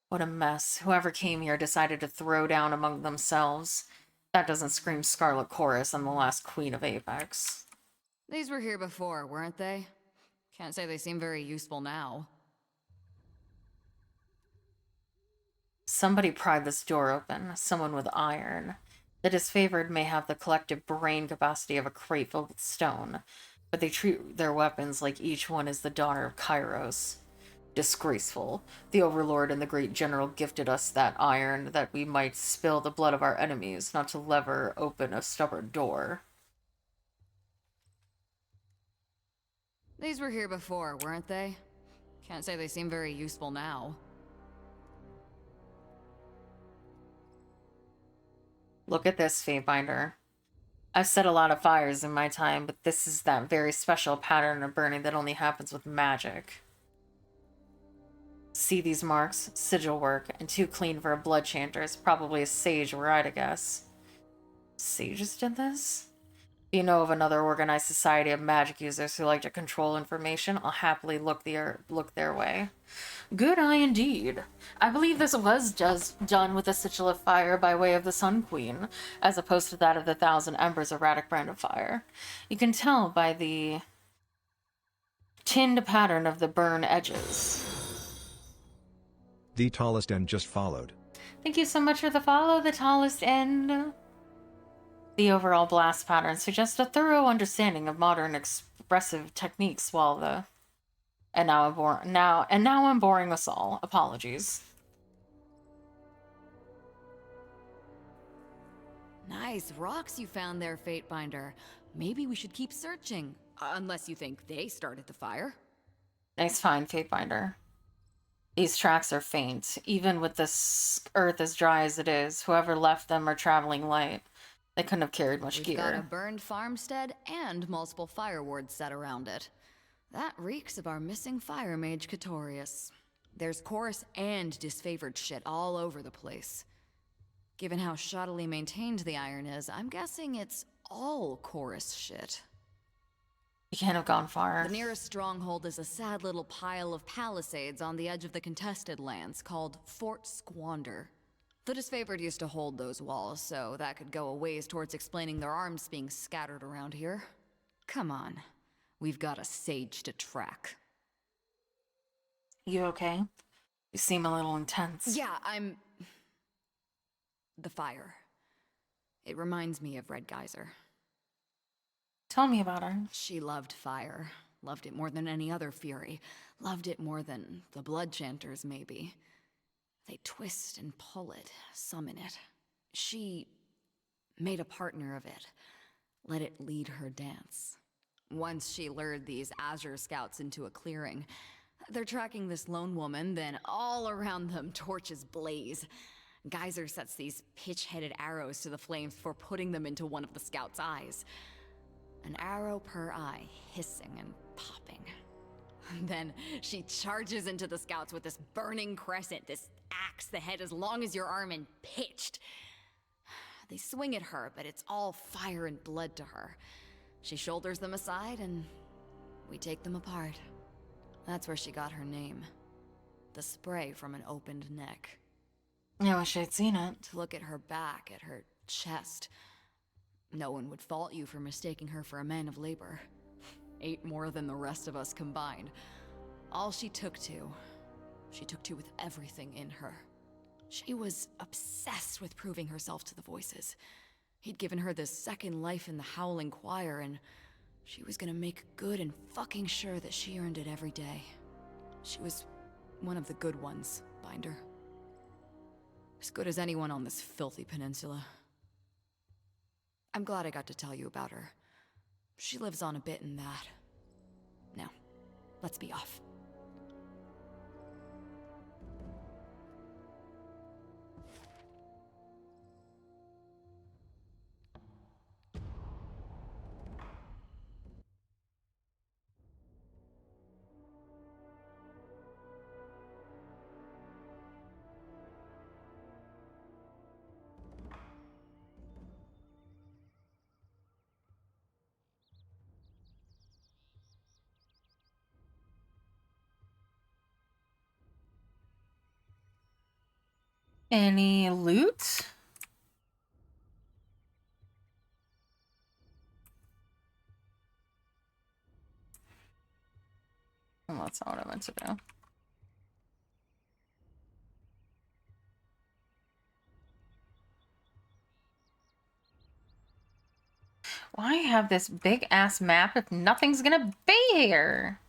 What a mess. Whoever came here decided to throw down among themselves. That doesn't scream Scarlet Chorus and the last queen of Apex. These were here before, weren't they? Can't say they seem very useful now. Somebody pried this door open, someone with iron. The disfavored may have the collective brain capacity of a crate filled with stone, but they treat their weapons like each one is the daughter of Kairos. Disgraceful. The Overlord and the Great General gifted us that iron that we might spill the blood of our enemies, not to lever open a stubborn door. These were here before, weren't they? Can't say they seem very useful now. Look at this, Fatebinder. I've set a lot of fires in my time, but this is that very special pattern of burning that only happens with magic. See these marks? Sigil work, and too clean for a blood chanter. It's probably a sage were I to guess. Sages did this? If you know of another organized society of magic users who like to control information, I'll happily look their way. Good eye indeed. I believe this was just done with a sigil of fire by way of the Sun Queen, as opposed to that of the 1,000 Embers erratic brand of fire. You can tell by the tinned pattern of the burn edges. The tallest end just followed. Thank you so much for the follow, the tallest end. The overall blast pattern suggests a thorough understanding of modern expressive techniques, while the... And now I'm boring us all. Apologies. Nice rocks you found there, Fatebinder. Maybe we should keep searching. Unless you think they started the fire. Nice find, Fatebinder. These tracks are faint. Even with this earth as dry as it is, whoever left them are traveling light. They couldn't have carried much gear. We've got a burned farmstead and multiple fire wards set around it. That reeks of our missing fire mage Catorius. There's chorus and disfavored shit all over the place. Given how shoddily maintained the iron is, I'm guessing it's all chorus shit. You can't have gone far. The nearest stronghold is a sad little pile of palisades on the edge of the contested lands called Fort Squander. The disfavored used to hold those walls, so that could go a ways towards explaining their arms being scattered around here. Come on. We've got a sage to track. You okay? You seem a little intense. Yeah, I'm... The fire. It reminds me of Red Geyser. Tell me about her. She loved fire. Loved it more than any other fury. Loved it more than the blood chanters, maybe. They twist and pull it, summon it. She made a partner of it. Let it lead her dance. Once she lured these Azure scouts into a clearing. They're tracking this lone woman, then all around them torches blaze. Geyser sets these pitch-headed arrows to the flames before putting them into one of the scouts' eyes. An arrow per eye, hissing and popping. Then she charges into the scouts with this burning crescent, this axe, the head as long as your arm and pitched. They swing at her, but it's all fire and blood to her. She shoulders them aside, and we take them apart. That's where she got her name. The spray from an opened neck. I wish I'd seen it. To look at her back, at her chest. No one would fault you for mistaking her for a man of labor. 8 more than the rest of us combined. All she took to with everything in her. She was obsessed with proving herself to the voices. He'd given her this second life in the Howling Choir, and she was gonna make good and fucking sure that she earned it every day. She was one of the good ones, Binder. As good as anyone on this filthy peninsula. I'm glad I got to tell you about her. She lives on a bit in that. Now, let's be off. Any loot? Oh, that's not what I meant to do. Why have this big ass map if nothing's gonna be here?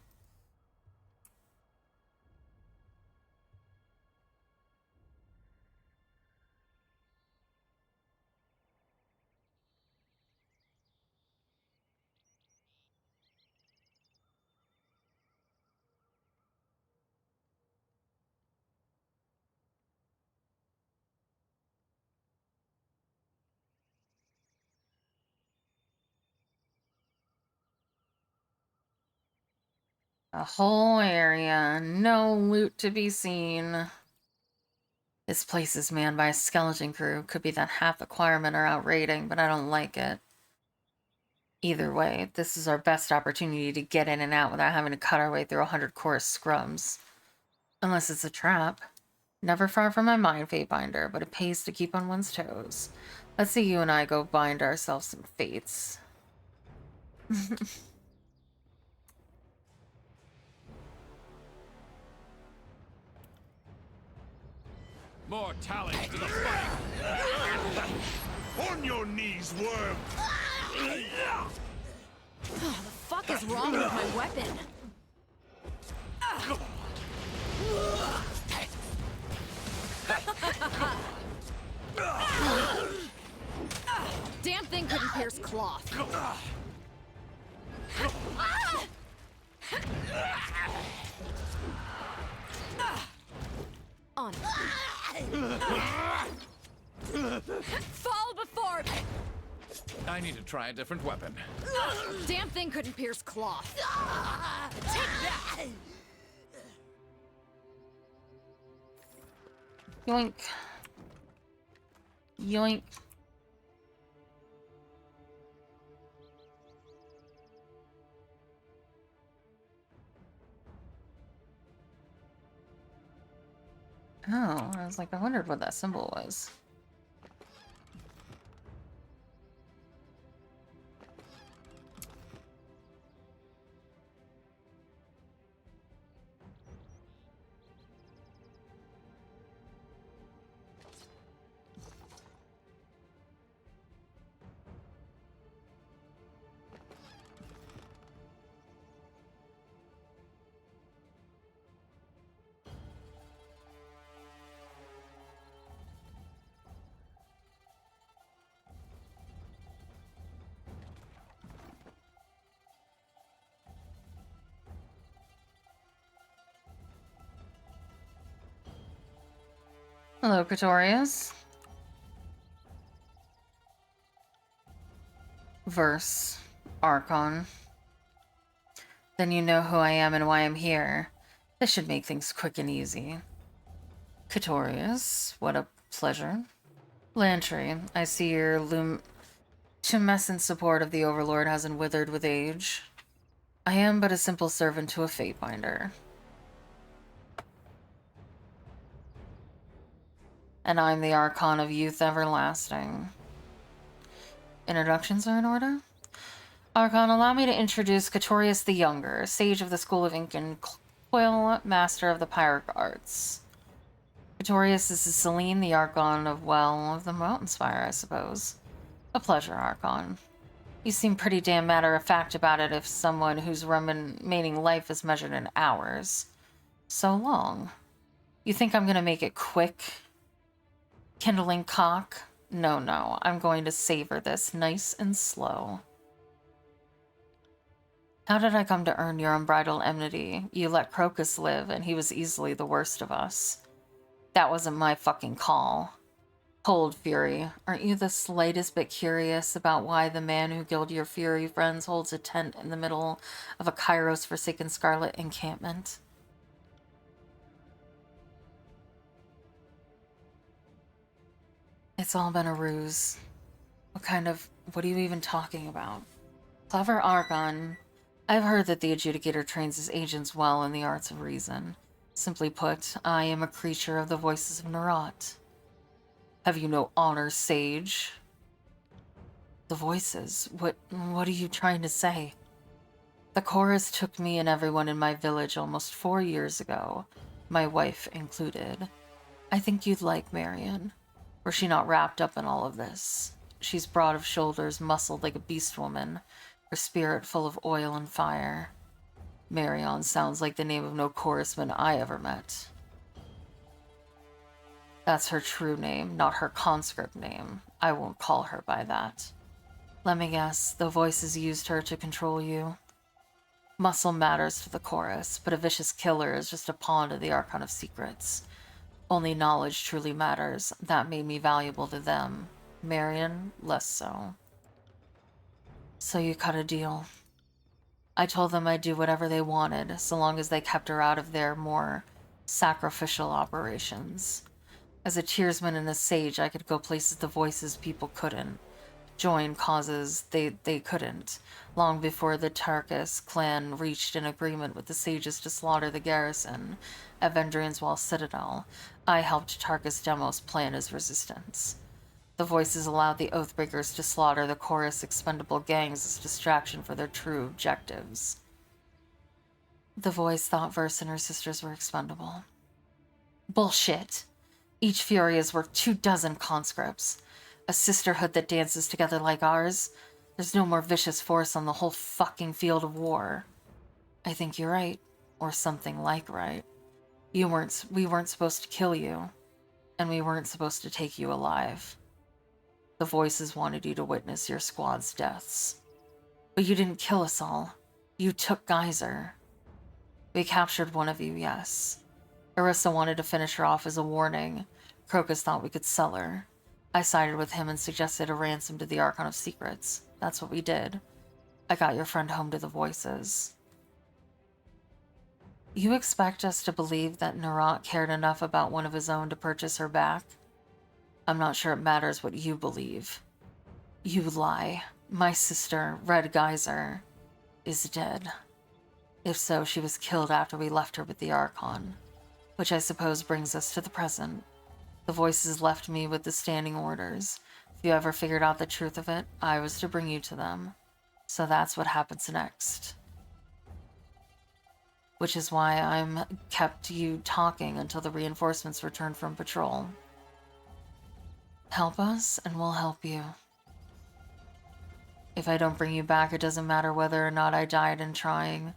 A whole area, no loot to be seen. This place is manned by a skeleton crew. Could be that half the firemen are out raiding, but I don't like it. Either way, this is our best opportunity to get in and out without having to cut our way through 100 chorus scrums. Unless it's a trap. Never far from my mind, Fatebinder, but it pays to keep on one's toes. Let's see you and I go bind ourselves some fates. More talent to the fight! On your knees, worm! The fuck is wrong with my weapon? Damn thing couldn't pierce cloth. On it. Fall before me! I need to try a different weapon. Damn thing couldn't pierce cloth. Take that! Yoink. Yoink. Oh, I was like, I wondered what that symbol was. Hello, Pretorius. Verse. Archon. Then you know who I am and why I'm here. This should make things quick and easy. Pretorius, what a pleasure. Lantry, I see your tumescent support of the Overlord hasn't withered with age. I am but a simple servant to a Fatebinder. And I'm the Archon of Youth Everlasting. Introductions are in order? Archon, allow me to introduce Catorius the Younger, sage of the School of Ink and Quill, master of the Pyrrhic Arts. Catorius is Celine, the Archon of, well, of the Mountain Spire, I suppose. A pleasure, Archon. You seem pretty damn matter-of-fact about it if someone whose remaining life is measured in hours. So long. You think I'm gonna make it quick? Kindling cock? No, I'm going to savor this nice and slow. How did I come to earn your unbridled enmity? You let Crocus live, and he was easily the worst of us. That wasn't my fucking call. Hold, Fury. Aren't you the slightest bit curious about why the man who killed your Fury friends holds a tent in the middle of a Kairos Forsaken Scarlet encampment? It's all been a ruse. What are you even talking about? Clever Archon. I've heard that the Adjudicator trains his agents well in the arts of reason. Simply put, I am a creature of the voices of Nerat. Have you no honor, sage? The voices? What are you trying to say? The chorus took me and everyone in my village almost 4 years ago, my wife included. I think you'd like Marion. Were she not wrapped up in all of this? She's broad of shoulders, muscled like a beast woman, her spirit full of oil and fire. Marion sounds like the name of no chorusman I ever met. That's her true name, not her conscript name. I won't call her by that. Let me guess, the voices used her to control you. Muscle matters to the chorus, but a vicious killer is just a pawn to the Archon of Secrets. Only knowledge truly matters. That made me valuable to them. Marion, less so. So you cut a deal. I told them I'd do whatever they wanted, so long as they kept her out of their more sacrificial operations. As a tearsman and a sage, I could go places the voices people couldn't. Join causes they couldn't. Long before the Tarkus clan reached an agreement with the sages to slaughter the garrison at Vendrian's Wall Citadel, I helped Tarkus Demos plan his resistance. The voices allowed the Oathbreakers to slaughter the chorus expendable gangs as distraction for their true objectives. The voice thought Verse and her sisters were expendable. Bullshit. Each Fury is worth 24 conscripts. A sisterhood that dances together like ours. There's no more vicious force on the whole fucking field of war. I think you're right. Or something like right. We weren't supposed to kill you. And we weren't supposed to take you alive. The voices wanted you to witness your squad's deaths. But you didn't kill us all. You took Geyser. We captured one of you, yes. Arissa wanted to finish her off as a warning. Crocus thought we could sell her. I sided with him and suggested a ransom to the Archon of Secrets. That's what we did. I got your friend home to the voices. You expect us to believe that Nerat cared enough about one of his own to purchase her back? I'm not sure it matters what you believe. You lie. My sister, Red Geyser, is dead. If so, she was killed after we left her with the Archon. Which I suppose brings us to the present. The voices left me with the standing orders. If you ever figured out the truth of it, I was to bring you to them. So that's what happens next. Which is why I'm kept you talking until the reinforcements return from patrol. Help us, and we'll help you. If I don't bring you back, it doesn't matter whether or not I died in trying.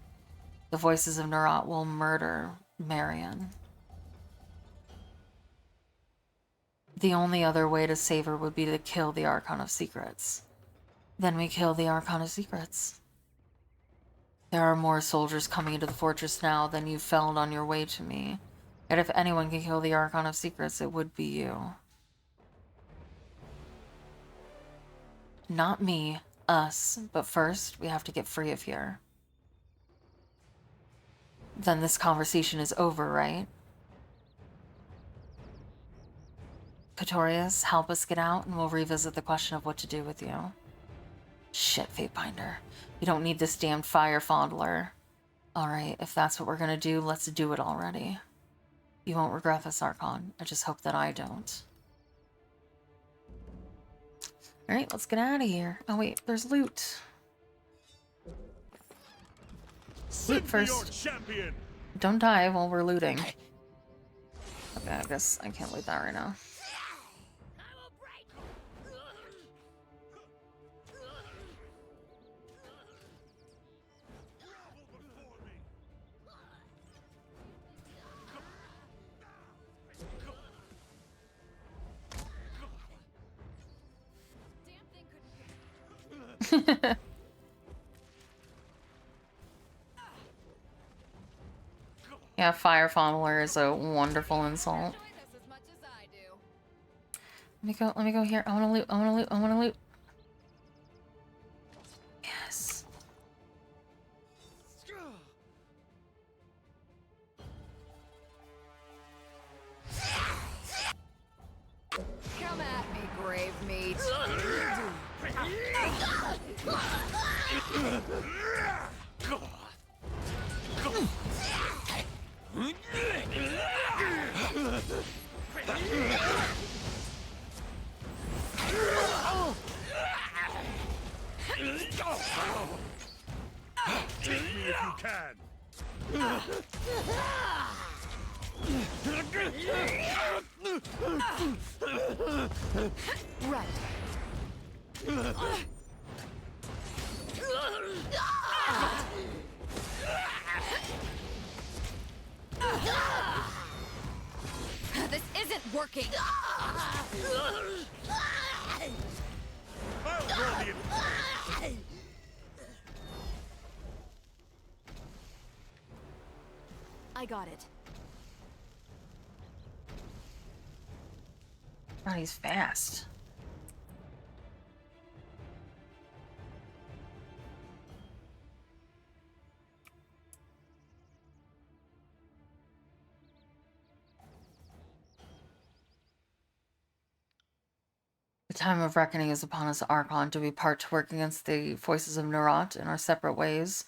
The voices of Nerat will murder Marion. The only other way to save her would be to kill the Archon of Secrets. Then we kill the Archon of Secrets. There are more soldiers coming into the fortress now than you felled on your way to me. Yet if anyone can kill the Archon of Secrets, it would be you. Not me, us, but first we have to get free of here. Then this conversation is over, right? Catorius, help us get out and we'll revisit the question of what to do with you. Shit, Fatebinder. You don't need this damned fire fondler. Alright, if that's what we're gonna do, let's do it already. You won't regret this, Archon. I just hope that I don't. Alright, let's get out of here. Oh wait, there's loot. Loot first. Don't die while we're looting. Okay, I guess I can't loot that right now. Yeah, fire funneler is a wonderful insult. Let me go here. I wanna loot, I wanna loot, I wanna loot. Yes. Come at me, grave meat. Take me if you can. Right. This isn't working. I got it. Oh, he's fast. The time of reckoning is upon us, Archon. Do we part to work against the voices of Nerat in our separate ways?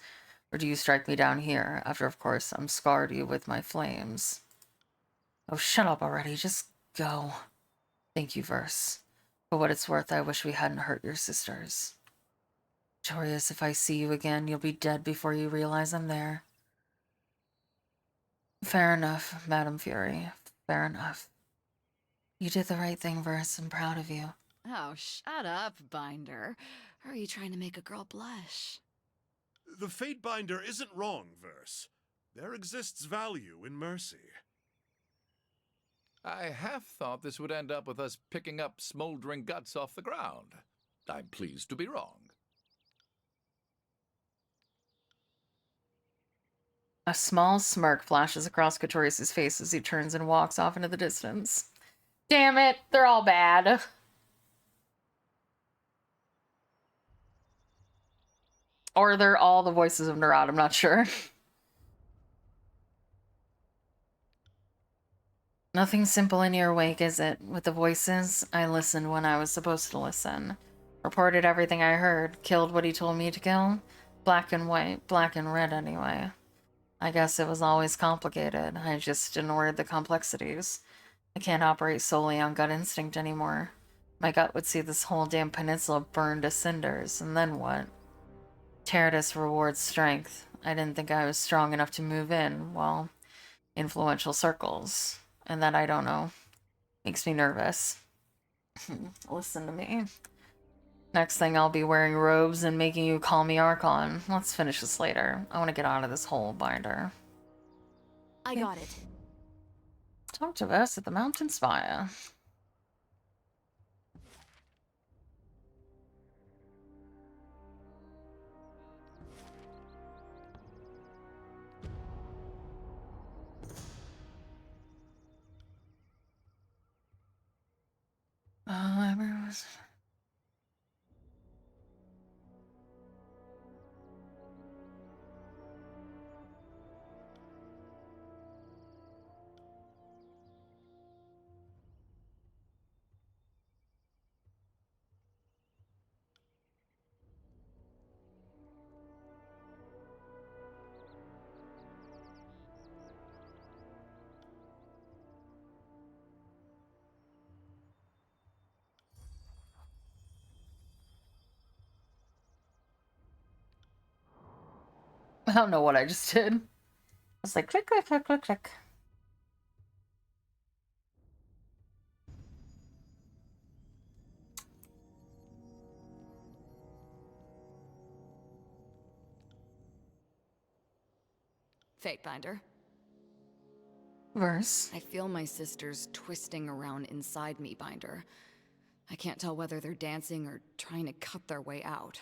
Or do you strike me down here, after, of course, I'm scarred you with my flames? Oh, shut up already. Just go. Thank you, Verse. For what it's worth, I wish we hadn't hurt your sisters. Victorious, if I see you again, you'll be dead before you realize I'm there. Fair enough, Madame Fury. Fair enough. You did the right thing, Verse. I'm proud of you. Oh, shut up, Binder. Or are you trying to make a girl blush? The Fate Binder isn't wrong, Verse. There exists value in mercy. I half thought this would end up with us picking up smoldering guts off the ground. I'm pleased to be wrong. A small smirk flashes across Katorius' face as he turns and walks off into the distance. Damn it, they're all bad. Or they're all the voices of Nerat, I'm not sure. Nothing simple in your wake, is it? With the voices, I listened when I was supposed to listen. Reported everything I heard. Killed what he told me to kill. Black and white. Black and red, anyway. I guess it was always complicated. I just ignored the complexities. I can't operate solely on gut instinct anymore. My gut would see this whole damn peninsula burned to cinders, and then what? Teradus rewards strength. I didn't think I was strong enough to move in, well, influential circles. And that, I don't know, makes me nervous. Listen to me. Next thing I'll be wearing robes and making you call me Archon. Let's finish this later. I want to get out of this hole, Binder. I got it. Talk to us at the mountain spire. Everyone's... I don't know what I just did. It's like click, click, click, click, click. Fatebinder. Verse. I feel my sisters twisting around inside me, Binder. I can't tell whether they're dancing or trying to cut their way out.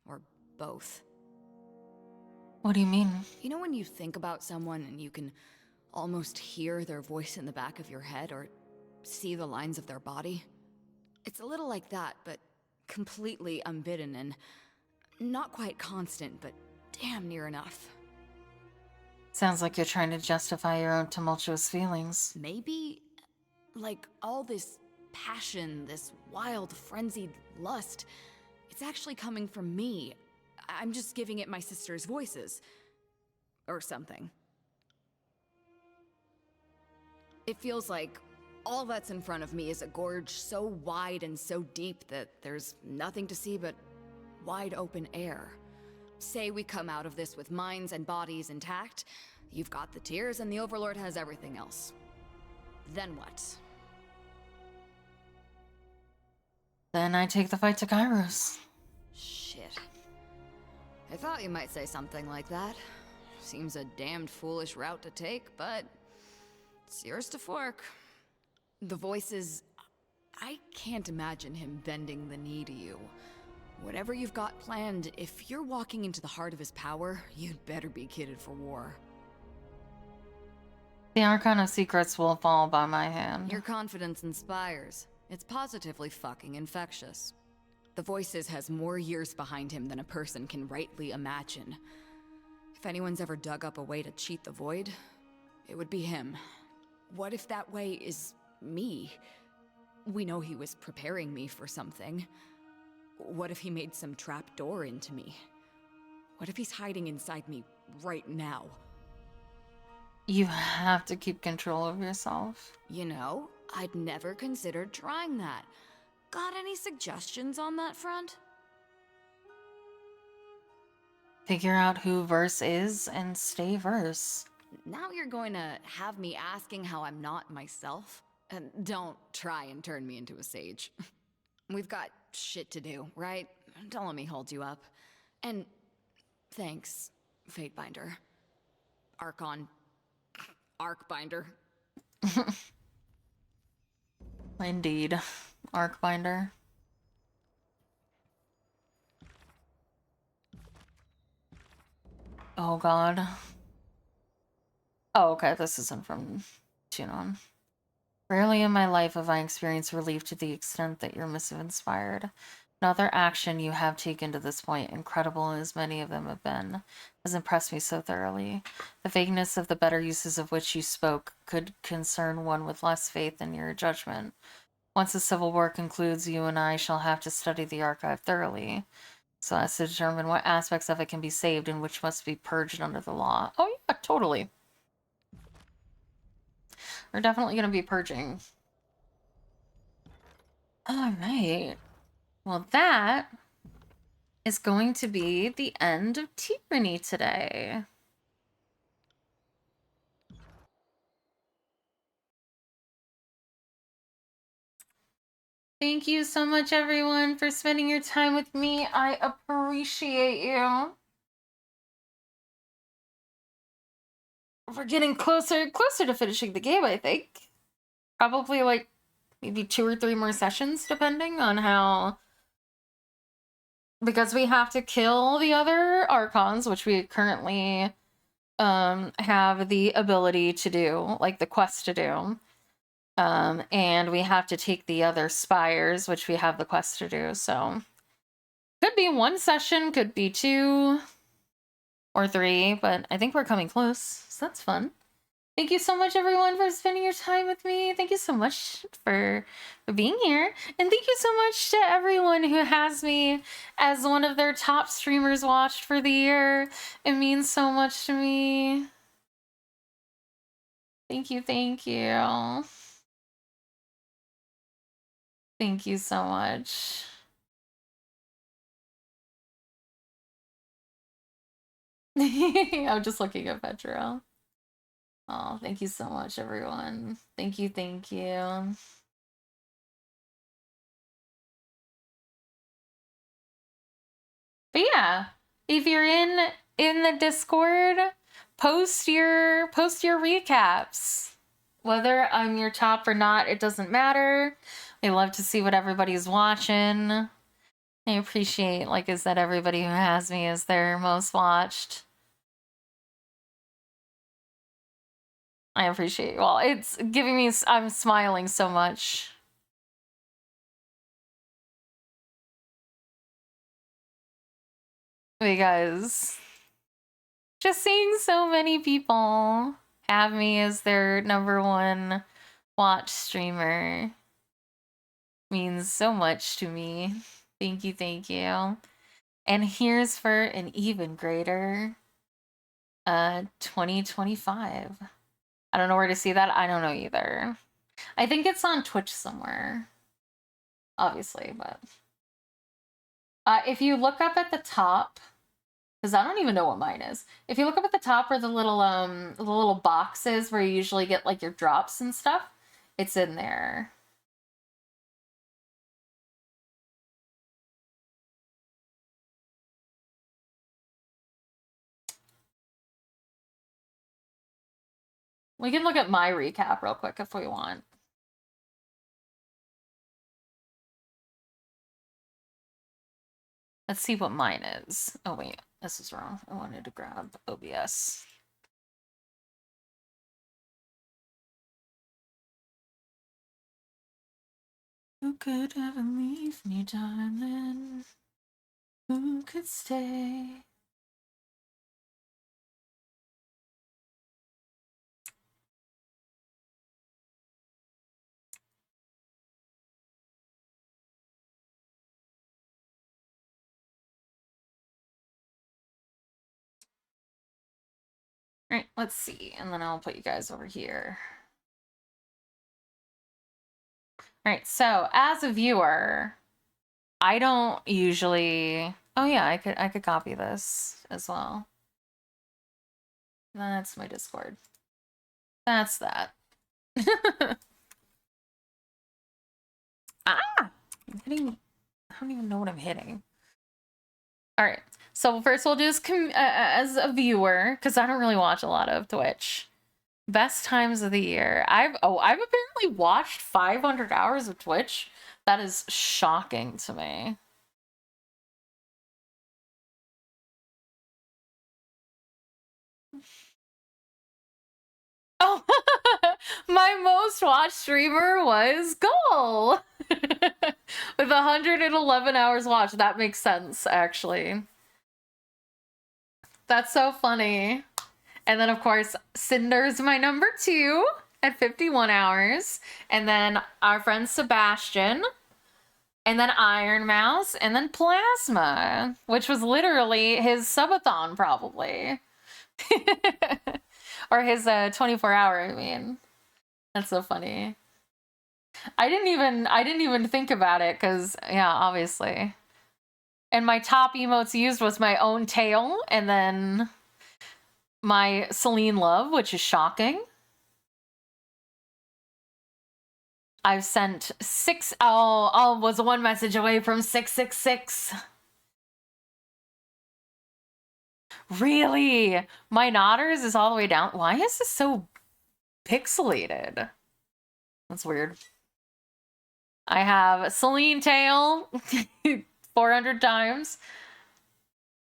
Or both. What do you mean? You know when you think about someone and you can almost hear their voice in the back of your head or see the lines of their body? It's a little like that, but completely unbidden and not quite constant, but damn near enough. Sounds like you're trying to justify your own tumultuous feelings. Maybe, like, all this passion, this wild, frenzied lust, it's actually coming from me. I'm just giving it my sister's voices. Or something. It feels like all that's in front of me is a gorge so wide and so deep that there's nothing to see but wide open air. Say we come out of this with minds and bodies intact, you've got the tears and the Overlord has everything else. Then what? Then I take the fight to Kairos. Shit. I thought you might say something like that. Seems a damned foolish route to take, but it's yours to fork. The voices... I can't imagine him bending the knee to you. Whatever you've got planned, if you're walking into the heart of his power, you'd better be kitted for war. The Archon of Secrets will fall by my hand. Your confidence inspires. It's positively fucking infectious. The Voices has more years behind him than a person can rightly imagine. If anyone's ever dug up a way to cheat the Void, it would be him. What if that way is me? We know he was preparing me for something. What if he made some trap door into me? What if he's hiding inside me right now? You have to keep control of yourself. You know, I'd never considered trying that. Got any suggestions on that front? Figure out who Verse is and stay Verse. Now you're going to have me asking how I'm not myself? And don't try and turn me into a sage. We've got shit to do, right? Don't let me hold you up. And thanks, Fatebinder. Arcbinder. Indeed. Arcbinder. Oh god. Oh, okay, this isn't from Tunon. Rarely in my life have I experienced relief to the extent that your missive inspired. Another action you have taken to this point, incredible as many of them have been, has impressed me so thoroughly. The vagueness of the better uses of which you spoke could concern one with less faith in your judgment. Once the Civil War concludes, you and I shall have to study the archive thoroughly, so as to determine what aspects of it can be saved and which must be purged under the law. Oh yeah, totally. We're definitely going to be purging. Alright. Well, that is going to be the end of Tyranny today. Thank you so much, everyone, for spending your time with me. I appreciate you. We're getting closer to finishing the game, I think. Probably like maybe 2 or 3 more sessions, depending on how... Because we have to kill the other Archons, which we currently have the ability to do, like the quest to do. And we have to take the other spires, which we have the quest to do, so... Could be 1 session, could be 2 or 3, but I think we're coming close, so that's fun. Thank you so much, everyone, for spending your time with me. Thank you so much for being here. And thank you so much to everyone who has me as one of their top streamers watched for the year. It means so much to me. Thank you, thank you. Thank you so much. I'm just looking at Petro. Oh, thank you so much, everyone. Thank you, thank you. But yeah, if you're in the Discord, post your recaps. Whether I'm your top or not, it doesn't matter. We love to see what everybody's watching. I appreciate, like I said, everybody who has me as their most watched. I appreciate, well, it's giving me, I'm smiling so much. Because just seeing so many people have me as their #1 watch streamer means so much to me. Thank you, thank you. And here's for an even greater 2025. I don't know where to see that. I don't know either. I think it's on Twitch somewhere, obviously, but if you look up at the top, because I don't even know what mine is. If you look up at the top where the little boxes where you usually get like your drops and stuff, it's in there. We can look at my recap real quick if we want. Let's see what mine is. Oh wait, this is wrong. I wanted to grab OBS. Who could ever leave me, darling? Who could stay? All right, let's see, and then I'll put you guys over here. All right, so as a viewer, I don't usually. Oh yeah, I could copy this as well. That's my Discord. That's that. Ah! I'm hitting. I don't even know what I'm hitting. All right. So first we'll just as a viewer, because I don't really watch a lot of Twitch. Best times of the year. I've apparently watched 500 hours of Twitch. That is shocking to me. Oh, my most watched streamer was Gull with 111 hours watched. That makes sense, actually. That's so funny. And then, of course, Cinder's my #2 at 51 hours. And then our friend Sebastian. And then Iron Mouse. And then Plasma, which was literally his subathon, probably. Or his 24-hour, I mean. That's so funny. I didn't even think about it, because, yeah, obviously. And my top emotes used was my own tail, and then my Celine Love, which is shocking. I've sent was one message away from 666. Really? My Nodders is all the way down. Why is this so pixelated? That's weird. I have Celine Tail 400 times.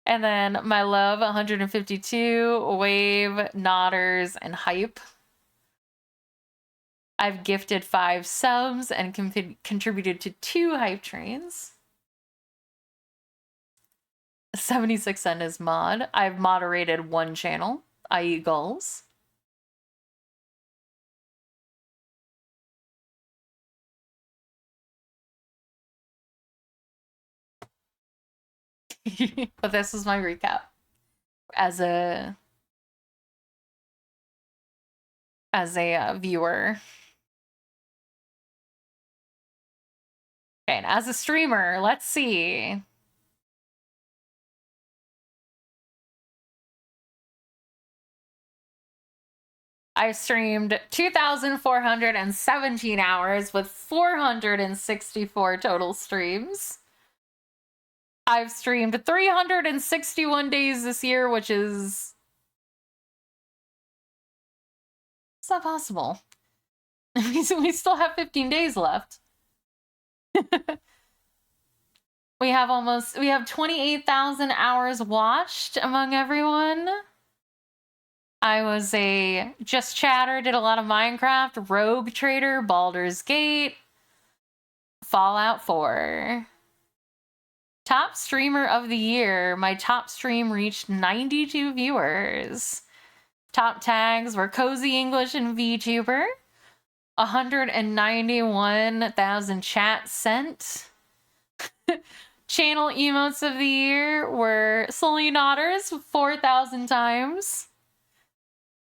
And then my love 152, wave, Nodders, and hype. I've gifted 5 subs and contributed to 2 hype trains. 76 cent is mod. I've moderated 1 channel, i.e. Gulls. But this is my recap as a viewer. Okay, and as a streamer, let's see. I streamed 2,417 hours with 464 total streams. I've streamed 361 days this year, which is... It's not possible. We still have 15 days left. We have 28,000 hours watched among everyone. I was a Just Chatter, did a lot of Minecraft, Rogue Trader, Baldur's Gate, Fallout 4. Top streamer of the year. My top stream reached 92 viewers. Top tags were Cozy English and VTuber. 191,000 chats sent. Channel emotes of the year were Celine Otters 4,000 times.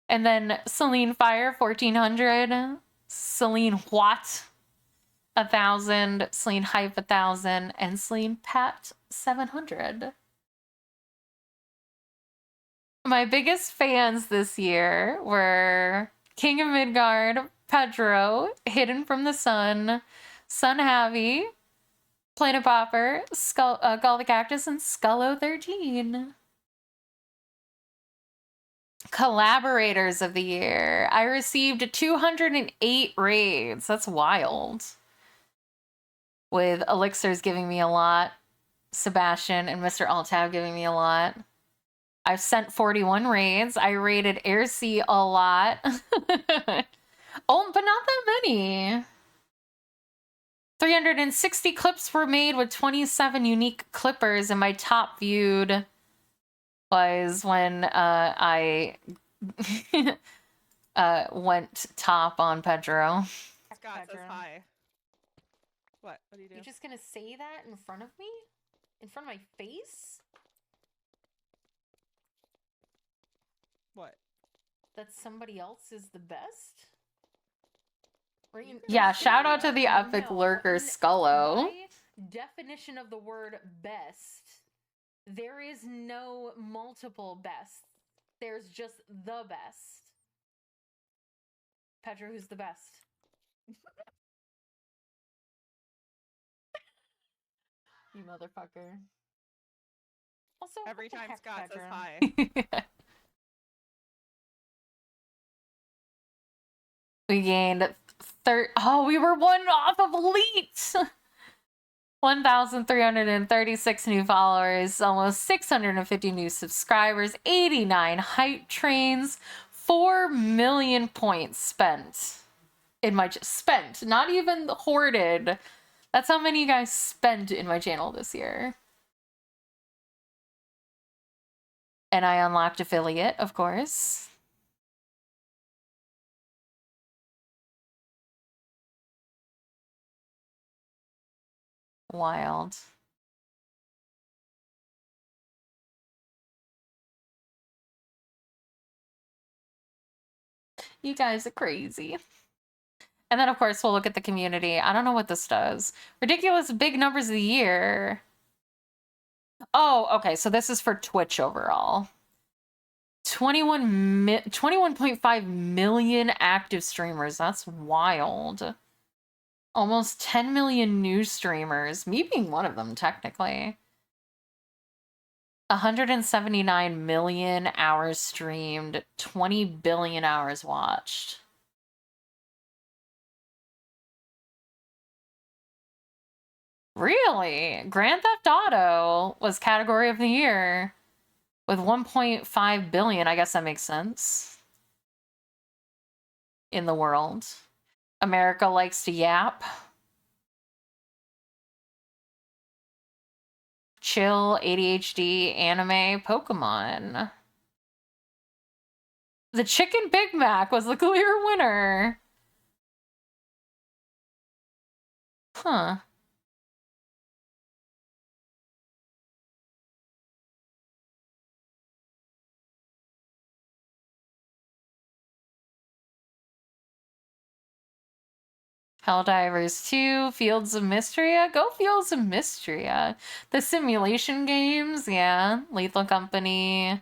And then Celine Fire 1,400. Celine What 1,000. Celine Hype 1,000. And Celine Pat 700. My biggest fans this year were King of Midgard, Pedro, Hidden from the Sun, Sun Havi, Planet Popper, Gull the Cactus, and Scullo13. Collaborators of the year. I received 208 raids. That's wild. With Elixirs giving me a lot, Sebastian and Mr. Altab giving me a lot. I've sent 41 raids. I raided Aircy a lot. Oh, but not that many. 360 clips were made with 27 unique clippers, and my top viewed was when I went top on Pedro. Scott says hi. What? What do you do? You're just gonna say that in front of me? In front of my face? What? That somebody else is the best? Yeah, shout out to the epic lurker Scullo. My definition of the word best, there is no multiple best. There's just the best. Pedro, who's the best? You motherfucker. Also, every time Scott says hi. We gained we were one off of Elite! 1,336 new followers, almost 650 new subscribers, 89 hype trains, 4 million points spent in my spent, not even hoarded. That's how many you guys spent in my channel this year. And I unlocked affiliate, of course. Wild. You guys are crazy. And then, of course, we'll look at the community. I don't know what this does. Ridiculous big numbers of the year. Oh, okay. So this is for Twitch overall. 21.5 million active streamers. That's wild. Almost 10 million new streamers. Me being one of them, technically. 179 million hours streamed. 20 billion hours watched. Really? Grand Theft Auto was category of the year with 1.5 billion. I guess that makes sense. In the world. America likes to yap. Chill, ADHD, anime, Pokemon. The Chicken Big Mac was the clear winner. Huh. Helldivers 2, Fields of Mystria. Go Fields of Mystria. The simulation games, yeah. Lethal Company.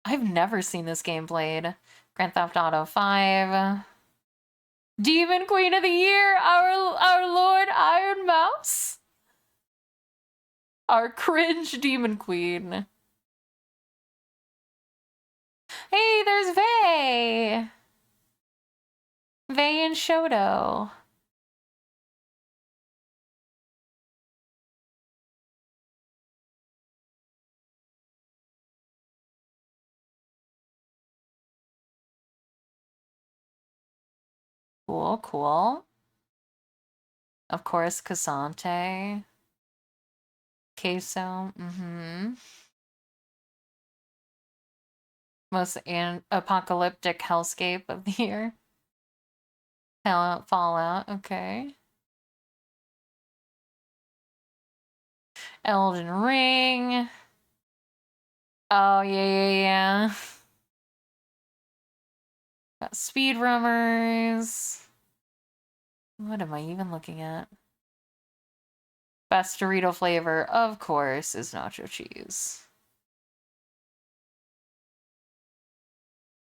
I've never seen this game played. Grand Theft Auto 5. Demon Queen of the Year, our Lord Iron Mouse. Our cringe Demon Queen. Hey, there's Vay! Vay and Shoto. Cool, cool. Of course, Casante. Queso, Most apocalyptic hellscape of the year. Fallout, okay. Elden Ring. Oh, yeah. Got Speedrunners. What am I even looking at? Best Dorito flavor, of course, is nacho cheese.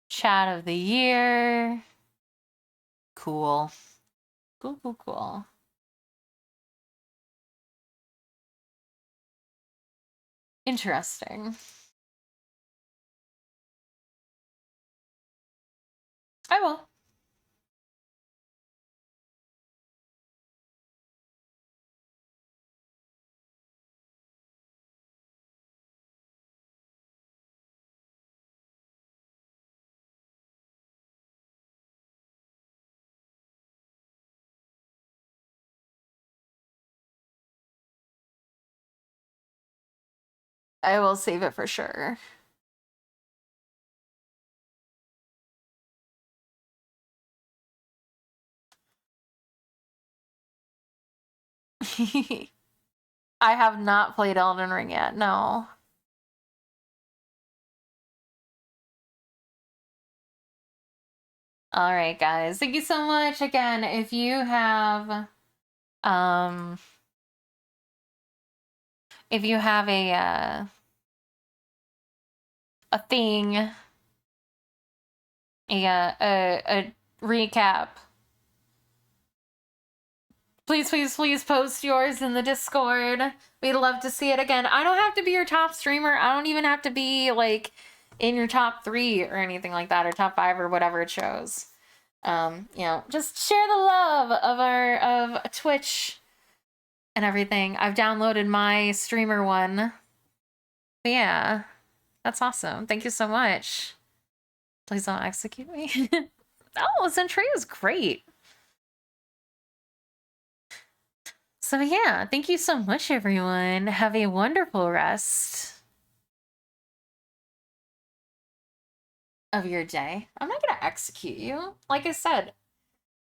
Chat of the year. Cool. Cool. Interesting. I will. I will save it for sure. I have not played Elden Ring yet, no. All right, guys. Thank you so much. Again, if you have a thing, a recap, please post yours in the Discord. We'd love to see it again. I don't have to be your top streamer. I don't even have to be like in your top 3 or anything like that, or top 5 or whatever it shows. Just share the love of Twitch and everything. I've downloaded my streamer one. But yeah, that's awesome. Thank you so much. Please don't execute me. Oh, Century is great. So yeah, thank you so much, everyone. Have a wonderful rest of your day. I'm not gonna execute you. Like I said,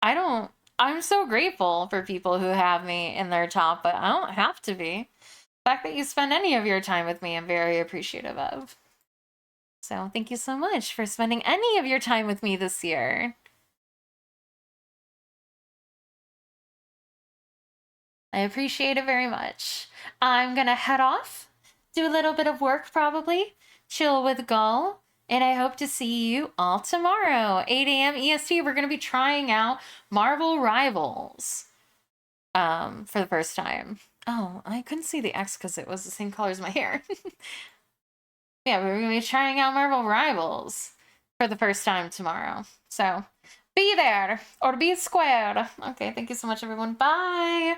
I'm so grateful for people who have me in their top, but I don't have to be. The fact that you spend any of your time with me, I'm very appreciative of. So thank you so much for spending any of your time with me this year. I appreciate it very much. I'm gonna head off, do a little bit of work probably, chill with Gull, and I hope to see you all tomorrow, 8 a.m. EST. We're gonna be trying out Marvel Rivals for the first time. Oh, I couldn't see the X because it was the same color as my hair. Yeah, we're gonna be trying out Marvel Rivals for the first time tomorrow. So be there or be squared. Okay, thank you so much, everyone. Bye.